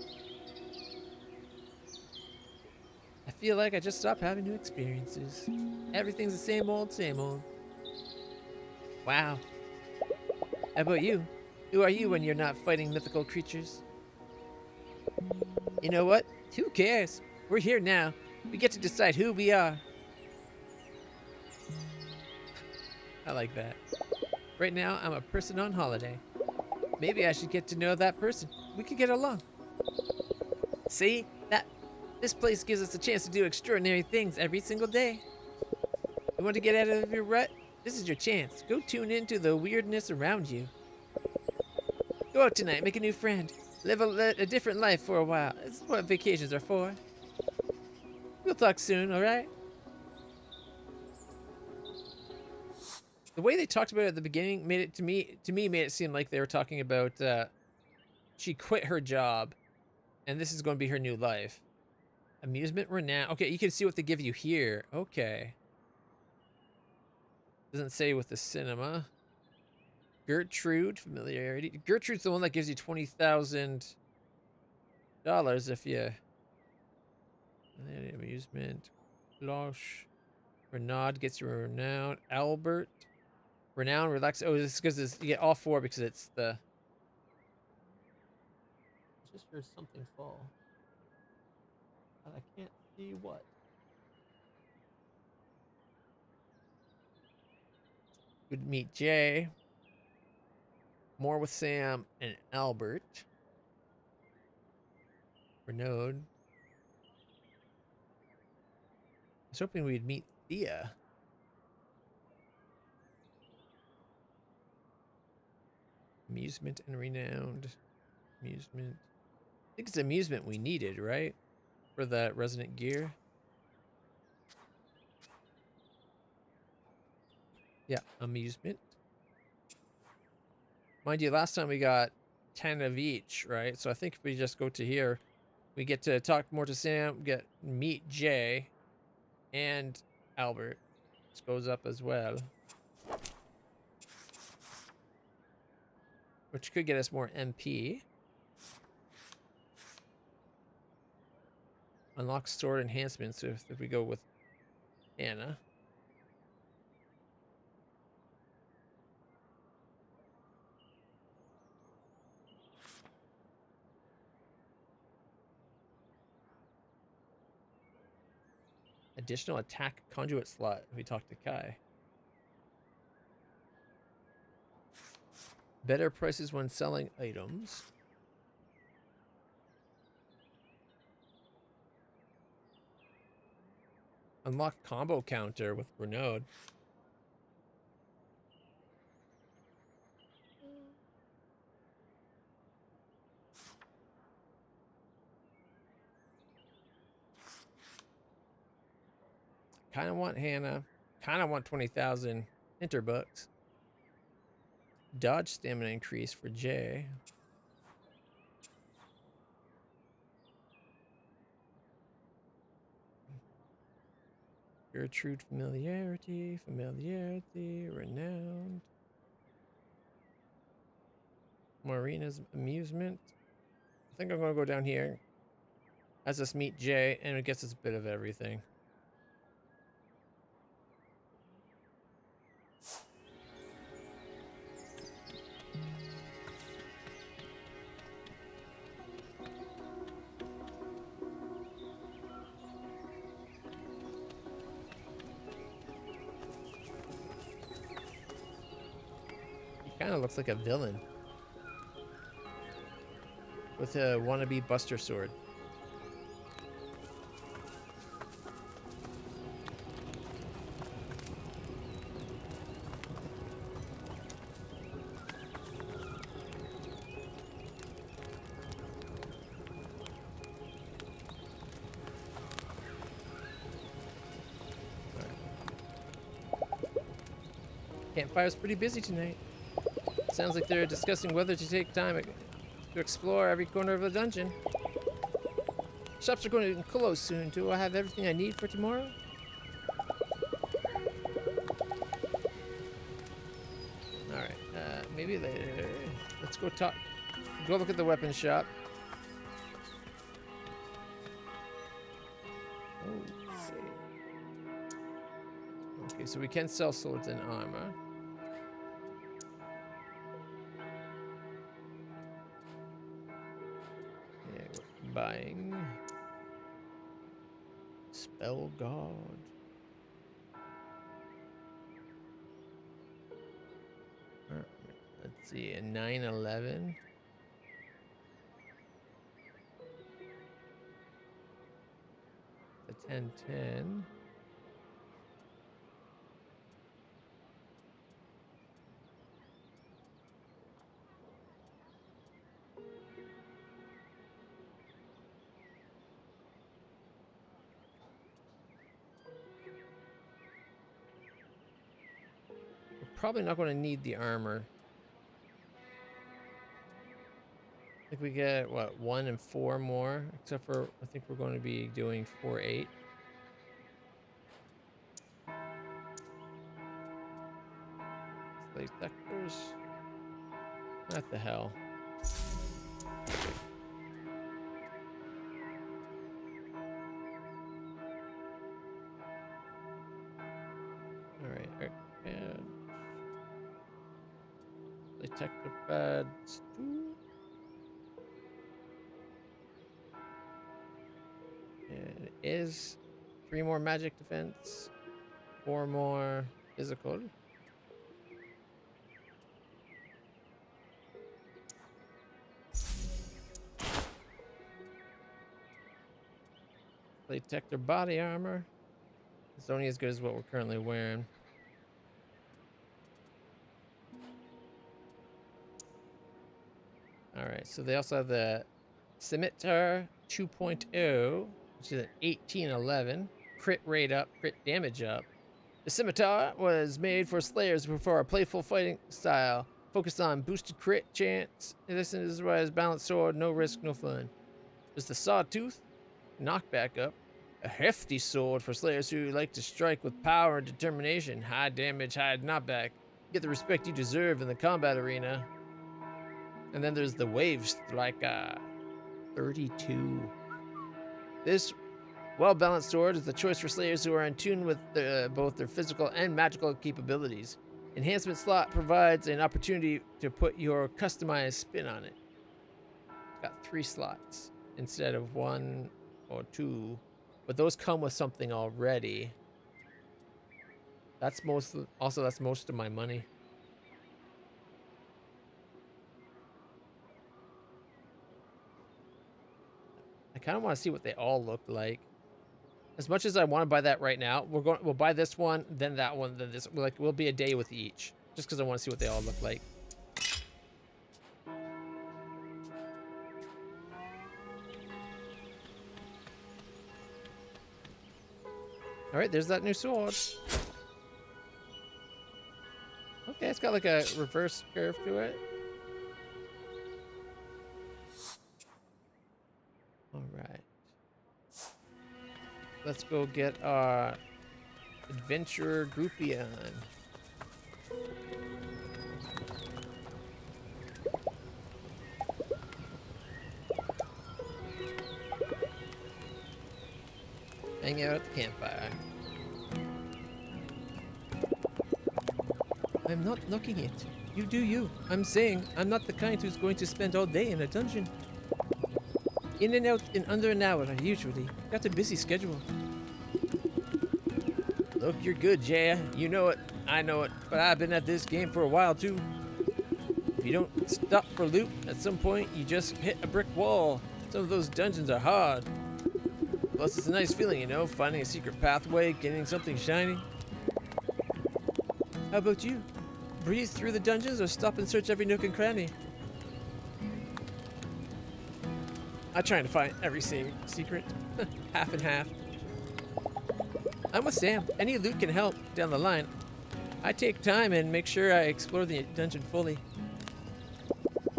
I feel like I just stopped having new experiences. Everything's the same old, same old. Wow. How about you? Who are you when you're not fighting mythical creatures? You know what? Who cares? We're here now. We get to decide who we are. I like that. Right now, I'm a person on holiday. Maybe I should get to know that person. We could get along. See? This place gives us a chance to do extraordinary things every single day. You want to get out of your rut? This is your chance. Go tune into the weirdness around you. Go out tonight, make a new friend. Live a different life for a while. This is what vacations are for. We'll talk soon, alright? The way they talked about it at the beginning made it made it seem like they were talking about she quit her job and this is going to be her new life. Amusement renown. Okay, you can see what they give you here. Okay. Doesn't say with the cinema. Gertrude, familiarity. Gertrude's the one that gives you $20,000 if you. Amusement. Blanche. Renaud gets you renown. Albert. Renown, relax. Oh, this is because you get all four because it's the. Just heard something fall. And I can't see what. Good to meet Jay. More with Sam and Albert. Renaud. I was hoping we'd meet Thea. Amusement and renowned. Amusement. I think it's amusement we needed, right? For that resident gear. Yeah, amusement. Mind you, last time we got 10 of each, right? So I think if we just go to here, we get to talk more to Sam, meet Jay and Albert. This goes up as well. Which could get us more MP. Unlock sword enhancements if we go with Anna. Additional attack conduit slot if we talk to Kai. Better prices when selling items. Unlock combo counter with Renaud. Kind of want Hannah. Kind of want 20,000 Hinterbucks. Dodge stamina increase for Jay. Gertrude familiarity, renowned. Marina's amusement. I think I'm gonna go down here. As us meet Jay, and it gets us a bit of everything. Kind of looks like a villain with a wannabe Buster sword. Campfire's pretty busy tonight. Sounds like they're discussing whether to take time to explore every corner of the dungeon. Shops are going to close soon. Do I have everything I need for tomorrow? Alright, maybe later. Let's go talk. Go look at the weapon shop. Okay, so we can sell swords and armor. Buying spell god. Let's see, a 911. A 1010. Probably not going to need the armor. I think we get, what, 1 and 4 more? Except for, I think we're going to be doing 4, 8. Slate sectors. What the hell? Alright, and detector pads 2. And is 3 more magic defense, 4 more physical. They protect their body armor. It's only as good as what we're currently wearing. Alright, so they also have the Scimitar 2.0, which is an 1811. Crit rate up, crit damage up. The Scimitar was made for slayers who prefer a playful fighting style, focused on boosted crit chance. This is why it's balanced sword, no risk, no fun. There's the Sawtooth, knockback up. A hefty sword for slayers who like to strike with power and determination. High damage, high knockback. Get the respect you deserve in the combat arena. And then there's the Wave Striker 32. This well-balanced sword is the choice for slayers who are in tune with both their physical and magical capabilities. Enhancement slot provides an opportunity to put your customized spin on it. It's got 3 slots instead of 1 or 2. But those come with something already. That's most of my money. I kind of want to see what they all look like. As much as I want to buy that right now, we'll buy this one, then that one, then this. We'll be a day with each, just because I want to see what they all look like. All right, there's that new sword. Okay, it's got like a reverse curve to it. All right. Let's go get our adventurer groupie on. Hang out at the campfire. I'm not knocking it. You do you. I'm saying I'm not the kind who's going to spend all day in a dungeon. In and out in under an hour, usually. Got a busy schedule. Look, you're good, Jaya. You know it. I know it. But I've been at this game for a while, too. If you don't stop for loot, at some point, you just hit a brick wall. Some of those dungeons are hard. Plus, it's a nice feeling, you know, finding a secret pathway, getting something shiny. How about you? Breeze through the dungeons or stop and search every nook and cranny? I'm trying to find every secret. Half and half. I'm with Sam. Any loot can help down the line. I take time and make sure I explore the dungeon fully.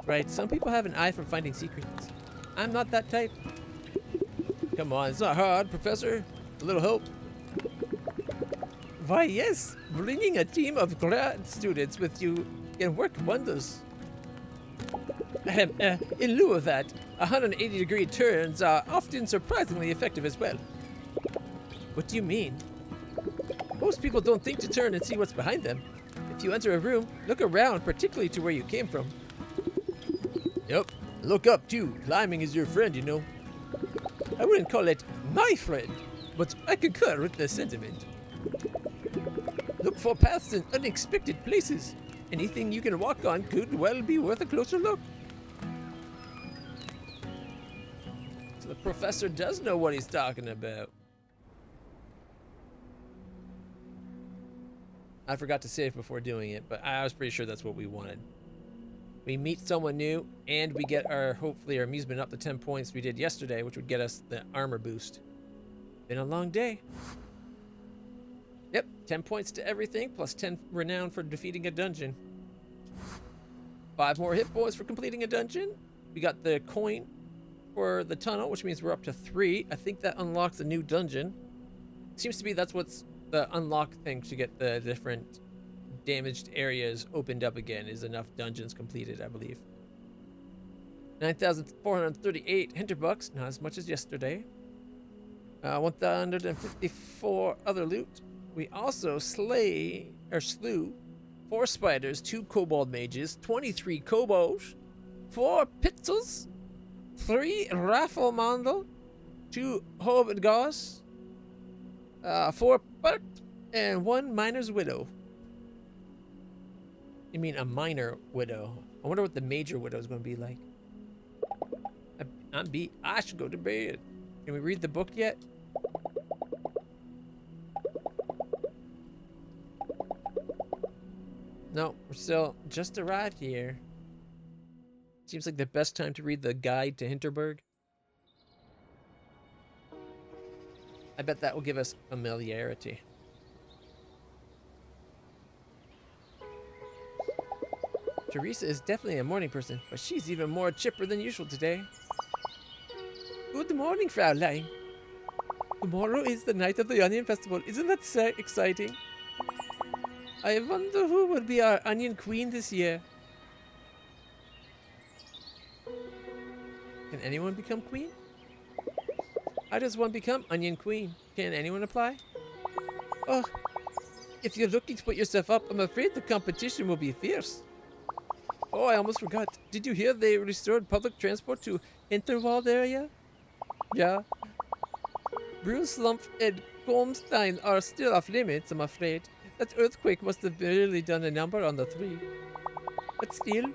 Right, some people have an eye for finding secrets. I'm not that type. Come on, it's not hard, Professor. A little help. Why, yes. Bringing a team of grad students with you can work wonders. In lieu of that, 180-degree turns are often surprisingly effective as well. What do you mean? Most people don't think to turn and see what's behind them. If you enter a room, look around, particularly to where you came from. Yep, look up too. Climbing is your friend, you know. I wouldn't call it my friend, but I concur with the sentiment. Look for paths in unexpected places. Anything you can walk on could well be worth a closer look. So the professor does know what he's talking about. I forgot to save before doing it, but I was pretty sure that's what we wanted. We meet someone new, and we get hopefully our amusement up to 10 points we did yesterday, which would get us the armor boost. Been a long day. Yep, 10 points to everything, plus 10 renown for defeating a dungeon. 5 more hit points for completing a dungeon. We got the coin for the tunnel, which means we're up to 3. I think that unlocks a new dungeon. Seems to be that's what's the unlock thing to get the different damaged areas opened up again, is enough dungeons completed, I believe. 9,438 Hinterbucks, not as much as yesterday. 154 other loot. We also slew 4 spiders, 2 kobold mages, 23 kobolds, 4 pitzels, 3 rafflemandel, 2 Hobbit Goss, 4 Buck, and 1 Miner's Widow. You mean a minor widow? I wonder what the major widow is going to be like. I'm beat. I should go to bed. Can we read the book yet? No, we're still just arrived here. Seems like the best time to read the guide to Hinterberg. I bet that will give us familiarity. Teresa is definitely a morning person, but she's even more chipper than usual today. Good morning, Fraulein. Tomorrow is the night of the Onion Festival. Isn't that so exciting? I wonder who will be our Onion Queen this year. Can anyone become queen? How does one become Onion Queen? Can anyone apply? Oh, if you're looking to put yourself up, I'm afraid the competition will be fierce. Oh, I almost forgot. Did you hear they restored public transport to Hinterwald area? Yeah. Bruslump and Golmstein are still off limits, I'm afraid. That earthquake must have really done a number on the 3. But still,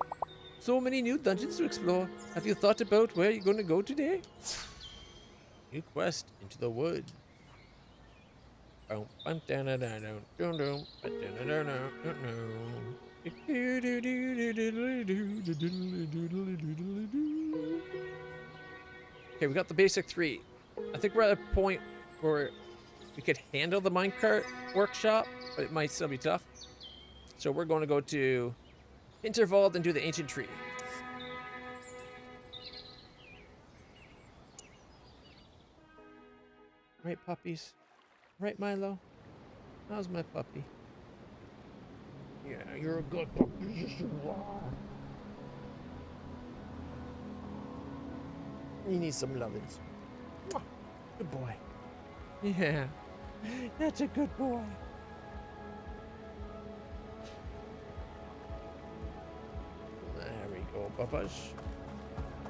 so many new dungeons to explore. Have you thought about where you're going to go today? New quest into the wood. Okay, we got the basic 3. I think we're at a point where we could handle the minecart workshop, but it might still be tough. So we're going to go to Hinterwald and do the ancient tree. Right, puppies? Right, Milo? How's my puppy? Yeah, you're a good puppy. Yes, you are. You need some lovins. Good boy. Yeah, that's a good boy. There we go, Papas.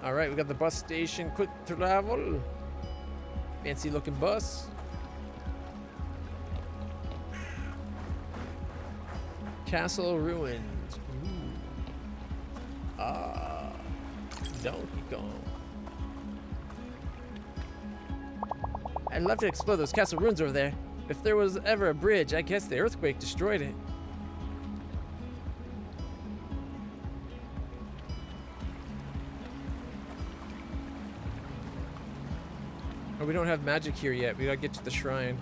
All right, we got the bus station. Quick travel. Fancy looking bus. Castle ruins. Ooh. Donkey Kong. I'd love to explore those castle ruins over there. If there was ever a bridge, I guess the earthquake destroyed it. Oh, we don't have magic here yet. We gotta get to the shrine.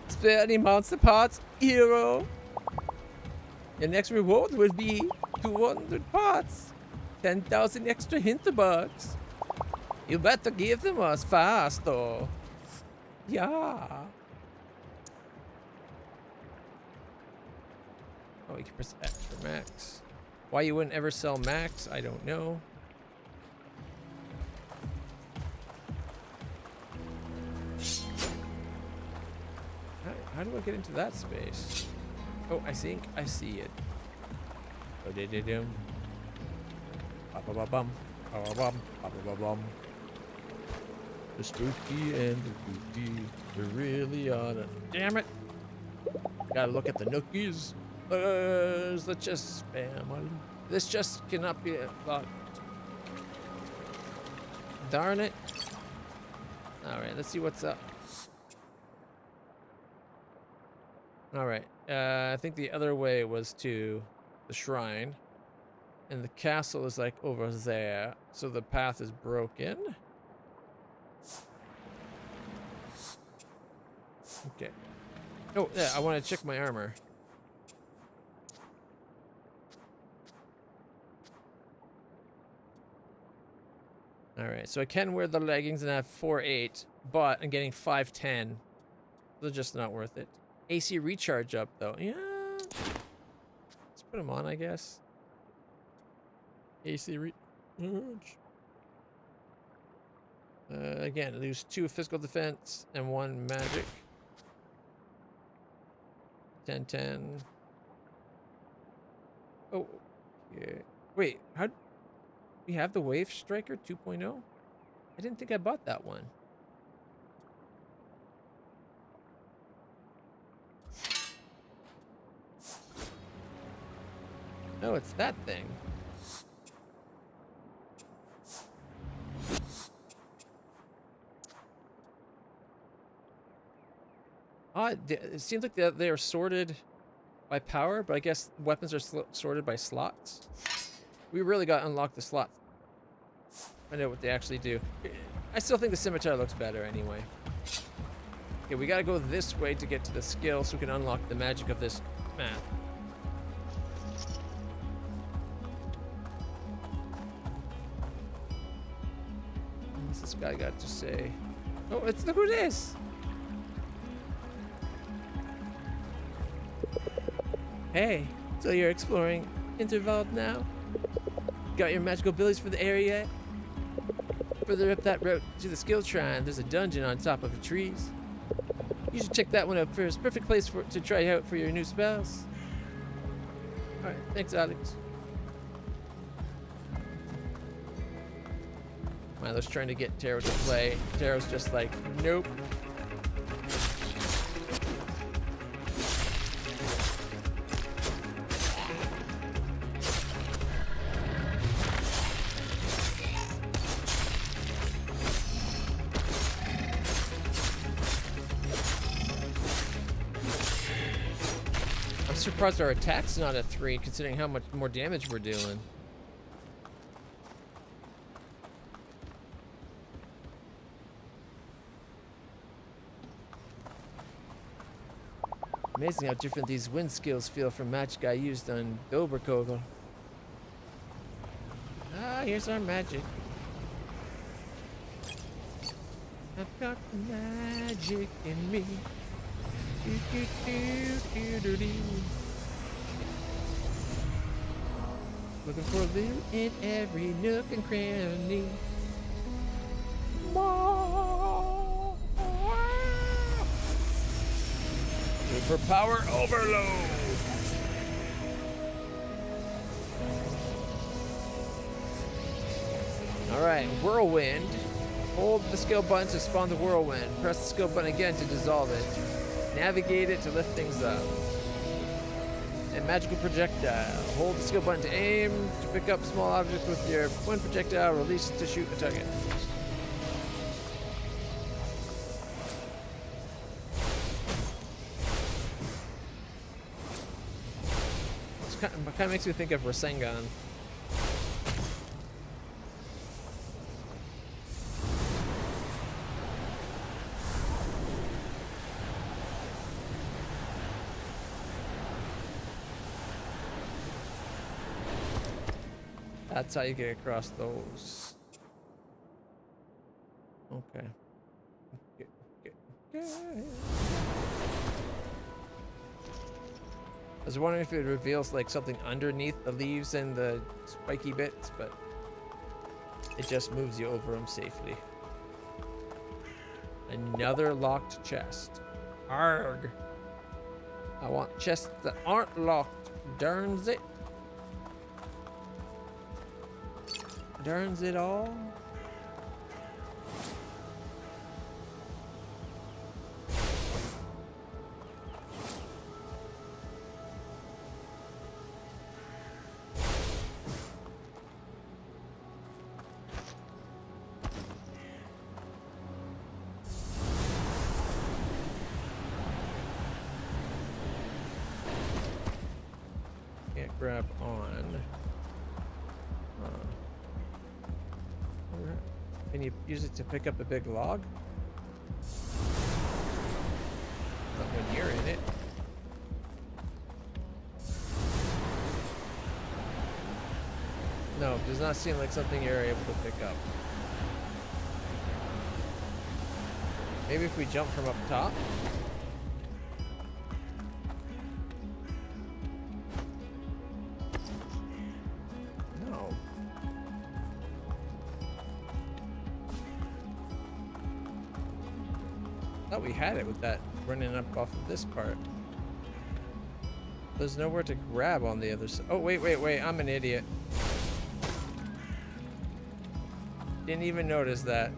Spare any monster parts, hero? Your next reward will be 200 parts. 10,000 extra Hinterbergs. You better give them us fast, though. Yeah. Oh, you can press X for max. Why you wouldn't ever sell max, I don't know. How do I get into that space? Oh, I think I see it. Oh, dum. Ba-ba-ba-bum. Ba-ba-bum. Ba-ba-ba-bum. The spooky and the spooky. They're really on it. Damn it. Gotta look at the nookies. Let's just spam one. This just cannot be locked. Darn it. Alright, let's see what's up. Alright, I think the other way was to the shrine. And the castle is like over there. So the path is broken. Okay. Oh, yeah, I want to check my armor. Alright, so I can wear the leggings and have 4.8, but I'm getting 5.10. They're just not worth it. AC recharge up, though. Yeah. Let's put them on, I guess. AC recharge. Again, lose 2 physical defense and 1 magic. 1010. Oh, yeah. Wait, how we have the Wave Striker 2.0? I didn't think I bought that one. No, it's that thing. It seems like they are sorted by power, but I guess weapons are sorted by slots. We really got to unlock the slots. I know what they actually do. I still think the scimitar looks better anyway. Okay, we gotta go this way to get to the skill so we can unlock the magic of this map. What's this guy got to say? Oh, look who it is! Hey, so you're exploring Hinterberg now? Got your magical abilities for the area yet? Further up that road to the skill shrine, there's a dungeon on top of the trees. You should check that one out first. Perfect place to try out for your new spells. Alright, thanks, Alex. Milo's trying to get Taro to play. Taro's just like, nope. I'm surprised our attack's not a 3, considering how much more damage we're doing. Amazing how different these wind skills feel from magic I used on Doberkogel. Ah, here's our magic. I've got magic in me. Do, do, do, do, do, do. Looking for loot in every nook and cranny. Super power overload. Alright, whirlwind. Hold the skill button to spawn the whirlwind. Press the skill button again to dissolve it. Navigate it to lift things up. And magical projectile. Hold the skill button to aim, to pick up small objects with your one projectile, release to shoot a target. It kind of makes me think of Rasengan. That's how you get across those. Okay. I was wondering if it reveals like something underneath the leaves and the spiky bits, but it just moves you over them safely. Another locked chest. Arg! I want chests that aren't locked. Darns it. Darns it all. Can't grab on. Can you use it to pick up a big log? Not when you're in it. No, it does not seem like something you're able to pick up. Maybe if we jump from up top? We had it with that running up off of this part. There's nowhere to grab on the other side. Oh, wait, wait, wait. I'm an idiot. Didn't even notice that.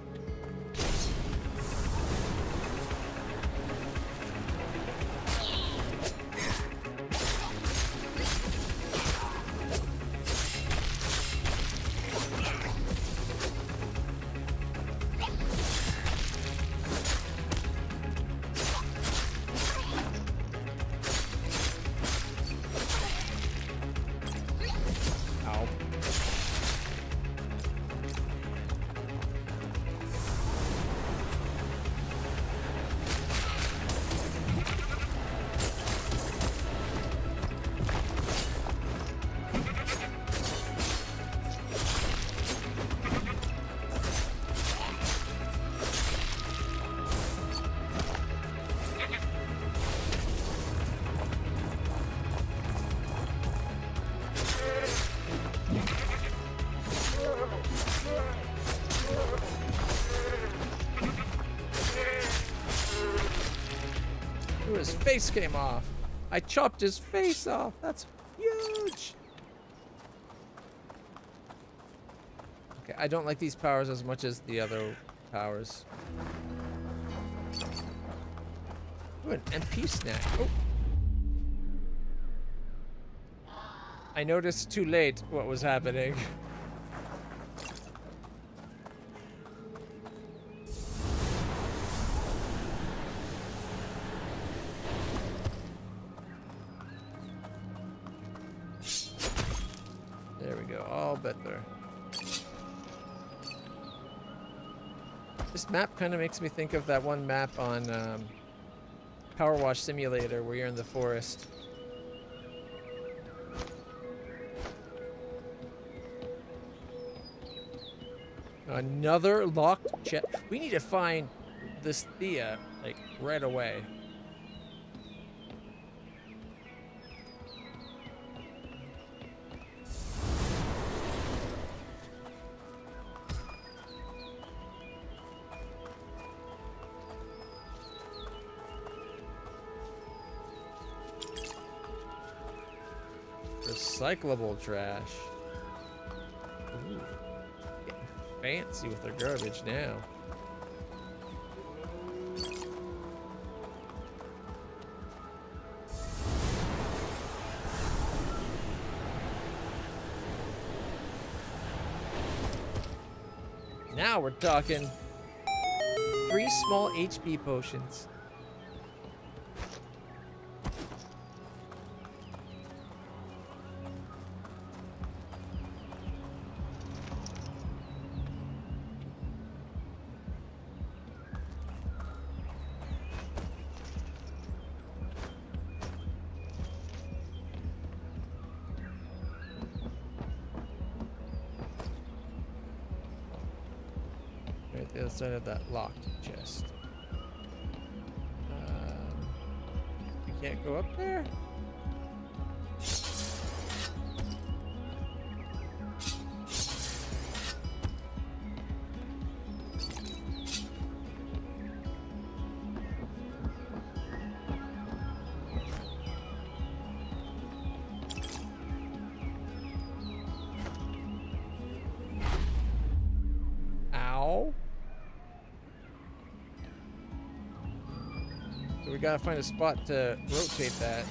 Ow. Ooh, his face came off. I chopped his face off. That's huge. Okay, I don't like these powers as much as the other powers. Ooh, an MP snack. Oh. I noticed too late what was happening. There we go, all better. This map kind of makes me think of that one map on Power Wash Simulator where you're in the forest. Another locked chest. We need to find this Thea, like, right away. Recyclable trash. Ooh. Fancy with their garbage now. Now we're talking. 3 small HP potions. Right, the other side of that locked chest. We can't go up there? Ow. So we gotta find a spot to rotate that.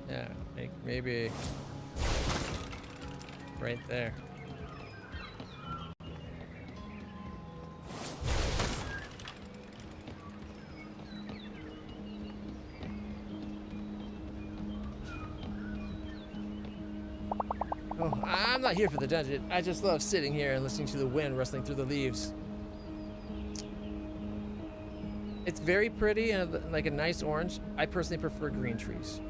Yeah, maybe right there. Oh, I'm not here for the dungeon. I just love sitting here and listening to the wind rustling through the leaves. It's very pretty and like a nice orange. I personally prefer green trees.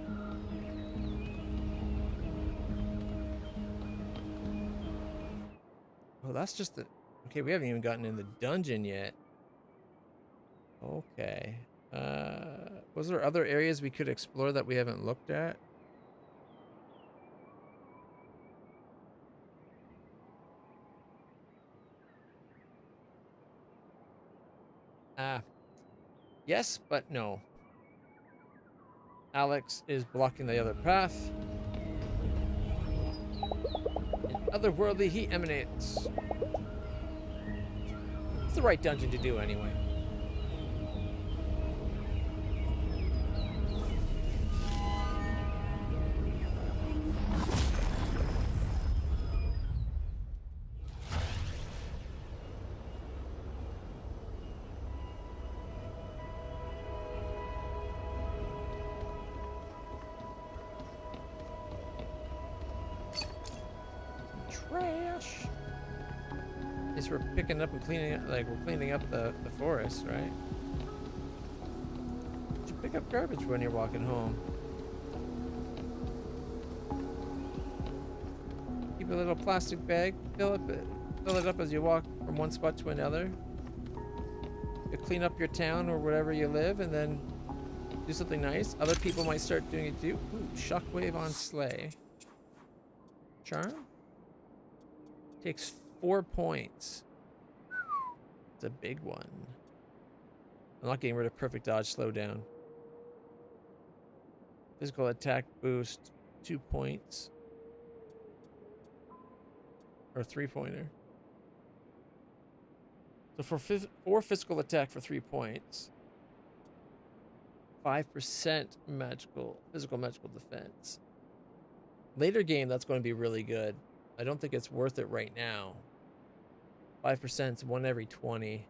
Oh, that's just the... Okay, we haven't even gotten in the dungeon yet. Okay. Was there other areas we could explore that we haven't looked at? Yes, but no. Alex is blocking the other path. Otherworldly, he emanates. It's the right dungeon to do anyway. Trash. At least we're picking up and cleaning up, like we're cleaning up the forest, right? You should pick up garbage when you're walking home. Keep a little plastic bag, fill it up as you walk from one spot to another. You clean up your town or wherever you live, and then do something nice. Other people might start doing it too. Ooh, shockwave on sleigh. Charm? Takes 4 points. It's a big one. I'm not getting rid of perfect dodge slowdown. Physical attack boost, 2 points. Or 3-pointer. So for 4 physical attack for 3 points. 5% physical magical defense. Later game, that's going to be really good. I don't think it's worth it right now. 5% is 1 every 20.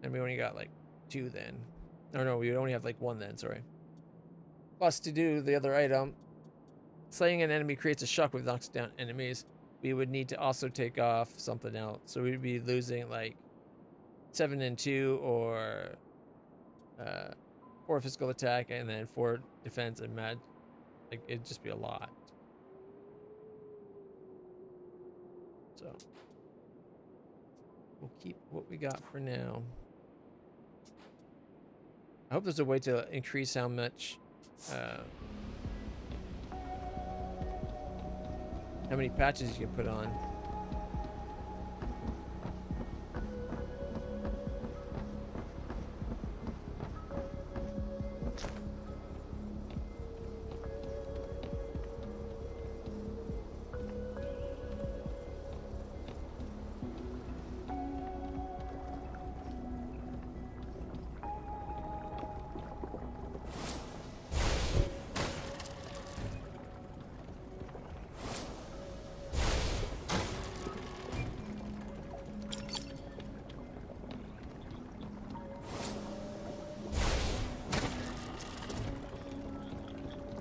And we only got like 2 then. Or no, we only have like 1 then, sorry. Plus, to do the other item, slaying an enemy creates a shockwave that knocks down enemies. We would need to also take off something else. So we'd be losing like 7 and 2 or 4 physical attack and then 4 defense and mag. Like, it'd just be a lot. So we'll keep what we got for now. I hope there's a way to increase how much how many patches you can put on.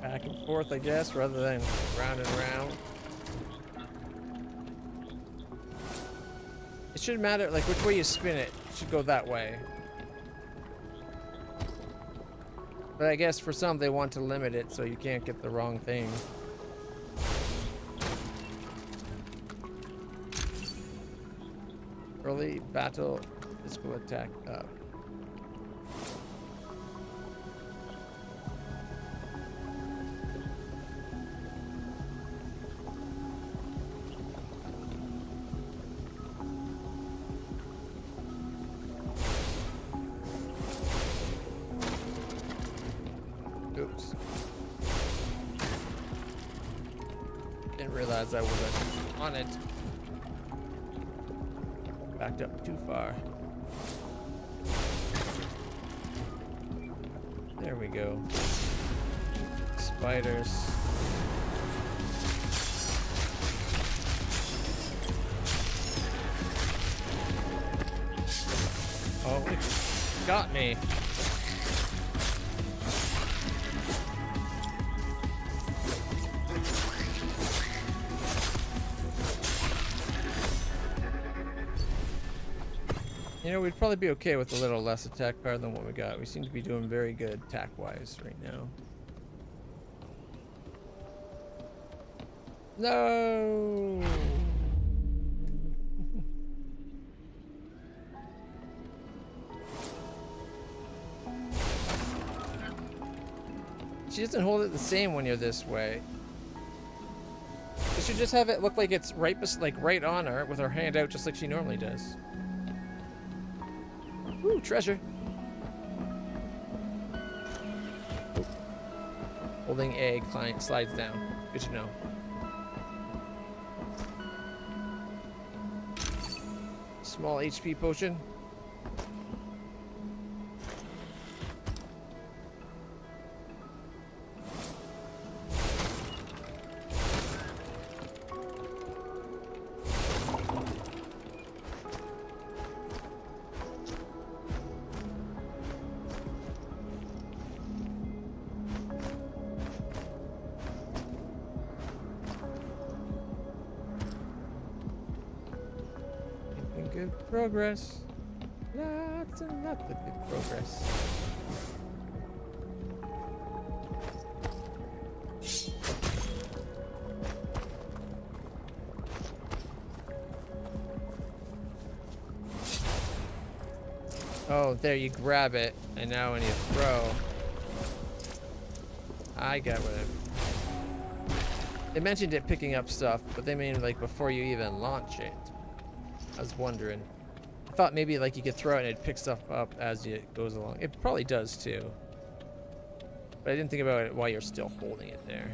Back and forth, I guess, rather than round and round. It shouldn't matter, like, which way you spin it. It should go that way. But I guess for some, they want to limit it so you can't get the wrong thing. Early battle, physical attack up. Oops. Didn't realize I wasn't on it. Backed up too far. There we go. Spiders. Oh, it got me. You know, we'd probably be okay with a little less attack power than what we got. We seem to be doing very good attack-wise right now. No! She doesn't hold it the same when you're this way. should just have it look like it's right, like right on her, with her hand out, just like she normally does. Ooh, treasure. Ooh. Holding A, client slides down. Good to know. Small HP potion. Good progress. Lots and lots of good progress. Oh, there, you grab it, and now when you throw, I got what it. They mentioned it picking up stuff, but they mean like before you even launch it. I was wondering. I thought maybe like you could throw it and it picks stuff up as it goes along. It probably does too. But I didn't think about it while you're still holding it there.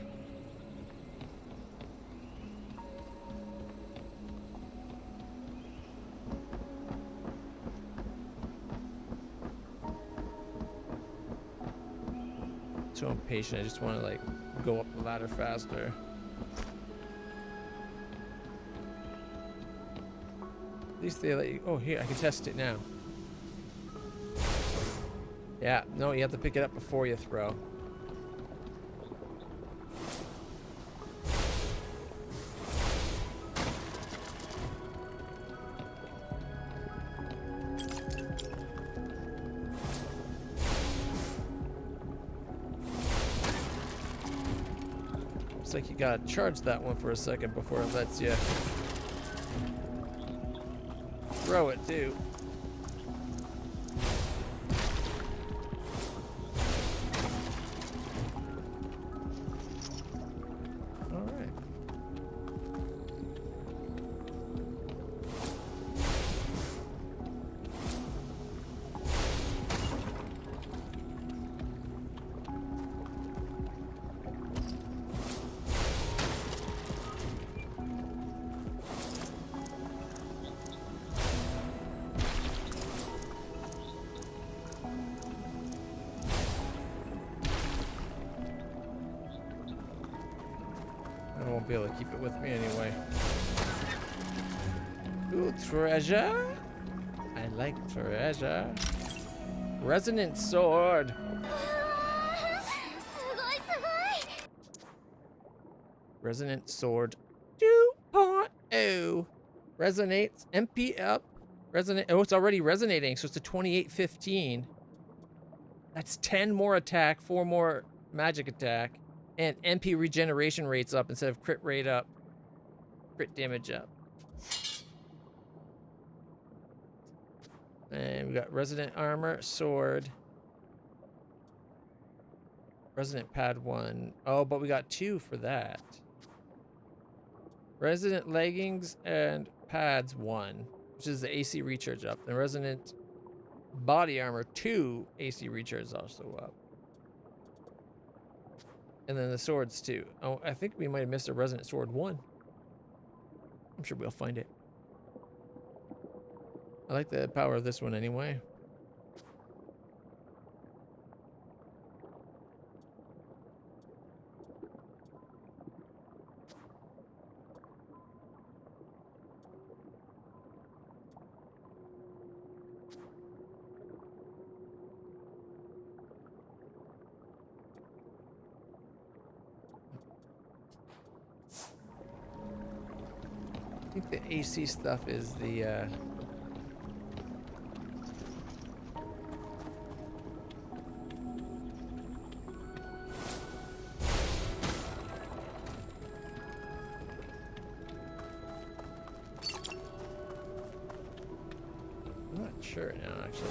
So impatient, I just want to like go up the ladder faster. At least they let you. Oh, here, I can test it now. Yeah, no, you have to pick it up before you throw. Looks like you gotta charge that one for a second before it lets you throw it too. All right. I won't be able to keep it with me anyway. Ooh, treasure. I like treasure. Resonant sword. Resonant sword 2.0. Resonates. MP up. Resonate. Oh, it's already resonating, so it's a 2815. That's 10 more attack, 4 more magic attack. And MP regeneration rates up instead of crit rate up. Crit damage up. And we got resonant armor, sword. Resonant pad 1. Oh, but we got 2 for that. Resonant leggings and pads 1, which is the AC recharge up. And resonant body armor 2 AC recharge also up. And then the swords too. Oh, I think we might have missed a resonant sword 1. I'm sure we'll find it. I like the power of this one anyway. I think the AC stuff is the I'm not sure now, actually.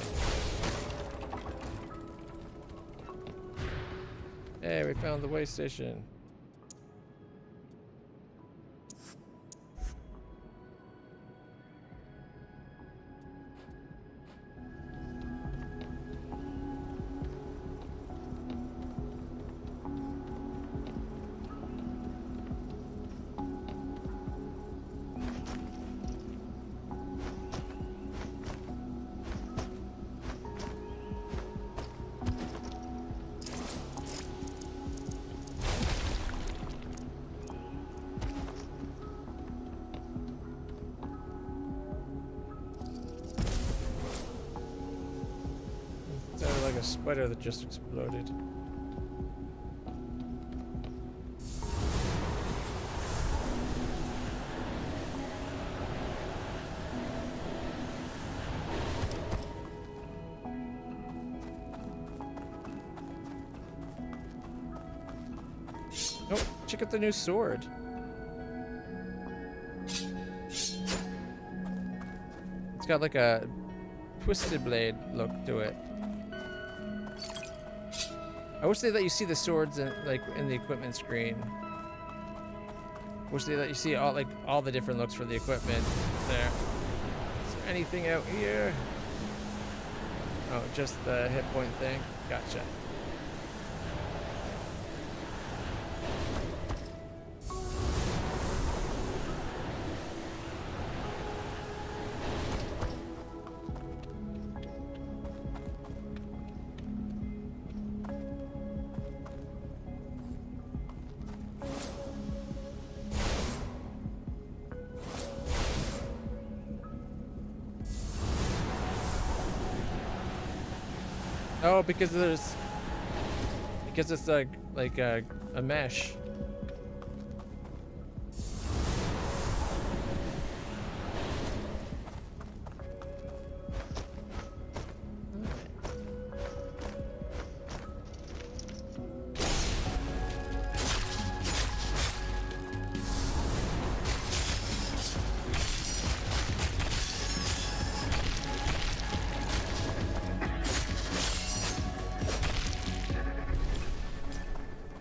Hey, we found the way station. spider that just exploded. Oh, check out the new sword. It's got like a twisted blade look to it. I wish they let you see the swords in the equipment screen. Wish they let you see all the different looks for the equipment there. Is there anything out here? Oh, just the hit point thing. Gotcha. Oh, because it's like a mesh.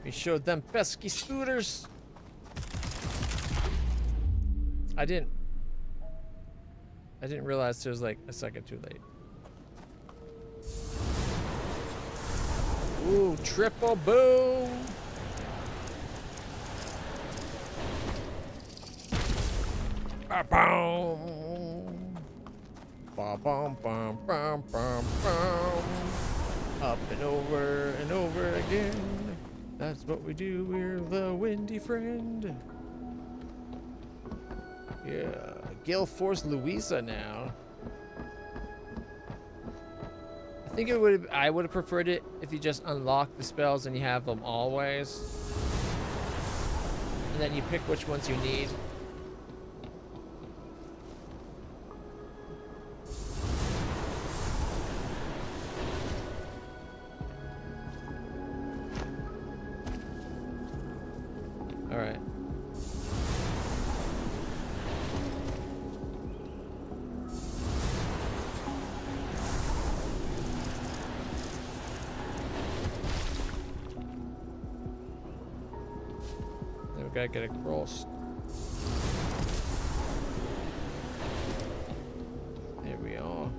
We showed them pesky scooters. I didn't realize it was like a second too late. Ooh, triple boom. Ba-boom. Ba-bum, bum, bum, bum, bum. Up and over again. That's what we do, we're the windy friend. Yeah, Gale Force Louisa now. I would have preferred it if you just unlock the spells and you have them always. And then you pick which ones you need. All right. Then we gotta get across. There we are.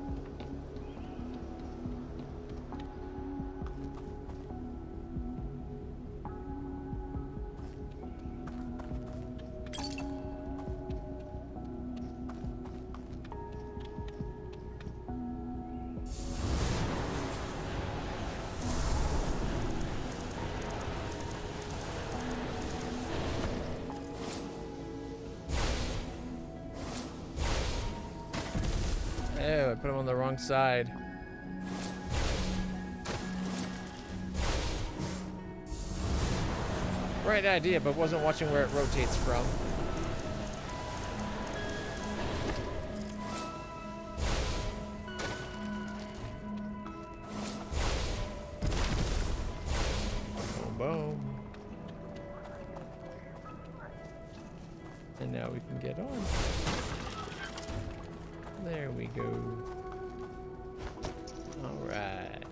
Ew, I put him on the wrong side. Right idea, but wasn't watching where it rotates from. Boom, boom. And now we can get on. There we go. All right.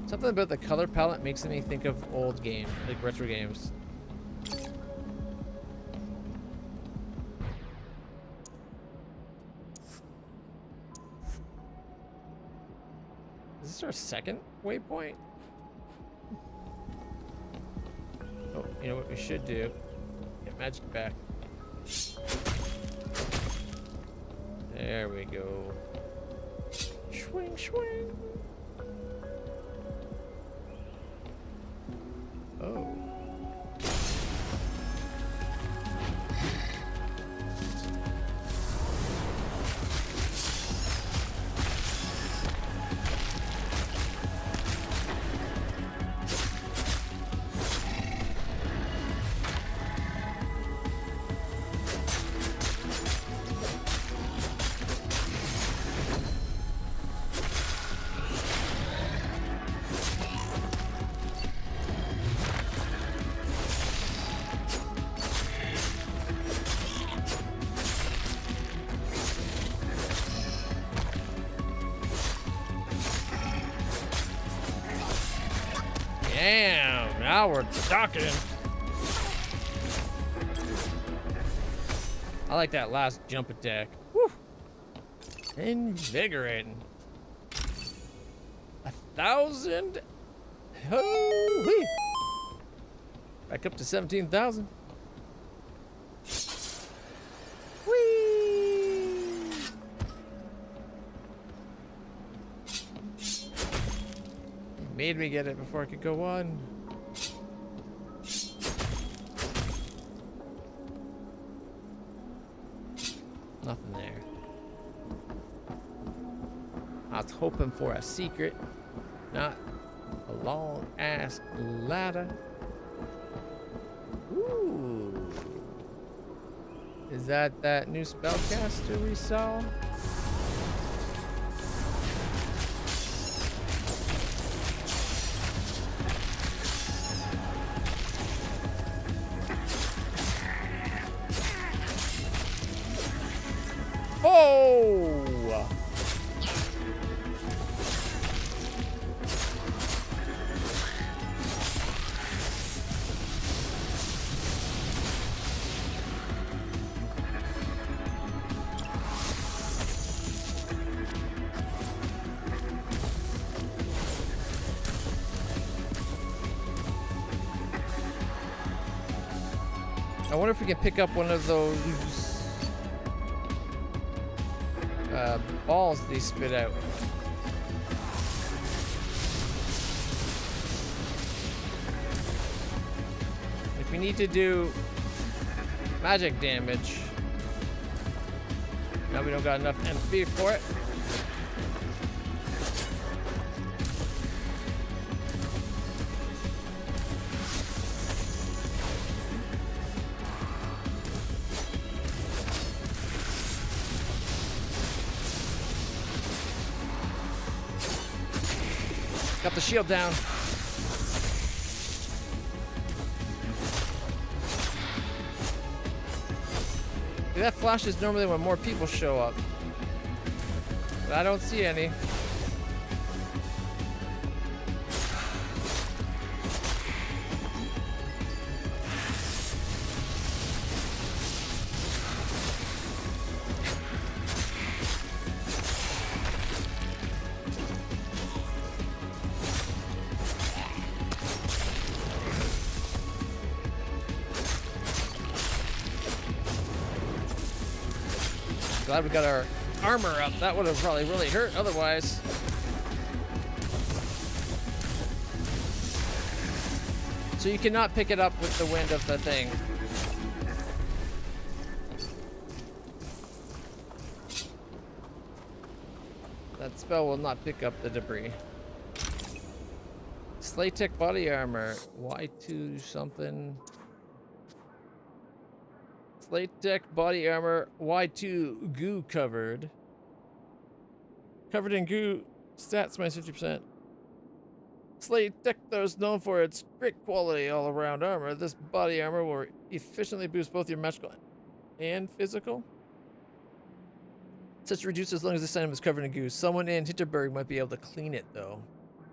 Something about the color palette makes me think of old games, like retro games. Is this our second waypoint? Oh, you know what we should do? Get magic back. There we go. Swing, swing. Oh. Damn, now we're talking. I like that last jump attack. Woo. Invigorating. 1,000. Hoo-wee. Back up to 17,000. Whee! Made me get it before I could go on. Nothing there. I was hoping for a secret, not a long ass ladder. Ooh. Is that new spellcaster we saw? Oh! I wonder if we can pick up one of those balls they spit out. If we need to do magic damage, now we don't got enough MP for it. Got the shield down. See, that flashes normally when more people show up, but I don't see any. Glad we got our armor up. That would have probably really hurt otherwise. So you cannot pick it up with the wind of the thing. That spell will not pick up the debris. Slaytech body armor. Y2 something. Slaytech body armor, Y2 goo covered. Covered in goo, stats minus 50%. Slaytech, though, is known for its great quality all-around armor. This body armor will efficiently boost both your magical and physical. Such reduced as long as this item is covered in goo. Someone in Hinterberg might be able to clean it, though.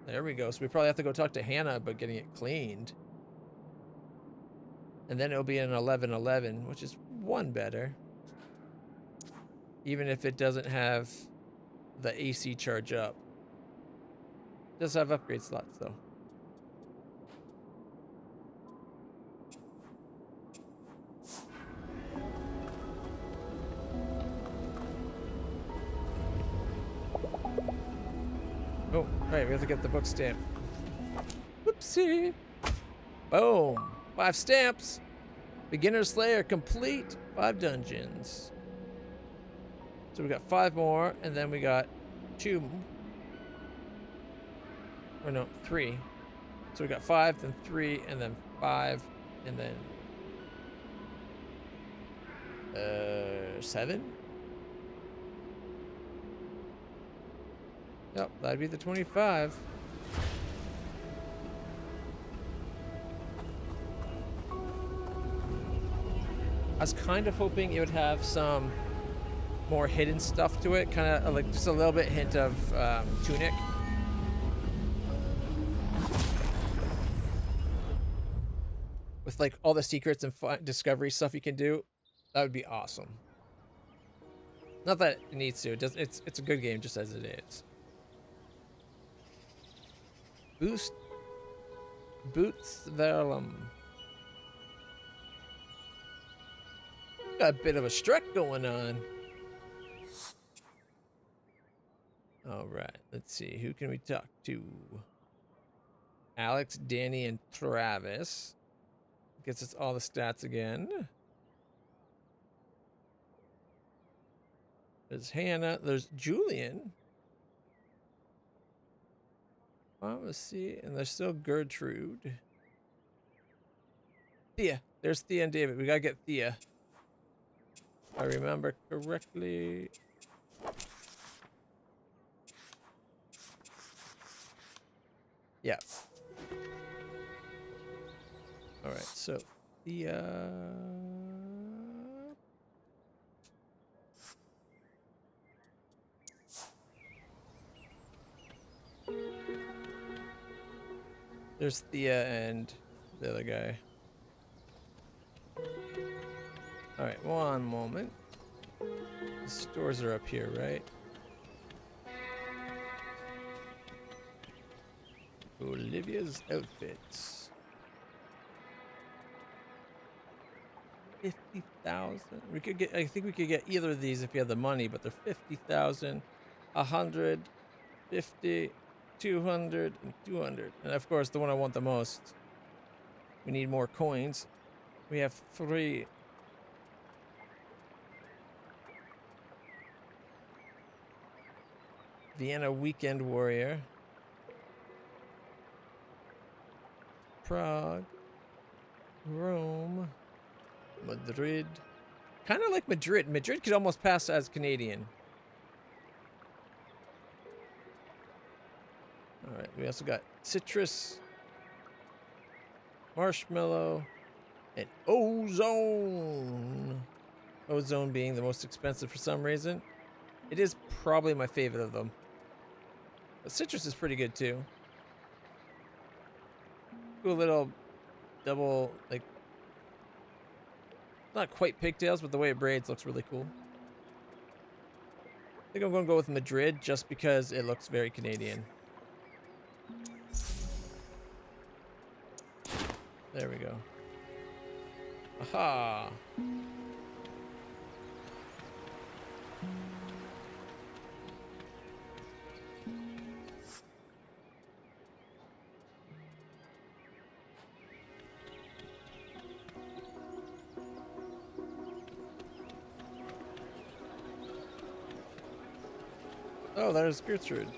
There we go. So we probably have to go talk to Hannah about getting it cleaned. And then it'll be an 1111, which is one better. Even if it doesn't have the AC charge up. It does have upgrade slots, though. Oh, right, we have to get the book stamp. Whoopsie. Boom. 5 stamps. Beginner Slayer complete. 5 dungeons. So we got 5 more, and then we got 2. Or no, 3. So we got 5, then 3, and then 5, and then 7. Yep, that'd be the 25. I was kind of hoping it would have some more hidden stuff to it, kind of like just a little bit hint of tunic. with like all the secrets and discovery stuff you can do, that would be awesome. Not that it needs to. It's a good game just as it is. Boots Vellum. Got a bit of a strut going on. All right, let's see. Who can we talk to? Alex, Danny, and Travis. Gets us all the stats again. There's Hannah. There's Julian. Pharmacy. And there's still Gertrude. Thea. There's Thea and David. We gotta get Thea. If I remember correctly. Yeah. All right, so Thea. There's Thea and the other guy. All right, one moment. The stores are up here, right? Olivia's outfits. 50,000. We could get. I think we could get either of these if we have the money, but they're 50,000, 100, 50, 200, and 200. And of course, the one I want the most. We need more coins. We have 3. Vienna Weekend Warrior. Prague. Rome. Madrid. Kind of like Madrid. Madrid could almost pass as Canadian. All right, we also got citrus, marshmallow, and ozone. Ozone being the most expensive for some reason. It is probably my favorite of them. But citrus is pretty good too. Do a little double, like, not quite pigtails, but the way it braids looks really cool. I think I'm going to go with Madrid just because it looks very Canadian. There we go. Aha! Oh, there's Gertrude.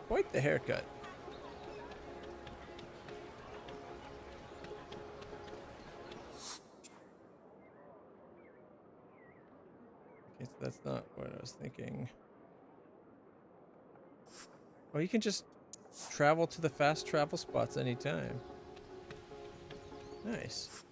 Quite the haircut. Okay, so that's not what I was thinking. Oh, you can just travel to the fast travel spots anytime. Nice.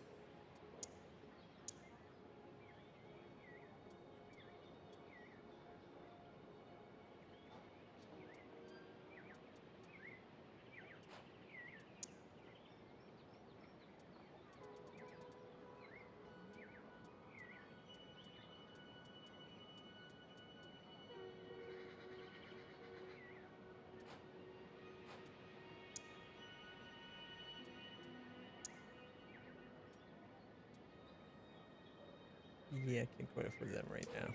Yeah, I can't quite afford them right now.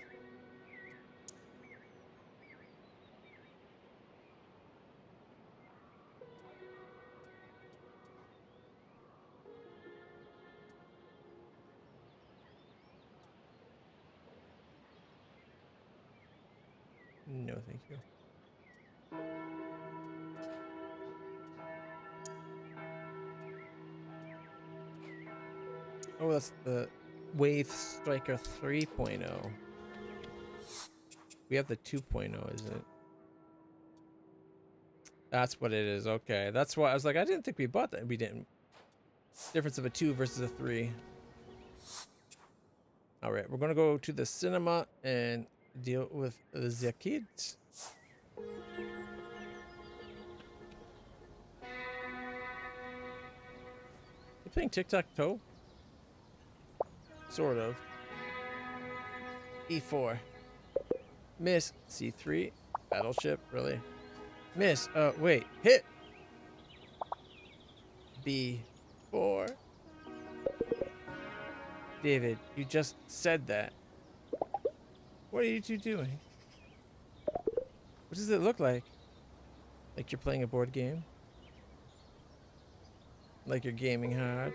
No, thank you. Oh, that's the Wave Striker 3.0. We have the 2.0, is it? That's what it is. Okay, that's why I was like, I didn't think we bought that. We didn't. Difference of a 2 versus a 3. All right, we're gonna go to the cinema and deal with the kids. You playing tic-tac-toe? Sort of. E4. Miss. C3. Battleship, really? Miss. Wait. Hit! B4. David, you just said that. What are you two doing? What does it look like? Like you're playing a board game? Like you're gaming hard?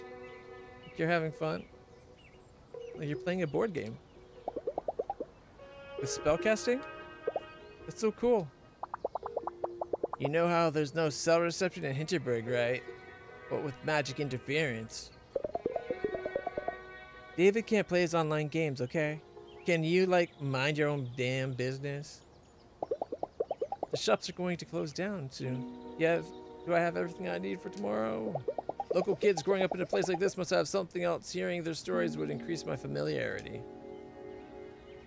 Like you're having fun? Like you're playing a board game? With spellcasting? That's so cool. You know how there's no cell reception in Hinterberg, right? But with magic interference. David can't play his online games, okay? Can you, like, mind your own damn business? The shops are going to close down soon. Do I have everything I need for tomorrow? Local kids growing up in a place like this must have something else. Hearing their stories would increase my familiarity.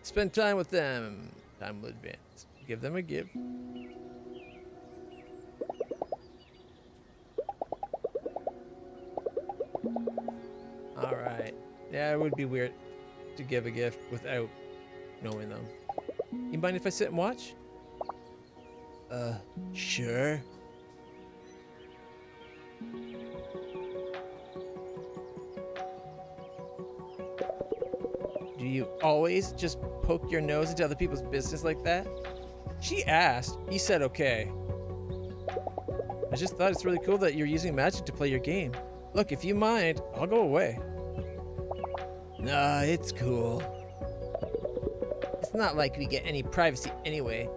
Spend time with them. Time will advance. Give them a gift. Alright. Yeah, it would be weird to give a gift without knowing them. You mind if I sit and watch? Sure. Do you always just poke your nose into other people's business like that? She asked. He said okay. I just thought it's really cool that you're using magic to play your game. Look, if you mind, I'll go away. Nah, it's cool. It's not like we get any privacy anyway.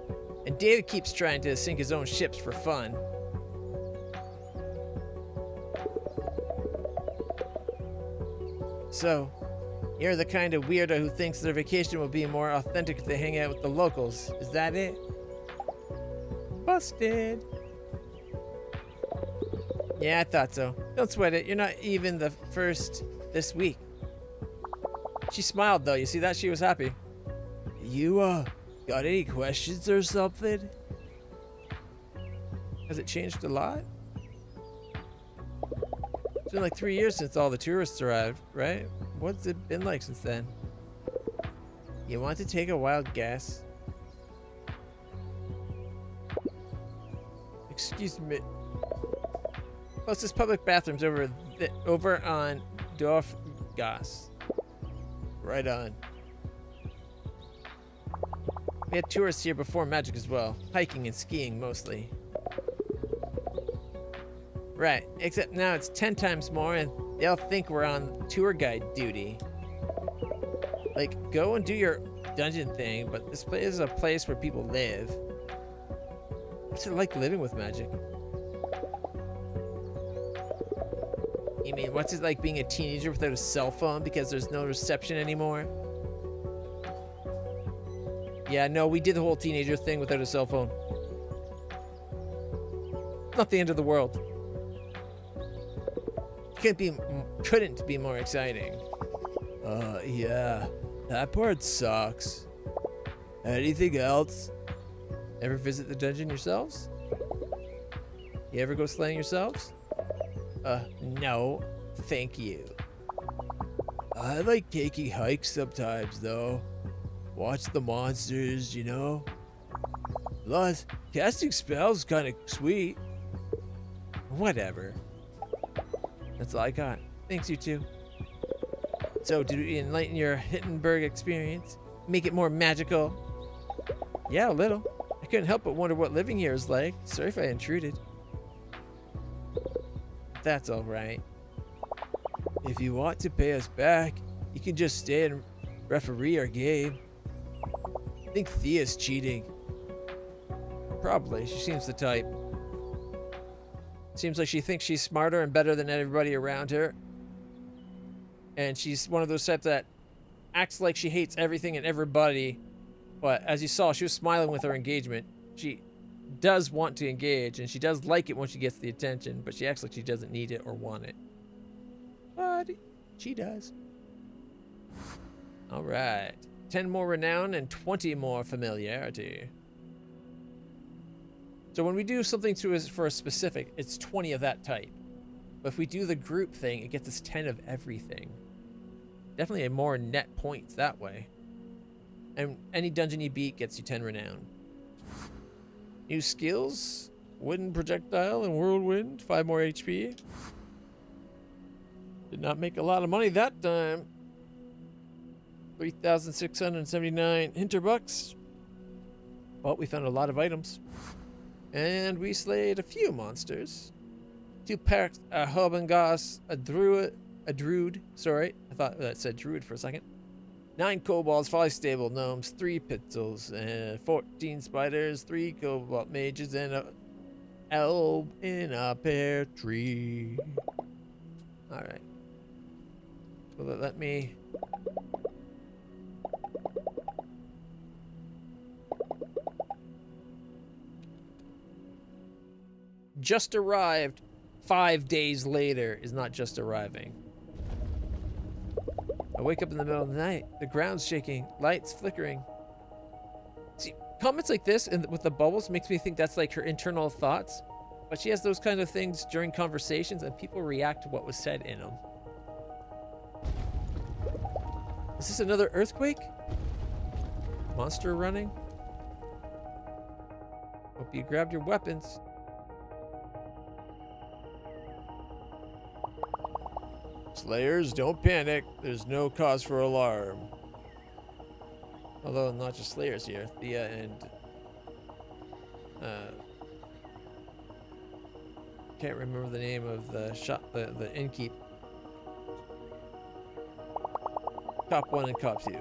And David keeps trying to sink his own ships for fun. So, you're the kind of weirdo who thinks their vacation will be more authentic if they hang out with the locals. Is that it? Busted. Yeah, I thought so. Don't sweat it. You're not even the first this week. She smiled though. You see that? She was happy. You, got any questions or something? Has it changed a lot? It's been like 3 years since all the tourists arrived, right? What's it been like since then? You want to take a wild guess? Excuse me. Closest public bathrooms over on Dorfgas. Right on. We had tourists here before magic as well. Hiking and skiing mostly. Right, except now it's 10 times more and they'll think we're on tour guide duty. Like, go and do your dungeon thing, but this place is a place where people live. What's it like living with magic? You mean, what's it like being a teenager without a cell phone because there's no reception anymore? Yeah, no, we did the whole teenager thing without a cell phone. Not the end of the world. Couldn't be more exciting. Yeah, that part sucks. Anything else? Ever visit the dungeon yourselves? You ever go slaying yourselves? No, thank you. I like taking hikes sometimes, though. Watch the monsters, you know? Plus, casting spells kind of sweet. Whatever. That's all I got. Thanks, you two. So, did we enlighten your Hinterberg experience? Make it more magical? Yeah, a little. I couldn't help but wonder what living here is like. Sorry if I intruded. That's all right. If you want to pay us back, you can just stay and referee our game. I think Thea's cheating. Probably. She seems the type. Seems like she thinks she's smarter and better than everybody around her. And she's one of those types that acts like she hates everything and everybody. But as you saw, she was smiling with her engagement. She does want to engage, and she does like it when she gets the attention, but she acts like she doesn't need it or want it. But she does. All right. 10 more renown and 20 more familiarity. So when we do something for a specific, it's 20 of that type. But if we do the group thing, it gets us 10 of everything. Definitely a more net points that way. And any dungeon you beat gets you 10 renown. New skills. Wooden projectile and whirlwind. 5 more HP. Did not make a lot of money that time. 3,679 Hinterbucks. But we found a lot of items. And we slayed a few monsters. 2 packs, a Hobengas, a druid, sorry. I thought that said druid for a second. 9 kobolds, 5 stable gnomes, 3 pitzels, 14 spiders, 3 cobalt mages, and a elf in a pear tree. Alright. Will it let me... Just arrived 5 days later is not just arriving. I wake up in the middle of the night. The ground's shaking. Lights flickering. See, comments like this and with the bubbles makes me think that's like her internal thoughts. But she has those kind of things during conversations and people react to what was said in them. Is this another earthquake? Monster running? Hope you grabbed your weapons. Slayers, don't panic. There's no cause for alarm. Although not just Slayers here. Thea and... can't remember the name of the shop, the innkeep. Cop 1 and Cop 2.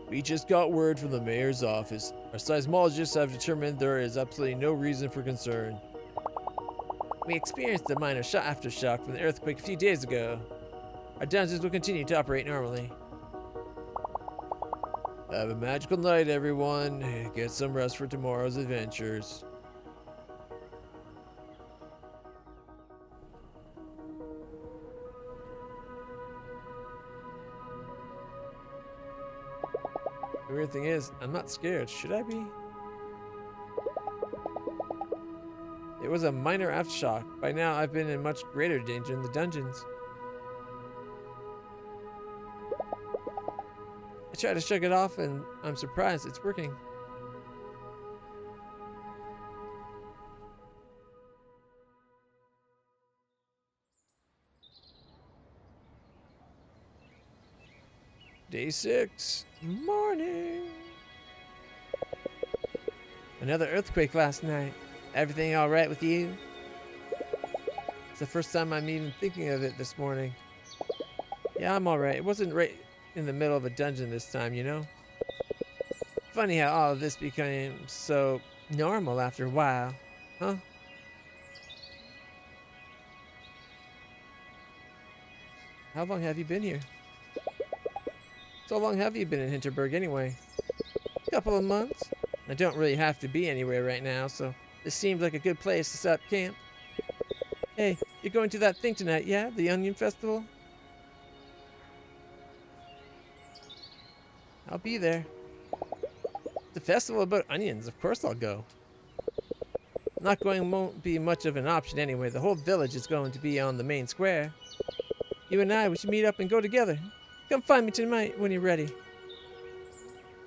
We just got word from the mayor's office. Our seismologists have determined there is absolutely no reason for concern. We experienced a minor aftershock from the earthquake a few days ago. Our dungeons will continue to operate normally. Have a magical night, everyone. Get some rest for tomorrow's adventures. The weird thing is, I'm not scared. Should I be? It was a minor aftershock. By now, I've been in much greater danger in the dungeons. I tried to shake it off and I'm surprised it's working. Day 6. Morning. Another earthquake last night. Everything all right with you? It's the first time I'm even thinking of it this morning. Yeah, I'm all right. It wasn't right in the middle of a dungeon this time, you know? Funny how all of this became so normal after a while, huh? How long have you been here? So long have you been in Hinterberg anyway? A couple of months. I don't really have to be anywhere right now, so this seems like a good place to set up camp. Hey, you're going to that thing tonight, yeah? The Onion Festival? I'll be there. The festival about onions, of course I'll go. Not going won't be much of an option anyway. The whole village is going to be on the main square. You and I, we should meet up and go together. Come find me tonight when you're ready.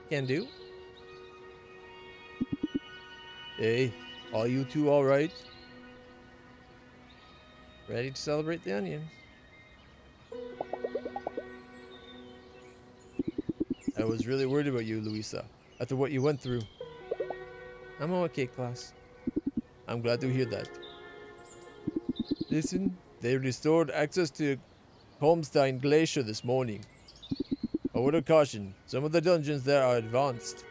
Can do. Hey, are you two alright? Ready to celebrate the onion. I was really worried about you, Louisa, after what you went through. I'm okay, Klaus. I'm glad to hear that. Listen, they restored access to Holmstein Glacier this morning. A word of caution, some of the dungeons there are advanced.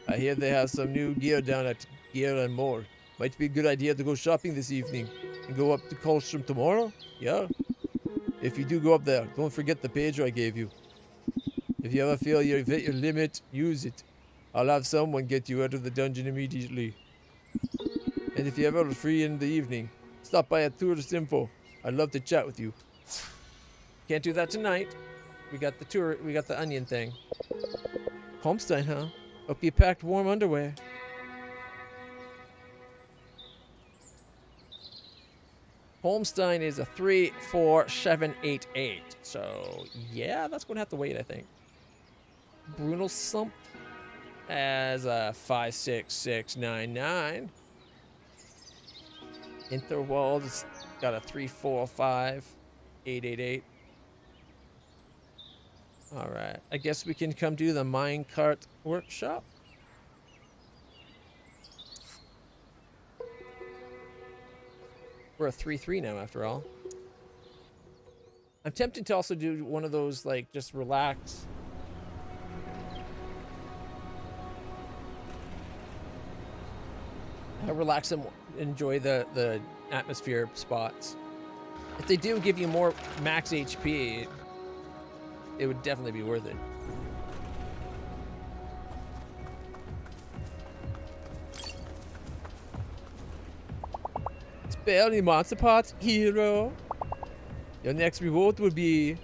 I hear they have some new gear down at Gear and More. Might be a good idea to go shopping this evening and go up to Kolstrom tomorrow? Yeah? If you do go up there, don't forget the pager I gave you. If you ever feel you've hit your limit, use it. I'll have someone get you out of the dungeon immediately. And if you ever are free in the evening, stop by at Tourist Info. I'd love to chat with you. Can't do that tonight. We got the onion thing. Holmstein, huh? Hope you packed warm underwear. Holmstein is a 34788. So yeah, that's gonna have to wait, I think. Brunelsump as a 56699. Interwald's got a 345888. All right, I guess we can come do the minecart workshop. We're a 3-3 now, after all. I'm tempted to also do one of those, like, just relax. Relax and enjoy the atmosphere spots. If they do give you more max HP, it would definitely be worth it. Spare any monster parts, hero. Your next reward will be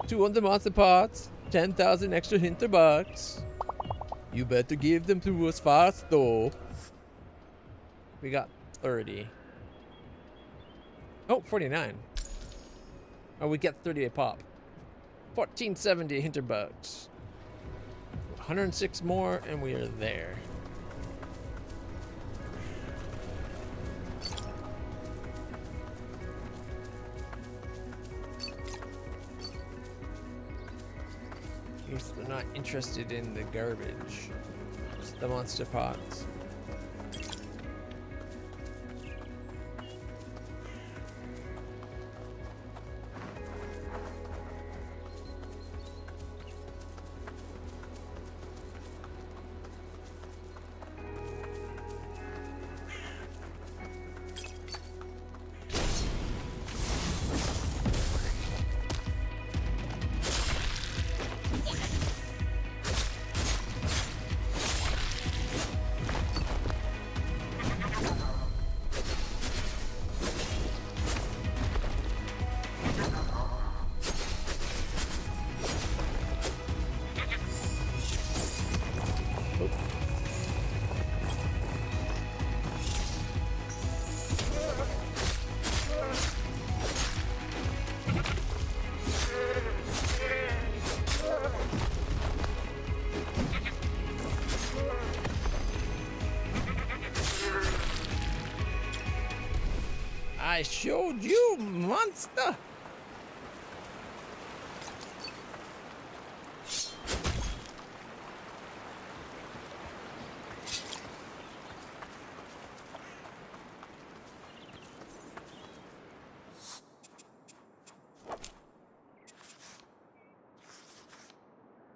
200 monster parts, 10,000 extra Hinterbergs. You better give them to us fast, though. We got 30. Oh, 49. Oh, we get 30 a pop. 1470 Hinterbergs. 106 more, and we are there. They're not interested in the garbage. Just the monster pots. I showed you, monster!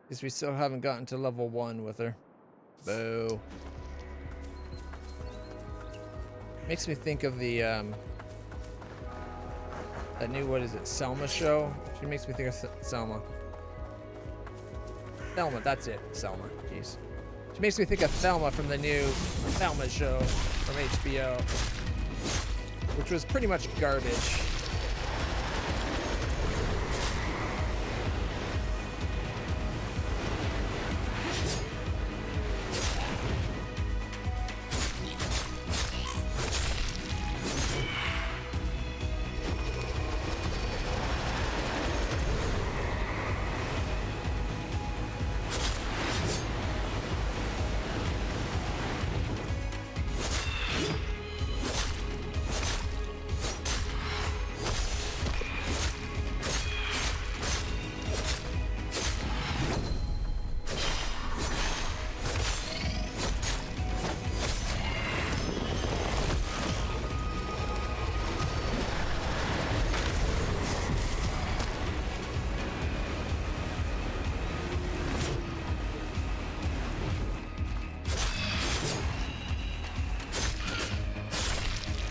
Guess we still haven't gotten to level 1 with her. Boo. Makes me think of the, that new, what is it, Selma show? She makes me think of Selma. Thelma, that's it, Selma, jeez. She makes me think of Thelma from the new Thelma show from HBO, which was pretty much garbage.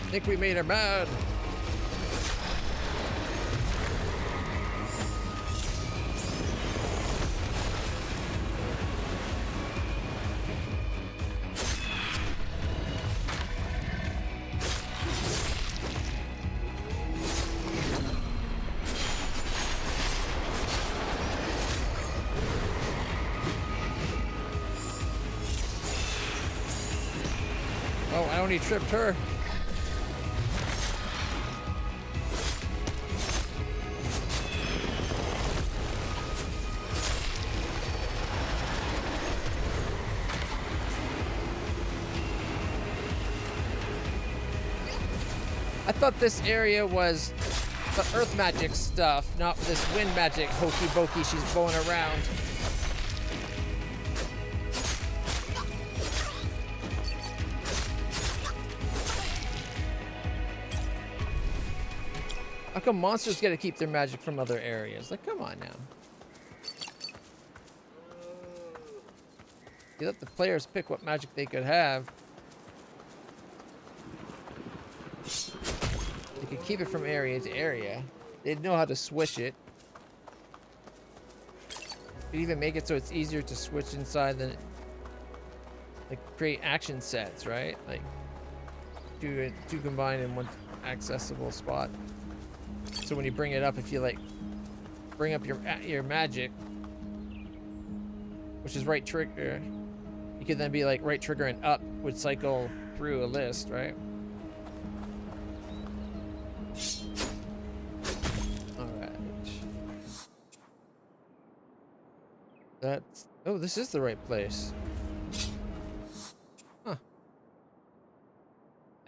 I think we made her mad. Oh, I only tripped her. thought this area was the earth magic stuff, not this wind magic hokey pokey she's blowing around. How come monsters get to keep their magic from other areas? Like, come on now. You let the players pick what magic they could have. They could keep it from area to area. They'd know how to switch it. Could even make it so it's easier to switch inside than, like, create action sets, right? Like, two combined in one accessible spot. So when you bring it up, if you like bring up your magic, which is right trigger, you could then be like right trigger and up would cycle through a list, right? All right. That's, oh, this is the right place. Huh.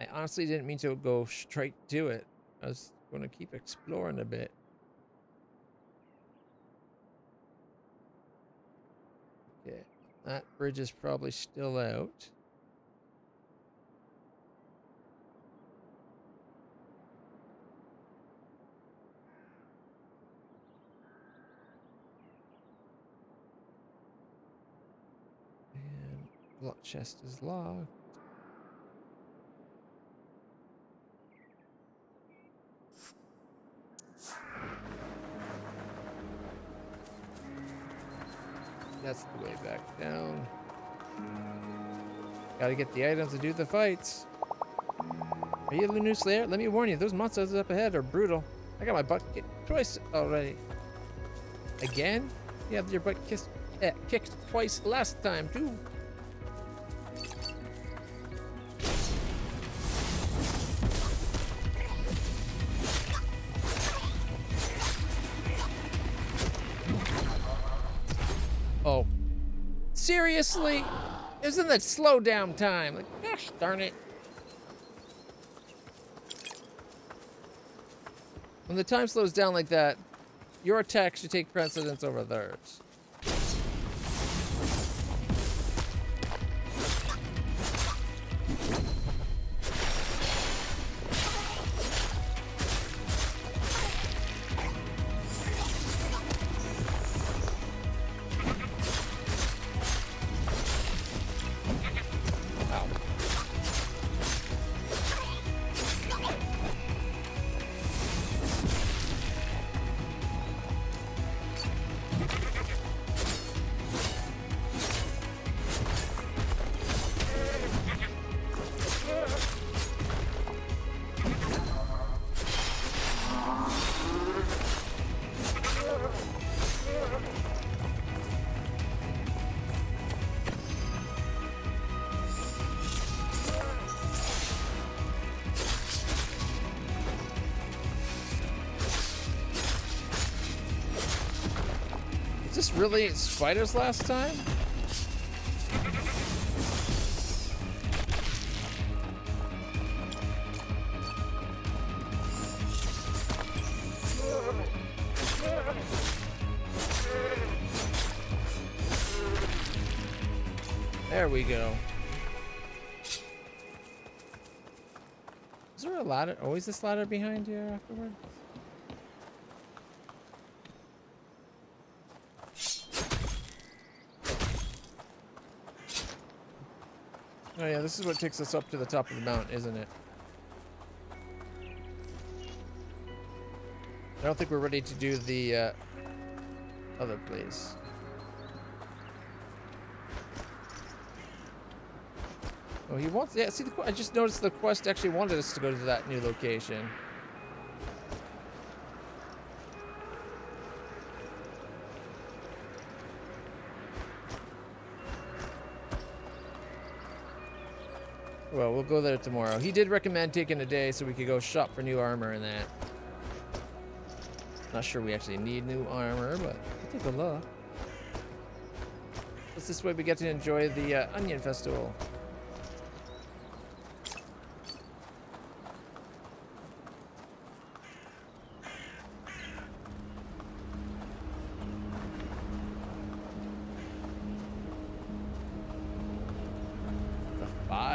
I honestly didn't mean to go straight to it. I was going to keep exploring a bit. Okay, that bridge is probably still out. And lock chest is locked. That's the way back down. Gotta get the items to do the fights. Are you the new Slayer? Let me warn you, those monsters up ahead are brutal. I got my butt kicked twice already. Again? You had your butt kicked twice last time, too. Oh. Seriously? Isn't that slow down time? Like, gosh darn it. When the time slows down like that, your attack should take precedence over theirs. Is this really spiders last time? There we go. Is there a ladder? Always this ladder behind you afterward? Oh yeah, this is what takes us up to the top of the mountain, isn't it? I don't think we're ready to do the other place. Oh, he wants... Yeah, see, I just noticed the quest actually wanted us to go to that new location. Well, we'll go there tomorrow. He did recommend taking a day so we could go shop for new armor and that. Not sure we actually need new armor, but we'll take a look. It's this way we get to enjoy the Onion Festival.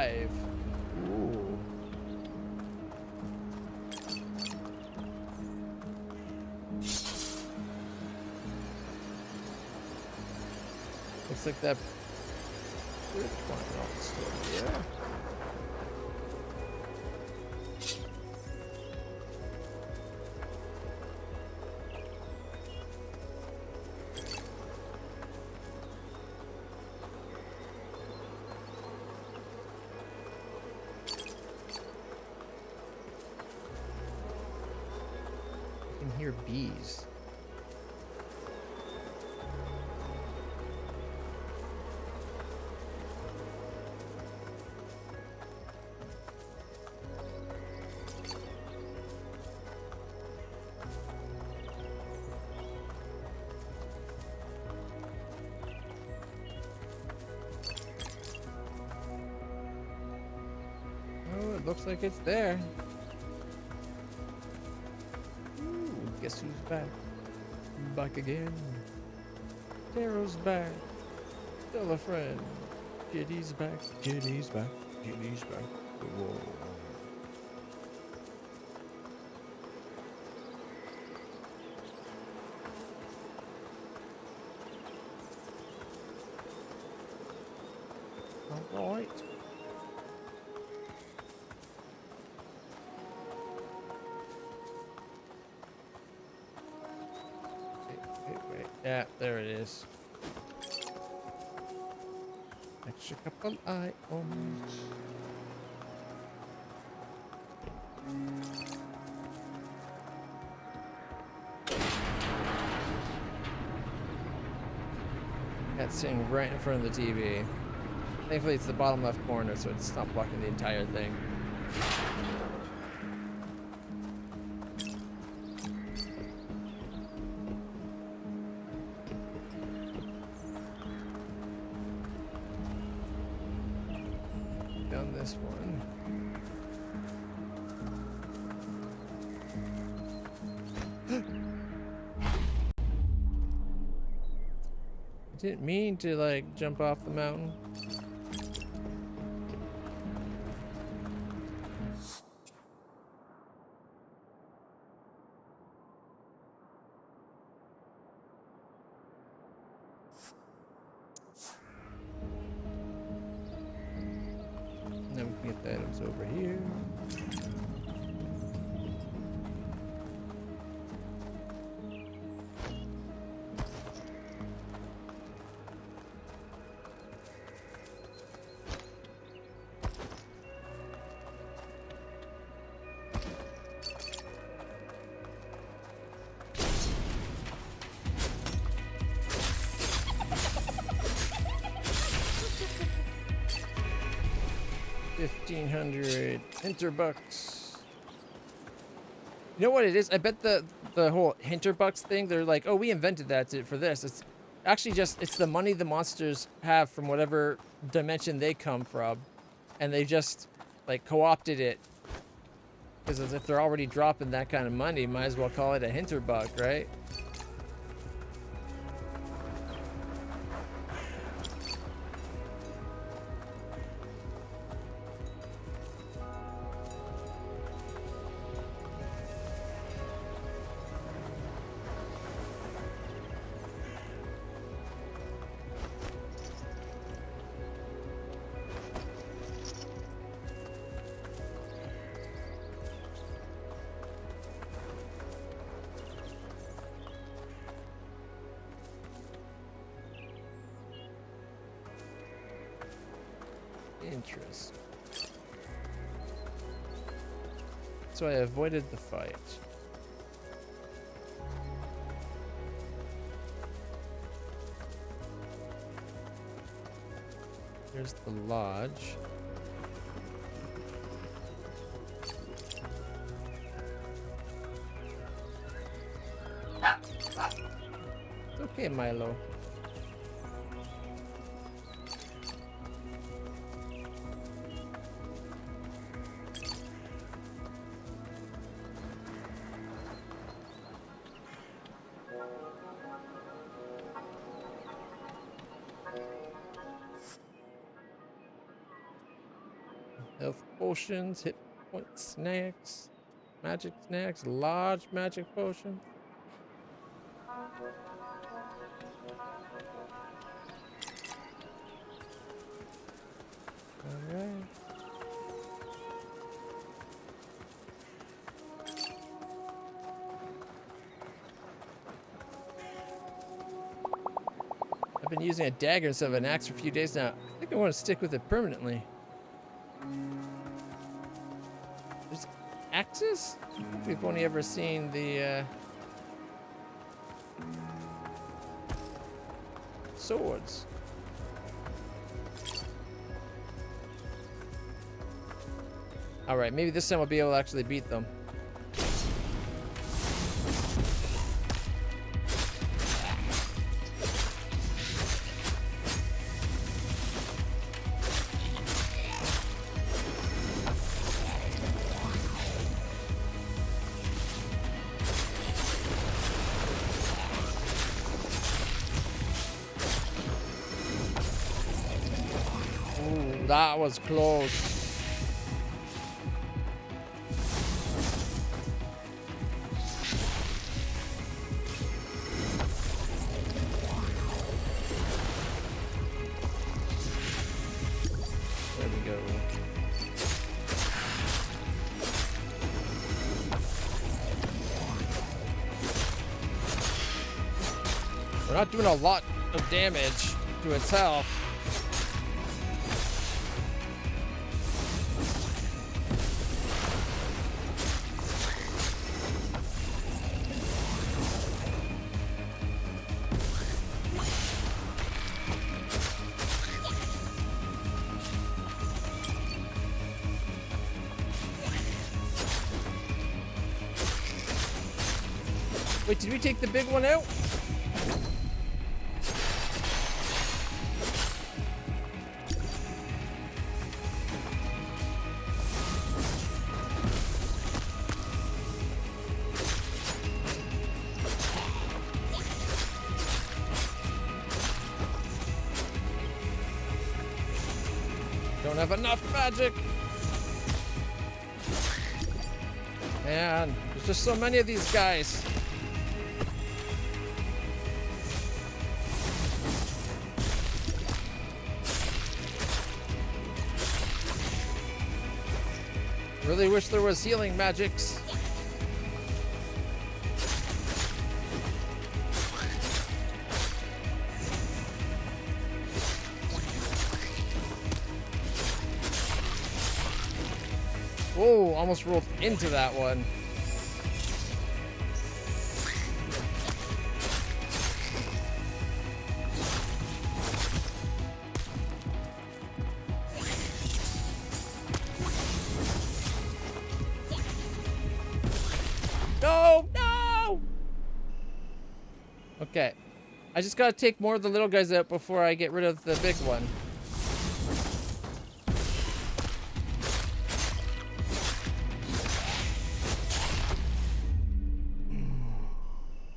5. Ooh. Looks like that bridge went off the store. Yeah. I can hear bees. Oh, it looks like it's there. Ooh, guess who's back? Back again. Darrow's back. Still a friend. Kitty's back. Kitty's back. Kitty's back. Whoa. All right. Wait. Yeah, there it is. Extra couple items. That's sitting right in front of the TV. Thankfully, it's the bottom left corner, so it's not blocking the entire thing. Down this one. I didn't mean to, like, jump off the mountain. Now we can get the items over here. $1,500 Hinterbucks. You know what it is? I bet the whole Hinterbucks thing, they're like, oh, we invented that for this. It's actually just, it's the money the monsters have from whatever dimension they come from. And they just, like, co-opted it. Because as if they're already dropping that kind of money, might as well call it a Hinterbuck, right? Interesting. So I avoided the fight. Here's the lodge. It's okay, Milo. Health potions, hit point snacks, magic snacks, large magic potion. Alright. I've been using a dagger instead of an axe for a few days now. I think I want to stick with it permanently. There's axes? We've only ever seen the swords. Alright, maybe this time I'll be able to actually beat them. Ooh, that was close. There we go. We're not doing a lot of damage to its health. Wait, did we take the big one out? Don't have enough magic. Man, there's just so many of these guys. Really wish there was healing magics. Whoa, almost rolled into that one. No, no! Okay. I just gotta take more of the little guys out before I get rid of the big one.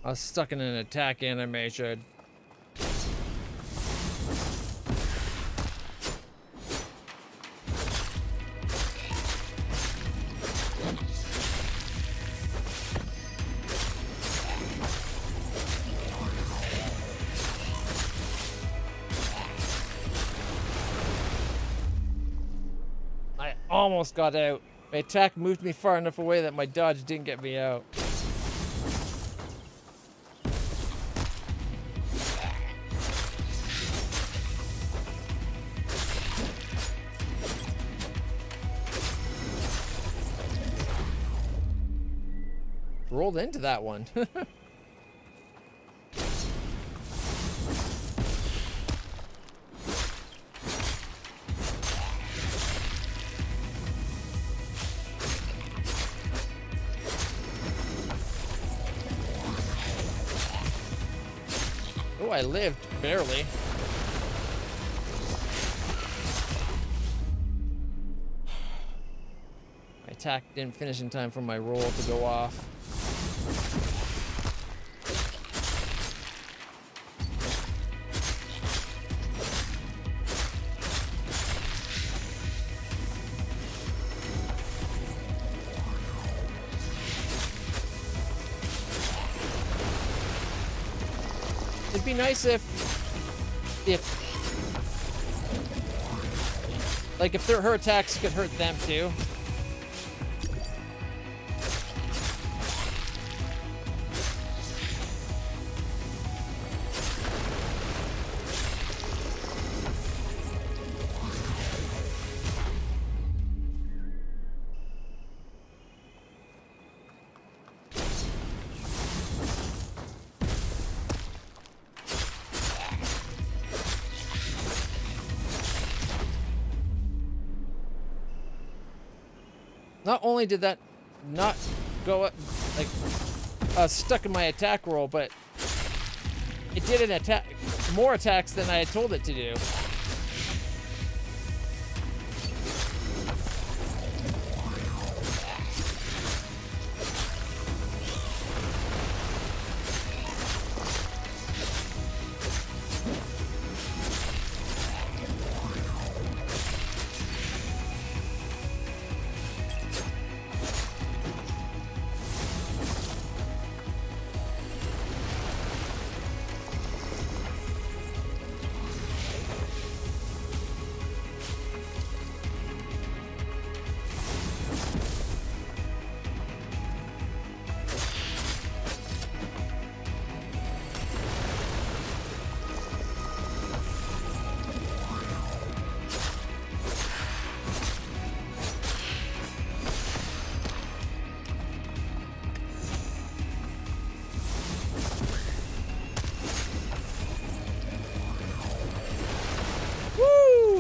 I was stuck in an attack animation. I almost got out. My attack moved me far enough away that my dodge didn't get me out. Rolled into that one. Oh, I lived, barely. My attack didn't finish in time for my roll to go off. be nice if like if her attacks could hurt them too. Not only did that not go like stuck in my attack roll, but it did an attack, more attacks than I had told it to do.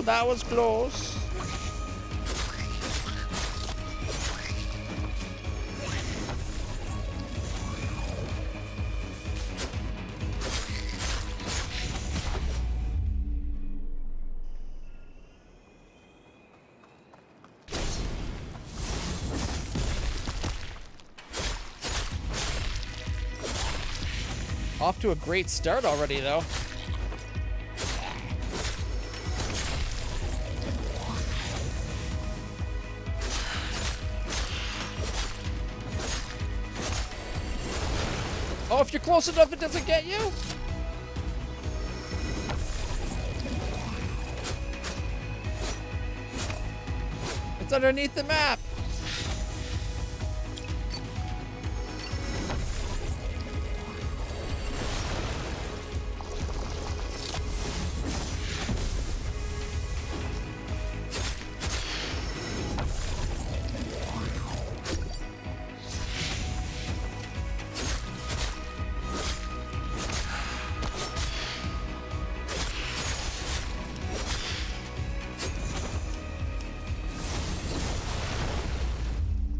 That was close. Off to a great start already, though. Oh, if you're close enough, it doesn't get you? It's underneath the map.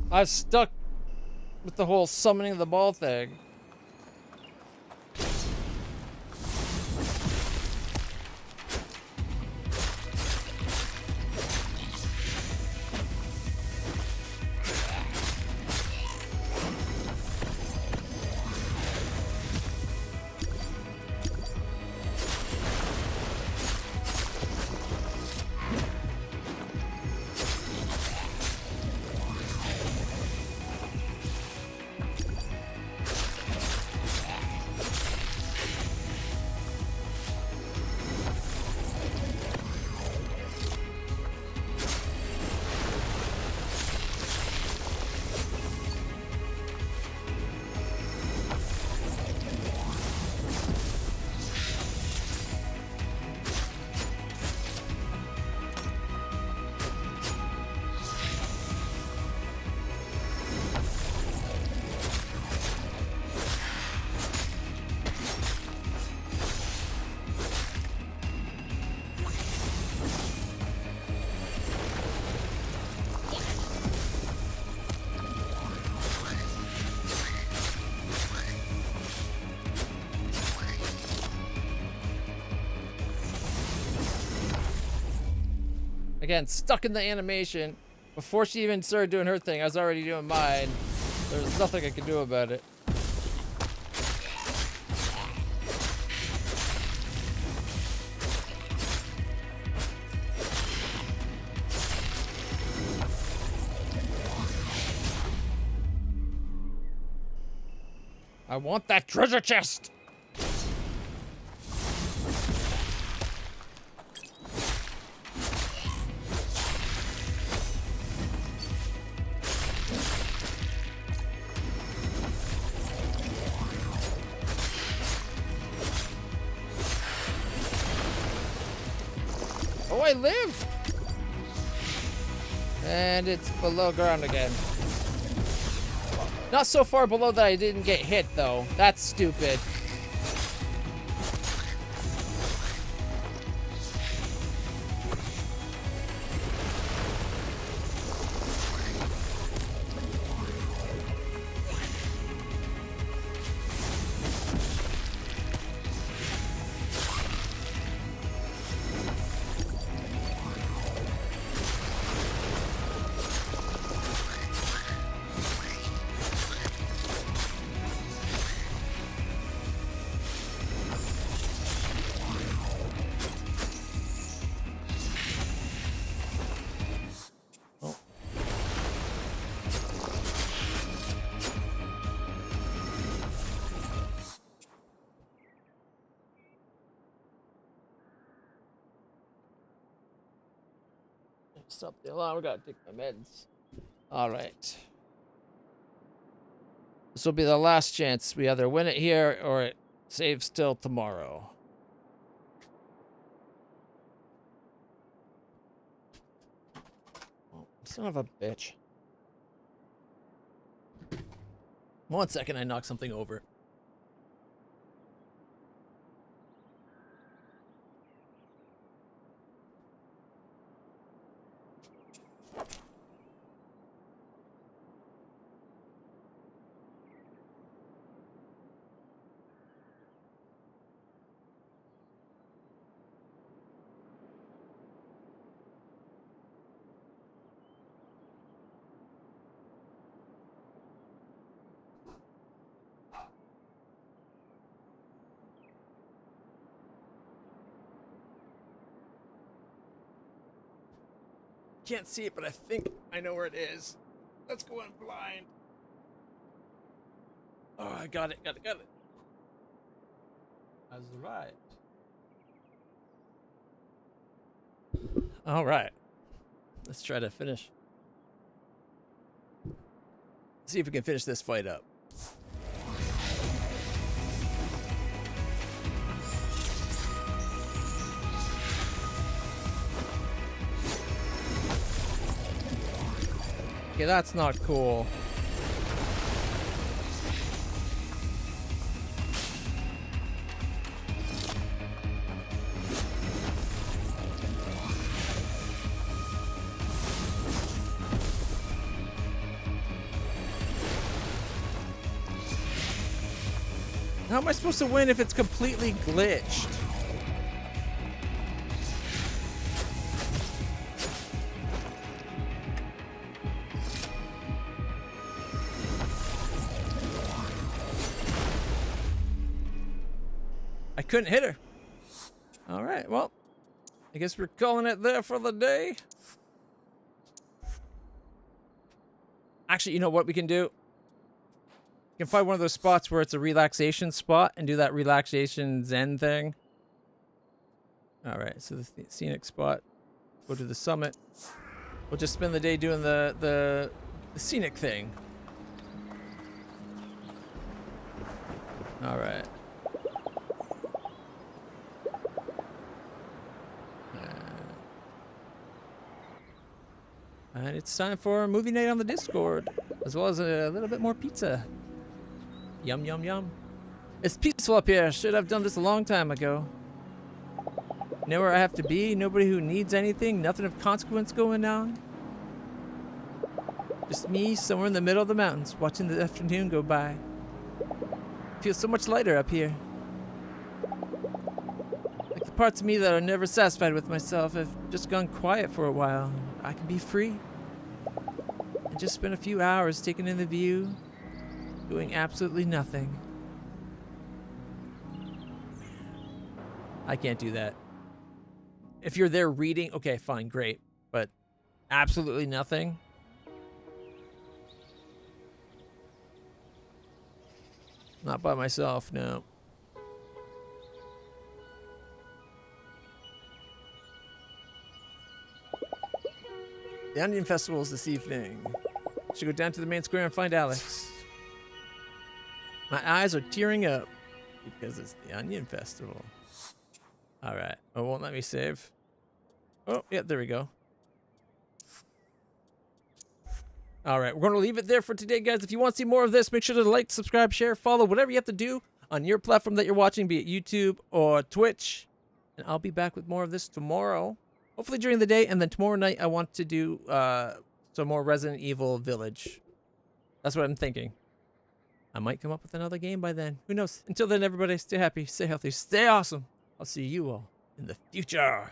I was stuck with the whole summoning the ball thing. Again, stuck in the animation. Before she even started doing her thing, I was already doing mine. There was nothing I could do about it. I want that treasure chest! Oh, I live! And it's below ground again. Not so far below that I didn't get hit, though. That's stupid. Stop the alarm. We gotta take my meds. All right. This will be the last chance. We either win it here or it saves till tomorrow. Oh, son of a bitch. 1 second, I knocked something over. Can't see it, but I think I know where it is. Let's go in blind. Oh, I got it. Got it. That's right. All right. Let's try to finish. See if we can finish this fight up. Okay, that's not cool. How am I supposed to win if it's completely glitched? I couldn't hit her. All right, well, I guess we're calling it there for the day. Actually, you know what we can do? You can find one of those spots where it's a relaxation spot and do that relaxation zen thing. All right, so the scenic spot. Go to the summit. We'll just spend the day doing the scenic thing. All right. And it's time for a movie night on the Discord, as well as a little bit more pizza. Yum, yum, yum. It's peaceful up here. Should have done this a long time ago. Know where I have to be, nobody who needs anything, nothing of consequence going on. Just me somewhere in the middle of the mountains, watching the afternoon go by. Feels so much lighter up here. Like the parts of me that are never satisfied with myself have just gone quiet for a while. I can be free. And just spend a few hours taking in the view, doing absolutely nothing. I can't do that. If you're there reading, okay, fine, great. But absolutely nothing? Not by myself, no. The Onion Festival is this evening. Should go down to the main square and find Alex. My eyes are tearing up because it's the Onion Festival. All right. Oh, it won't let me save. Oh, yeah, there we go. All right, we're going to leave it there for today, guys. If you want to see more of this, make sure to like, subscribe, share, follow, whatever you have to do on your platform that you're watching, be it YouTube or Twitch. And I'll be back with more of this tomorrow, hopefully during the day. And then tomorrow night, I want to do some more Resident Evil Village. That's what I'm thinking. I might come up with another game by then. Who knows? Until then, everybody, stay happy, stay healthy, stay awesome. I'll see you all in the future.